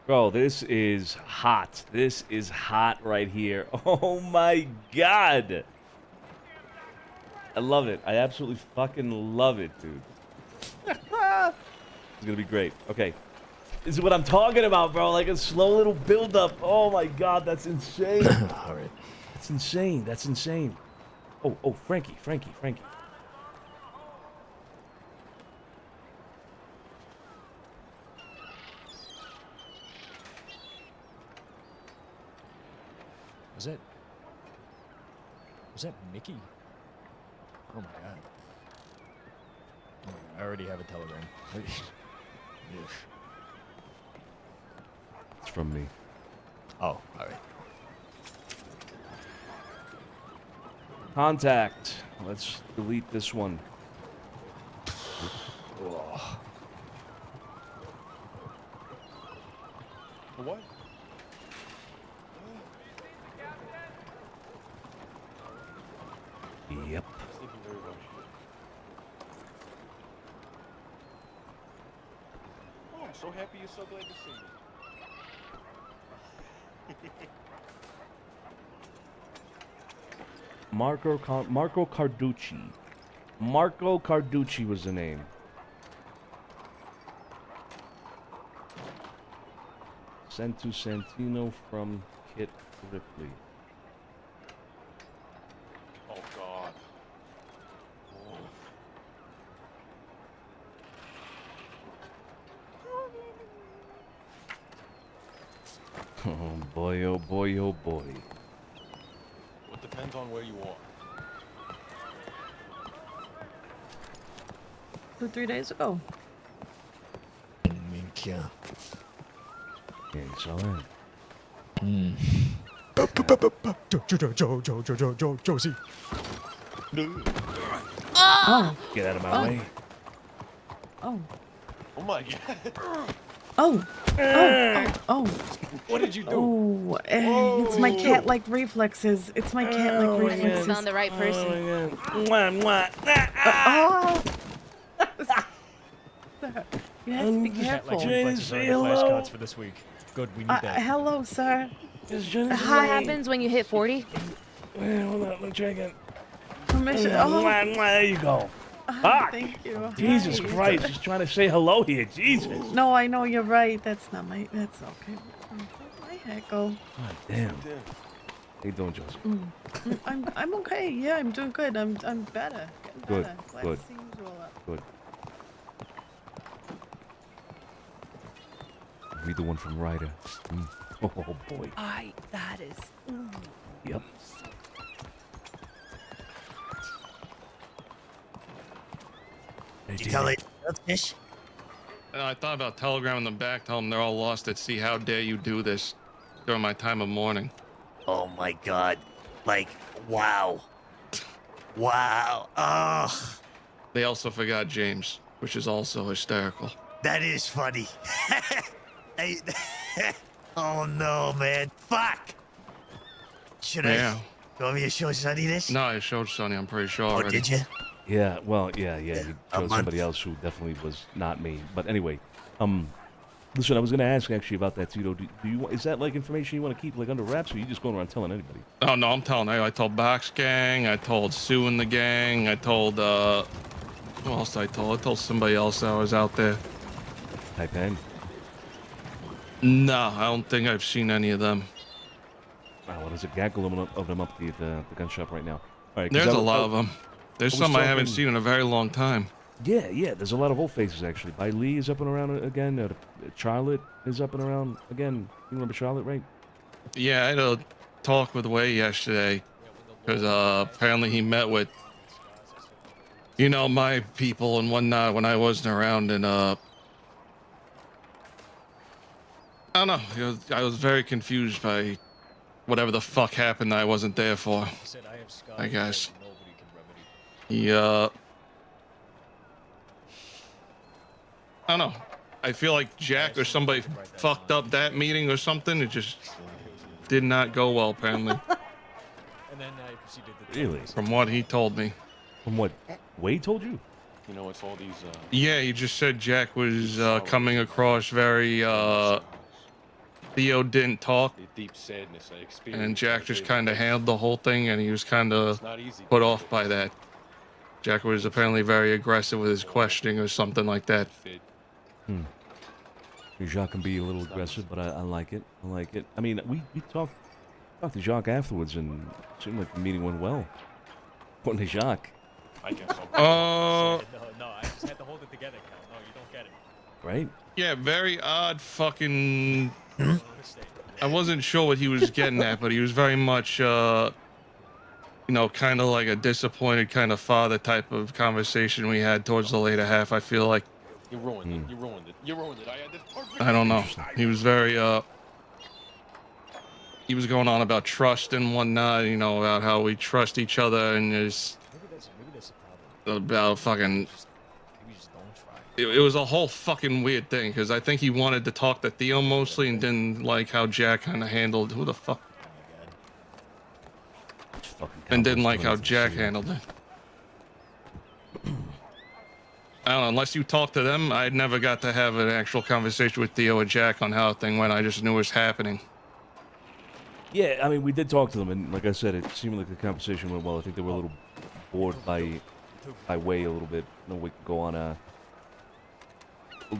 Bro, this is hot. This is hot right here. Oh my god. I love it. I absolutely fucking love it, dude. It's gonna be great. Okay. This is what I'm talking about, bro. Like a slow little build-up. Oh my god, that's insane. All right. That's insane. That's insane. Oh, Frankie. Was that Mickey? Oh my god. Oh my god, I already have a telegram. It's from me. Oh, alright. Contact. Let's delete this one. Oh. What? Yep. Oh, I'm so happy you're so glad to see me. Marco Carducci. Marco Carducci was the name. Sent to Santino from Kit Ripley. Oh God. Oh boy, oh boy, oh boy. Well, it depends on where you are. 2-3 days ago. Yeah. Yeah, it's alright. Josie. Oh. Get out of my way. Oh. Oh my God. Oh. What did you do? Oh, it's my cat-like reflexes. It's my cat-like reflexes. Found the right person. Oh. You have to be careful. Flashcards for this week. Good, we need that. Hello, sir. What happens when you hit 40? Hold on, let me try again. Permission. Oh. There you go. Fuck. Thank you. Jesus Hi. Christ, just trying to say hello here. Jesus. No, I know you're right. That's not my. That's okay. My heckle. God damn. How you doing, Joseph? I'm okay. Yeah, I'm doing good. I'm better. Getting Good, better. Glad good. to see you all up. Good. Read the one from Ryder. Oh boy. That is. Yep. Did you tell it? Fish? I thought about telegramming them back, tell them they're all lost at sea. How dare you do this during my time of mourning? Oh my god. Like, wow. Wow. Ugh. They also forgot James, which is also hysterical. That is funny. Hey, oh no, man. Fuck. Should Yeah. You want me to show Sonny this? No, I showed Sonny, I'm pretty sure Oh, already. did you? Yeah, well, yeah. You A chose month. somebody else who definitely was not me. But anyway, listen, I was gonna ask actually about that, Tito. Do you is that like information you want to keep like under wraps, or are you just going around telling anybody? Oh, no, I'm telling you. I told Box Gang, I told Sue and the gang, I told, who else did I told? I told somebody else that was out there. Taipan? No, I don't think I've seen any of them. Wow, well, there's a gaggle of them up the gun shop right now. All right, There's a lot of them. There's some I haven't seen in a very long time. Yeah. There's a lot of old faces actually. By Lee is up and around again. Charlotte is up and around again. You remember Charlotte, right? Yeah, I had a talk with Way yesterday because apparently he met with, you know, my people and whatnot when I wasn't around, and I don't know. I was very confused by whatever the fuck happened that I wasn't there for. I guess. I don't know. I feel like Jack or somebody fucked up that meeting or something. It just did not go well, apparently. Really? From what he told me. From what Wade told you? You know, it's all these. Yeah, he just said Jack was coming across very. Theo didn't talk, Deep sadness I experienced. and Jack just kind of handled the whole thing, and he was kind of put off by that. Jack was apparently very aggressive with his questioning or something like that. Jacques can be a little aggressive, but I like it. I like it. I mean, we talked to Jacques afterwards, and it seemed like the meeting went well. According to Jacques. I guess so. No, I just had to hold it together, Cal. No, you don't get it. Right? Yeah, very odd fucking... I wasn't sure what he was getting at, but he was very much, you know, kind of like a disappointed kind of father type of conversation we had towards the later half, I feel like. You ruined it. You ruined it. You ruined it. I had this perfect. I don't know. He was very, he was going on about trust and whatnot, you know, about how we trust each other, and there's about fucking... It was a whole fucking weird thing, because I think he wanted to talk to Theo mostly and didn't like how Jack kind of handled who the fuck. And didn't like how Jack handled it. I don't know, unless you talk to them, I never got to have an actual conversation with Theo and Jack on how the thing went. I just knew it was happening. Yeah, I mean, we did talk to them, and like I said, it seemed like the conversation went well. I think they were a little bored by Way a little bit. You know, we could go on a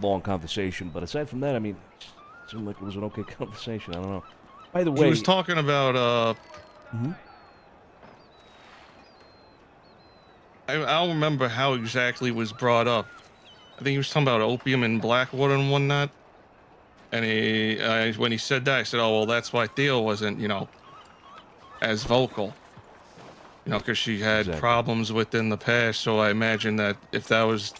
long conversation, but aside from that, I mean, it seemed like it was an okay conversation. I don't know. By the way, He was talking about I don't remember how exactly it was brought up. I think he was talking about opium and Blackwater and whatnot. And when he said that, I said, "Oh well, that's why Theo wasn't, you know, as vocal, you know, because she had problems within the past. So I imagine that if that was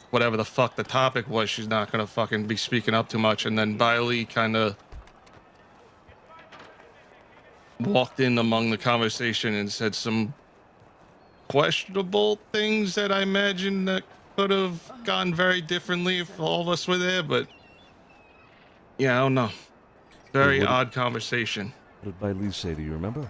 whatever the fuck the topic was, she's not gonna fucking be speaking up too much." And then Bailey kind of walked in among the conversation and said some questionable things that I imagine that could have gone very differently if all of us were there. But yeah, I don't know. Very odd conversation. What did Bailey say? Do you remember?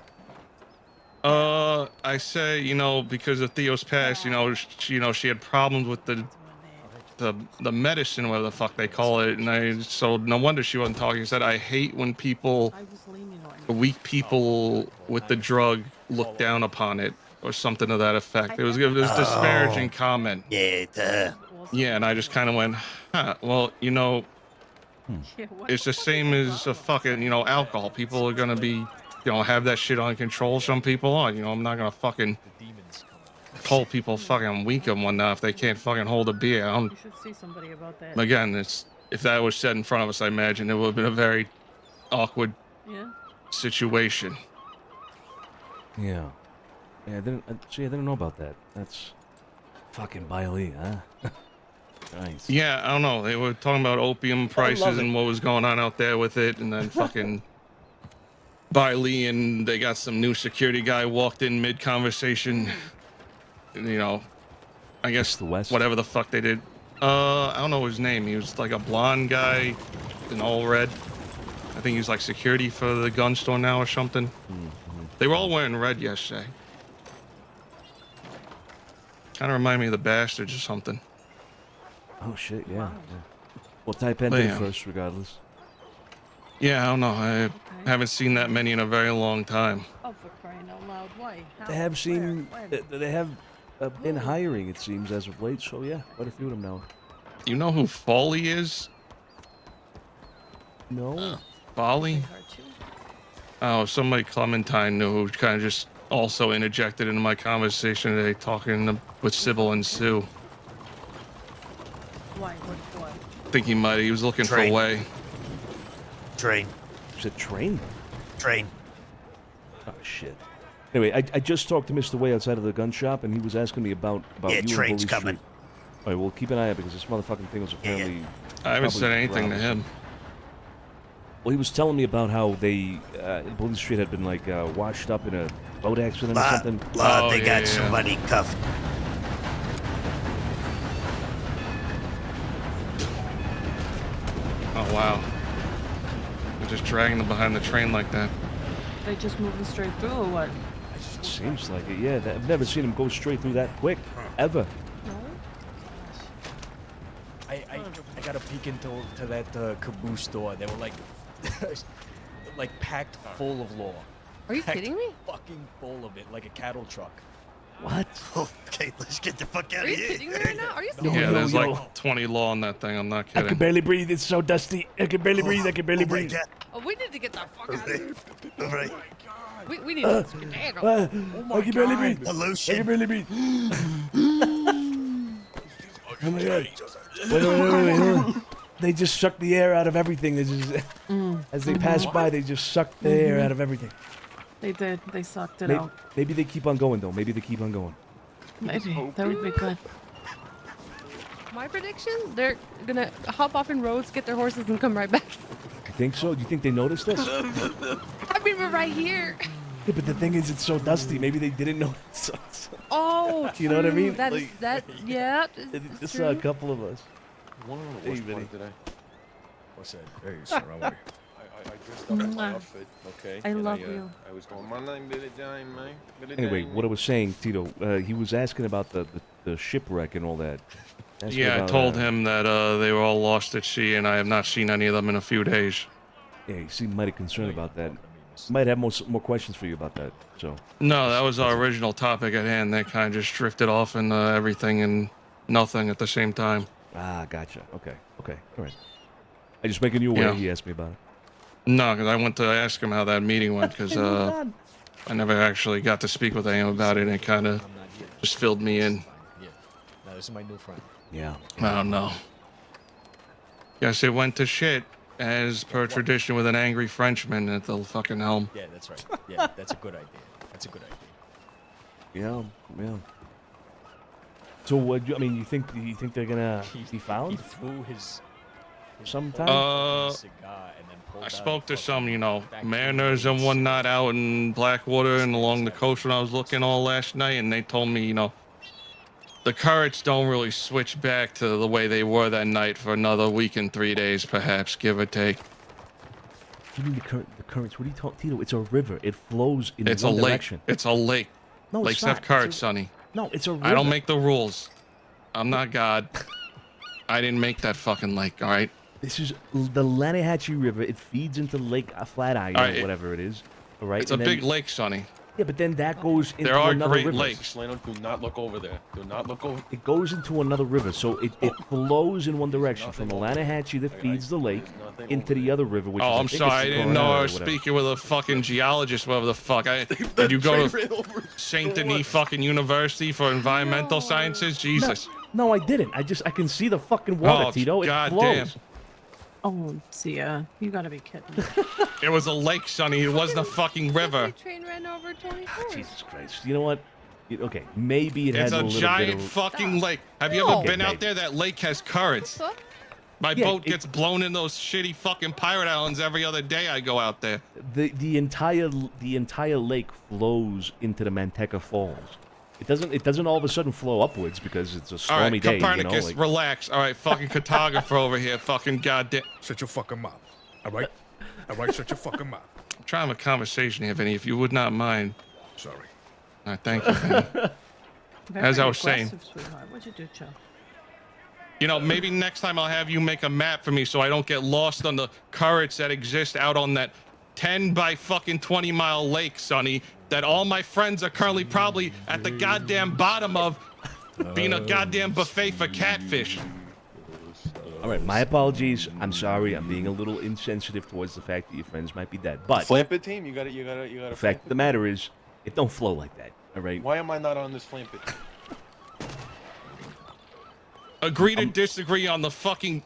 I say, you know, because of Theo's past, you know, she had problems with the medicine, whatever the fuck they call it, and so no wonder she wasn't talking. She said, "I hate when people, weak people with the drug, look down upon it," or something to that effect. It was a disparaging comment. Yeah, yeah, and I just kind of went, huh, well, you know, it's the same as a fucking, you know, alcohol. People are gonna be, you know, have that shit on control. Some people are, you know, I'm not gonna fucking call people fucking weak and whatnot if they can't fucking hold a beer. You should see somebody about that. Again, if that was said in front of us, I imagine it would have been a very awkward situation. Yeah. Yeah, I didn't know about that. That's fucking Bailey, huh? Nice. Yeah, I don't know. They were talking about opium prices and what was going on out there with it, and then fucking Bailey, and they got some new security guy walked in mid-conversation. You know, I guess the West. Whatever the fuck they did. I don't know his name. He was like a blonde guy in all red. I think he's like security for the gun store now or something. They were all wearing red yesterday. Kind of remind me of the Bastards or something. Oh shit, yeah. Well, type enter first, regardless. Yeah, I don't know. I haven't seen that many in a very long time. Oh, for crying out loud! Why? They have seen. They have been hiring, it seems, as of late. So yeah, quite a few of them now. You know who Foley is? No. Foley? Oh, somebody Clementine knew who kind of just also interjected into my conversation today, talking with Sybil and Sue. think he might. He was looking for a Train. way. Train. Is it train? Train. Oh shit. Anyway, I just talked to Mr. Way outside of the gun shop, and he was asking me about Yeah, you and train's Bully coming. Street. All right, well, keep an eye out because this motherfucking thing was apparently. I haven't probably said anything to around. him. Well, he was telling me about how they Bully Street had been like washed up in a boat accident or something. They got somebody cuffed. Oh wow. They're just dragging them behind the train like that. They just moving straight through or what? It seems like it. Yeah, I've never seen him go straight through that quick, ever. I got a peek into that caboose door. They were like, like packed full of law. Are you Packed kidding me? Fucking full of it, like a cattle truck. What? Okay, let's get the fuck out Are of you here. kidding me right now? Are you No, serious? Yeah, there's yo. like 20 law on that thing. I'm not I kidding. can barely breathe. It's so dusty. I can barely breathe. I can barely breathe. Oh, we need to get the fuck out of here. All right. We need to skedaddle. I can barely breathe. Hello, I shit. can barely breathe. Oh my god. Wait. They just suck the air out of everything. They just, as they pass by, they just suck the air out of everything. They did. They sucked it Maybe, out. maybe they keep on going, though. Maybe they keep on going. Maybe. That would be good. My prediction: they're gonna hop off in roads, get their horses, and come right back. You think so? Do you think they noticed us? I mean, we're right here. Yeah, but the thing is, it's so dusty. Maybe they didn't notice us. Oh, You know what I true. mean? That is Like- that. Yeah. Just a couple of us. One of the Hey, worst Vinny. part today. What's that? Hey, sir, how are you? I dressed up in my Mwah. outfit, okay? I and love you. I was going, my name Billy Jane, man. Billy Anyway, Jane, what I was saying, Tito, he was asking about the shipwreck and all that. Asking Yeah, I about, told him that they were all lost at sea, and I have not seen any of them in a few days. Yeah, he seemed mighty concerned about that. Might have more questions for you about that. So. No, that was our original topic at hand. They kind of just drifted off into everything and nothing at the same time. Ah, gotcha. Okay, all right. I just making you aware. Yeah. He asked me about it. No, because I went to ask him how that meeting went, because I never actually got to speak with him about it, and it kind of just filled me in. Yeah. No, this is my new friend. Yeah. I don't know. Guess it went to shit, as per tradition with an angry Frenchman at the fucking helm. Yeah, that's right. Yeah, that's a good idea. That's a good idea. Yeah. So what? I mean, you think they're gonna be found? He threw his sometime. Cigar and then pulled I out spoke to a some, fucking mariners and whatnot out in Blackwater and along the coast when I was looking all last night, and they told me, the currents don't really switch back to the way they were that night for another week and 3 days, perhaps, give or take. You mean the currents? What are you talking, Tito? It's a river. It flows in It's one a lake. direction. It's a lake. No, it's Lakes not. have currents, It's a- Sonny. No, it's a river. I don't make the rules. I'm not God. I didn't make that fucking lake, all right? This is the Lanahatchee River. It feeds into Lake Flatiron, All right, or whatever it is. All right. It's a big lake, Sonny. Yeah, but then that goes into There are another great river. lakes. Leno, do not look over there. Do not look over. It goes into another river, so it flows in one direction from the Lanahatchee that feeds the lake into the other river. Which is, Oh, I I'm think sorry. I it's the didn't know I Coronado was or whatever. speaking with a fucking geologist, whatever the fuck. Did you go to Saint Denis fucking University for environmental sciences? Jesus. No, I didn't. I can see the fucking water, Oh, Tito. It goddamn. flows. Oh, Tia, you gotta be kidding. It was a lake, Sonny. It wasn't a fucking river. Train ran over 24. Jesus Christ. You know what? Okay, maybe it It's has a a little giant bit of... fucking lake. Have you No. ever been Okay, out there? That lake has currents. My Yeah, boat gets blown in those shitty fucking pirate islands every other day I go out there. The entire lake flows into the Manteca Falls. It doesn't all of a sudden flow upwards because it's a All stormy right, day. Copernicus, like... relax. All right, fucking cartographer over here, fucking goddamn. Shut your fucking mouth. All right? All right, shut your fucking mouth. I'm trying to have a conversation here, Vinny, if you would not mind. Sorry. All right, thank you, Vinny. As I was saying. Aggressive, sweetheart. What'd you do, Joe? Maybe next time I'll have you make a map for me so I don't get lost on the currents that exist out on that 10 by fucking 20 mile lake, Sonny, that all my friends are currently probably at the goddamn bottom of, being a goddamn buffet for catfish. All right, my apologies. I'm sorry. I'm being a little insensitive towards the fact that your friends might be dead. But Flamp it team, you gotta. the fact of the matter is, it don't flow like that. All right. Why am I not on this flamp it? Agree to disagree on the fucking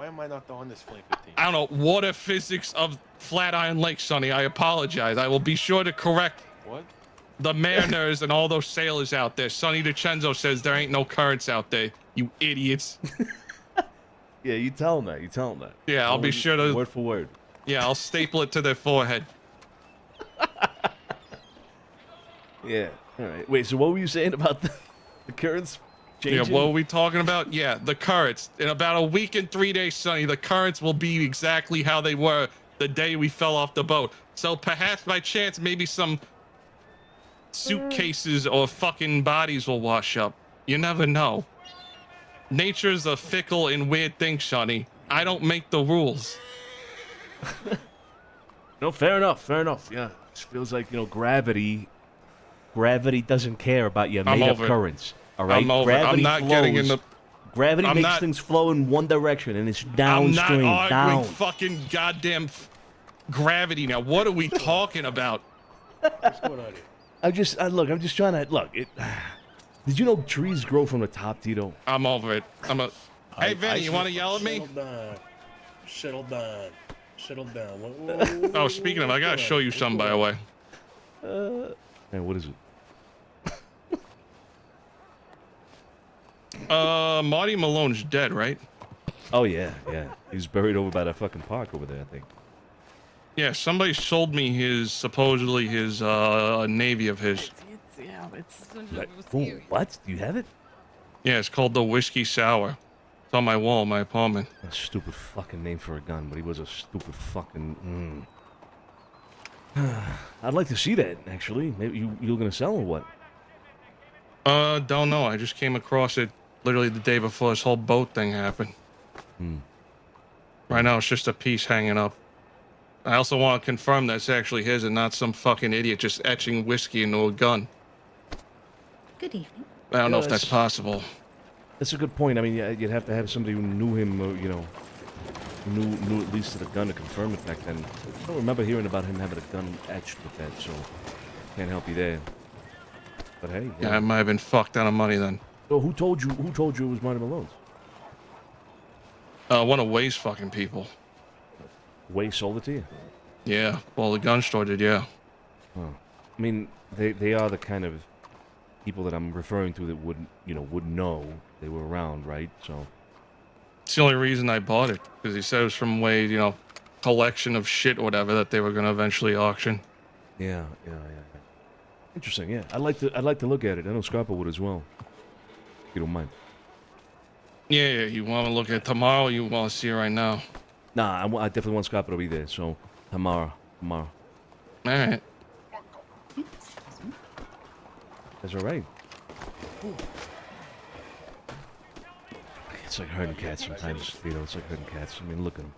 Why am I not on this Flame 15? I don't know, water physics of Flatiron Lake, Sonny. I apologize. I will be sure to correct What? the mariners and all those sailors out there. Sonny DiCenzo says there ain't no currents out there, you idiots. Yeah, you tell them that. You tell them that. Yeah, I'll be sure to... Word for word. Yeah, I'll staple it to their forehead. Yeah. All right. Wait, so what were you saying about the currents changing? Yeah, what were we talking about? Yeah, the currents. In about a week and 3 days, Sonny, the currents will be exactly how they were the day we fell off the boat. So perhaps by chance, maybe some suitcases or fucking bodies will wash up. You never know. Nature's a fickle and weird thing, Sonny. I don't make the rules. No, fair enough. Fair enough. Yeah. It feels like, gravity doesn't care about your made-up currents. All right? I'm over. Gravity I'm not flows. getting in the... Gravity I'm makes not- things flow in one direction, and it's downstream. I'm not down. arguing fucking goddamn gravity now. What are we talking about? What's going on here? I'm just trying to look. Did you know trees grow from the top, Tito? I'm over it. Hey, Vinny, you want to yell at me? Settle down. Settle down. Oh, speaking of, I gotta show you something, by the way. Man, what is it? Marty Malone's dead, right? Oh yeah. He's buried over by that fucking park over there, I think. Yeah, somebody sold me supposedly his Navy of his. Yeah, it's What? Do you have it? Yeah, it's called the Whiskey Sour. It's on my wall in my apartment. A stupid fucking name for a gun, but he was a stupid fucking. I'd like to see that, actually. Maybe you're gonna sell or what? Don't know. I just came across it literally the day before this whole boat thing happened. Right now, it's just a piece hanging up. I also want to confirm that's actually his and not some fucking idiot just etching whiskey into a gun. Good evening. I don't know if that's possible. That's a good point. I mean, you'd have to have somebody who knew him, knew at least the gun to confirm it back then. I don't remember hearing about him having a gun etched with that, so can't help you there. But hey, Yeah, I might have been fucked out of money then. So who told you it was Marty Malone's? One of Way's fucking people. Way sold it to you? Yeah, well, the gun store did, yeah. Oh. I mean, they are the kind of people that I'm referring to that would know they were around, right? So It's the only reason I bought it, because he said it was from Way's, collection of shit or whatever that they were going to eventually auction. yeah. Interesting. Yeah, I'd like to look at it. I know Scarpa would as well. If you don't mind. Yeah, you want to look at it tomorrow, or you want to see it right now? Nah, I definitely want Scarpa to be there. So tomorrow. All right. That's all right. It's like herding cats sometimes, It's like herding cats. I mean, look at him.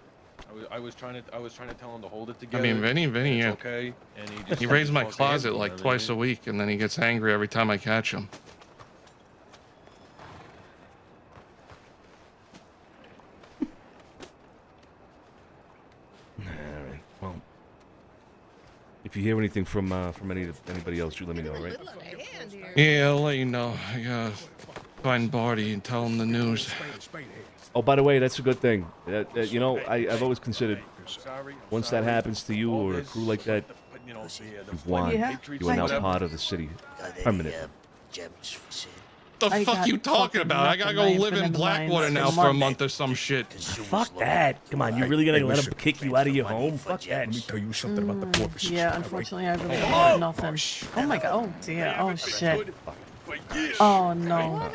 I was trying to tell him to hold it together. I mean, Vinny, yeah. Okay. And He raids my closet like twice a week, and then he gets angry every time I catch him. All right. Well, if you hear anything from anybody else, you let me know, right? Yeah, I'll let you know. I gotta find Barty and tell him the news. Oh, by the way, that's a good thing. I've always considered once that happens to you or a crew like that, you've won. Yeah. You are now part of the city, permanent. The I fuck got you talking fucking about? I gotta go nothing. live I've been in in the Blackwater mines now for for a months. month or some shit. Fuck that! Come on, you really gonna let him kick you out of your home? Fuck that! Let me tell you something about the porpoises. Yeah, unfortunately, I really got nothing. Oh my god. Oh dear. Oh shit. Oh no.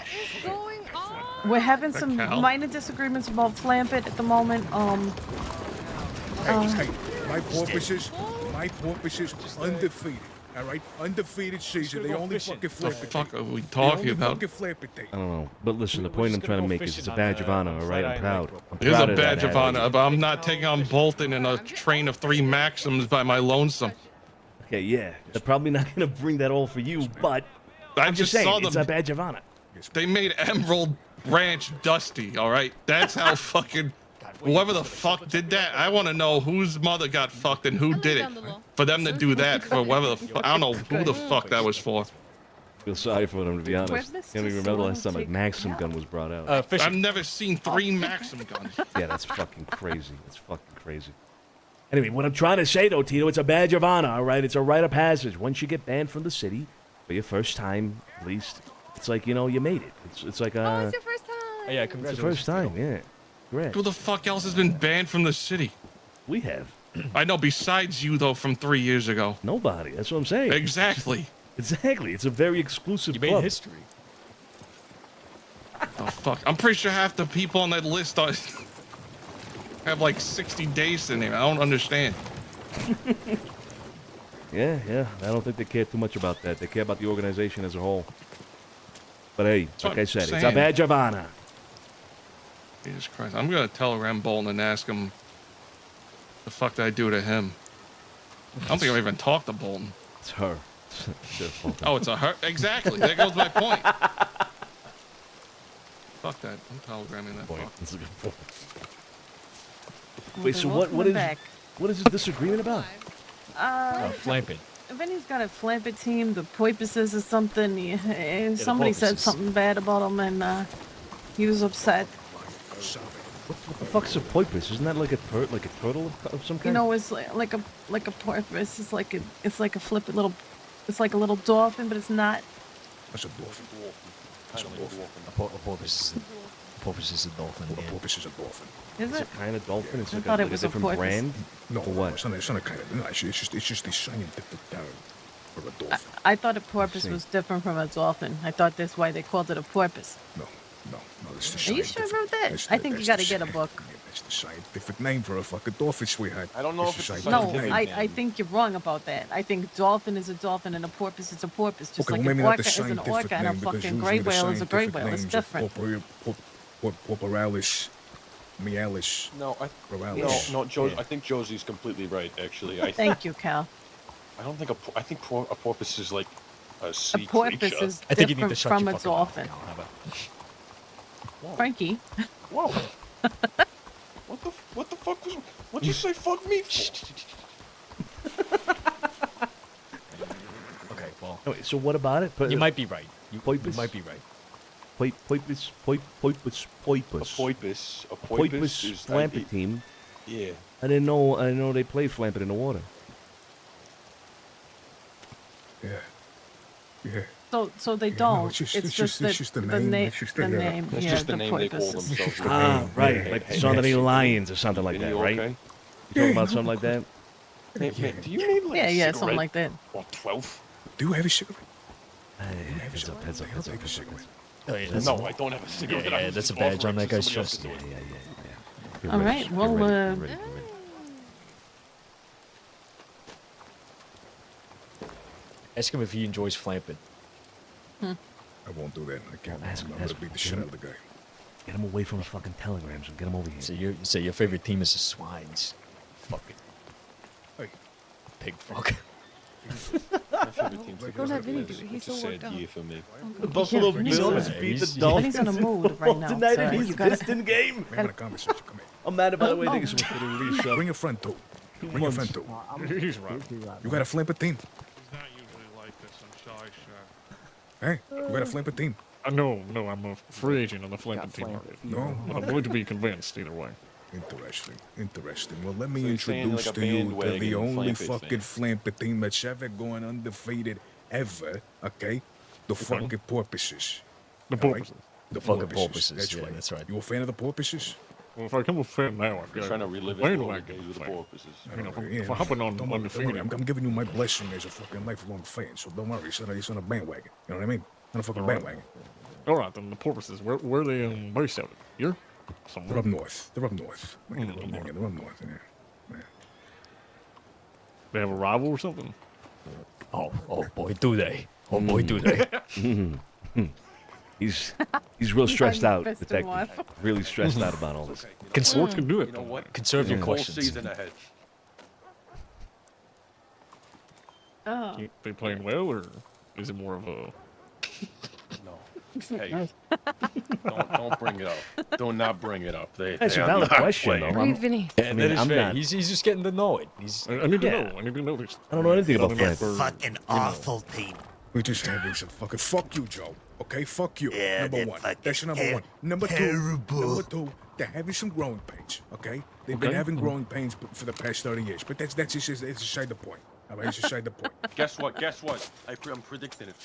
We're having some minor disagreements about Flampet at the moment. Hey, my porpoises undefeated. All right, undefeated season. They only fucking flip it. The fuck are we talking about? I don't know, but listen, the point I'm trying to make is it's a badge of honor, all right? I'm proud. It is a badge of honor, but I'm not taking on Bolton in a train of 3 Maxims by my lonesome. Okay, yeah, they're probably not gonna bring that all for you, but I'm just saying, saw them. it's a badge of honor. They made Emerald Branch dusty, all right? That's how fucking... Whoever the fuck did that, I want to know whose mother got fucked and who did it. For them to do that, for whoever the fuck... I don't know who the fuck that was for. feel sorry for them, to be honest. Where's I this can't even to remember the slow last time a take Maxim out? gun was brought out. I've never seen 3 Maxim guns. Yeah, that's fucking crazy. That's fucking crazy. Anyway, what I'm trying to say, though, Tito, it's a badge of honor, all right? It's a rite of passage. Once you get banned from the city, for your first time, at least, it's like, you know, you made it. It's like Oh, it's your first time. Yeah, it's the congratulations. first time, yeah. Correct. Who the fuck else has been banned from the city? We have. I know, besides you, though, from 3 years ago. Nobody. That's what I'm saying. Exactly. Exactly. It's a very exclusive You made club. history. Oh, fuck. I'm pretty sure half the people on that list are have like 60 days to name. I don't understand. Yeah. I don't think they care too much about that. They care about the organization as a whole. But hey, That's like what I I'm said, it's a saying. badge of honor. Jesus Christ. I'm going to telegram Bolton and ask him the fuck did I do to him. I don't think I've even talked to Bolton. It's her. Oh, it's a her? Exactly. There goes my point. Fuck that. I'm telegramming that fuck. That's a good point. Well, Wait, they're so all what coming is back. what is this disagreement about? Flamping. Benny's got a Flampet team, the Porpoises or something. Somebody said Porpoises. something bad about him, and he was upset. What the fuck's a porpoise? Isn't that like a turtle of some kind? You know, it's like a porpoise. It's like a flippant little. It's like a little dolphin, but it's not. That's a dolphin. That's a dolphin. A porpoise is a dolphin. A porpoise is a dolphin. Is It's it? a kind of dolphin. It's I like thought a, it like a was a different porpoise. brand. No, Or what? it's not a kind of. No, it's just the scientific term for a dolphin. I thought a porpoise See. was different from a dolphin. I thought that's why they called it a porpoise. No, it's the Are you sure scientific- about that? that's I the- think you that's got to the get a sci- book. That's the scientific name for a fucking dolphin, sweetheart. I don't know if the it's a scientific No, scientific name. I think you're wrong about that. I think dolphin is a dolphin and a porpoise is a porpoise. Just Okay, like well, an maybe not orca the is an scientific orca and a name, because fucking usually gray the whale is a gray scientific whale. It's names are different. Porporalis, Mialis. No, Borealis. no, Joe. Yeah. I think Josie's completely right. Actually, I Thank you, Cal. I don't think I think a porpoise is like a A sea porpoise creature. is I think you need to different shut from your a fucking mouth, dolphin. Cal. How about- Frankie. Whoa. What the fuck was? What'd you say? Fuck me for? Okay, well, Wait, so what about it? you might be right. You Porpoise? might be right. Porpoise. A porpoise is Flampet team. Yeah. I didn't know they play Flampet in the water. Yeah. So they no, don't. it's just- it's it's just just the name. It's just the the- name. It's Yeah, just the the name they call porpoises. themselves. Ah, right, Yeah, like yeah, Sonny yeah. Lions or something like that, You right? okay? You talking about something like that? Man, do you need like Yeah, a yeah, cigarette? something like that. Or 12? Do you have a cigarette? Heads up, heads up, heads up. Take a cigarette. Oh, yeah, that's No, I don't have a cigarette. Yeah, I was that's a just badge on offering that to guy's somebody else chest. to do it. Get All ready, right, get well, ready, uh, get ready, get ready. Ask him if he enjoys flamping. I won't do that. I can't. Ask him, I'm gonna ask beat him. the shit out of the guy. Get him away from the fucking telegrams and get him over here. So your favorite team is the Swines. Fucking Hey. pig fuck. My favorite team's the Don't have Grizzlies. any do it. He's It's a so sad worked out. year for me. The Buffalo Yeah, Bills he's- beat the he's- Dolphins. Benny's in a mood right now. tonight so in his you gotta- distant game. We're having a conversation. Come here. I'm mad, by the way. Oh. Thank you so much for the release, Sean. Bring your friend too. Bring your friend too. He's right. You got a flampet team? He's not usually like this. I'm shy, sure. Hey, you got a flampet team? No, I'm a free agent on the Flampet team already. No. I'm going to be convinced either way. Interesting. Well, let me So you're saying introduce like a to you bandwagon the only Flampet fucking flampet team that's ever gone undefeated ever. Okay, the fucking porpoises. The All right? porpoises. The Fucking porpoises. porpoises, That's yeah, right. that's right. You a fan of the porpoises? Well, if I become a fan now, I've You're got trying to relive his bandwagon glory days with the fan. porpoises. You know, Yeah, for hopping on don't worry, undefeated. I'm giving you my blessing as a fucking lifelong fan, so don't worry. It's on a bandwagon. You know what I mean? On a fucking All right. bandwagon. All right, then the porpoises. Where are they based out? Here? Somewhere. They're up north. They're up north. Mm, Yeah, up north. they're up north. Yeah. They have a rival or something? Oh boy, do they? Oh boy, do they? He's real stressed out, Best of detective. one. Really stressed out about all this. Sports can do it. You know what? Conserve your Whole questions. season ahead. Oh. They playing well, or is it more of a? No. Hey, don't bring it up. Do not bring it up. That's they a are valid not question, playing. though. Breathe, Vinny. Yeah, that is I'm fair. not- He's just getting to know it. He's I need to Yeah. know. I need to know this. I don't know anything about Not enough Flampet. for, Fucking you know. awful team. We're just having some fucking fuck you, Joe. Okay, fuck you. Yeah, number they're one. fucking That's number one. Number terrible. two, they're having some growing pains. Okay, they've been Okay. having growing pains for the past 30 years. But that's just it's beside the point. All right, it's beside the point. Guess what? Guess what? I'm predicting it.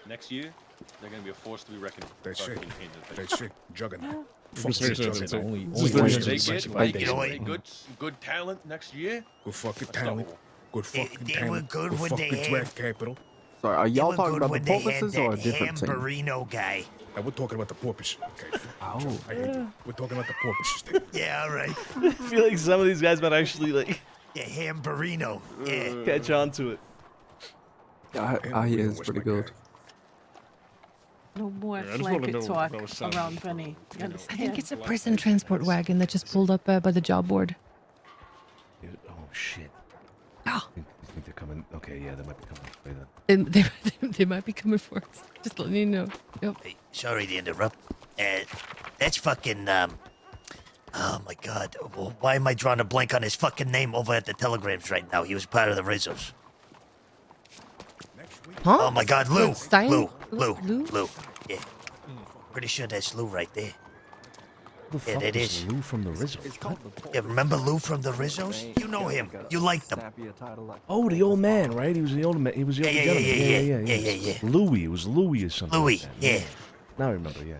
Next year, they're gonna be a force to be reckoned with. That's Start it. getting painted in the face. That's it. Juggernaut. Fuck Just this make sure Juggernaut. it's only They get, 365 days. you know what? Good talent next year. Good fucking talent. Good fucking They were talent. good Good when they fucking had- draft capital. Sorry, are y'all They were talking good about the when they had porpoises or a that different team? Hamburino guy. We're talking about the porpoise. Okay. Oh. I hate you. We're talking about the porpoises thing. Yeah, all right. I feel like some of these guys might actually like Yeah, Hamburino. Yeah. catch on to it. I hear it's pretty good. No more Yeah, I just wanna know flankit what talk was said. around Vinny. You I understand? think it's a prison transport wagon that just pulled up by the job board. Oh shit. Oh. I think they're coming. Okay, yeah, they might be coming. Wait, then. They might be coming for us. Just letting you know. Yep. Hey, sorry to interrupt. That's fucking, oh my god. Why am I drawing a blank on his fucking name over at the telegrams right now? He was part of the Rizzos. Huh? Oh my god, Lou. Stein? Lou. Yeah. Pretty sure that's Lou right there. The Yeah, fuck that is is. Lou from the Rizzo? Yeah, remember Lou from the Rizzos? You know him. You liked him. Oh, the old man, right? He was the old man. He was the old Yeah, gentleman. yeah. Louis. It was Louis or something. Louis, like that. yeah. Now I remember. Yeah.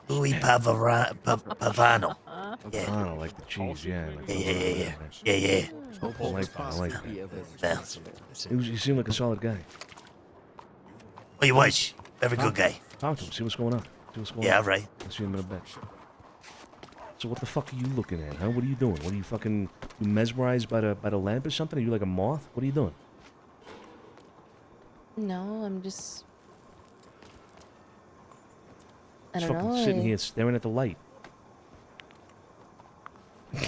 Louis Pavano. Yeah. Oh, like the cheese. Yeah. Like Yeah. I like that. I like that. He seemed like a solid guy. Oh, he was. Very good guy. Talk to him. See what's going on. See what's going Yeah, on. right. I'll see him in a bit. So what the fuck are you looking at, huh? What are you doing? What are you fucking you mesmerized by the lamp or something? Are you like a moth? What are you doing? No, I'm just. I Just don't fucking know. sitting here staring at the light.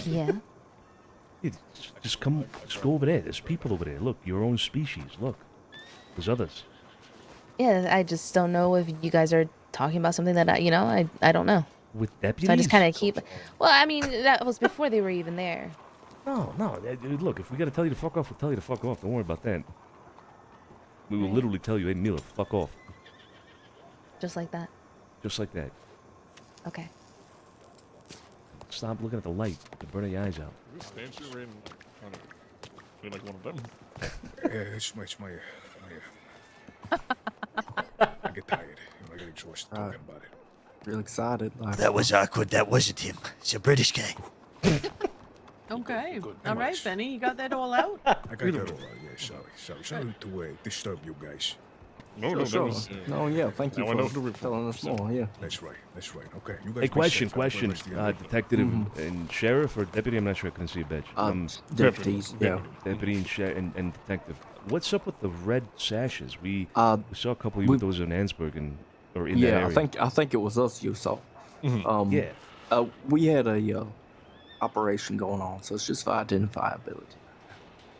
Yeah. Yeah, just come, just go over there. There's people over there. Look, your own species. Look, there's others. Yeah, I just don't know if you guys are talking about something that I don't know. With deputies. So I just kind of keep. Well, I mean, that was before they were even there. No. Look, if we gotta tell you to fuck off, we'll tell you to fuck off. Don't worry about that. We will literally tell you, hey, Mila, fuck off. Just like that. Just like that. Okay. Stop looking at the light. You're burning your eyes out. Like one of them. Yeah, it's my I get tired. I get exhausted talking about it. Real excited. That was awkward. That wasn't him. It's a British guy. Okay. All right, Benny. You got that all out? I got that all right. Yeah, sorry to disturb you guys. Sure. No, yeah, thank you for telling us more, yeah. That's right. Okay, you guys. Hey, be question. safe. Have a good rest of your day. Detective and sheriff or deputy? I'm not sure. I couldn't see a badge. Deputies, yeah. Deputy and detective. What's up with the red sashes? We saw a couple of you we- with those in Ansburg or in that Yeah, area. I think it was us you saw. Yeah. We had a operation going on, so it's just for identifiability.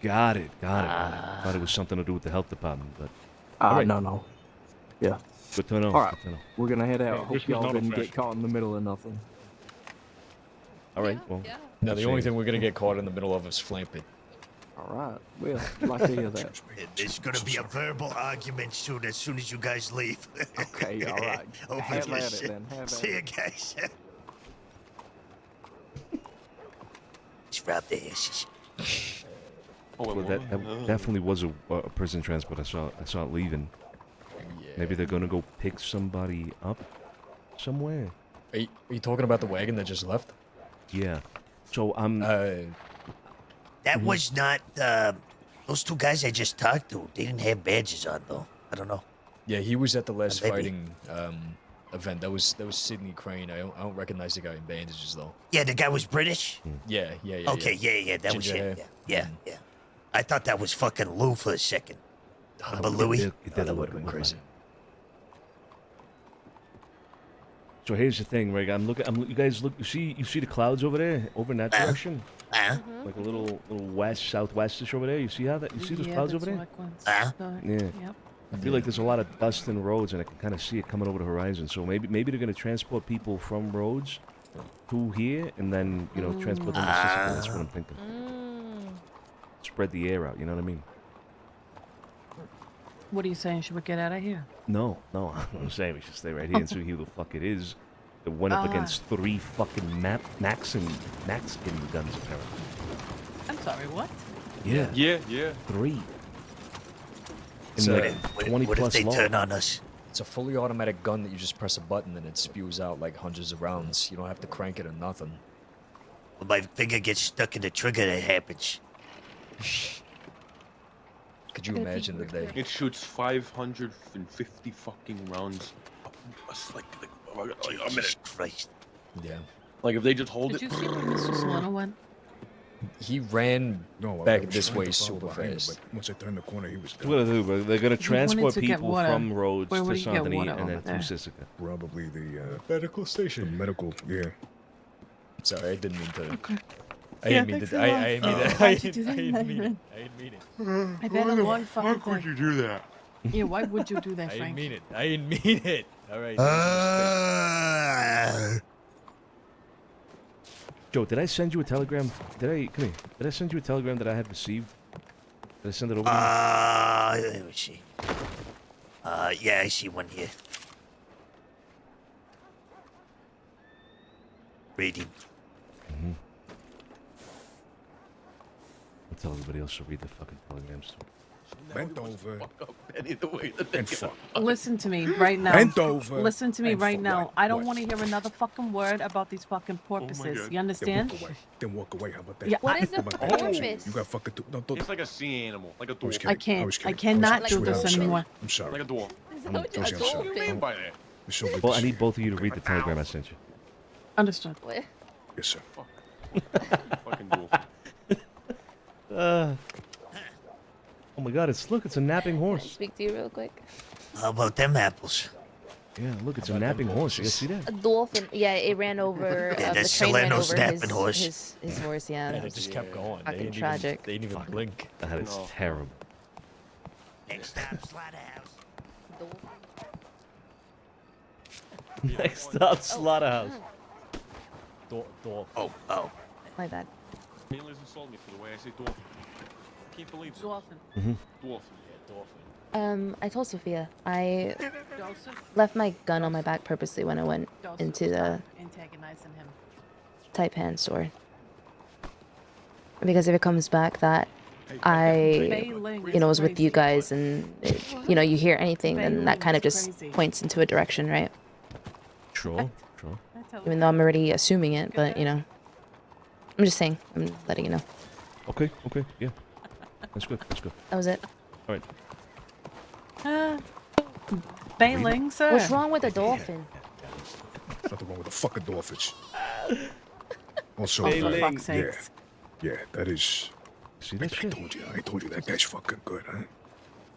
Got it. Thought it was something to do with the health department, but. No. Yeah. Good to know. All right, Good to know. we're gonna head out. Yeah, Hope this was y'all not a didn't get fashion. caught in the middle of nothing. All right. Well. No, the only thing we're gonna get caught in the middle of is flamping. All right. Well, I'd like to hear that. There's gonna be a verbal argument soon as you guys leave. Okay, all right. Over Have this. at it then. Have See at you it. guys. Just wrap their asses. Well, that definitely was a prison transport. I saw it leaving. Maybe they're gonna go pick somebody up somewhere. Are you talking about the wagon that just left? Yeah. So I'm. That was not those two guys I just talked to. They didn't have badges on though. I don't know. Yeah, he was at the last Maybe. fighting event. That was Sidney Crane. I don't recognize the guy in bandages though. Yeah, the guy was British. Yeah. Okay, yeah, that was Ginger him. hair. Yeah. I thought that was fucking Lou for a second. Remember Louis? That would have been crazy. So here's the thing, Rig. You guys look. You see the clouds over there, over in that direction. Like a little southwestish over there. You see that? You see those clouds over there? Yeah. Yep. I feel like there's a lot of dust in roads, and I can kind of see it coming over the horizon. So maybe they're going to transport people from roads to here, and then transport them to Sicily. That's what I'm thinking. Spread the air out. You know what I mean? What are you saying? Should we get out of here? No, I'm saying we should stay right here and see who the fuck it is that went up against 3 fucking Maxim guns, apparently. I'm sorry, what? Yeah. Yeah. 3. It's In a- the 20 What if plus they law. turn on us? It's a fully automatic gun that you just press a button and it spews out like hundreds of rounds. You don't have to crank it or nothing. When my finger gets stuck in the trigger, that happens. Could you imagine the day? It shoots 550 fucking rounds. It's like a minute. Jesus Christ. Yeah. Like if they just hold Did it. you see where Mr. Solano went? He ran No, I back was this trying way to follow super behind him, fast. but once I turned the corner, he was That's what I do, bro. They're gonna wanted transport to get people water. from Rhodes Where to would he get Sonny water and over then there? to Sisika. probably the Medical station. medical. Yeah. Sorry, I didn't mean to. Okay. I Yeah, didn't mean thanks to. a I lot. didn't mean that. Why'd you do that? I didn't mean it. I didn't mean it. I've had a long fucking Why would day. you do that? Yeah, why would you do that, I didn't Frank? mean it. I didn't mean it. All right. Joe, did I send you a telegram? Come here. Did I send you a telegram that I had received? Did I send it over to you? Let me see. Yeah, I see one here. Reading. I'll tell everybody else to read the fucking telegrams. Bent over. Benny, the way that they And fuck. Listen to me right now. Bent over. Listen to me and right for now. what? I don't What? want to hear another fucking word about these fucking porpoises. God. You understand? Then walk away. Then walk away. How about that? Yeah, What is a How about that? porpoise? You got fucking. Don't. It's like a sea animal, like a I was dwarf. kidding. I can't. was I kidding. cannot was do kidding. this I'm sorry. anymore. I'm sorry. Like a dwarf. Josie, I'm sorry. What do you mean by that? It's so good Well, to I see need you. both of you to read the telegram I sent you. Understood. What? Yes, sir. Fucking dwarf. Oh my God! It's a napping Can I horse. speak to you real quick? How about them apples? Yeah, look, it's a napping horse. You guys see that? A dolphin. Yeah, it ran over. Yeah, the that's train ran Salerno's over napping horse. his horse. Yeah. And it just kept going. Fucking They didn't tragic. Even, they didn't even blink. That is No. terrible. Next stop, slaughterhouse. Next stop, slaughterhouse. Oh. My bad. Mainly insult me for the way I say dwarf. Can't believe it. Dolphin. Dwarf. I told Sophia I left my gun on my back purposely when I went into the Antagonizing him. Taipan store. Because if it comes back that I, was with you guys and, you hear anything, then that kind of just points into a direction, right? Sure. Even though I'm already assuming it, but, I'm just saying. I'm letting you know. Okay, yeah. That's good. That was it. All right. Bailing, sir. What's wrong with a dolphin? Nothing wrong with the fucking dolphins. Also, Oh, for fuck's sakes. yeah, that is. See that shit? I told you that guy's fucking good, huh?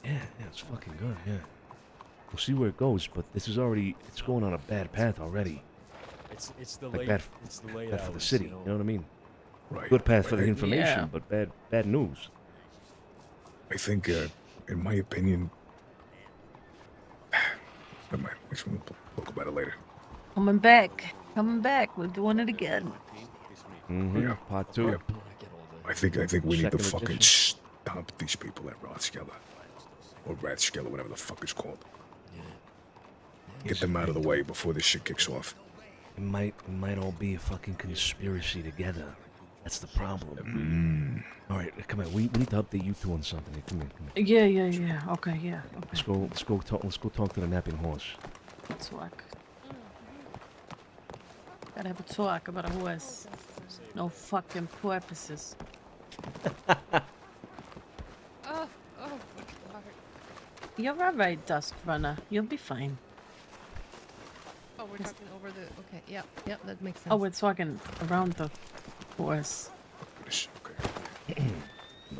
Yeah, it's fucking good. Yeah. We'll see where it goes, but it's going on a bad path already. It's the Like late. bad, It's the late bad for the hours, city. You know what I mean? Right. Good path for the Right. information, Yeah. but bad news. I think, in my opinion. Never mind. We'll talk about it later. Coming back. We're doing it again. Yeah. Part 2. Yeah. I think we need to Second fucking edition. stomp these people at Rothskeller. Or Rathskeller, whatever the fuck it's called. Get them out of the way before this shit kicks off. It might all be a fucking conspiracy together. That's the problem. All right, come on. We need to update you two on something. Come here. Yeah. Okay, yeah. Okay. Let's go talk to the napping horse. Talk. Gotta have a talk about a horse. No fucking porpoises. Oh, God. You're alright, Dusk Runner. You'll be fine. Oh, we're talking over the. Okay, yep, that makes sense. Oh, we're talking around the horse.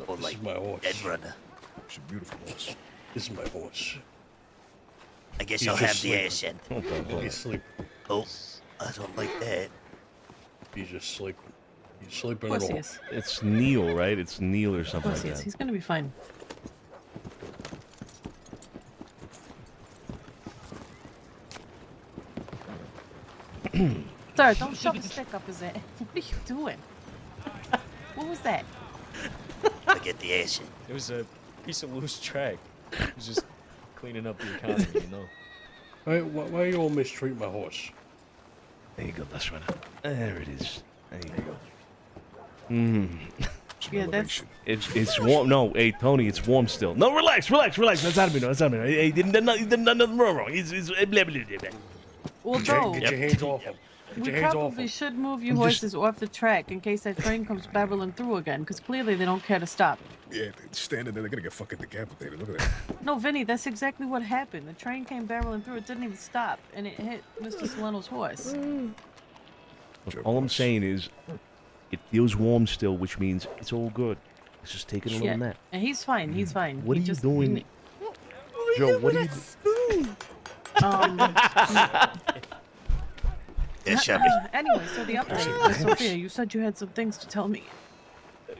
Or like my horse. dead runner. It's a beautiful horse. This is my horse. I guess He's I'll just have the sleeping. accent. He's sleeping. Oh, I don't like that. He's just sleeping. He's sleeping Of at course he all. is. It's Neil, right? It's Neil or Of something course like he is. that. He's gonna be fine. Sir, don't shove a stick up his ass. What are you doing? What was that? I get the accent. It was a piece of loose track. It was just Cleaning up the economy, you know. Hey, why you all mistreat my horse? There you go, that's right. There it is. There you go. Mmm. Yeah, that's It's warm. No, hey Tony, it's warm still. No, relax. That's out of me. No, that's out of me. Hey, did nothing wrong. It's blah, blah, blah, blah. well, Joe. Get your hands off him. Get We your hands off probably him. should move you I'm just- horses off the track in case that train comes barreling through again, because clearly they don't care to stop. Yeah, they're standing there. They're gonna get fucking decapitated. Look at that. No, Vinny, that's exactly what happened. The train came barreling through. It didn't even stop, and it hit Mr. Solano's horse. All I'm saying is, it feels warm still, which means it's all good. Let's just take it a little Yeah, nap. and he's fine. He's fine. What He are you just- doing, Joe? What are you? Yes, Shabby. Anyway, so the update, Miss Sophia, you said you had some things to tell me.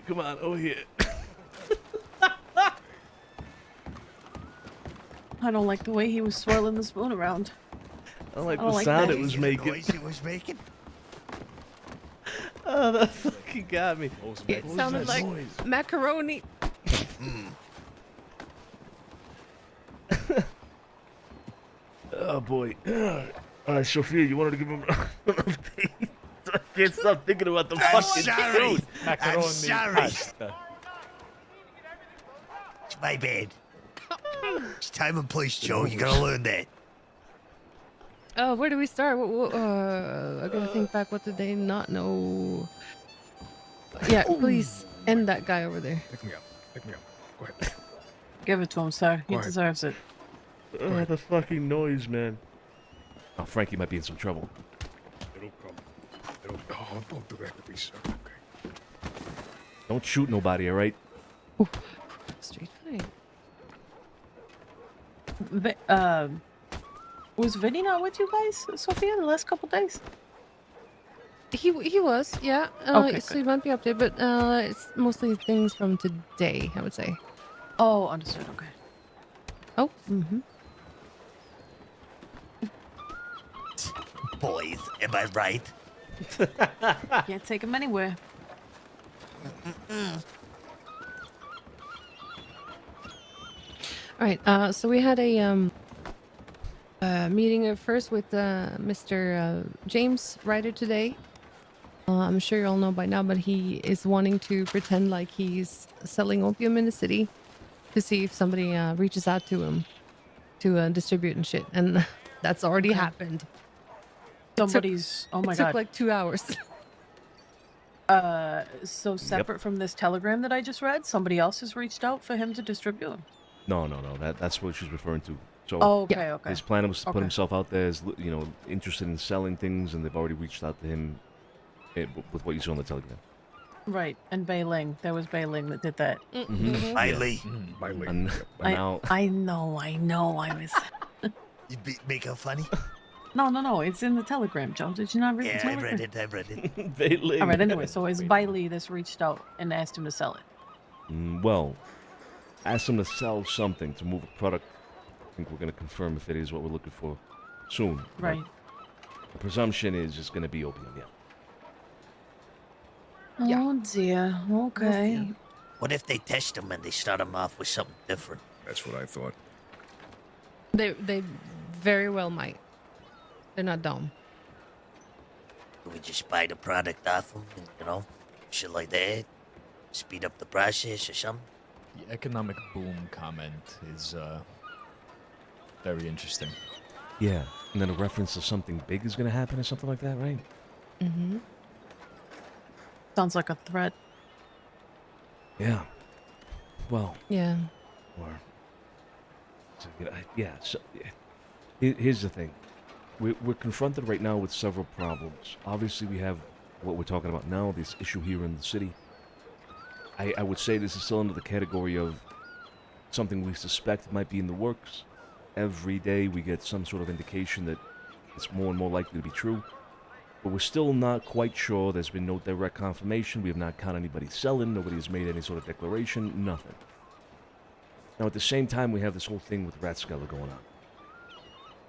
Come on, over here. I don't like the way he was swirling the spoon around. I like I don't the like sound that. it was making. Noise it was making. Oh, that fucking got me. It sounded like macaroni. Oh boy. All right, Sophia, you wanted to give him an update? I can't stop thinking about the I'm fucking sorry. food. I'm sorry. It's my bad. It's time and place, Joe. You gotta learn that. Oh, where do we start? I gotta think back. What did they not know? Yeah, please end that guy over there. Pick me up. Pick me up. Go ahead. Give it to him, sir. He Go ahead. deserves it. Oh, the fucking noise, man. Oh, Frankie might be in some trouble. It'll come. Oh, don't do that to me, sir. Okay. Don't shoot nobody, all right? Straight fine. Was Vinny not with you guys, Sophia, the last couple days? He was, yeah. Okay, so he might be up there, but it's mostly things from today, I would say. Oh, understood. Okay. Oh, mm-hmm. Boys, am I right? Can't take him anywhere. All right. So we had a meeting at first with Mr. James Ryder today. I'm sure you all know by now, but he is wanting to pretend like he's selling opium in the city to see if somebody reaches out to him to distribute and shit. And that's already happened. Somebody's. Oh my it god. took like 2 hours. So separate from this telegram that I just read, somebody else has reached out for him to distribute. No. That's what she's referring to. So Oh, okay, okay. his plan was to put Okay. himself out there as, interested in selling things, and they've already reached out to him with what you saw on the telegram. Right, and Bailing. There was Bailing that did that. Mhm. Miley. Miley. And now, I know. I was. You make her funny? No. It's in the telegram, Joe. Did you not read the Yeah, I telegram? read it. I read it. Bailing. All right. Anyway, so it's Bailey that's reached out and asked him to sell it. Well, ask him to sell something to move a product. I think we're going to confirm if it is what we're looking for soon. but Right. The presumption is it's going to be opium, yeah. Oh dear. Okay. What if they test him and they start him off with something different? That's what I thought. They very well might. They're not dumb. Do we just buy the product off them and, shit like that? Speed up the process or something? The economic boom comment is very interesting. Yeah, and then a reference to something big is going to happen or something like that, right? Mm-hmm. Sounds like a threat. Yeah. Well, Yeah. or... Here's the thing. We're confronted right now with several problems. Obviously, we have what we're talking about now, this issue here in the city. I would say this is still under the category of something we suspect might be in the works. Every day we get some sort of indication that it's more and more likely to be true. But we're still not quite sure. There's been no direct confirmation. We have not caught anybody selling. Nobody has made any sort of declaration. Nothing. Now, at the same time, we have this whole thing with Ratskeller going on.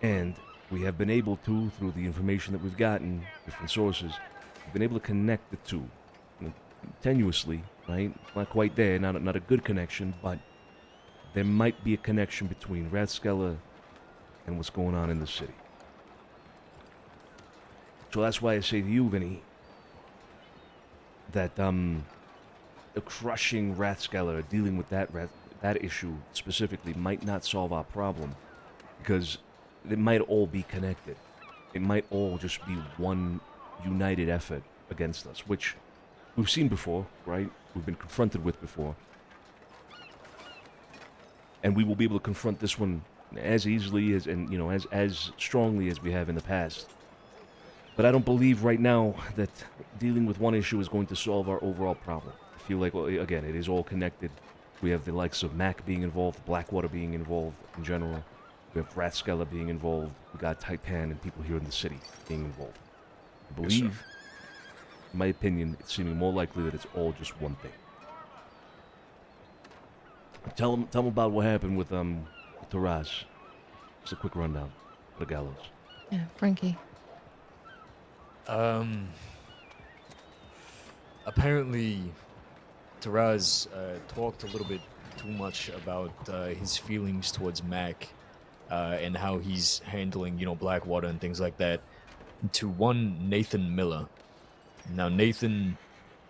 And we have been able to, through the information that we've gotten, different sources, we've been able to connect the two tenuously, right? Not quite there, not a good connection, but there might be a connection between Rathskeller and what's going on in the city. So that's why I say to you, Vinny, that crushing Rathskeller, dealing with that issue specifically, might not solve our problem, because it might all be connected. It might all just be one united effort against us, which we've seen before, right? We've been confronted with before. And we will be able to confront this one as easily as, and you know, as strongly as we have in the past. But I don't believe right now that dealing with one issue is going to solve our overall problem. I feel like, well, again, it is all connected. We have the likes of Mac being involved, Blackwater being involved in general. We have Rathskeller being involved. We got Taipan and people here in the city being involved. I believe, in my opinion, it's seeming more likely that it's all just one thing. Tell them about what happened with Taraz. Just a quick rundown for the gallows. Yeah, Frankie. Apparently, Taraz talked a little bit too much about his feelings towards Mac and how he's handling, you know, Blackwater and things like that to one Nathan Miller. Now, Nathan,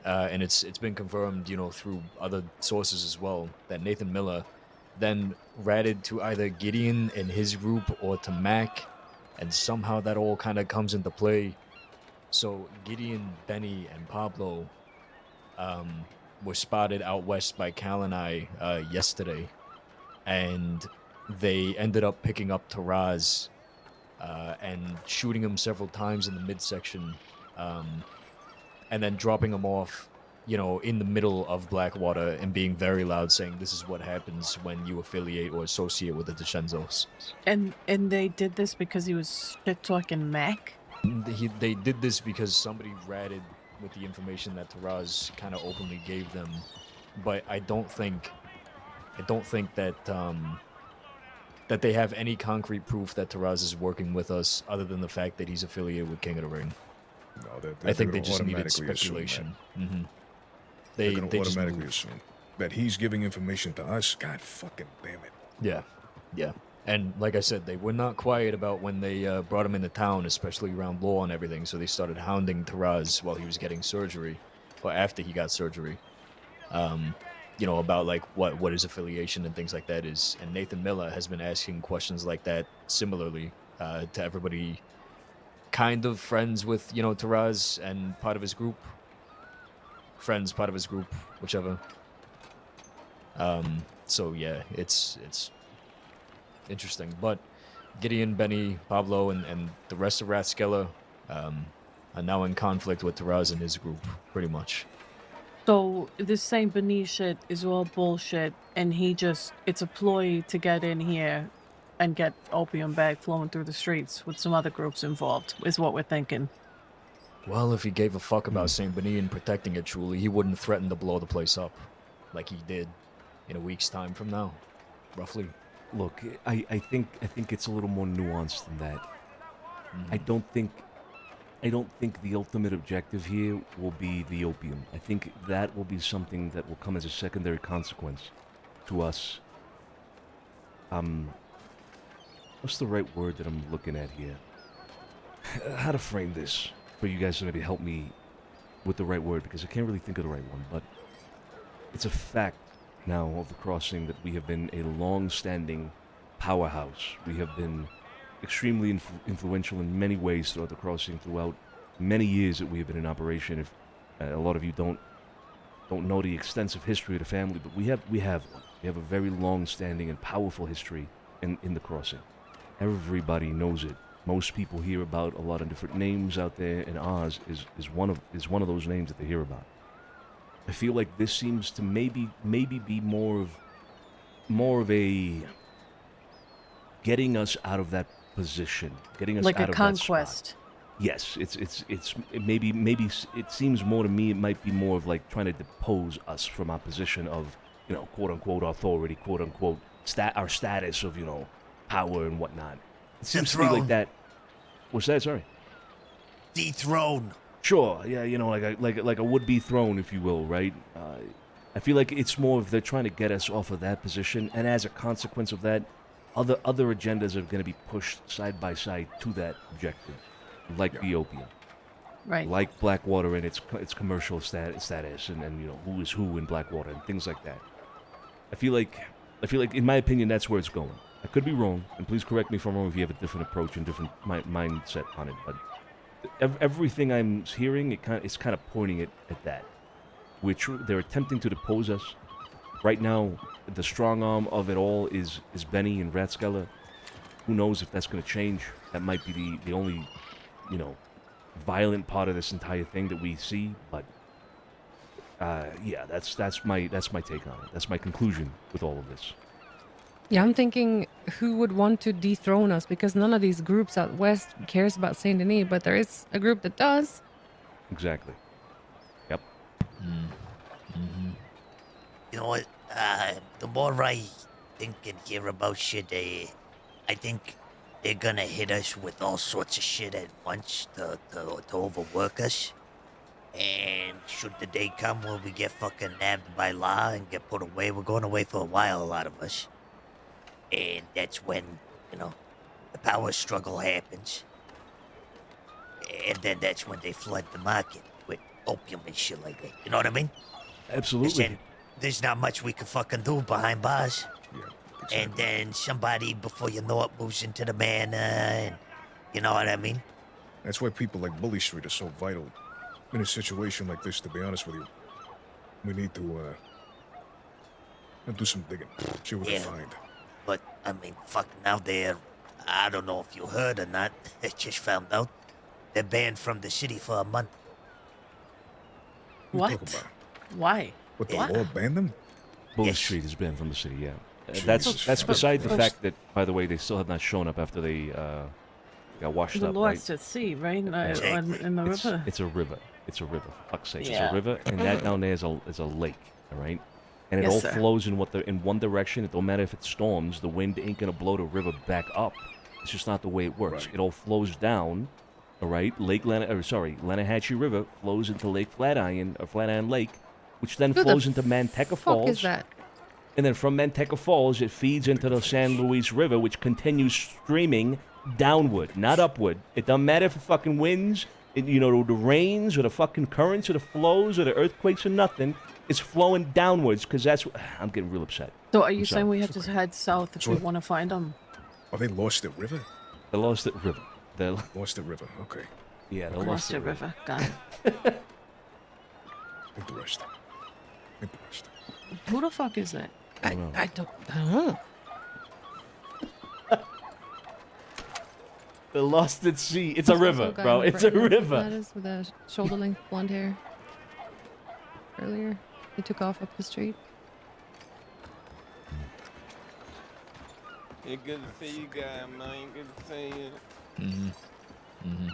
and it's been confirmed, you know, through other sources as well, that Nathan Miller then ratted to either Gideon and his group or to Mac, and somehow that all kind of comes into play. So Gideon, Benny, and Pablo were spotted out west by Cal and I yesterday, and they ended up picking up Taraz and shooting him several times in the midsection, and then dropping him off, you know, in the middle of Blackwater and being very loud, saying this is what happens when you affiliate or associate with the DiCenzos. And they did this because he was shit-talking Mac? They did this because somebody ratted with the information that Taraz kind of openly gave them, but I don't think that that they have any concrete proof that Taraz is working with us, other than the fact that he's affiliated with King of the Ring. No, I think they just needed speculation. Mm-hmm. They gonna just automatically moved. assume that he's giving information to us. God fucking damn it. Yeah. And like I said, they were not quiet about when they brought him into town, especially around law and everything. So they started hounding Taraz while he was getting surgery, or after he got surgery. You know, about like what his affiliation and things like that is. And Nathan Miller has been asking questions like that similarly to everybody kind of friends with, you know, Taraz and part of his group. Friends, part of his group, whichever. So yeah, it's interesting. But Gideon, Benny, Pablo, and the rest of Rathskeller are now in conflict with Taraz and his group, pretty much. So this Saint Beneath shit is all bullshit, and it's a ploy to get in here and get opium bag flowing through the streets with some other groups involved, is what we're thinking. Well, if he gave a fuck about Saint Beneath and protecting it truly, he wouldn't threaten to blow the place up like he did in a week's time from now, roughly. Look, I think it's a little more nuanced than that. I don't think the ultimate objective here will be the opium. I think that will be something that will come as a secondary consequence to us. What's the right word that I'm looking at here? How to frame this for you guys to maybe help me with the right word, because I can't really think of the right one, but it's a fact now of the crossing that we have been a long-standing powerhouse. We have been extremely influential in many ways throughout the crossing, throughout many years that we have been in operation. If a lot of you don't know the extensive history of the family, but we have one. We have a very long-standing and powerful history in the crossing. Everybody knows it. Most people hear about a lot of different names out there, and ours is one of those names that they hear about. I feel like this seems to maybe be more of a getting us out of that position, getting us like out a of conquest. that spot. Yes, maybe it seems more to me. It might be more of like trying to depose us from our position of, you know, quote unquote authority, quote unquote our status of, you know, power and whatnot. It seems to me like that. What's that? Sorry. Dethrone. Sure. Yeah. You know, like a would-be throne, if you will, right? I feel like it's more of they're trying to get us off of that position, and as a consequence of that, other agendas are going to be pushed side by side to that objective, like the opium, Right. like Blackwater and its commercial status, and you know who is who in Blackwater and things like that. I feel like, in my opinion, that's where it's going. I could be wrong, and please correct me if I'm wrong if you have a different approach and different mindset on it. But everything I'm hearing, it's kind of pointing it at that. They're attempting to depose us. Right now, the strong arm of it all is Benny and Ratskeller. Who knows if that's going to change? That might be the only, you know, violent part of this entire thing that we see. But yeah, that's my take on it. That's my conclusion with all of this. Yeah, I'm thinking who would want to dethrone us, because none of these groups out west cares about Saint Denis, but there is a group that does. Exactly. Yep. You know what? The more I think and hear about shit, I think they're gonna hit us with all sorts of shit at once to overwork us. And should the day come where we get fucking nabbed by law and get put away, we're going away for a while, a lot of us. And that's when, you know, the power struggle happens. And then that's when they flood the market with opium and shit like that. You know what I mean? Absolutely. Then there's not much we can fucking do behind bars. Yeah, exactly. And then somebody, before you know it, moves into the manor, and you know what I mean? That's why people like Bully Street are so vital. In a situation like this, to be honest with you, we need to do some digging. See what we Yeah. find. But, I mean, fuck, now I don't know if you heard or not, I just found out, they're banned from the city for a month. What are you talking What? about? Why? What, the What? law banned them? Bully Yes. Street has been from the city, yeah. Jesus That's fuck. beside the But- fact that, by the way, they still have not shown up after they got washed The up, lost right? at sea, right? Exactly. In the river. It's a river. It's a river. For fuck's sake, Yeah. it's a river, and that down there is a lake, all right? And it Yes, all sir. flows in one direction. It don't matter if it storms. The wind ain't gonna blow the river back up. It's just not the way it works. Right. It all flows down, all right? Lenahatchee River flows into Lake Flatiron, or Flatiron Lake, which then Who the flows into Manteca Fuck Falls. is that? And then from Manteca Falls, it feeds into the San Luis River, which continues streaming downward, not upward. It doesn't matter if it fucking winds, you know, the rains, or the fucking currents, or the flows, or the earthquakes, or nothing. It's flowing downwards, because that's what... I'm getting real upset. So are you I'm saying sorry. we have to head south if we want to find them? Oh, they lost the river? They lost the river. They Lost the river, okay. Yeah, they Okay. lost Lost the the river. river. Got it. Interesting. Interesting. Who the fuck is that? I don't know. They lost at sea. It's a Also river, guy bro. with It's a That river. is with the shoulder-length blonde hair. Earlier, he took off up the street. It's good to see you guys, man. Good to see you.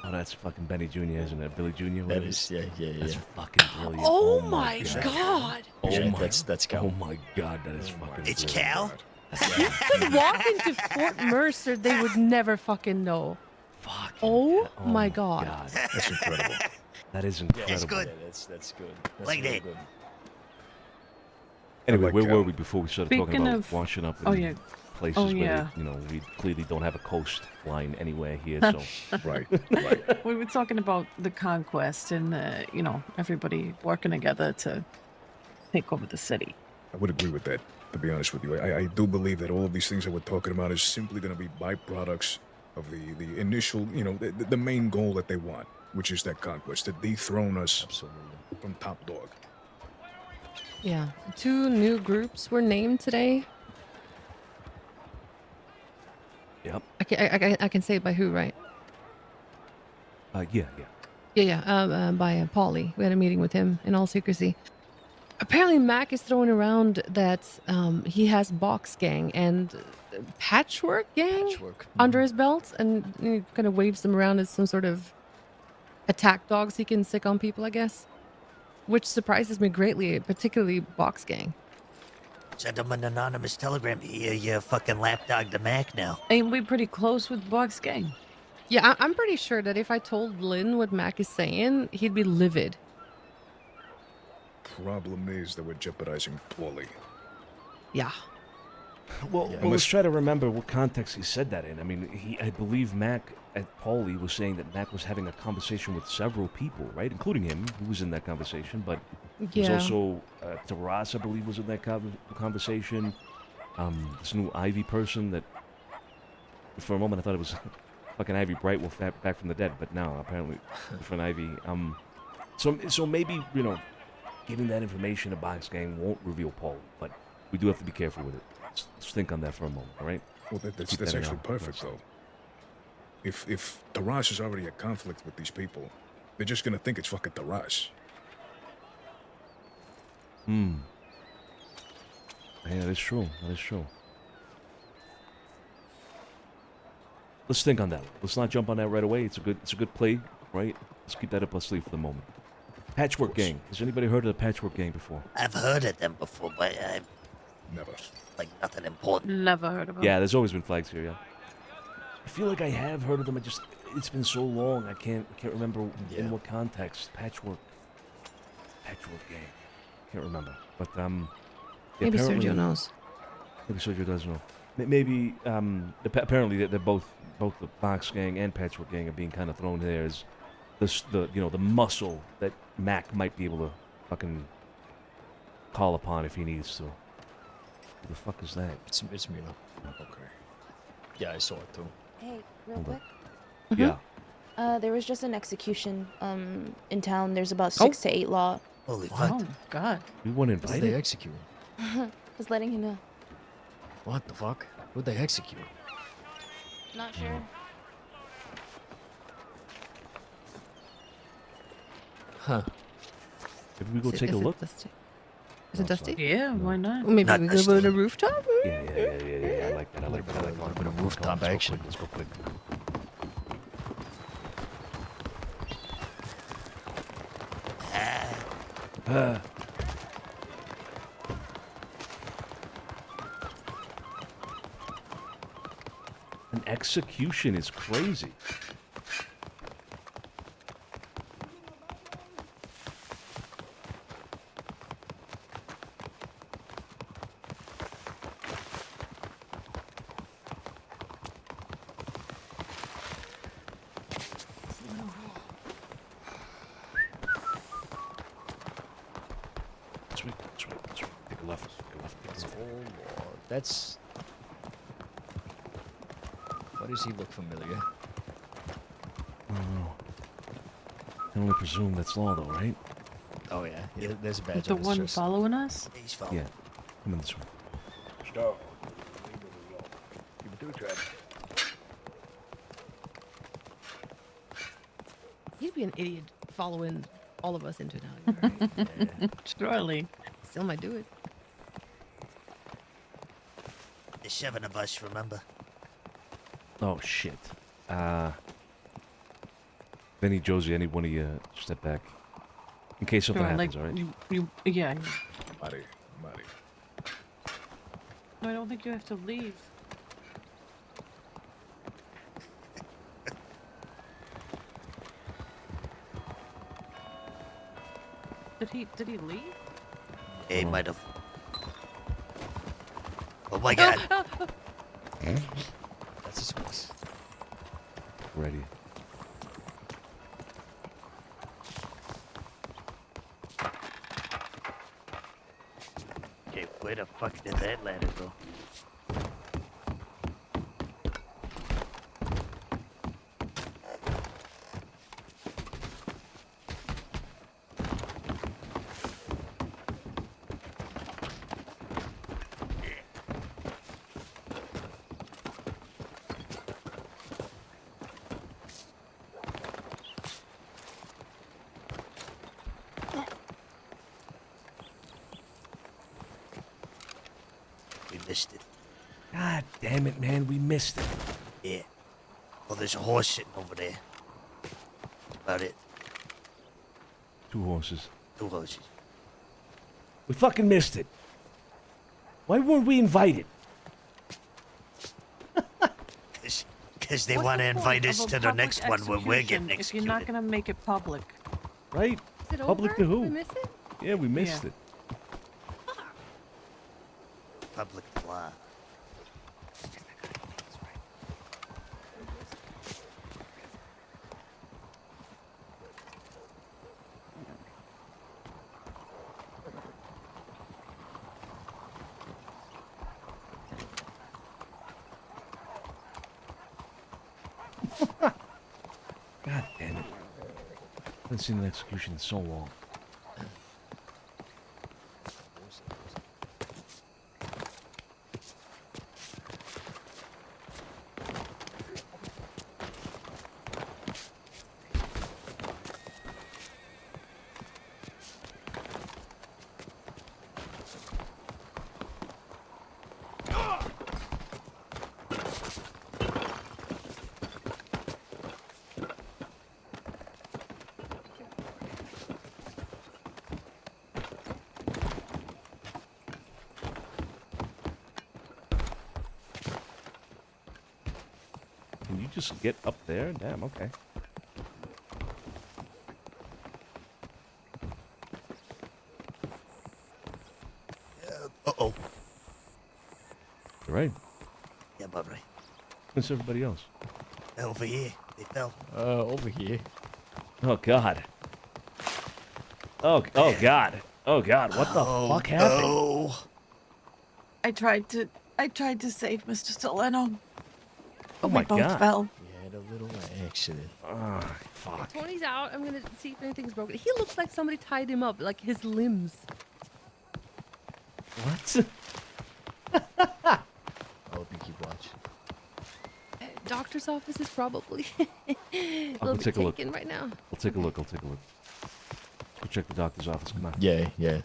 Oh, that's fucking Benny Jr., isn't it? Billy Jr.? That whatever. is, yeah. That's fucking brilliant. Oh my god! Oh Yeah, my, that's Cal. Oh my god, that is fucking It's brilliant. Cal? You could walk into Fort Mercer, they would never fucking know. Fuck. Oh my god. That's incredible. That is incredible. That's good. Yeah, that's good. That's Like really that. good. Anyway, like where Cal. were we before we started talking Speaking about of- washing up in Oh, yeah. places Oh, where yeah. they, you know, we clearly don't have a coastline anywhere here, so... Right, right. We were talking about the conquest and, you know, everybody working together to take over the city. I would agree with that, to be honest with you. I do believe that all of these things that we're talking about is simply going to be byproducts of the initial, you know, the main goal that they want, which is that conquest, to dethrone us from top dog. Yeah. 2 new groups were named today. Yep. I can say it by who, right? Yeah. Yeah. By Paulie. We had a meeting with him in all secrecy. Apparently, Mac is throwing around that he has Box Gang and Patchwork Gang under his belt, and he kind of waves them around as some sort of attack dogs he can sick on people, I guess. Which surprises me greatly, particularly Box Gang. Send him an anonymous telegram. You fucking lapdog the Mac now. Ain't we pretty close with Box Gang? Yeah, I'm pretty sure that if I told Lynn what Mac is saying, he'd be livid. problem is that we're jeopardizing Paulie. Yeah. Well, Yeah. well, let's try to remember what context he said that in. I mean, I believe Mac at Paulie was saying that Mac was having a conversation with several people, right, including him, who was in that conversation. But there's Yeah. also Taras, I believe, was in that conversation. This new Ivy person that, for a moment, I thought it was fucking Ivy Brightwolf back from the dead, but no, apparently different Ivy. So maybe giving that information to Box Gang won't reveal Paulie, but we do have to be careful with it. Let's think on that for a moment, all right? Well, that's actually perfect, though. If Taras is already at conflict with these people, they're just gonna think it's fucking Taras. Yeah, that is true. That is true. Let's think on that. Let's not jump on that right away. It's a good play, right? Let's keep that up our sleeve for the moment. Patchwork Gang. Has anybody heard of the Patchwork Gang before? I've heard of them before, but I've never. Like nothing important. Never heard of them. Yeah, there's always been flags here. Yeah. I feel like I have heard of them. It's been so long. I can't remember in what context. Patchwork Gang. Can't remember. But maybe Sergio knows. Maybe Sergio does know. Maybe apparently they're both the Box Gang and Patchwork Gang are being kind of thrown there as the muscle that Mac might be able to fucking call upon if he needs to. Who the fuck is that? It's Mila. Okay. Yeah, I saw it too. Hey, real Hold quick. Yeah. There was just an execution in town. There's about 6 to 8 law. Holy Oh God. We weren't What did invited. they execute? Just letting you know. What the fuck? Who'd they execute? Not sure. Huh. Maybe we go take a look. Is it dusty? Yeah, why not? Well, maybe we go to the rooftop? Yeah. I like that. I like that. A little bit of rooftop action. Let's go quick. An execution is crazy. Sweet. Take a left. Oh Lord, that's. Why does he look familiar? I don't know. I can only presume that's law, though, right? Oh yeah, there's a badge The on his one chest. following us? He's following. Yeah. Come in this way. Stop. Keep it to He'd be an idiot following all of us into town. Right? Surely. Still might do it. There's 7 of us, remember? Oh, shit. Benny, Josie, any one of you step back. In case something Sure, happens, like, alright? Yeah. Marty. No, I don't think you have to leave. Did he leave? Yeah, he might have. Oh my god. That's his voice. Ready. Okay, where the fuck did that ladder go? We missed it. God damn it, man. We missed it. Yeah. Well, there's a horse sitting over there. That's about it. 2 horses. 2 horses. We fucking missed it. Why weren't we invited? Because they What's want to the point invite of us a to the public next one where we're getting execution if you're not executed. gonna make it public? Right? Is it Public over? to who? We miss it? Yeah, we missed Yeah. it. Public blah. God damn it. I haven't seen an execution in so long. Can you just get up there? Damn, okay. Uh-oh. You right? Yeah, but right. Where's everybody else? Over here. They fell. Over here. Oh, God. Oh, God. Oh, God. What the fuck happened? I tried to save Mr. Soleno. Oh, We my both God. fell. You had a little accident. Ah, fuck. Tony's out. I'm gonna see if anything's broken. He looks like somebody tied him up, like his limbs. What? I hope you keep watch. Doctor's office is probably a I'll little go bit take a look. taken right now. I'll take a look. I'll take a look. Go check the doctor's office. Come on. Yeah, yeah.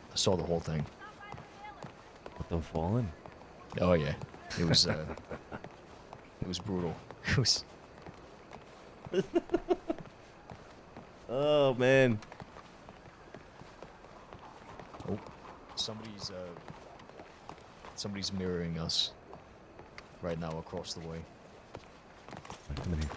I saw the whole thing. Let them fall in. Oh yeah, it was it was brutal. It was. Oh, man. Oh, somebody's mirroring us right now across the way. Come in here.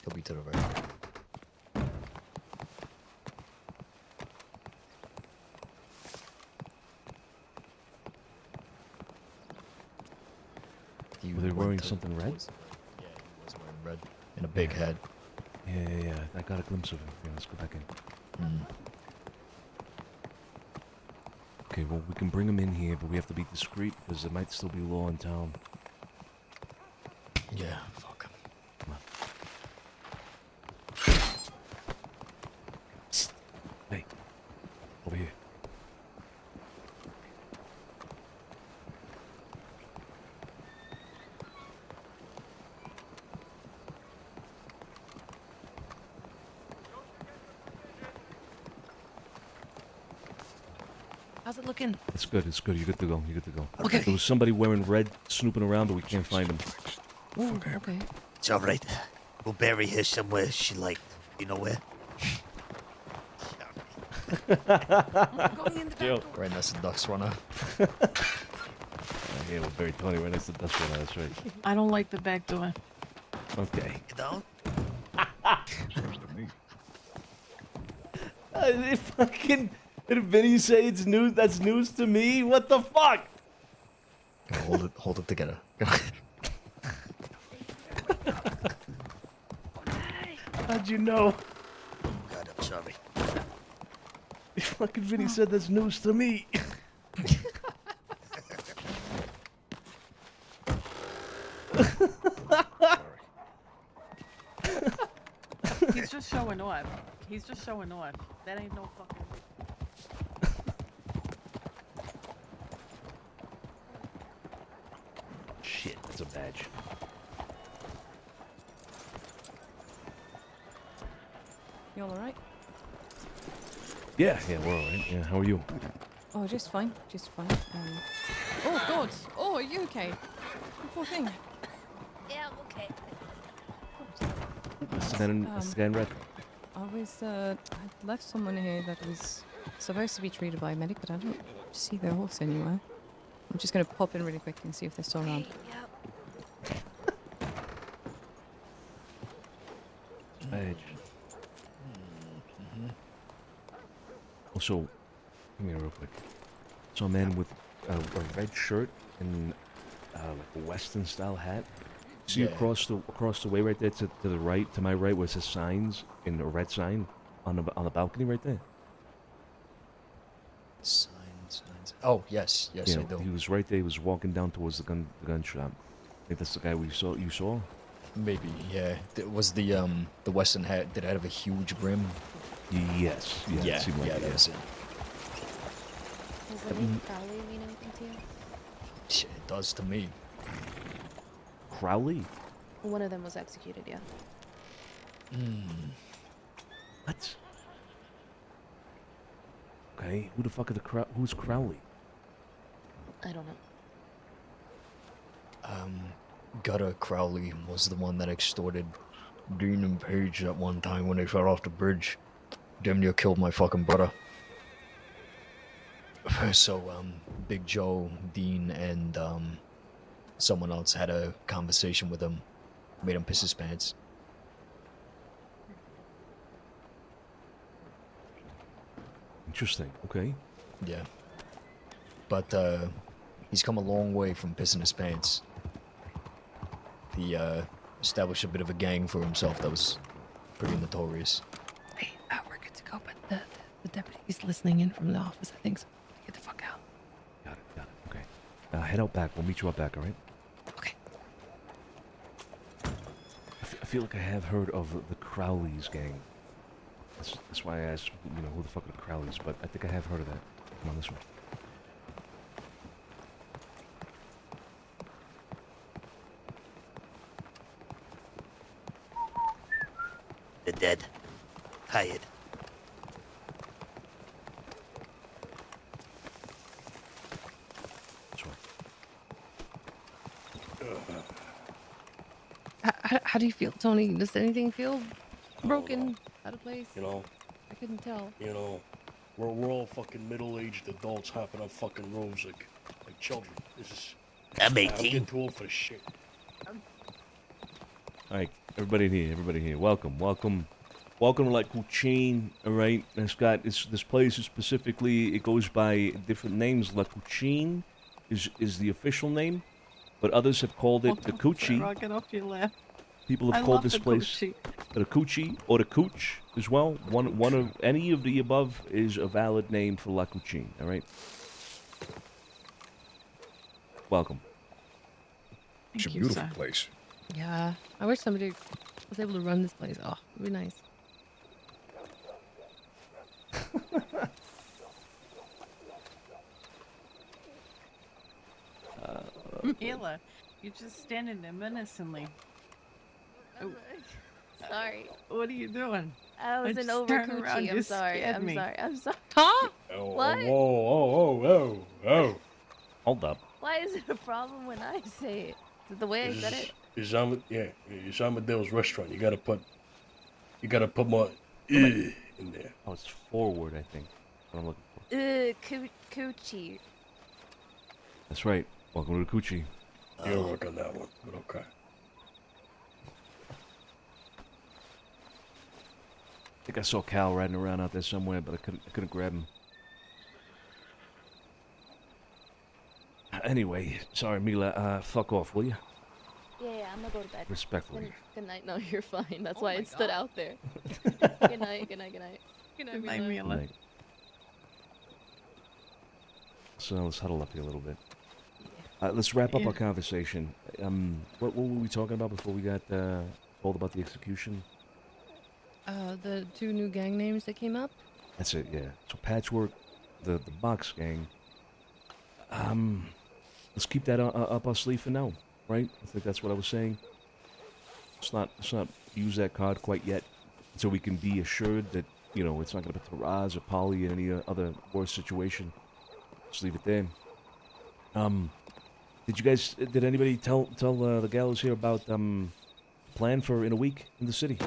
He'll be to the right. Were they wearing something red? Yeah, he was wearing red and a big head. Yeah. I got a glimpse of him. Yeah, let's go back in. Okay, well, we can bring him in here, but we have to be discreet because there might still be law in town. Yeah, fuck him. Come on. Psst. Hey, over here. How's it looking? It's good. You're good to go. Okay. There was somebody wearing red snooping around, but we can't find him. Ooh, okay. It's all right. We'll bury her somewhere she liked. You know where? Yo. Right next to Duck's runner. Yeah, we'll bury Tony right next to Dust Runner. That's right. I don't like the back door. Okay. You don't? Did Vinny say it's news? That's news to me? What the fuck? Hold it together. How'd you know? God, I'm sorry. Fucking Vinny said that's news to me. He's just showing off. That ain't no fucking. Shit, that's a badge. You all alright? Yeah, we're alright. Yeah, how are you? Oh, just fine. Oh, God. Oh, are you okay? You poor thing. Yeah, I'm okay. That's the guy in red. I left someone here that was supposed to be treated by a medic, but I don't see their horse anywhere. I'm just gonna pop in really quick and see if they're still around. Badge. Also, come here real quick. So a man with a red shirt and like a Western style hat. See across the way right there to the right, to my right, where it says signs in a red sign on the balcony right there. Signs. Oh yes, I do. He was right there. He was walking down towards the gun shop. I think that's the guy you saw. Maybe, yeah. Was the Western hat? Did it have a huge brim? Yes. Yeah. It seemed like That was it. Does the name Crowley mean anything to you? It does to me. Crowley? One of them was executed, yeah. What? Okay, who the fuck are who's Crowley? I don't know. Gutter Crowley was the one that extorted Dean and Paige at one time when they fell off the bridge. Damn near killed my fucking brother. So, Big Joe, Dean, and, someone else had a conversation with him. Made him piss his pants. Interesting, okay. Yeah. But, he's come a long way from pissing his pants. He, established a bit of a gang for himself that was pretty notorious. Hey, we're good to go, but the deputy's listening in from the office, I think, so get the fuck out. Got it, okay. Head out back, we'll meet you out back, alright? Okay. I feel like I have heard of the Crowleys gang. That's why I asked, who the fuck are the Crowleys, but I think I have heard of that. Come on, this way. They're dead. Tired. How do you feel, Tony? Does anything feel broken, out of place? I couldn't tell. We're all fucking middle-aged adults hopping on fucking roofs like children. This is. I'm 18. I'm getting too old for this shit. Alright, everybody here. Welcome to La Cucine, alright? It's got this place is specifically, it goes by different names. La Cucine is the official name, but others have called it the Coochie. Sarah, get off your lap. People have I called love this the place Coochie. the Coochie or the Cooch as well. One of any of the above is a valid name for La Cucine, alright? Welcome. It's a Thank you, beautiful sir. place. Yeah, I wish somebody was able to run this place. Oh, it'd be nice. Mila, you're just standing there menacingly. Oh, Sorry. what are you doing? I was just an over turned around, coochie. you I'm sorry. scared I'm me. sorry. I'm sorry. Huh? What? Whoa. Hold up. Why is it a problem when I say it? Is it the way I said it? It's Amadeo's restaurant. You gotta put more in there. Oh, it's forward, I think. What I'm looking for. Coochie. That's right. Welcome to the Coochie. You don't work on that one, but okay. I think I saw Cal riding around out there somewhere, but I couldn't grab him. Anyway, sorry, Mila. Fuck off, will you? Yeah, I'm gonna go to bed. Respectfully. Good night. No, you're fine. That's why it stood out there. Good night. Good night. Good night, Mila. Right. So let's huddle up here a little bit. Let's wrap up our conversation. What were we talking about before we got told about the execution? The two new gang names that came up. That's it, yeah. So Patchwork, the Box Gang. Let's keep that up our sleeve for now, right? I think that's what I was saying. Let's not use that card quite yet, so we can be assured that it's not going to put Taraz or Polly in any other worse situation. Just leave it there. Did anybody tell the gallows here about plan for in a week in the city?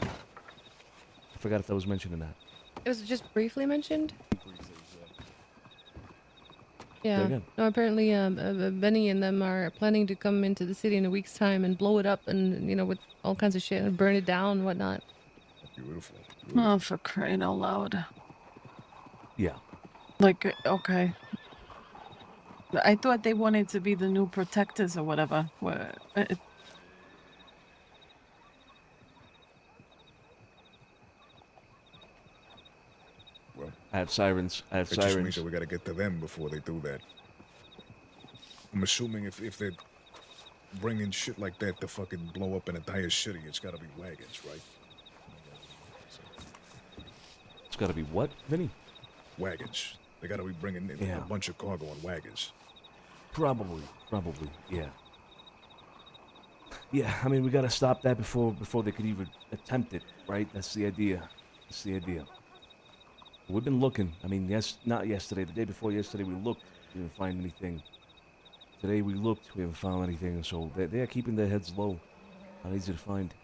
forgot if that was mentioned in that. It was just briefly mentioned. Yeah. again. No, apparently, Benny and them are planning to come into the city in a week's time and blow it up, and with all kinds of shit and burn it down and whatnot. Beautiful. Oh, for crying out loud. Yeah. Like, okay. I thought they wanted to be the new protectors or whatever. Well, I have sirens. I have it just means sirens. that we gotta get to them before they do that. I'm assuming if they're bringing shit like that to fucking blow up an entire city, it's gotta be wagons, right? It's got to be what, Vinny? Wagons. They gotta be bringing in Yeah. a bunch of cargo on wagons. Probably, yeah. Yeah, I mean, we gotta stop that before they could even attempt it, right? That's the idea. We've been looking. I mean, not yesterday. The day before yesterday, we looked. We didn't find anything. Today we looked. We haven't found anything. So they're keeping their heads low. Not easy to find.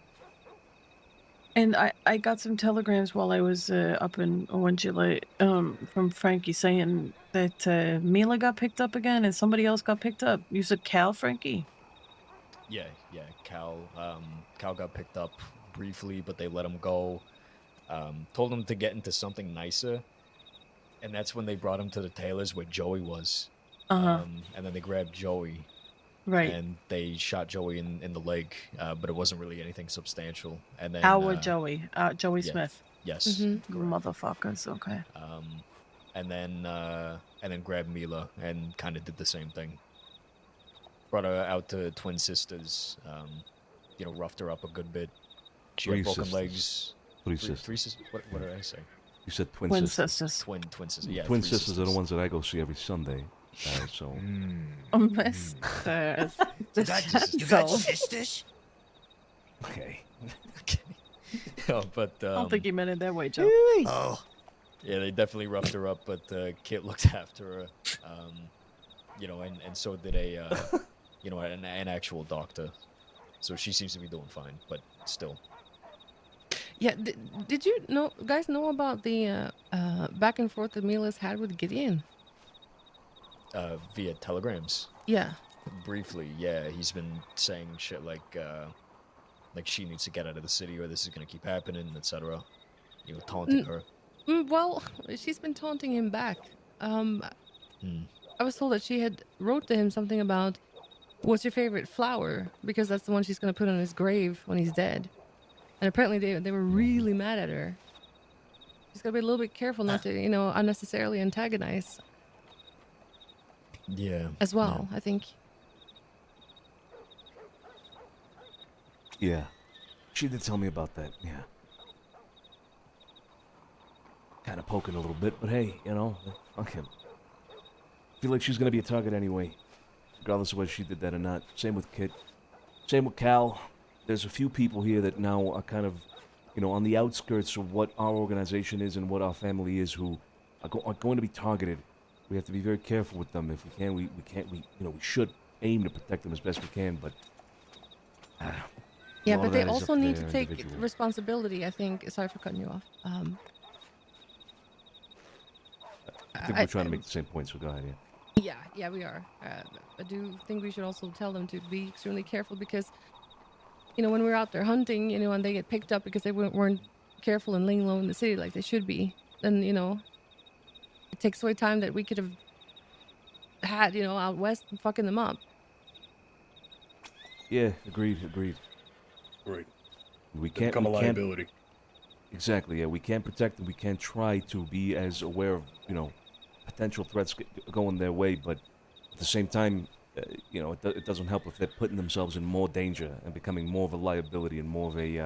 And I got some telegrams while I was up in Orangeville from Frankie saying that Mila got picked up again and somebody else got picked up. You said Cal, Frankie? Yeah, Cal got picked up briefly, but they let him go. Told him to get into something nicer, and that's when they brought him to the tailors where Joey was. And then they grabbed Joey. Right. And they shot Joey in the leg, but it wasn't really anything substantial. And then Our Joey. Joey yeah, Smith. Yes. Motherfuckers, okay. And then grabbed Mila and kind of did the same thing. Brought her out to Twin Sisters. Roughed her up a good bit. She had broken legs. Three sisters. Three sisters. What did I say? You said twin Twin sisters. sisters. Twin sisters. Yeah. Twin three sisters are the ones that I go see every Sunday. So. Mr. You got sisters? Okay. No, but I don't think you meant it that way, Joe. Oh. Yeah, they definitely roughed her up, but Kit looked after her. And so did an actual doctor. So she seems to be doing fine, but still. Yeah, did you guys know about the back and forth that Mila's had with Gideon? Via telegrams. Yeah. Briefly, yeah. He's been saying shit like she needs to get out of the city or this is gonna keep happening, etc. Taunting her. Well, she's been taunting him back. I was told that she had wrote to him something about, what's your favorite flower? Because that's the one she's going to put on his grave when he's dead. And apparently they were really mad at her. She's got to be a little bit careful not to, unnecessarily antagonize. Yeah. As well, I think. Yeah. She did tell me about that, yeah. Kind of poking a little bit, but hey, fuck him. Feel like she's gonna be a target anyway, regardless of whether she did that or not. Same with Kit. Same with Cal. There's a few people here that now are kind of, on the outskirts of what our organization is and what our family is, who are going to be targeted. We have to be very careful with them. If we can, we should aim to protect them as best we can, but. Yeah, but they also need to take responsibility, I think. Sorry for cutting you off. I think we're trying to make the same point, so go ahead, yeah. Yeah, we are. I do think we should also tell them to be extremely careful because, when we're out there hunting, and they get picked up because they weren't careful and laying low in the city like they should be, then, it takes away time that we could have had, out west and fucking them up. Yeah, agreed. Right. We can't become a liability. Exactly, yeah. We can't protect them. We can't try to be as aware of, potential threats going their way, but at the same time, it doesn't help if they're putting themselves in more danger and becoming more of a liability and more of a,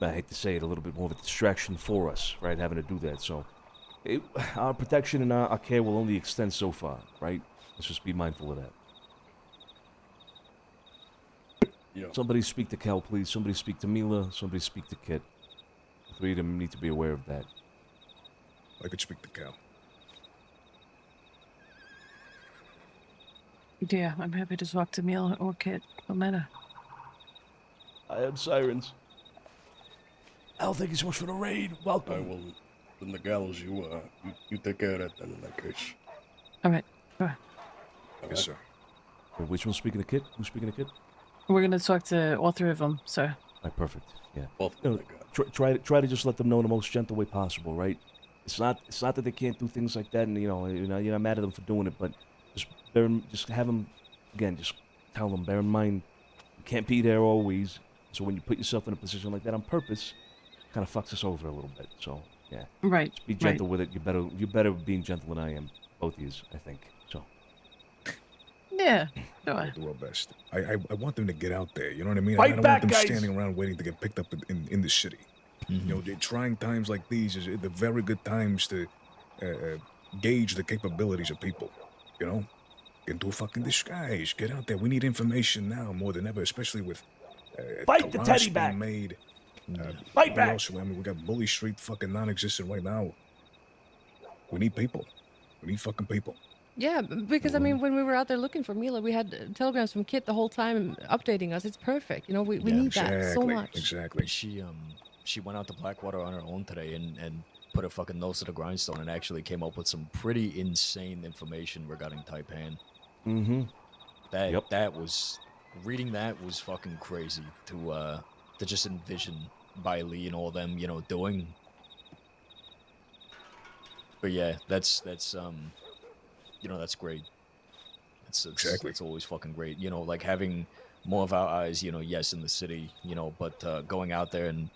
I hate to say it, a little bit more of a distraction for us, right, having to do that. So our protection and our care will only extend so far, right? Let's just be mindful of that. Yeah. Somebody speak to Cal, please. Somebody speak to Mila. Somebody speak to Kit. The three of them need to be aware of that. I could speak to Cal. Yeah, I'm happy to talk to Mila or Kit. No matter. I have sirens. Al, thank you so much for the raid. Welcome. I will. Then the gallows, you take care of that then in that case. All right. All right. Yes, sir. Wait, which one's speaking to Kid? Who's speaking to Kid? We're gonna talk to all three of them, sir. Right, perfect. Yeah. Both You know, try to just let them know in the most gentle way possible, right? It's not that they can't do things like that, and you're not mad at them for doing it, but just have them again. Just tell them, bear in mind, you can't be there always. So when you put yourself in a position like that on purpose, it kind of fucks us over a little bit. So yeah. Right. Just be gentle with it. You're better being gentle than I am. Both of you, I think. So. Yeah. We'll do our best. I want them to get out there. You know what I mean? Fight I don't back, want them guys! standing around waiting to get picked up in the city. You know, the trying times like these is the very good times to gauge the capabilities of people. You know, get into a fucking disguise. Get out there. We need information now more than ever, especially with Fight the Tarrant teddy being back! made. Fight what back! else? I mean, we got Bully Street fucking non-existent right now. We need people. We need fucking people. Yeah, because I mean, when we were out there looking for Mila, we had telegrams from Kit the whole time updating us. It's perfect. You know, we need that so much. Exactly. She went out to Blackwater on her own today and put her fucking nose to the grindstone and actually came up with some pretty insane information regarding Taipan. Mm-hmm. That was reading that was fucking crazy to just envision Bailey and all them, you know, doing. But yeah, that's you know, that's great. It's always fucking great. You know, like having more of our eyes, you know, yes, in the city, you know, but going out there and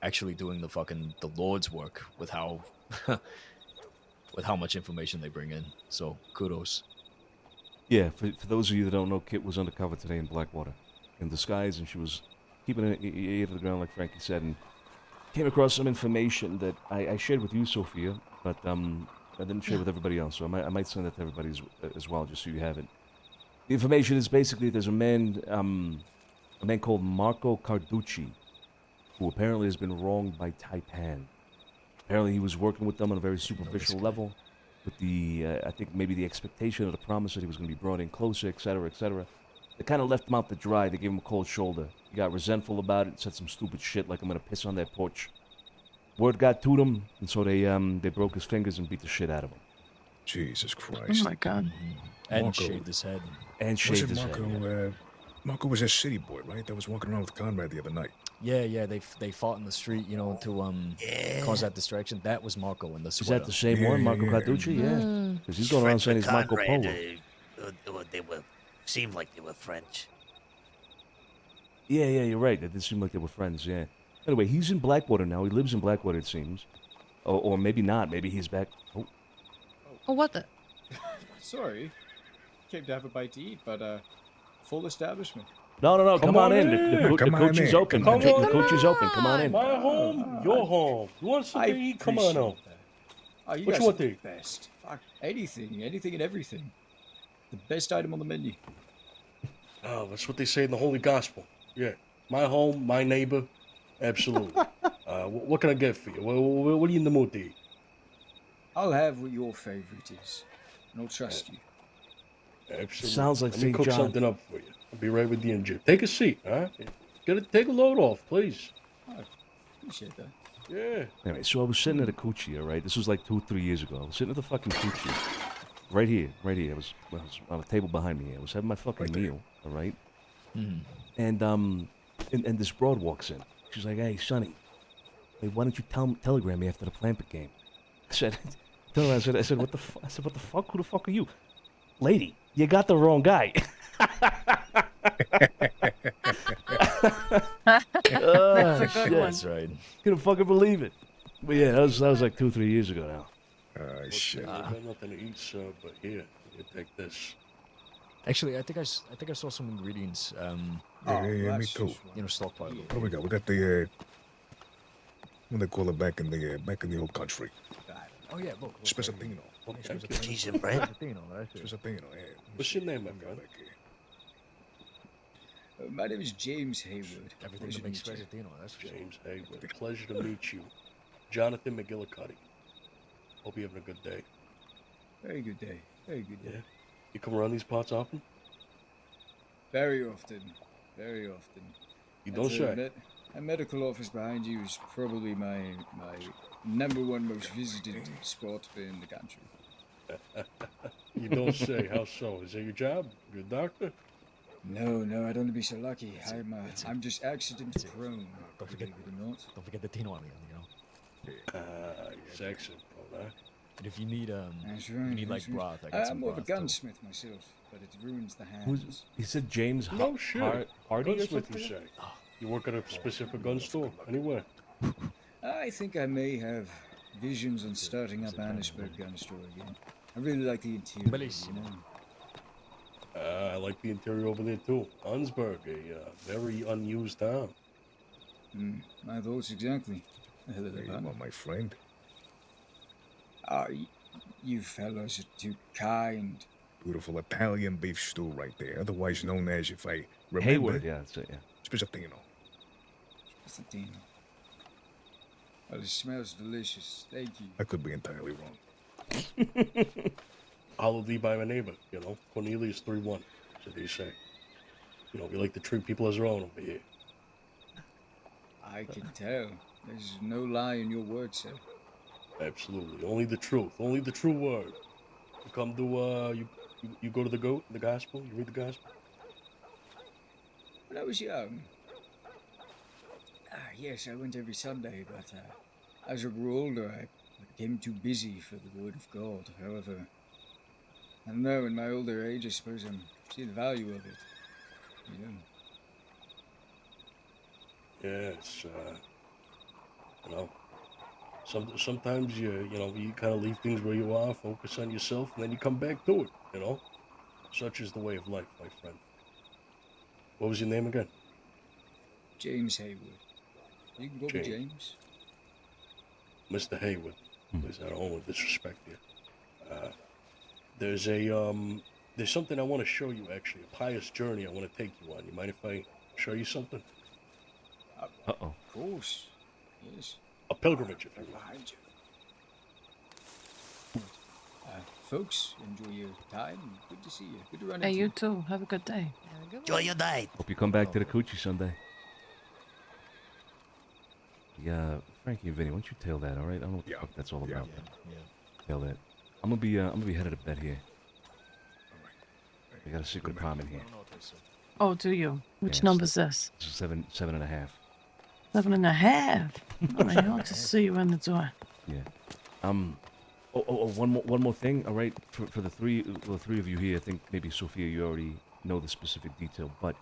actually doing the Lord's work with how with how much information they bring in. So kudos. Yeah, for those of you that don't know, Kit was undercover today in Blackwater, in disguise, and she was keeping an ear to the ground, like Frankie said, and came across some information that I shared with you, Sophia, but I didn't share with everybody else, so I might send that to everybody as well, just so you have it. The information is basically there's a man called Marco Carducci, who apparently has been wronged by Taipan. Apparently he was working with them on a very superficial level, with the, I think maybe the expectation or the promise that he was going to be brought in closer, etc., etc. They kind of left him out to dry. They gave him a cold shoulder. He got resentful about it, said some stupid shit like I'm going to piss on their porch. Word got to them, and so they broke his fingers and beat the shit out of him. Jesus Christ. Oh my God. And Marco. shaved his head. And shaved his head. Marco, Marco was a city boy, right? That was walking around with Conrad the other night. Yeah, they fought in the street, you know, to cause that distraction. That was Marco in the sweater. Is that the same one, Marco Carducci? Yeah. Because he's going around saying he's Marco Polo. They seemed like they were French. Yeah, you're right. It did seem like they were friends, yeah. Anyway, he's in Blackwater now. He lives in Blackwater, it seems. Or maybe not. Maybe he's back. Oh, what the? Sorry. Came to have a bite to eat, but full establishment. No. Come on in. The coochie's open. The coochie's open. Come on in. My home, your home. You want something to eat? Come on out. Oh, you What guys you want are to the eat? best. Fuck. Anything and everything. The best item on the menu. Oh, that's what they say in the Holy Gospel. Yeah. My home, my neighbor. Absolutely. What can I get for you? What are you in the mood to eat? I'll have what your favorite is, and I'll trust you. Absolutely. Sounds like Let me St. cook John. something up for you. I'll be right with you in Jim. Take a seat, huh? Take a load off, please. Oh, appreciate that. Yeah. Anyway, so I was sitting at a coochie, all right? This was like 2-3 years ago. I was sitting at the fucking coochie. Right here. I was on a table behind me. I was having my fucking meal, all right? And this broad walks in. She's like, "Hey, Sonny, hey, why don't you telegram me after the Plampett game?" I said, I said, what the fuck? I said, what the fuck? Who the fuck are you? Lady, you got the wrong guy. That's a good one. That's right. Couldn't fucking believe it. But yeah, that was like 2-3 years ago now. Shit. I got nothing to eat, sir, but here, you take this. Actually, I think I saw some ingredients. Yeah, me too. You know, stockpile. What do we got? We got the what do they call it back in the old country? Oh yeah, look. Spezzatino. Cheese and bread. Spezzatino, yeah. What's your name, my friend? My name is James Hayward. Everything Pleasure that makes to meet you. Spezzatino. That's for sure. James Hayward. Pleasure to meet you. Jonathan McGillicuddy. Hope you're having a good day. Very good day. Very good day. Yeah. You come around these parts often? Very often. Very often. You don't That's say. admit. A medical office behind you is probably my #1 most visited spot in the country. You don't say. How so? Is that your job? You're a doctor? No, I don't want to be so lucky. I'm just accident prone. Don't forget, believe it or not. don't forget the Tino on you know. He's accident prone, huh? And if you need That's you right. need like that's right. broth, I got some I'm more of a broth, too. gunsmith myself, but it ruins the hands. Who's? He said James No shit. Hardy or Gunsmith, you something? say? You work at a specific gun store? Anywhere? I think I may have visions on starting up Annisburg Gun Store again. I really like the interior, you know. I like the interior over there too. Ansburg, a very unused town. My thoughts exactly. Well, my friend. You fellows are too kind. Beautiful Italian beef stew right there, otherwise known as, if I remember... Hayward, yeah, that's it, yeah. Spezzatino. Santino. Well, it smells delicious. Thank you. I could be entirely wrong. Holiday by my neighbor, you know. Cornelius 3-1, so they say. You know, we like to treat people as their own over here. I can tell. There's no lie in your words, sir. Absolutely. Only the truth. Only the true word. You come to, you go to the gospel? You read the gospel? When I was young, yes, I went every Sunday, but as I grew older, I became too busy for the word of God. However, I don't know, in my older age, I suppose I'm seeing the value of it. You know? Yeah, it's, you know, sometimes you kind of leave things where you are, focus on yourself, and then you come back to it, you know? Such is the way of life, my friend. What was your name again? James Hayward. You can go with James. Mr. Hayward. Please, I don't want to disrespect you. There's something I want to show you, actually. A pious journey I want to take you on. You mind if I show you something? Uh-oh. Of course. Yes. A pilgrimage, if you will. Behind you. Folks, enjoy your time. Good to see you. Good to run Hey, into you too. Have a good day. Enjoy your day. Hope you come back to the coochie someday. Yeah, Frankie and Vinny, why don't you tail that, all right? I don't know what the fuck that's all about. Tail that. I'm gonna be headed to bed here. I got a secret apartment here. Oh, do you? Which Yes. number's this? This is 7.5. 7.5. All right, I'll just see you in the door. Yeah. One more thing. All right, for the three of you here, I think maybe Sophia, you already know the specific detail, but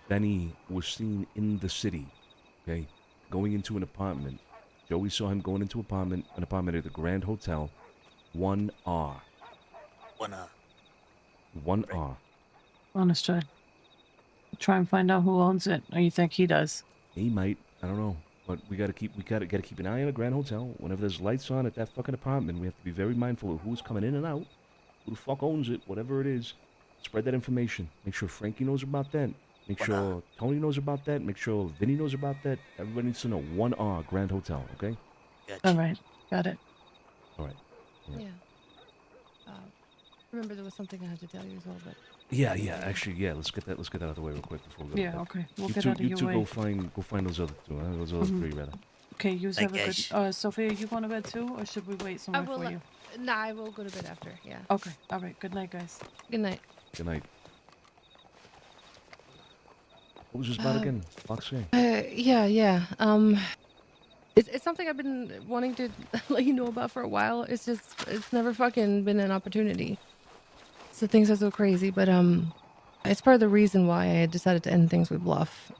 Benny was seen in the city. Okay, going into an apartment. Joey saw him going into an apartment at the Grand Hotel. 1R. 1R. 1R. Understood. Try and find out who owns it, or you think he does. He might. I don't know. But we gotta keep an eye on the Grand Hotel. Whenever there's lights on at that fucking apartment, we have to be very mindful of who's coming in and out, who the fuck owns it, whatever it is. Spread that information. Make sure Frankie knows about that. Make sure Tony knows about that. Make sure Vinny knows about that. Everybody needs to know. 1R Grand Hotel. Okay. All right, got it. All right. Yeah. Remember, there was something I had to tell you as well, but. Yeah. Actually, yeah. Let's get that out of the way real quick before we go. to Yeah, bed. okay. We'll you get two, out of you your two way. go find those other two. Those other three rather. Okay, you have a guess. good. Sophia, you going to bed too, or should we wait I somewhere will. for you? Nah, I will go to bed after. Yeah. Okay. All right. Good night, guys. Good night. Good night. What was this about again? Fox game. Yeah. It's something I've been wanting to let you know about for a while. It's never fucking been an opportunity. So things are so crazy, but it's part of the reason why I decided to end things with Bluff.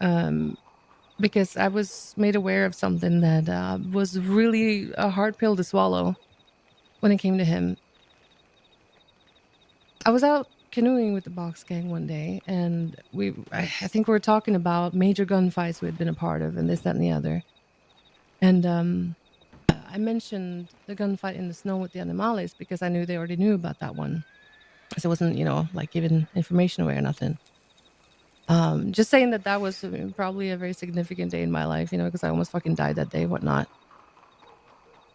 Because I was made aware of something that was really a hard pill to swallow when it came to him. I was out canoeing with the Box Gang one day, and I think we were talking about major gunfights we had been a part of, and this, that, and the other. And I mentioned the gunfight in the snow with the Animales because I knew they already knew about that one. So it wasn't, like giving information away or nothing. Just saying that was probably a very significant day in my life, because I almost fucking died that day, whatnot.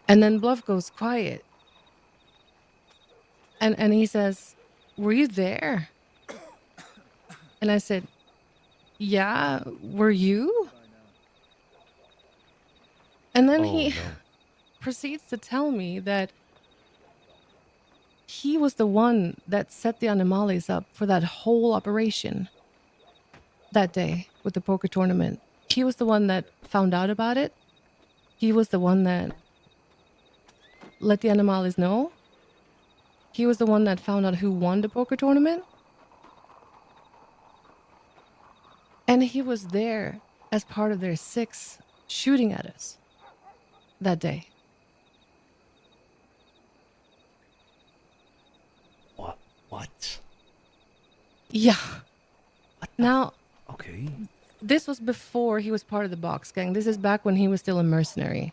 And then Bluff goes quiet. And he says, "Were you there?" And I said, yeah, were you? And then Oh, he no. proceeds to tell me that he was the one that set the Animales up for that whole operation that day with the poker tournament. He was the one that found out about it. He was the one that let the Animales know. He was the one that found out who won the poker tournament. And he was there as part of their 6 shooting at us that day. What? Yeah. Now, Okay. this was before he was part of the box gang. This is back when he was still a mercenary.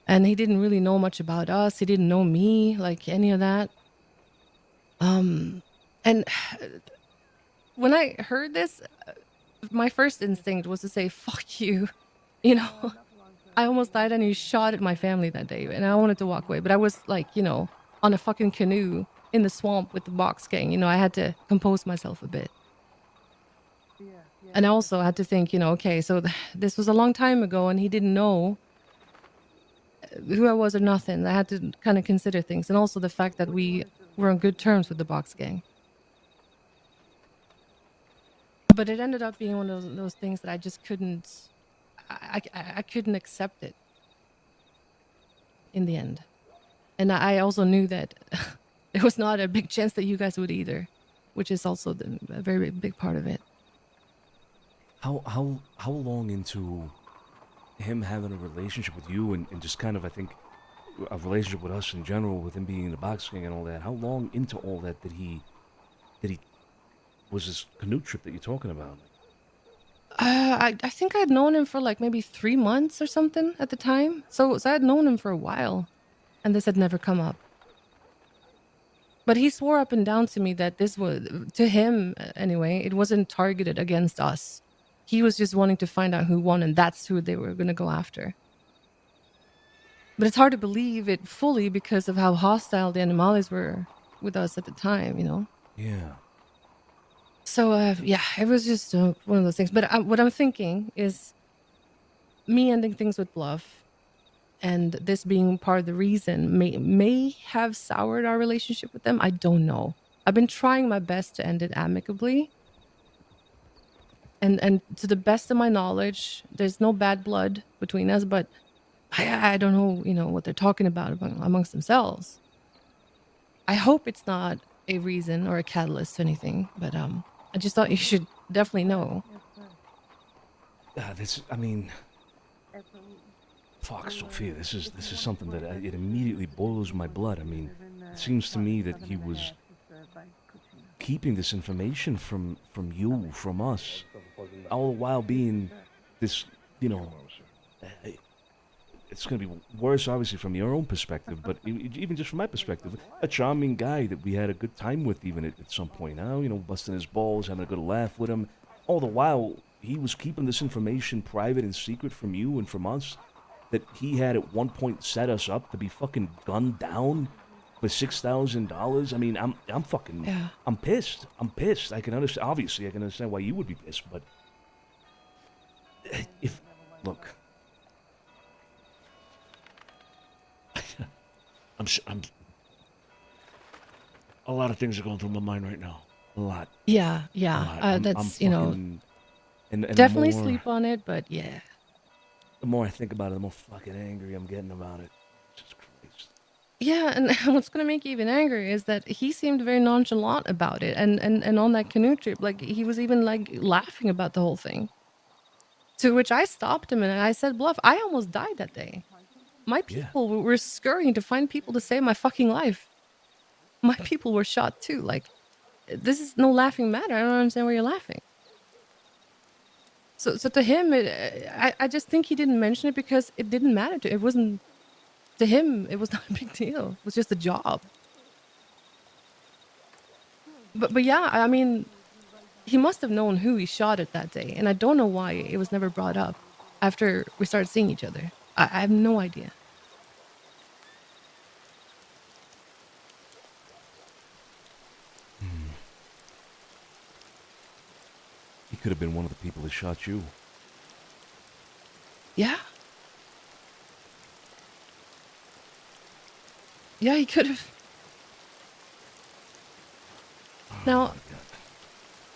And he didn't really know much about us. He didn't know me, like any of that. And when I heard this, my first instinct was to say, fuck you. You know, I almost died and he shot at my family that day. And I wanted to walk away. But I was like, you know, on a fucking canoe in the swamp with the box gang. You know, I had to compose myself a bit. And I also had to think, you know, okay, so this was a long time ago and he didn't know who I was or nothing. I had to kind of consider things. And also the fact that we were on good terms with the box gang. But it ended up being one of those things that I just couldn't, I couldn't accept it in the end. And I also knew that there was not a big chance that you guys would either, which is also a very big part of it. How long into him having a relationship with you and just kind of, I think, a relationship with us in general, with him being in the box gang and all that, how long into all that did he was this canoe trip that you're talking about? I think I'd known him for like maybe 3 months or something at the time. So I had known him for a while, and this had never come up. But he swore up and down to me that this was, to him anyway, it wasn't targeted against us. He was just wanting to find out who won, and that's who they were going to go after. But it's hard to believe it fully because of how hostile the Animales were with us at the time, you know? Yeah. So, yeah, it was just one of those things. But what I'm thinking is me ending things with Bluff and this being part of the reason may have soured our relationship with them. I don't know. I've been trying my best to end it amicably. And to the best of my knowledge, there's no bad blood between us, but I don't know, you know, what they're talking about amongst themselves. I hope it's not a reason or a catalyst to anything, but I just thought you should definitely know. I mean, fuck, Sophia, this is something that it immediately boils my blood. I mean, it seems to me that he was keeping this information from you, from us, all the while being this, you know, it's going to be worse, obviously, from your own perspective, but even just from my perspective, a charming guy that we had a good time with even at some point now, you know, busting his balls, having a good laugh with him. All the while, he was keeping this information private and secret from you and from us, that he had at one point set us up to be fucking gunned down for $6,000. I mean, I'm fucking, yeah. I'm pissed. I'm pissed. I can understand, obviously, I can understand why you would be pissed, but if, look, I'm, a lot of things are going through my mind right now. A lot. Yeah, A yeah. lot. I'm That's, you know, fucking, and definitely the more, sleep on it, but yeah. The more I think about it, the more fucking angry I'm getting about it. Jesus Christ. Yeah, and what's gonna make you even angrier is that he seemed very nonchalant about it, and on that canoe trip, like he was even like laughing about the whole thing. To which I stopped him and I said, Bluff, I almost died that day. My people were scurrying to find people to save my fucking life. My people were shot too. Like, this is no laughing matter. I don't understand why you're laughing. So to him, I just think he didn't mention it because it didn't matter to. It wasn't to him. It was not a big deal. It was just a job. But yeah, I mean, he must have known who he shot at that day, and I don't know why it was never brought up after we started seeing each other. I have no idea. could have been one of the people that shot you. Yeah. Yeah, he could have. Now,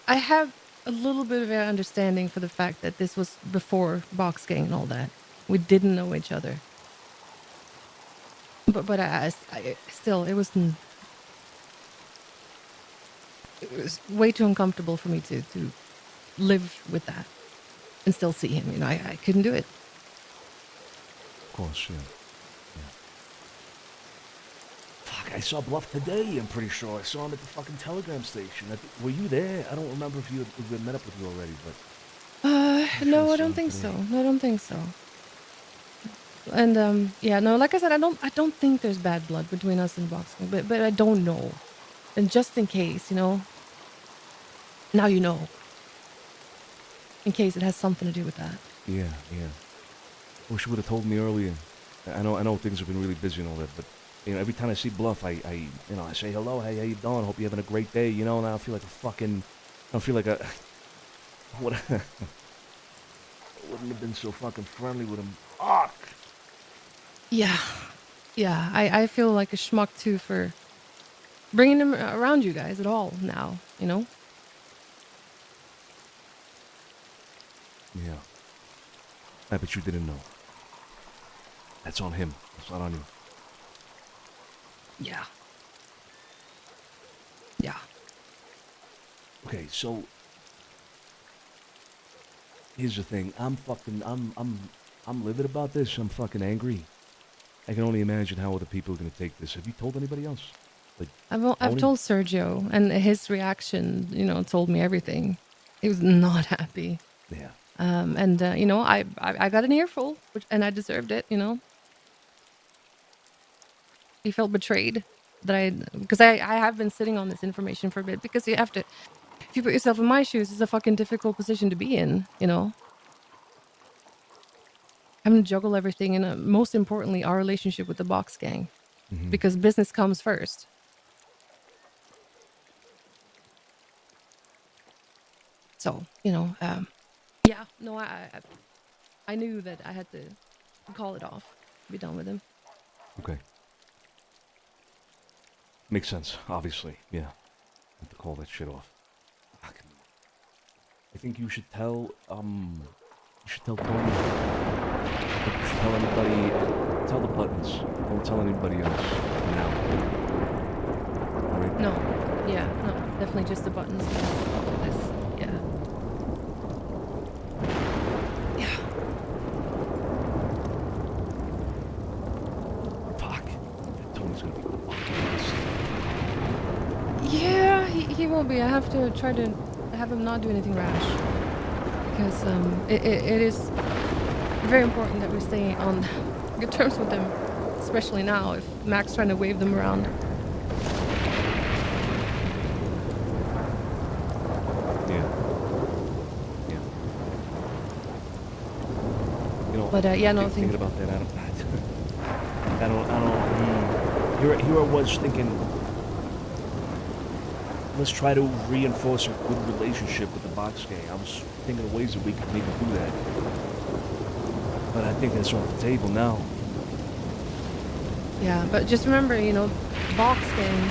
I have a little bit of an understanding for the fact that this was before Box Gang and all that. We didn't know each other. But I still, it was way too uncomfortable for me to live with that and still see him. You know, I couldn't do it. Of course, yeah. Fuck, I saw Bluff today, I'm pretty sure. I saw him at the fucking telegram station. Were you there? I don't remember if we had met up with you already, but... No, I don't think so. No, I don't think so. And, yeah, no, like I said, I don't think there's bad blood between us and Boxing, but I don't know. And just in case, you know, now you know. In case it has something to do with that. Yeah. Wish you would have told me earlier. I know things have been really busy and all that, but you know, every time I see Bluff, I say hello, hey, how you doing? Hope you're having a great day. You know, and I feel like what? I wouldn't have been so fucking friendly with him. Fuck. Yeah, I feel like a schmuck too for bringing him around you guys at all now. You know. Yeah. I bet you didn't know. That's on him. It's not on you. Yeah. Okay, so here's the thing. I'm livid about this. I'm fucking angry. I can only imagine how other people are gonna take this. Have you told anybody else? Like, I've told Sergio, and his reaction, you know, told me everything. He was not happy. Yeah. And you know, I got an earful, and I deserved it. You know. He felt betrayed because I have been sitting on this information for a bit, because you have to, if you put yourself in my shoes, it's a fucking difficult position to be in, you know. Having to juggle everything, and most importantly, our relationship with the Box Gang, because business comes first. So, you know, yeah, no, I knew that I had to call it off, be done with him. Okay. Makes sense, obviously. Yeah. Have to call that shit off. Fucking. I think you should tell, Tony. You should tell anybody, tell the Buttons. Don't tell anybody else now. Alright? No, definitely just the Buttons. Yeah. Fuck. Tony's gonna be fucking pissed. Yeah, he won't be. I have to try to have him not do anything rash, because it is very important that we stay on good terms with him, especially now if Mac's trying to wave them around. Yeah. You know, But yeah, no, thinking about that, I don't. Here I was thinking, let's try to reinforce a good relationship with the Box Gang. I was thinking of ways that we could maybe do that. But I think that's off the table now. Yeah, but just remember, you know, Box Gang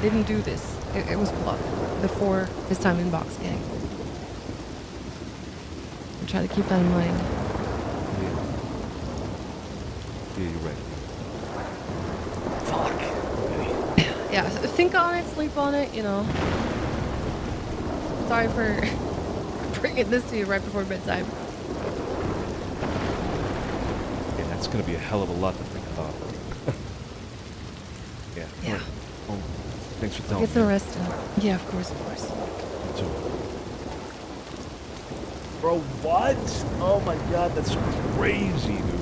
didn't do this. It was Bluff before his time in Box Gang. I'll try to keep that in mind. Yeah, you're right. Yeah, think on it, sleep on it, you know. Sorry for bringing this to you right before bedtime. Yeah, that's gonna be a hell of a lot to think about. Yeah. Yeah. Well, thanks for telling Get some me. rest. Yeah, of course. You too. Bro, what? Oh my god, that's crazy, dude.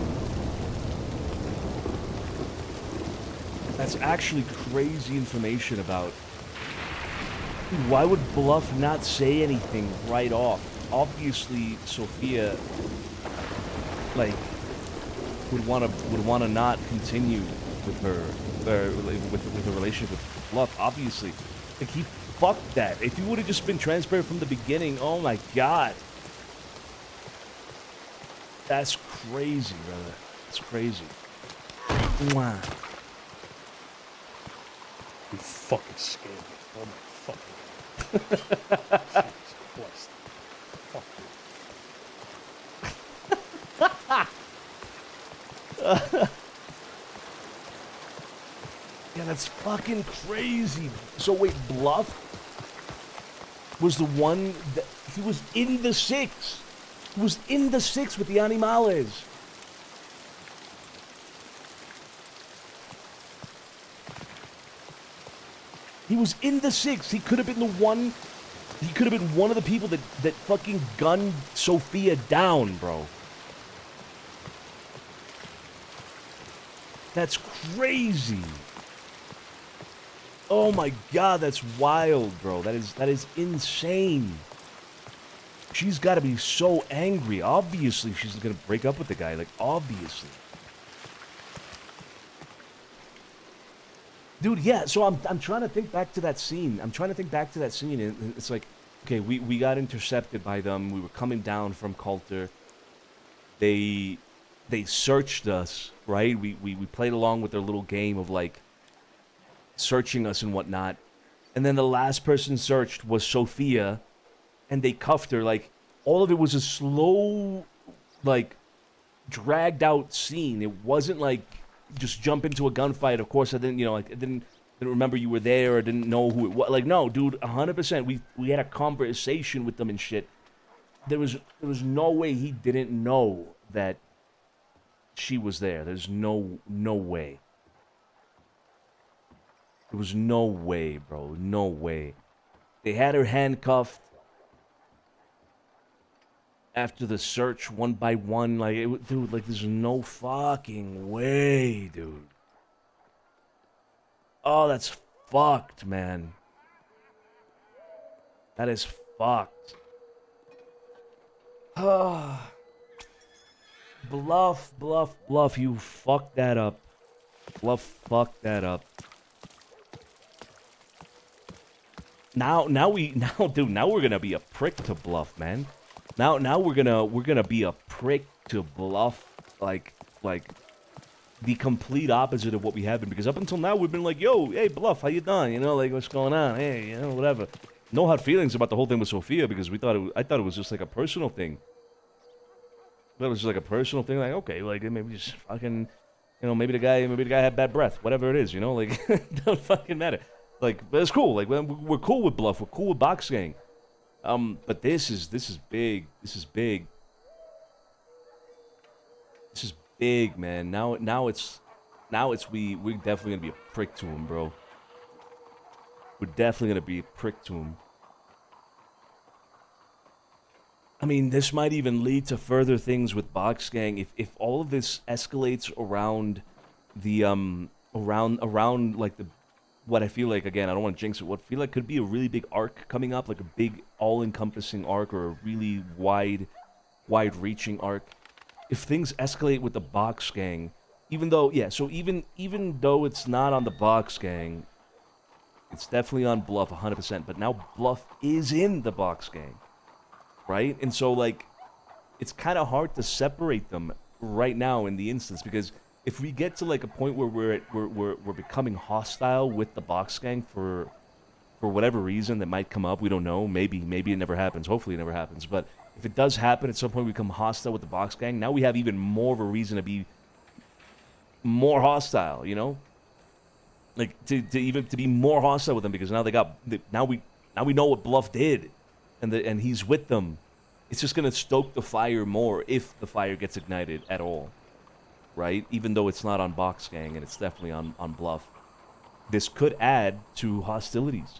That's actually crazy information about... Dude, why would Bluff not say anything right off? Obviously, Sophia, like, would want to not continue with her, with the relationship with Bluff. Obviously, like fuck that. If you would have just been transparent from the beginning, oh my god. That's crazy, brother. That's crazy. Mwah. You fucking scammed me. Oh my fucking god. Jesus Christ. Fuck you. Yeah, that's fucking crazy. So wait, Bluff was the one that he was in the 6. He was in the 6 with the Animales. He was in the 6. He could have been the one. He could have been one of the people that fucking gunned Sophia down, bro. That's crazy. Oh my god, that's wild, bro. That is insane. She's got to be so angry. Obviously, she's gonna break up with the guy. Like, obviously. Dude, yeah, so I'm trying to think back to that scene. And it's like, okay, we got intercepted by them. We were coming down from Coulter. They searched us, right? We played along with their little game of, like, searching us and whatnot. And then the last person searched was Sophia, and they cuffed her. Like, all of it was a slow, like, dragged out scene. It wasn't like just jump into a gunfight. Of course, I didn't, I didn't remember you were there or didn't know who it was. Like, no, dude, 100%. We had a conversation with them and shit. There was no way he didn't know that she was there. There's no way. There was no way, bro. No way. They had her handcuffed after the search, one by one. Like, dude, like, there's no fucking way, dude. Oh, that's fucked, man. That is fucked. Bluff, you fucked that up. Bluff fucked that up. Now we're gonna be a prick to Bluff, man. Now we're gonna be a prick to Bluff, like the complete opposite of what we have been. Because up until now we've been like, yo, hey Bluff, how you doing? Like, what's going on? Hey, whatever. No hard feelings about the whole thing with Sophia because I thought it was just like a personal thing. That was just like a personal thing. Like, okay, like maybe just fucking, maybe the guy had bad breath, whatever it is, like, don't fucking matter. Like, but it's cool. Like, we're cool with Bluff. We're cool with Box Gang. But this is big. This is big. This is big, man. Now it's we're definitely gonna be a prick to him, bro. We're definitely gonna be a prick to him. I mean, this might even lead to further things with Box Gang if all of this escalates around the around like the. What I feel like, again, I don't want to jinx it, what I feel like could be a really big arc coming up, like a big all-encompassing arc or a really wide-reaching arc. If things escalate with the Box Gang, even though though it's not on the Box Gang, it's definitely on Bluff 100%, but now Bluff is in the Box Gang, right? And so, like, it's kind of hard to separate them right now in the instance, because if we get to like a point where we're becoming hostile with the Box Gang for whatever reason that might come up, we don't know. Maybe it never happens. Hopefully it never happens. But if it does happen at some point, we become hostile with the Box Gang. Now we have even more of a reason to be more hostile. Like to be more hostile with them because now now we know what Bluff did, and he's with them. It's just gonna stoke the fire more if the fire gets ignited at all. Right? Even though it's not on Box Gang and it's definitely on Bluff. This could add to hostilities.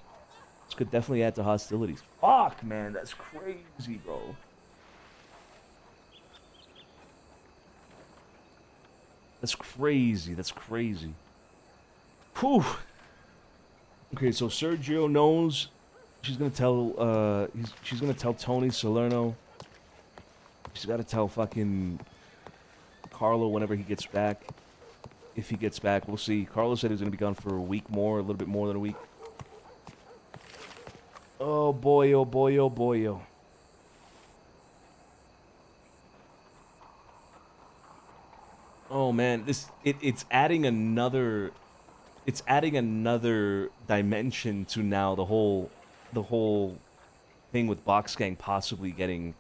This could definitely add to hostilities. Fuck, man, that's crazy, bro. That's crazy. Whew. Okay, so Sergio knows she's gonna tell she's gonna tell Tony Salerno. She's gotta tell fucking Carlo whenever he gets back. If he gets back, we'll see. Carlo said he was going to be gone for a week more, a little bit more than a week. Oh boy, oh boy, oh boy, oh. Oh man, it's adding another dimension to now the whole thing with Box Gang possibly getting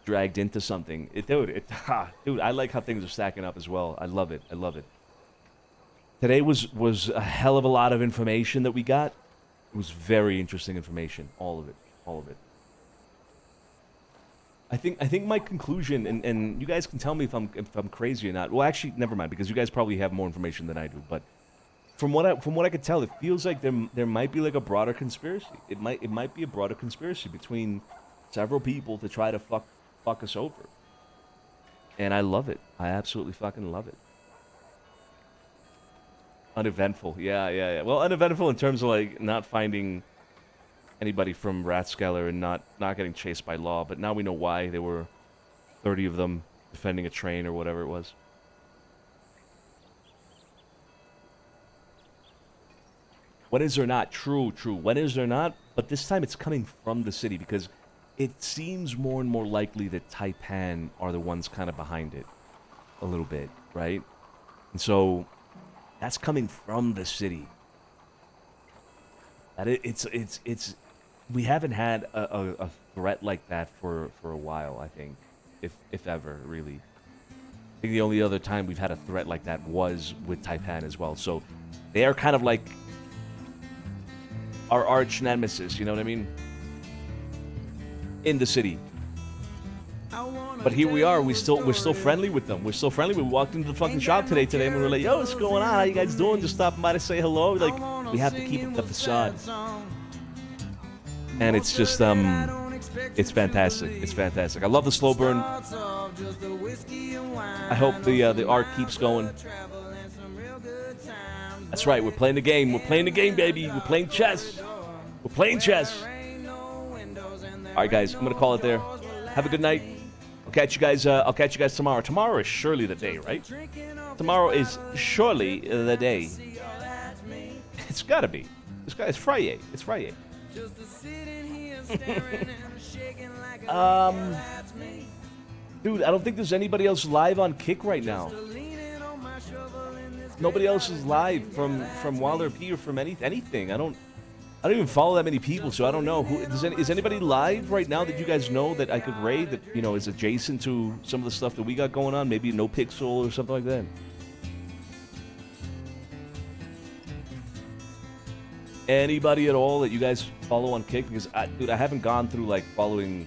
dragged into something. Dude, I like how things are stacking up as well. I love it. I love it. Today was a hell of a lot of information that we got. It was very interesting information, all of it, all of it. I think my conclusion, and you guys can tell me if I'm crazy or not. Well, actually, never mind, because you guys probably have more information than I do. But from what I could tell, it feels like there might be like a broader conspiracy. It might be a broader conspiracy between several people to try to fuck us over. And I love it. I absolutely fucking love it. Uneventful, yeah. Well, uneventful in terms of like not finding anybody from Rathskeller and not getting chased by law, but now we know why. There were 30 of them defending a train or whatever it was. When is there not? True. When is there not? But this time it's coming from the city because it seems more and more likely that Taipan are the ones kind of behind it a little bit, right? And so that's coming from the city. That it's we haven't had a threat like that for a while, I think, if ever, really. I think the only other time we've had a threat like that was with Taipan as well. So they are kind of like our arch nemesis, you know what I mean? In the city. But here we are, we're still friendly with them. We're still friendly. We walked into the fucking shop today and we were like, yo, what's going on? How you guys doing? Just stopping by to say hello. Like, we have to keep up the facade. And it's just, it's fantastic. It's fantastic. I love the slow burn. I hope the art keeps going. That's right, we're playing the game. We're playing the game, baby. We're playing chess. We're playing chess. All right, guys, I'm gonna call it there. Have a good night. I'll catch you guys. I'll catch you guys tomorrow. Tomorrow is surely the day, right? Tomorrow is surely the day. It's gotta be. It's Friday. It's Friday. Dude, I don't think there's anybody else live on Kick right now. Nobody else is live from WildRP or from anything. I don't even follow that many people, so I don't know. Is anybody live right now that you guys know that I could raid that, you know, is adjacent to some of the stuff that we got going on? Maybe NoPixel or something like that. Anybody at all that you guys follow on Kick? Because, dude, I haven't gone through, like, following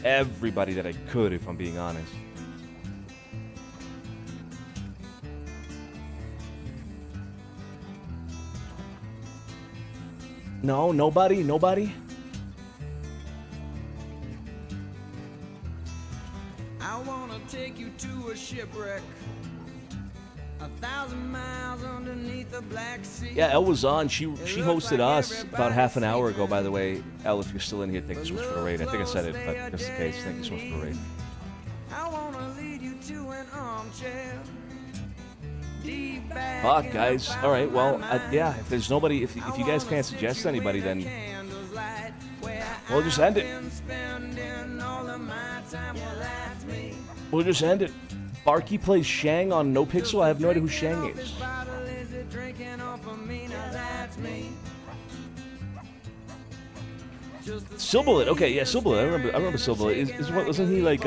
everybody that I could, if I'm being honest. No, nobody? I wanna take you to a shipwreck 1,000 miles underneath the Black Sea. Yeah, Elle was on. She hosted us about half an hour ago, by the way. Elle, if you're still in here, thank you so much for the raid. I think I said it, but just in case, thank you so much for the raid. I wanna lead you to an armchair. Fuck, guys. All right, well, yeah, if there's nobody, if you guys can't suggest anybody, then we'll just end it. We'll just end it. Barky plays Shang on NoPixel. I have no idea who Shang is. Silverlit. Okay, yeah, Silverlit. I remember Silverlit. Wasn't he like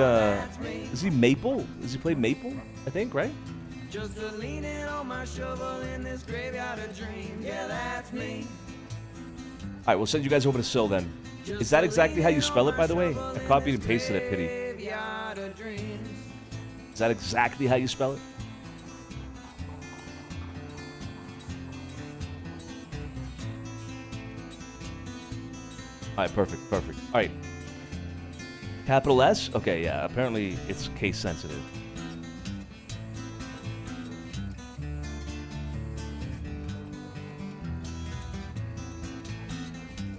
is he Maple? Does he play Maple? I think, right? Just leaning on my shovel in this graveyard of dreams. Yeah, that's me. All right, we'll send you guys over to Sil then. Is that exactly how you spell it, by the way? I copied and pasted it, pity. Is that exactly how you spell it? All right, perfect. All right. Capital S? Okay, yeah, apparently it's case sensitive.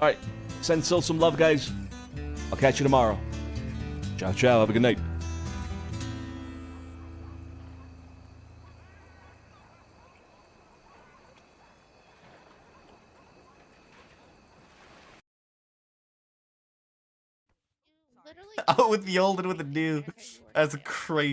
All right, send Sil some love, guys. I'll catch you tomorrow. Ciao, ciao. Have a good night. Oh, with the old and with the new. That's crazy.